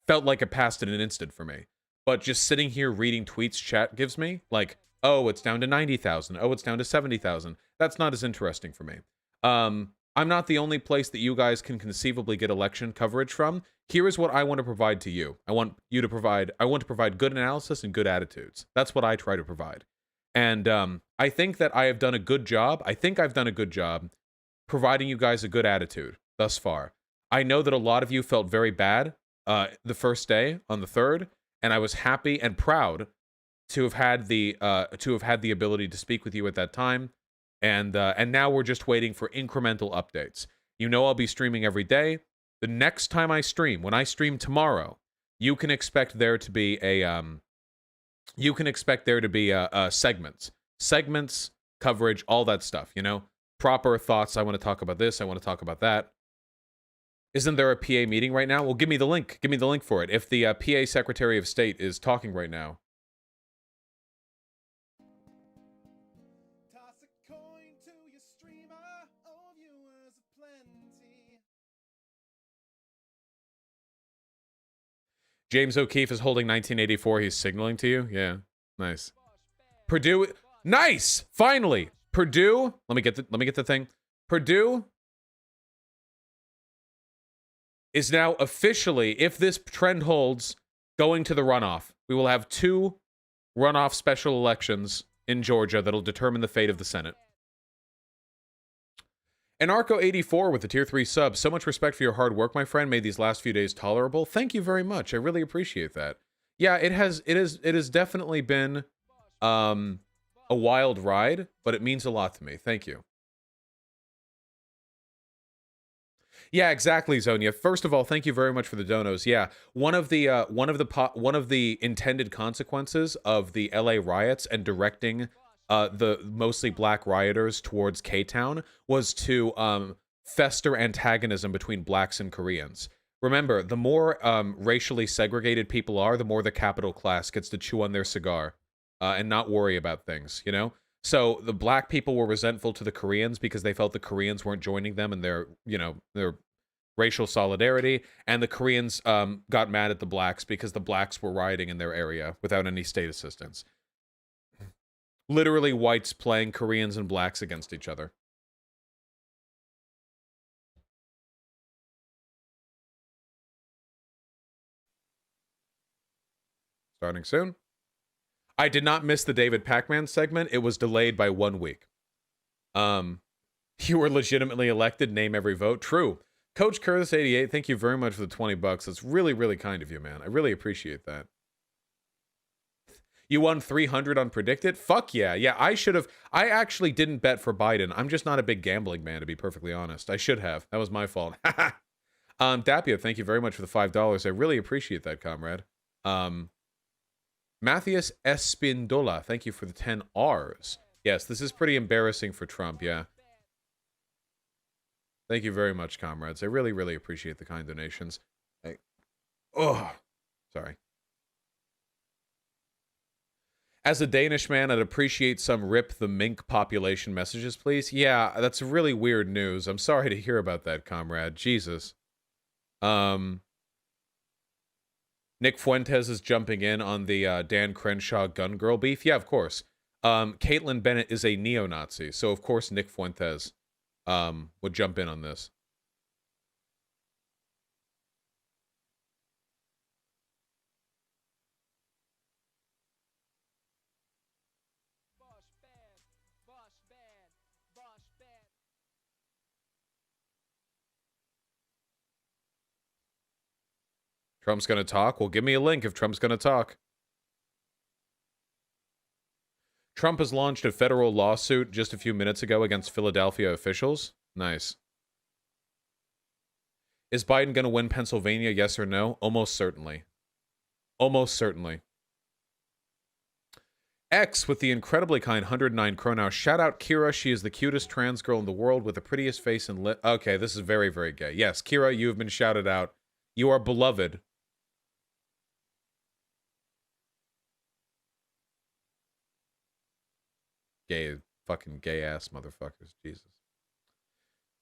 felt like it passed in an instant for me. But just sitting here reading tweets chat gives me, like, oh, it's down to 90,000. Oh, it's down to 70,000. That's not as interesting for me. I'm not the only place that you guys can conceivably get election coverage from. Here is what I want to provide to you. I want to provide good analysis and good attitudes. That's what I try to provide. And I think that I have done a good job. I think I've done a good job providing you guys a good attitude thus far. I know that a lot of you felt very bad the first day on the 3rd, and I was happy and proud to have had the ability to speak with you at that time. And now we're just waiting for incremental updates. You know I'll be streaming every day. The next time I stream, when I stream tomorrow, you can expect there to be segments, coverage, all that stuff, you know? Proper thoughts. I want to talk about this. I want to talk about that. Isn't there a PA meeting right now? Well, give me the link. Give me the link for it. If the PA Secretary of State is talking right now. James O'Keefe is holding 1984. He's signaling to you? Yeah. Nice. Purdue. Nice! Finally! Purdue. Let me get the thing. Purdue is now officially, if this trend holds, going to the runoff. We will have 2 runoff special elections in Georgia that'll determine the fate of the Senate. Anarcho84 with the tier 3 sub. So much respect for your hard work, my friend. Made these last few days tolerable. Thank you very much. I really appreciate that. Yeah, it has definitely been a wild ride, but it means a lot to me. Thank you. Yeah, exactly, Zonia. First of all, thank you very much for the donos. Yeah, one of the intended consequences of the LA riots and directing the mostly black rioters towards K-Town was to fester antagonism between blacks and Koreans. Remember, the more racially segregated people are, the more the capital class gets to chew on their cigar and not worry about things, you know? So the black people were resentful to the Koreans because they felt the Koreans weren't joining them in their racial solidarity, and the Koreans got mad at the blacks because the blacks were rioting in their area without any state assistance. Literally whites playing Koreans and blacks against each other. Starting soon. I did not miss the David Pacman segment. It was delayed by 1 week. You were legitimately elected. Name every vote. True. Coach Curtis 88, thank you very much for the $20. That's really, really kind of you, man. I really appreciate that. You won 300 on Predicted? Fuck yeah. Yeah, I should have. I actually didn't bet for Biden. I'm just not a big gambling man, to be perfectly honest. I should have. That was my fault. Dapia, thank you very much for the $5. I really appreciate that, comrade. Matthias Espindola, thank you for the 10 R's. Yes, this is pretty embarrassing for Trump, yeah. Thank you very much, comrades. I really, really appreciate the kind donations. Sorry. As a Danish man, I'd appreciate some rip the mink population messages, please. Yeah, that's really weird news. I'm sorry to hear about that, comrade. Jesus. Nick Fuentes is jumping in on the Dan Crenshaw gun girl beef. Yeah, of course. Caitlin Bennett is a neo-Nazi, so of course Nick Fuentes would jump in on this. Trump's going to talk? Well, give me a link if Trump's going to talk. Trump has launched a federal lawsuit just a few minutes ago against Philadelphia officials. Nice. Is Biden going to win Pennsylvania, yes or no? Almost certainly. Almost certainly. X with the incredibly kind 109 Kronow. Shout out Kira. She is the cutest trans girl in the world with the prettiest face and lip. Okay, this is very, very gay. Yes, Kira, you have been shouted out. You are beloved. Gay, fucking gay ass motherfuckers. Jesus.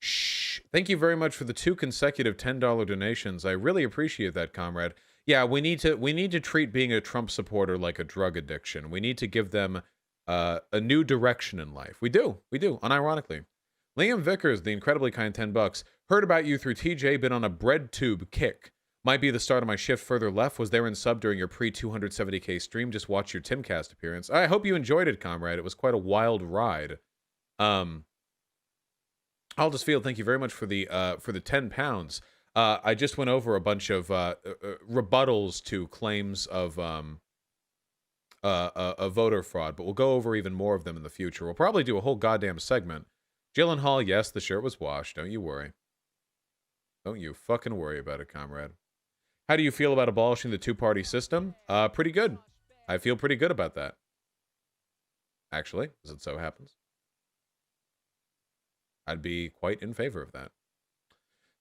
Shh. Thank you very much for the 2 consecutive $10 donations. I really appreciate that, comrade. Yeah, we need to treat being a Trump supporter like a drug addiction. We need to give them a new direction in life. We do, unironically. Liam Vickers, the incredibly kind $10. Heard about you through TJ, been on a bread tube kick. Might be the start of my shift further left. Was there in sub during your pre-270K stream. Just watch your Timcast appearance. I hope you enjoyed it, comrade. It was quite a wild ride. Aldersfield, thank you very much for the £10. I just went over a bunch of rebuttals to claims of voter fraud, but we'll go over even more of them in the future. We'll probably do a whole goddamn segment. Gyllenhaal, yes, the shirt was washed. Don't you worry. Don't you fucking worry about it, comrade. How do you feel about abolishing the 2-party system? Pretty good. I feel pretty good about that. Actually, as it so happens. I'd be quite in favor of that.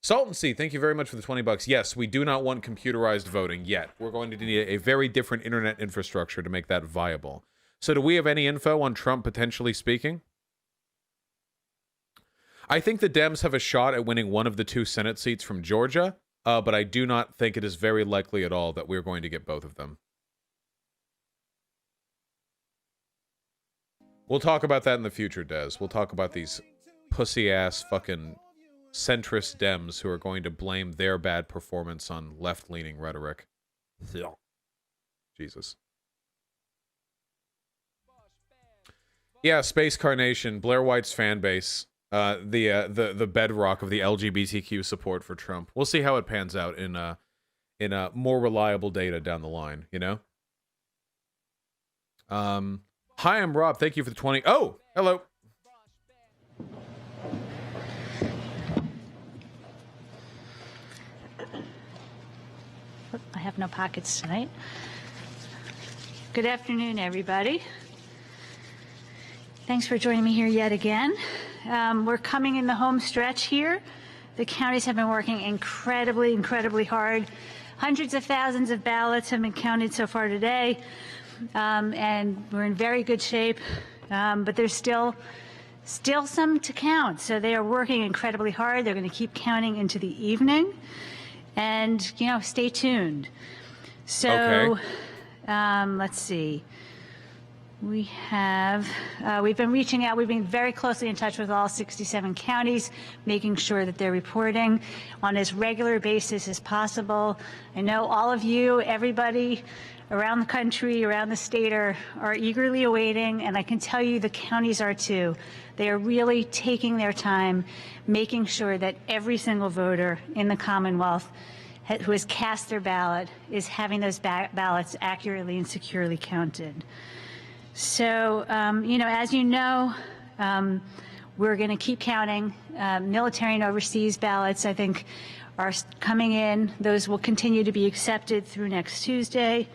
Saltancy, thank you very much for the $20. Yes, we do not want computerized voting yet. We're going to need a very different internet infrastructure to make that viable. So do we have any info on Trump potentially speaking? I think the Dems have a shot at winning one of the 2 Senate seats from Georgia, but I do not think it is very likely at all that we're going to get both of them. We'll talk about that in the future, Des. We'll talk about these pussy-ass fucking centrist Dems who are going to blame their bad performance on left-leaning rhetoric. Jesus. Yeah, Space Carnation, Blair White's fan base. The bedrock of the LGBTQ support for Trump. We'll see how it pans out in more reliable data down the line, you know? Hi, I'm Rob. Thank you for the 20. Oh, hello. I have no pockets tonight. Good afternoon, everybody. Thanks for joining me here yet again. We're coming in the home stretch here. The counties have been working incredibly hard. Hundreds of thousands of ballots have been counted so far today, and we're in very good shape. But there's still still some to count. So they are working incredibly hard. They're going to keep counting into the evening. And, you know, stay tuned. So let's see. We have, we've been reaching out, we've been very closely in touch with all 67 counties, making sure that they're reporting on as regular basis as possible. I know all of you, everybody around the country, around the state are eagerly awaiting, and I can tell you the counties are too. They are really taking their time, making sure that every single voter in the Commonwealth who has cast their ballot is having those ballots accurately and securely counted. So, you know, as you know, we're going to keep counting. Military and overseas ballots, I think, are coming in. Those will continue to be accepted through next Tuesday.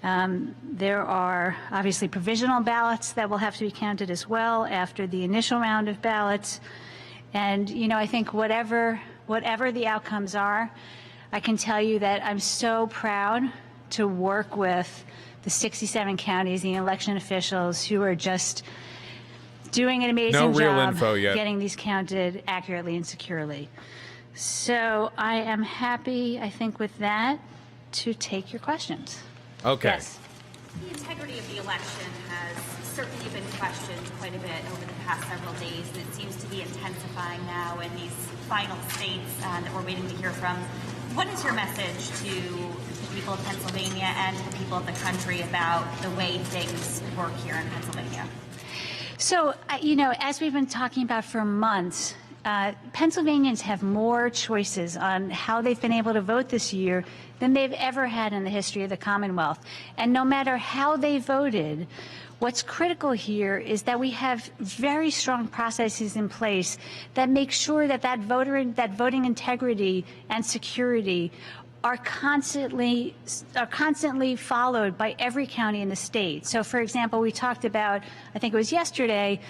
There are obviously provisional ballots that will have to be counted as well after the initial round of ballots. And, you know, I think whatever the outcomes are, I can tell you that I'm so proud to work with the 67 counties, the election officials who are just doing an amazing job getting these counted accurately and securely. So I am happy, I think, with that, to take your questions. Okay. Yes. The integrity of the election has certainly been questioned quite a bit over the past several days, and it seems to be intensifying now in these final states that we're waiting to hear from. What is your message to the people of Pennsylvania and to the people of the country about the way things work here in Pennsylvania? So, you know, as we've been talking about for months, Pennsylvanians have more choices on how they've been able to vote this year than they've ever had in the history of the Commonwealth. And no matter how they voted, what's critical here is that we have very strong processes in place that make sure that that voting integrity and security are constantly followed by every county in the state. So, for example, we talked about, I think it was yesterday,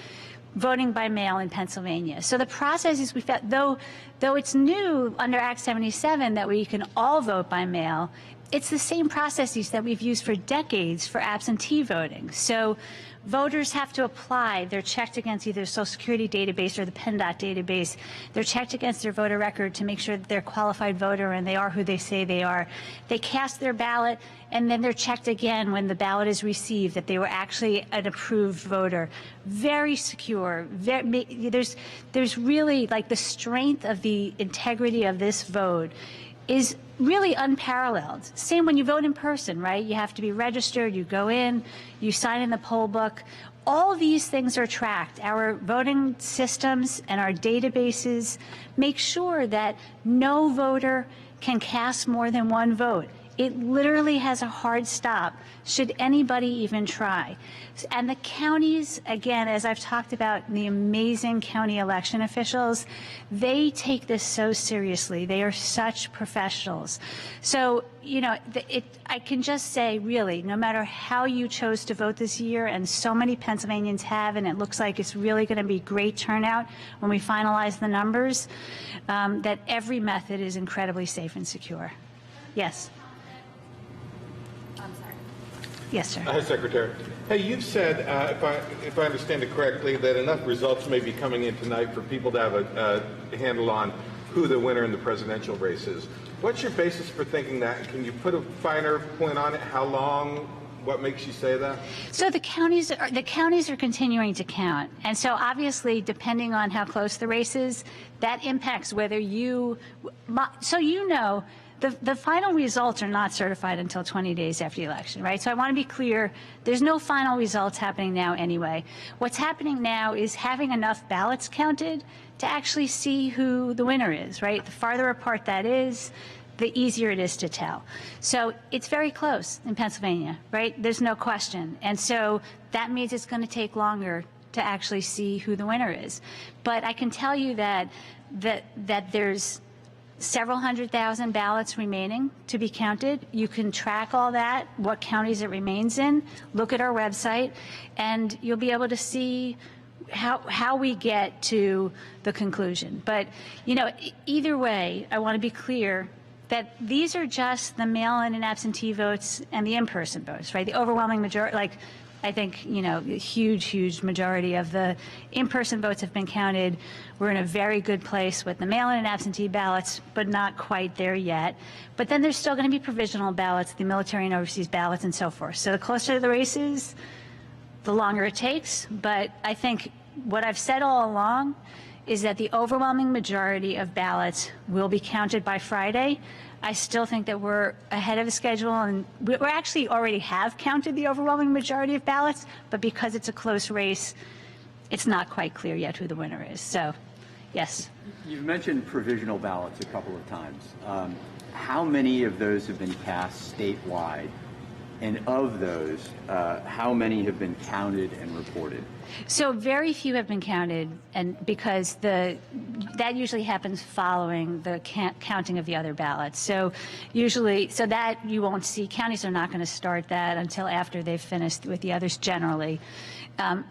voting by mail in Pennsylvania. So the processes we found, though it's new under Act 77 that we can all vote by mail, it's the same processes that we've used for decades for absentee voting. So voters have to apply. They're checked against either the Social Security database or the PennDOT database. They're checked against their voter record to make sure that they're a qualified voter and they are who they say they are. They cast their ballot, and then they're checked again when the ballot is received that they were actually an approved voter. Very secure. There's really, like, the strength of the integrity of this vote is really unparalleled. Same when you vote in person, right? You have to be registered, you go in, you sign in the poll book. All these things are tracked. Our voting systems and our databases make sure that no voter can cast more than one vote. It literally has a hard stop should anybody even try. And the counties, again, as I've talked about, the amazing county election officials, they take this so seriously. They are such professionals. So, you know, I can just say, really, no matter how you chose to vote this year, and so many Pennsylvanians have, and it looks like it's really going to be great turnout when we finalize the numbers, that every method is incredibly safe and secure. Yes. Yes, sir. Hi, Secretary. Hey, you've said, if I understand it correctly, that enough results may be coming in tonight for people to have a handle on who the winner in the presidential race is. What's your basis for thinking that? Can you put a finer point on it? How long? What makes you say that? So the counties are continuing to count, and so obviously, depending on how close the race is, that impacts whether you. So you know. The final results are not certified until 20 days after the election, right? So I want to be clear, there's no final results happening now anyway. What's happening now is having enough ballots counted to actually see who the winner is, right? The farther apart that is, the easier it is to tell. So it's very close in Pennsylvania, right? There's no question. And so that means it's going to take longer to actually see who the winner is. But I can tell you that there's several 100,000 ballots remaining to be counted. You can track all that, what counties it remains in, look at our website, and you'll be able to see how we get to the conclusion. But, you know, either way, I want to be clear that these are just the mail-in and absentee votes and the in-person votes, right? The overwhelming majority, like I think, a huge majority of the in-person votes have been counted. We're in a very good place with the mail-in and absentee ballots, but not quite there yet. But then there's still going to be provisional ballots, the military and overseas ballots, and so forth. So the closer the race is, the longer it takes. But I think what I've said all along is that the overwhelming majority of ballots will be counted by Friday. I still think that we're ahead of the schedule, and we actually already have counted the overwhelming majority of ballots, but because it's a close race, it's not quite clear yet who the winner is. So, yes. You've mentioned provisional ballots a couple of times. How many of those have been cast statewide? And of those, how many have been counted and reported? So very few have been counted, and because that usually happens following the counting of the other ballots. So that you won't see. Counties are not going to start that until after they've finished with the others generally.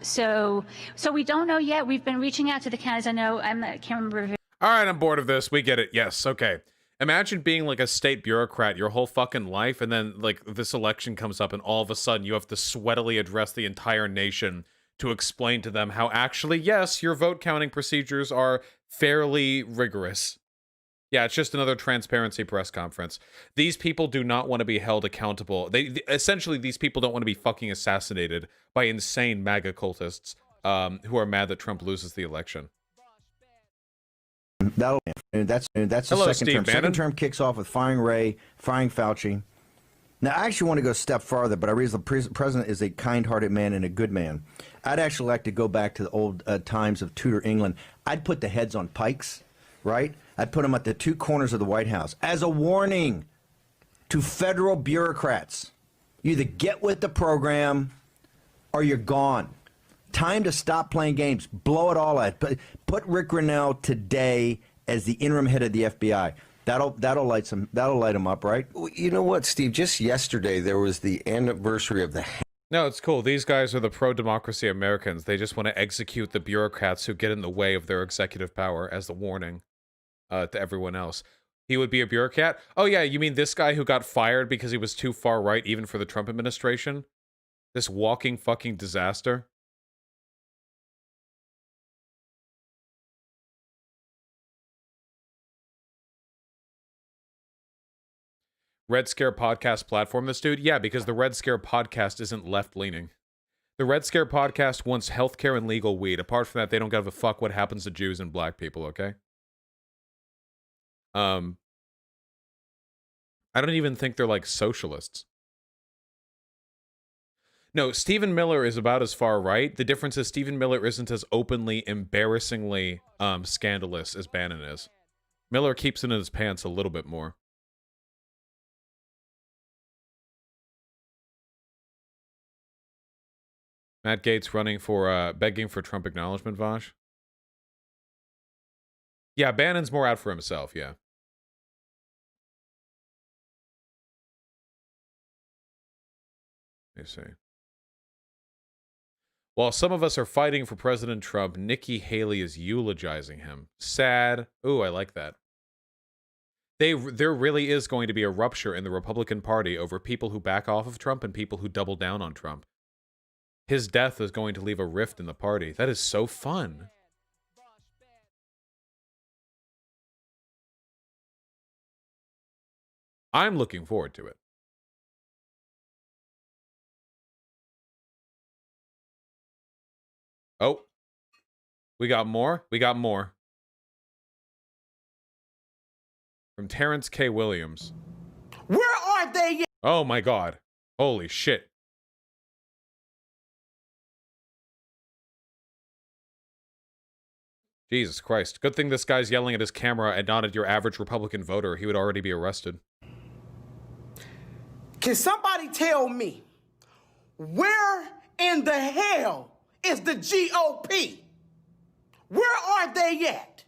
So we don't know yet. We've been reaching out to the counties. I can't remember. All right, I'm bored of this. We get it. Yes, okay. Imagine being like a state bureaucrat your whole fucking life, and then like this election comes up and all of a sudden you have to sweatily address the entire nation to explain to them how actually, yes, your vote counting procedures are fairly rigorous. Yeah, it's just another transparency press conference. These people do not want to be held accountable. Essentially, these people don't want to be fucking assassinated by insane MAGA cultists who are mad that Trump loses the election. That's the Hello, second Steve term. Bannon. Second term kicks off with firing Wray, firing Fauci. Now, I actually want to go a step farther, but I realize the president is a kind-hearted man and a good man. I'd actually like to go back to the old times of Tudor England. I'd put the heads on pikes, right? I'd put them at the two corners of the White House as a warning to federal bureaucrats. You either get with the program or you're gone. Time to stop playing games. Blow it all out. Put Rick Grinnell today as the interim head of the FBI. That'll light him up, right? You know what, Steve? Just yesterday there was the anniversary of the. No, it's cool. These guys are the pro-democracy Americans. They just want to execute the bureaucrats who get in the way of their executive power as the warning to everyone else. He would be a bureaucrat? Oh yeah, you mean this guy who got fired because he was too far right even for the Trump administration? This walking fucking disaster? Red Scare podcast platform this dude? Yeah, because the Red Scare podcast isn't left-leaning. The Red Scare podcast wants healthcare and legal weed. Apart from that, they don't give a fuck what happens to Jews and black people, okay? I don't even think they're like socialists. No, Stephen Miller is about as far right. The difference is Stephen Miller isn't as openly, embarrassingly scandalous as Bannon is. Miller keeps it in his pants a little bit more. Matt Gaetz running for, begging for Trump acknowledgement, Vash. Yeah, Bannon's more out for himself, yeah. Let me see. While some of us are fighting for President Trump, Nikki Haley is eulogizing him. Sad. Ooh, I like that. There really is going to be a rupture in the Republican Party over people who back off of Trump and people who double down on Trump. His death is going to leave a rift in the party. That is so fun. I'm looking forward to it. Oh, we got more. We got more. From Terrence K. Williams. Where are they yet? Oh my God. Holy shit. Jesus Christ. Good thing this guy's yelling at his camera and not at your average Republican voter. He would already be arrested. Can somebody tell me where in the hell is the GOP? Where are they at?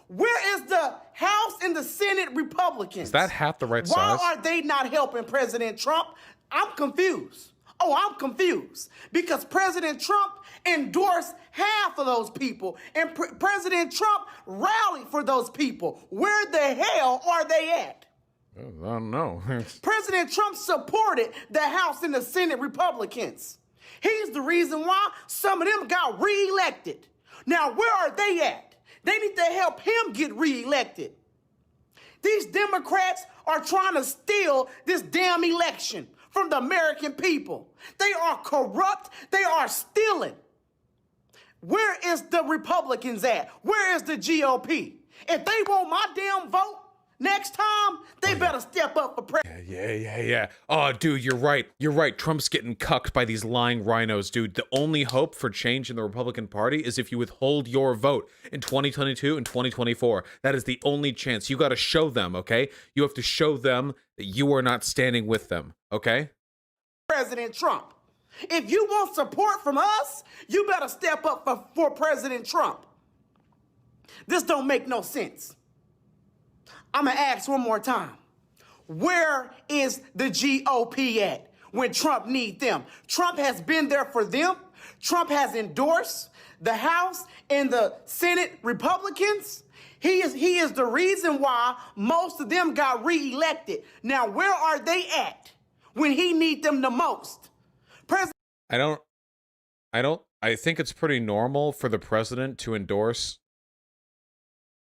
Where is the House and the Senate Republicans? Is that hat the right Why size? are they not helping President Trump? I'm confused. Oh, I'm confused. Because President Trump endorsed half of those people, and President Trump rallied for those people. Where the hell are they at? I don't know. President Trump supported the House and the Senate Republicans. He's the reason why some of them got reelected. Now, where are they at? They need to help him get reelected. These Democrats are trying to steal this damn election from the American people. They are corrupt. They are stealing. Where is the Republicans at? Where is the GOP? If they want my damn vote next time, they better step up for president. Yeah. Oh, dude, you're right. You're right. Trump's getting cucked by these lying rhinos, dude. The only hope for change in the Republican Party is if you withhold your vote in 2022 and 2024. That is the only chance. You got to show them, okay? You have to show them that you are not standing with them, okay? President Trump. If you want support from us, you better step up for President Trump. This don't make no sense. I'm going to ask one more time. Where is the GOP at when Trump needs them? Trump has been there for them. Trump has endorsed the House and the Senate Republicans. He is the reason why most of them got reelected. Now, where are they at when he needs them the most? I think it's pretty normal for the president to endorse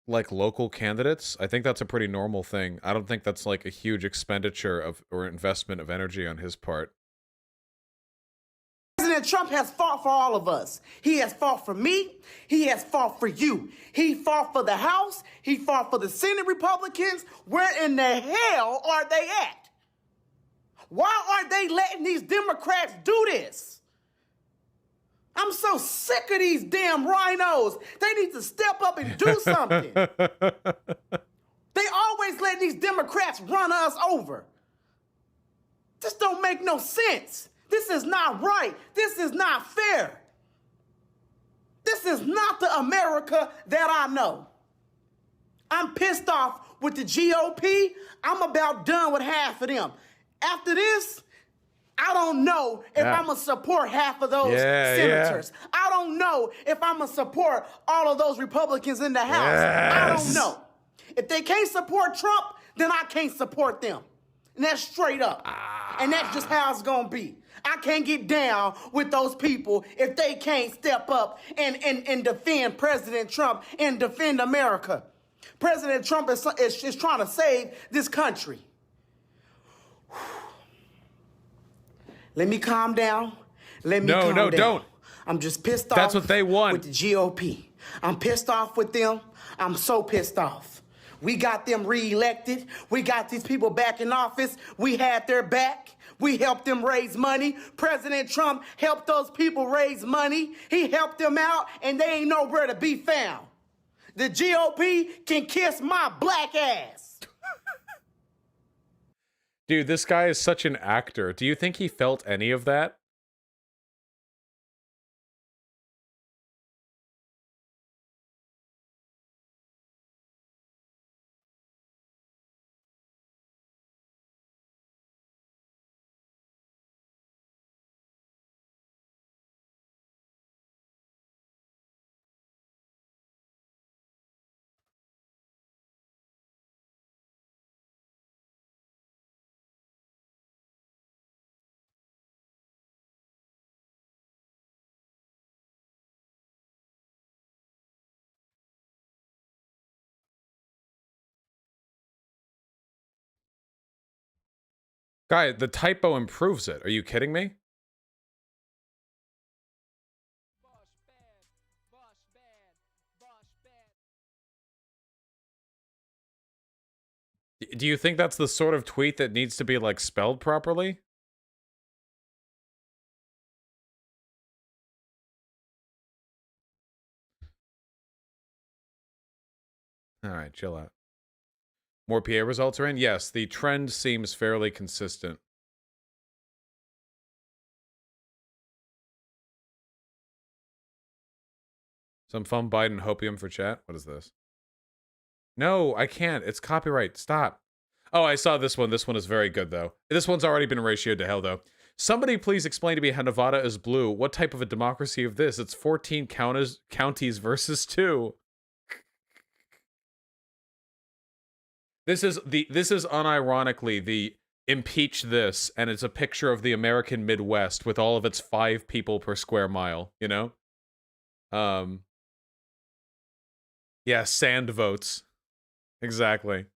like local candidates. I think that's a pretty normal thing. I don't think that's like a huge expenditure of or investment of energy on his part. President Trump has fought for all of us. He has fought for me. He has fought for you. He fought for the House. He fought for the Senate Republicans. Where in the hell are they at? Why are they letting these Democrats do this? I'm so sick of these damn rhinos. They need to step up and do something. They always let these Democrats run us over. This don't make no sense. This is not right. This is not fair. This is not the America that I know. I'm pissed off with the GOP. I'm about done with half of them. After this, I don't know if I'm going to support half of those senators. I don't know if I'm going to support all of those Republicans in the House. I don't know. If they can't support Trump, then I can't support them. And that's straight up. And that's just how it's going to be. I can't get down with those people if they can't step up and defend President Trump and defend America. President Trump is trying to save this country. Let me calm down. Let me calm down. No, don't. I'm just pissed off. That's what they want. With the GOP. I'm pissed off with them. I'm so pissed off. We got them reelected. We got these people back in office. We had their back. We helped them raise money. President Trump helped those people raise money. He helped them out, and they ain't nowhere to be found. The GOP can kiss my black ass. Dude, this guy is such an actor. Do you think he felt any of that? Guy, the typo improves it. Are you kidding me? Do you think that's the sort of tweet that needs to be, like, spelled properly? All right, chill out. More PA results are in? Yes, the trend seems fairly consistent. Some fun Biden hopium for chat? What is this? No, I can't. It's copyright. Stop. Oh, I saw this one. This one is very good, though. This one's already been ratioed to hell, though. Somebody please explain to me how Nevada is blue. What type of a democracy of this? It's 14 counties versus 2. This is unironically the impeach this, and it's a picture of the American Midwest with all of its 5 people per square mile, you know? Yeah, sand votes. Exactly.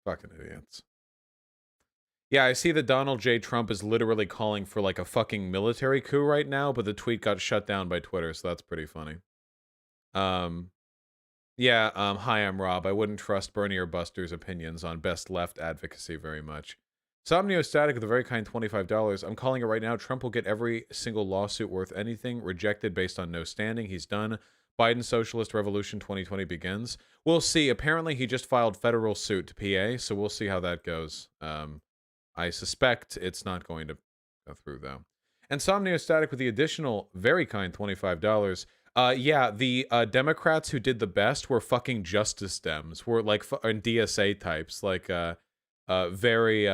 Fucking idiots. Yeah, I see that Donald J. Trump is literally calling for like a fucking military coup right now, but the tweet got shut down by Twitter, so that's pretty funny. Yeah, hi, I'm Rob. I wouldn't trust Bernie or Buster's opinions on best left advocacy very much. Somniostatic with a very kind $25. I'm calling it right now. Trump will get every single lawsuit worth anything rejected based on no standing. He's done. Biden Socialist Revolution 2020 begins. We'll see. Apparently, he just filed federal suit to PA, so we'll see how that goes. I suspect it's not going to go through, though. And Somniostatic with the additional very kind $25. Yeah, the Democrats who did the best were fucking Justice Dems, were like and DSA types, like very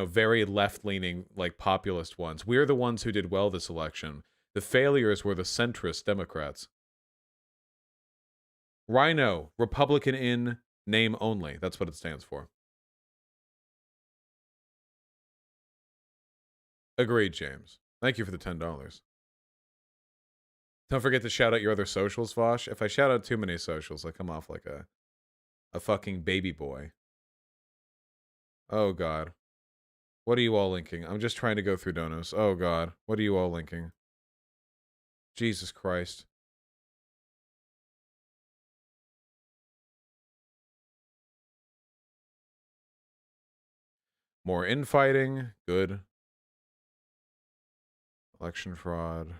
very left-leaning, like populist ones. We're the ones who did well this election. The failures were the centrist Democrats. Rhino, Republican in name only. That's what it stands for. Agreed, James. Thank you for the $10. Don't forget to shout out your other socials, Vosh. If I shout out too many socials, I come off like a fucking baby boy. Oh, God. What are you all linking? I'm just trying to go through donos. Oh, God. What are you all linking? Jesus Christ. More infighting. Good. Election fraud.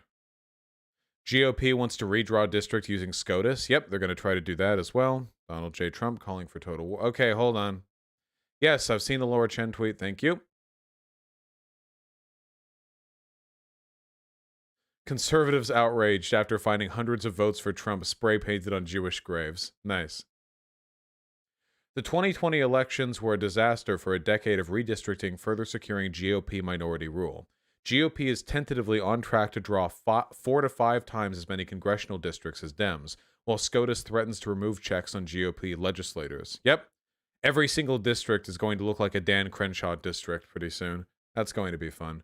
GOP wants to redraw district using SCOTUS. Yep, they're going to try to do that as well. Donald J. Trump calling for total war. Okay, hold on. Yes, I've seen the Laura Chen tweet. Thank you. Conservatives outraged after finding hundreds of votes for Trump spray painted on Jewish graves. Nice. The 2020 elections were a disaster for a decade of redistricting, further securing GOP minority rule. GOP is tentatively on track to draw 4 to 5 times as many congressional districts as Dems, while SCOTUS threatens to remove checks on GOP legislators. Yep. Every single district is going to look like a Dan Crenshaw district pretty soon. That's going to be fun.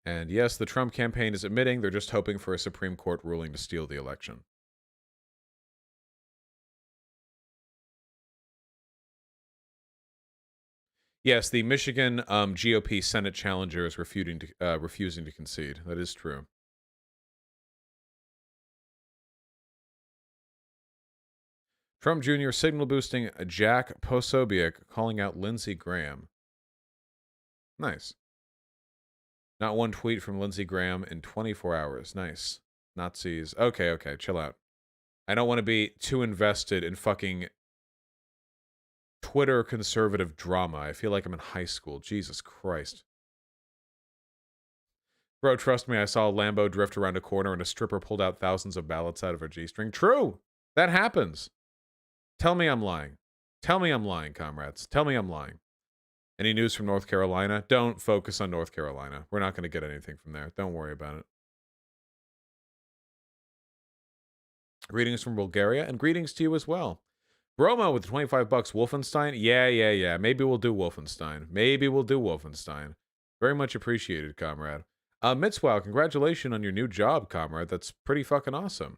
And yes, the Trump campaign is admitting they're just hoping for a Supreme Court ruling to steal the election. Yes, the Michigan GOP Senate challenger is refusing to concede. That is true. Trump Jr. signal boosting Jack Posobiec, calling out Lindsey Graham. Nice. Not one tweet from Lindsey Graham in 24 hours. Nice. Nazis. Okay, chill out. I don't want to be too invested in fucking Twitter conservative drama. I feel like I'm in high school. Jesus Christ. Bro, trust me, I saw a Lambo drift around a corner and a stripper pulled out thousands of ballots out of her G-string. True! That happens. Tell me I'm lying. Tell me I'm lying, comrades. Tell me I'm lying. Any news from North Carolina? Don't focus on North Carolina. We're not going to get anything from there. Don't worry about it. Greetings from Bulgaria, and greetings to you as well. Bromo with 25 bucks. Wolfenstein? Yeah. Maybe we'll do Wolfenstein. Very much appreciated, comrade. Mitzwow, congratulations on your new job, comrade. That's pretty fucking awesome.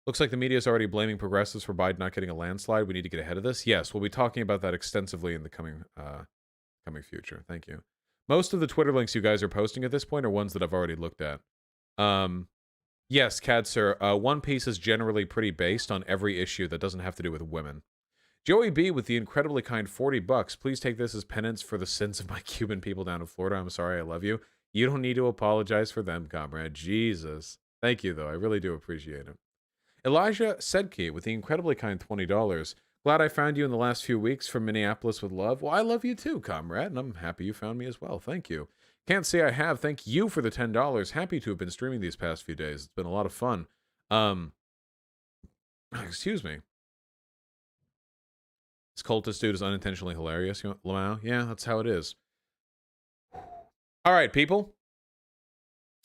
Looks like the media is already blaming progressives for Biden not getting a landslide. We need to get ahead of this. Yes, we'll be talking about that extensively in the coming future. Thank you. Most of the Twitter links you guys are posting at this point are ones that I've already looked at. Yes, Cad Sir. One Piece is generally pretty based on every issue that doesn't have to do with women. Joey B with the incredibly kind 40 bucks. Please take this as penance for the sins of my Cuban people down in Florida. I'm sorry, I love you. You don't need to apologize for them, comrade. Jesus. Thank you, though. I really do appreciate it. Elijah Sedke with the incredibly kind $20. Glad I found you in the last few weeks from Minneapolis with love. Well, I love you too, comrade, and I'm happy you found me as well. Thank you. Can't say I have. Thank you for the $10. Happy to have been streaming these past few days. It's been a lot of fun. Excuse me. This cultist dude is unintentionally hilarious, Lamau. Yeah, that's how it is. All right, people.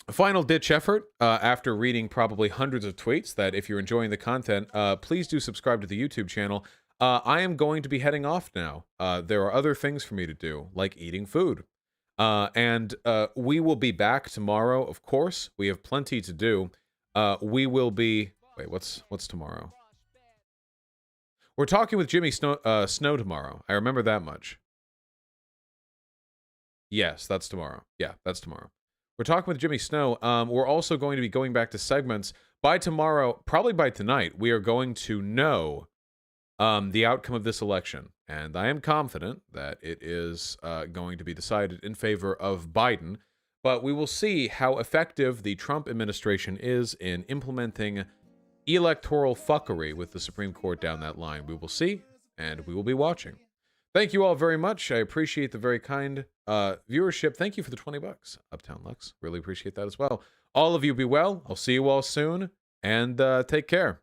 A final ditch effort after reading probably hundreds of tweets that if you're enjoying the content, please do subscribe to the YouTube channel. I am going to be heading off now. There are other things for me to do, like eating food. And we will be back tomorrow, of course. We have plenty to do. We will be... Wait, what's tomorrow? We're talking with Jimmy Snow tomorrow. I remember that much. Yes, that's tomorrow. Yeah, that's tomorrow. We're talking with Jimmy Snow. We're also going to be going back to segments. By tomorrow, probably by tonight, we are going to know the outcome of this election. And I am confident that it is going to be decided in favor of Biden. But we will see how effective the Trump administration is in implementing electoral fuckery with the Supreme Court down that line. We will see, and we will be watching. Thank you all very much. I appreciate the very kind viewership. Thank you for the $20, Uptown Lux. Really appreciate that as well. All of you be well. I'll see you all soon, and take care.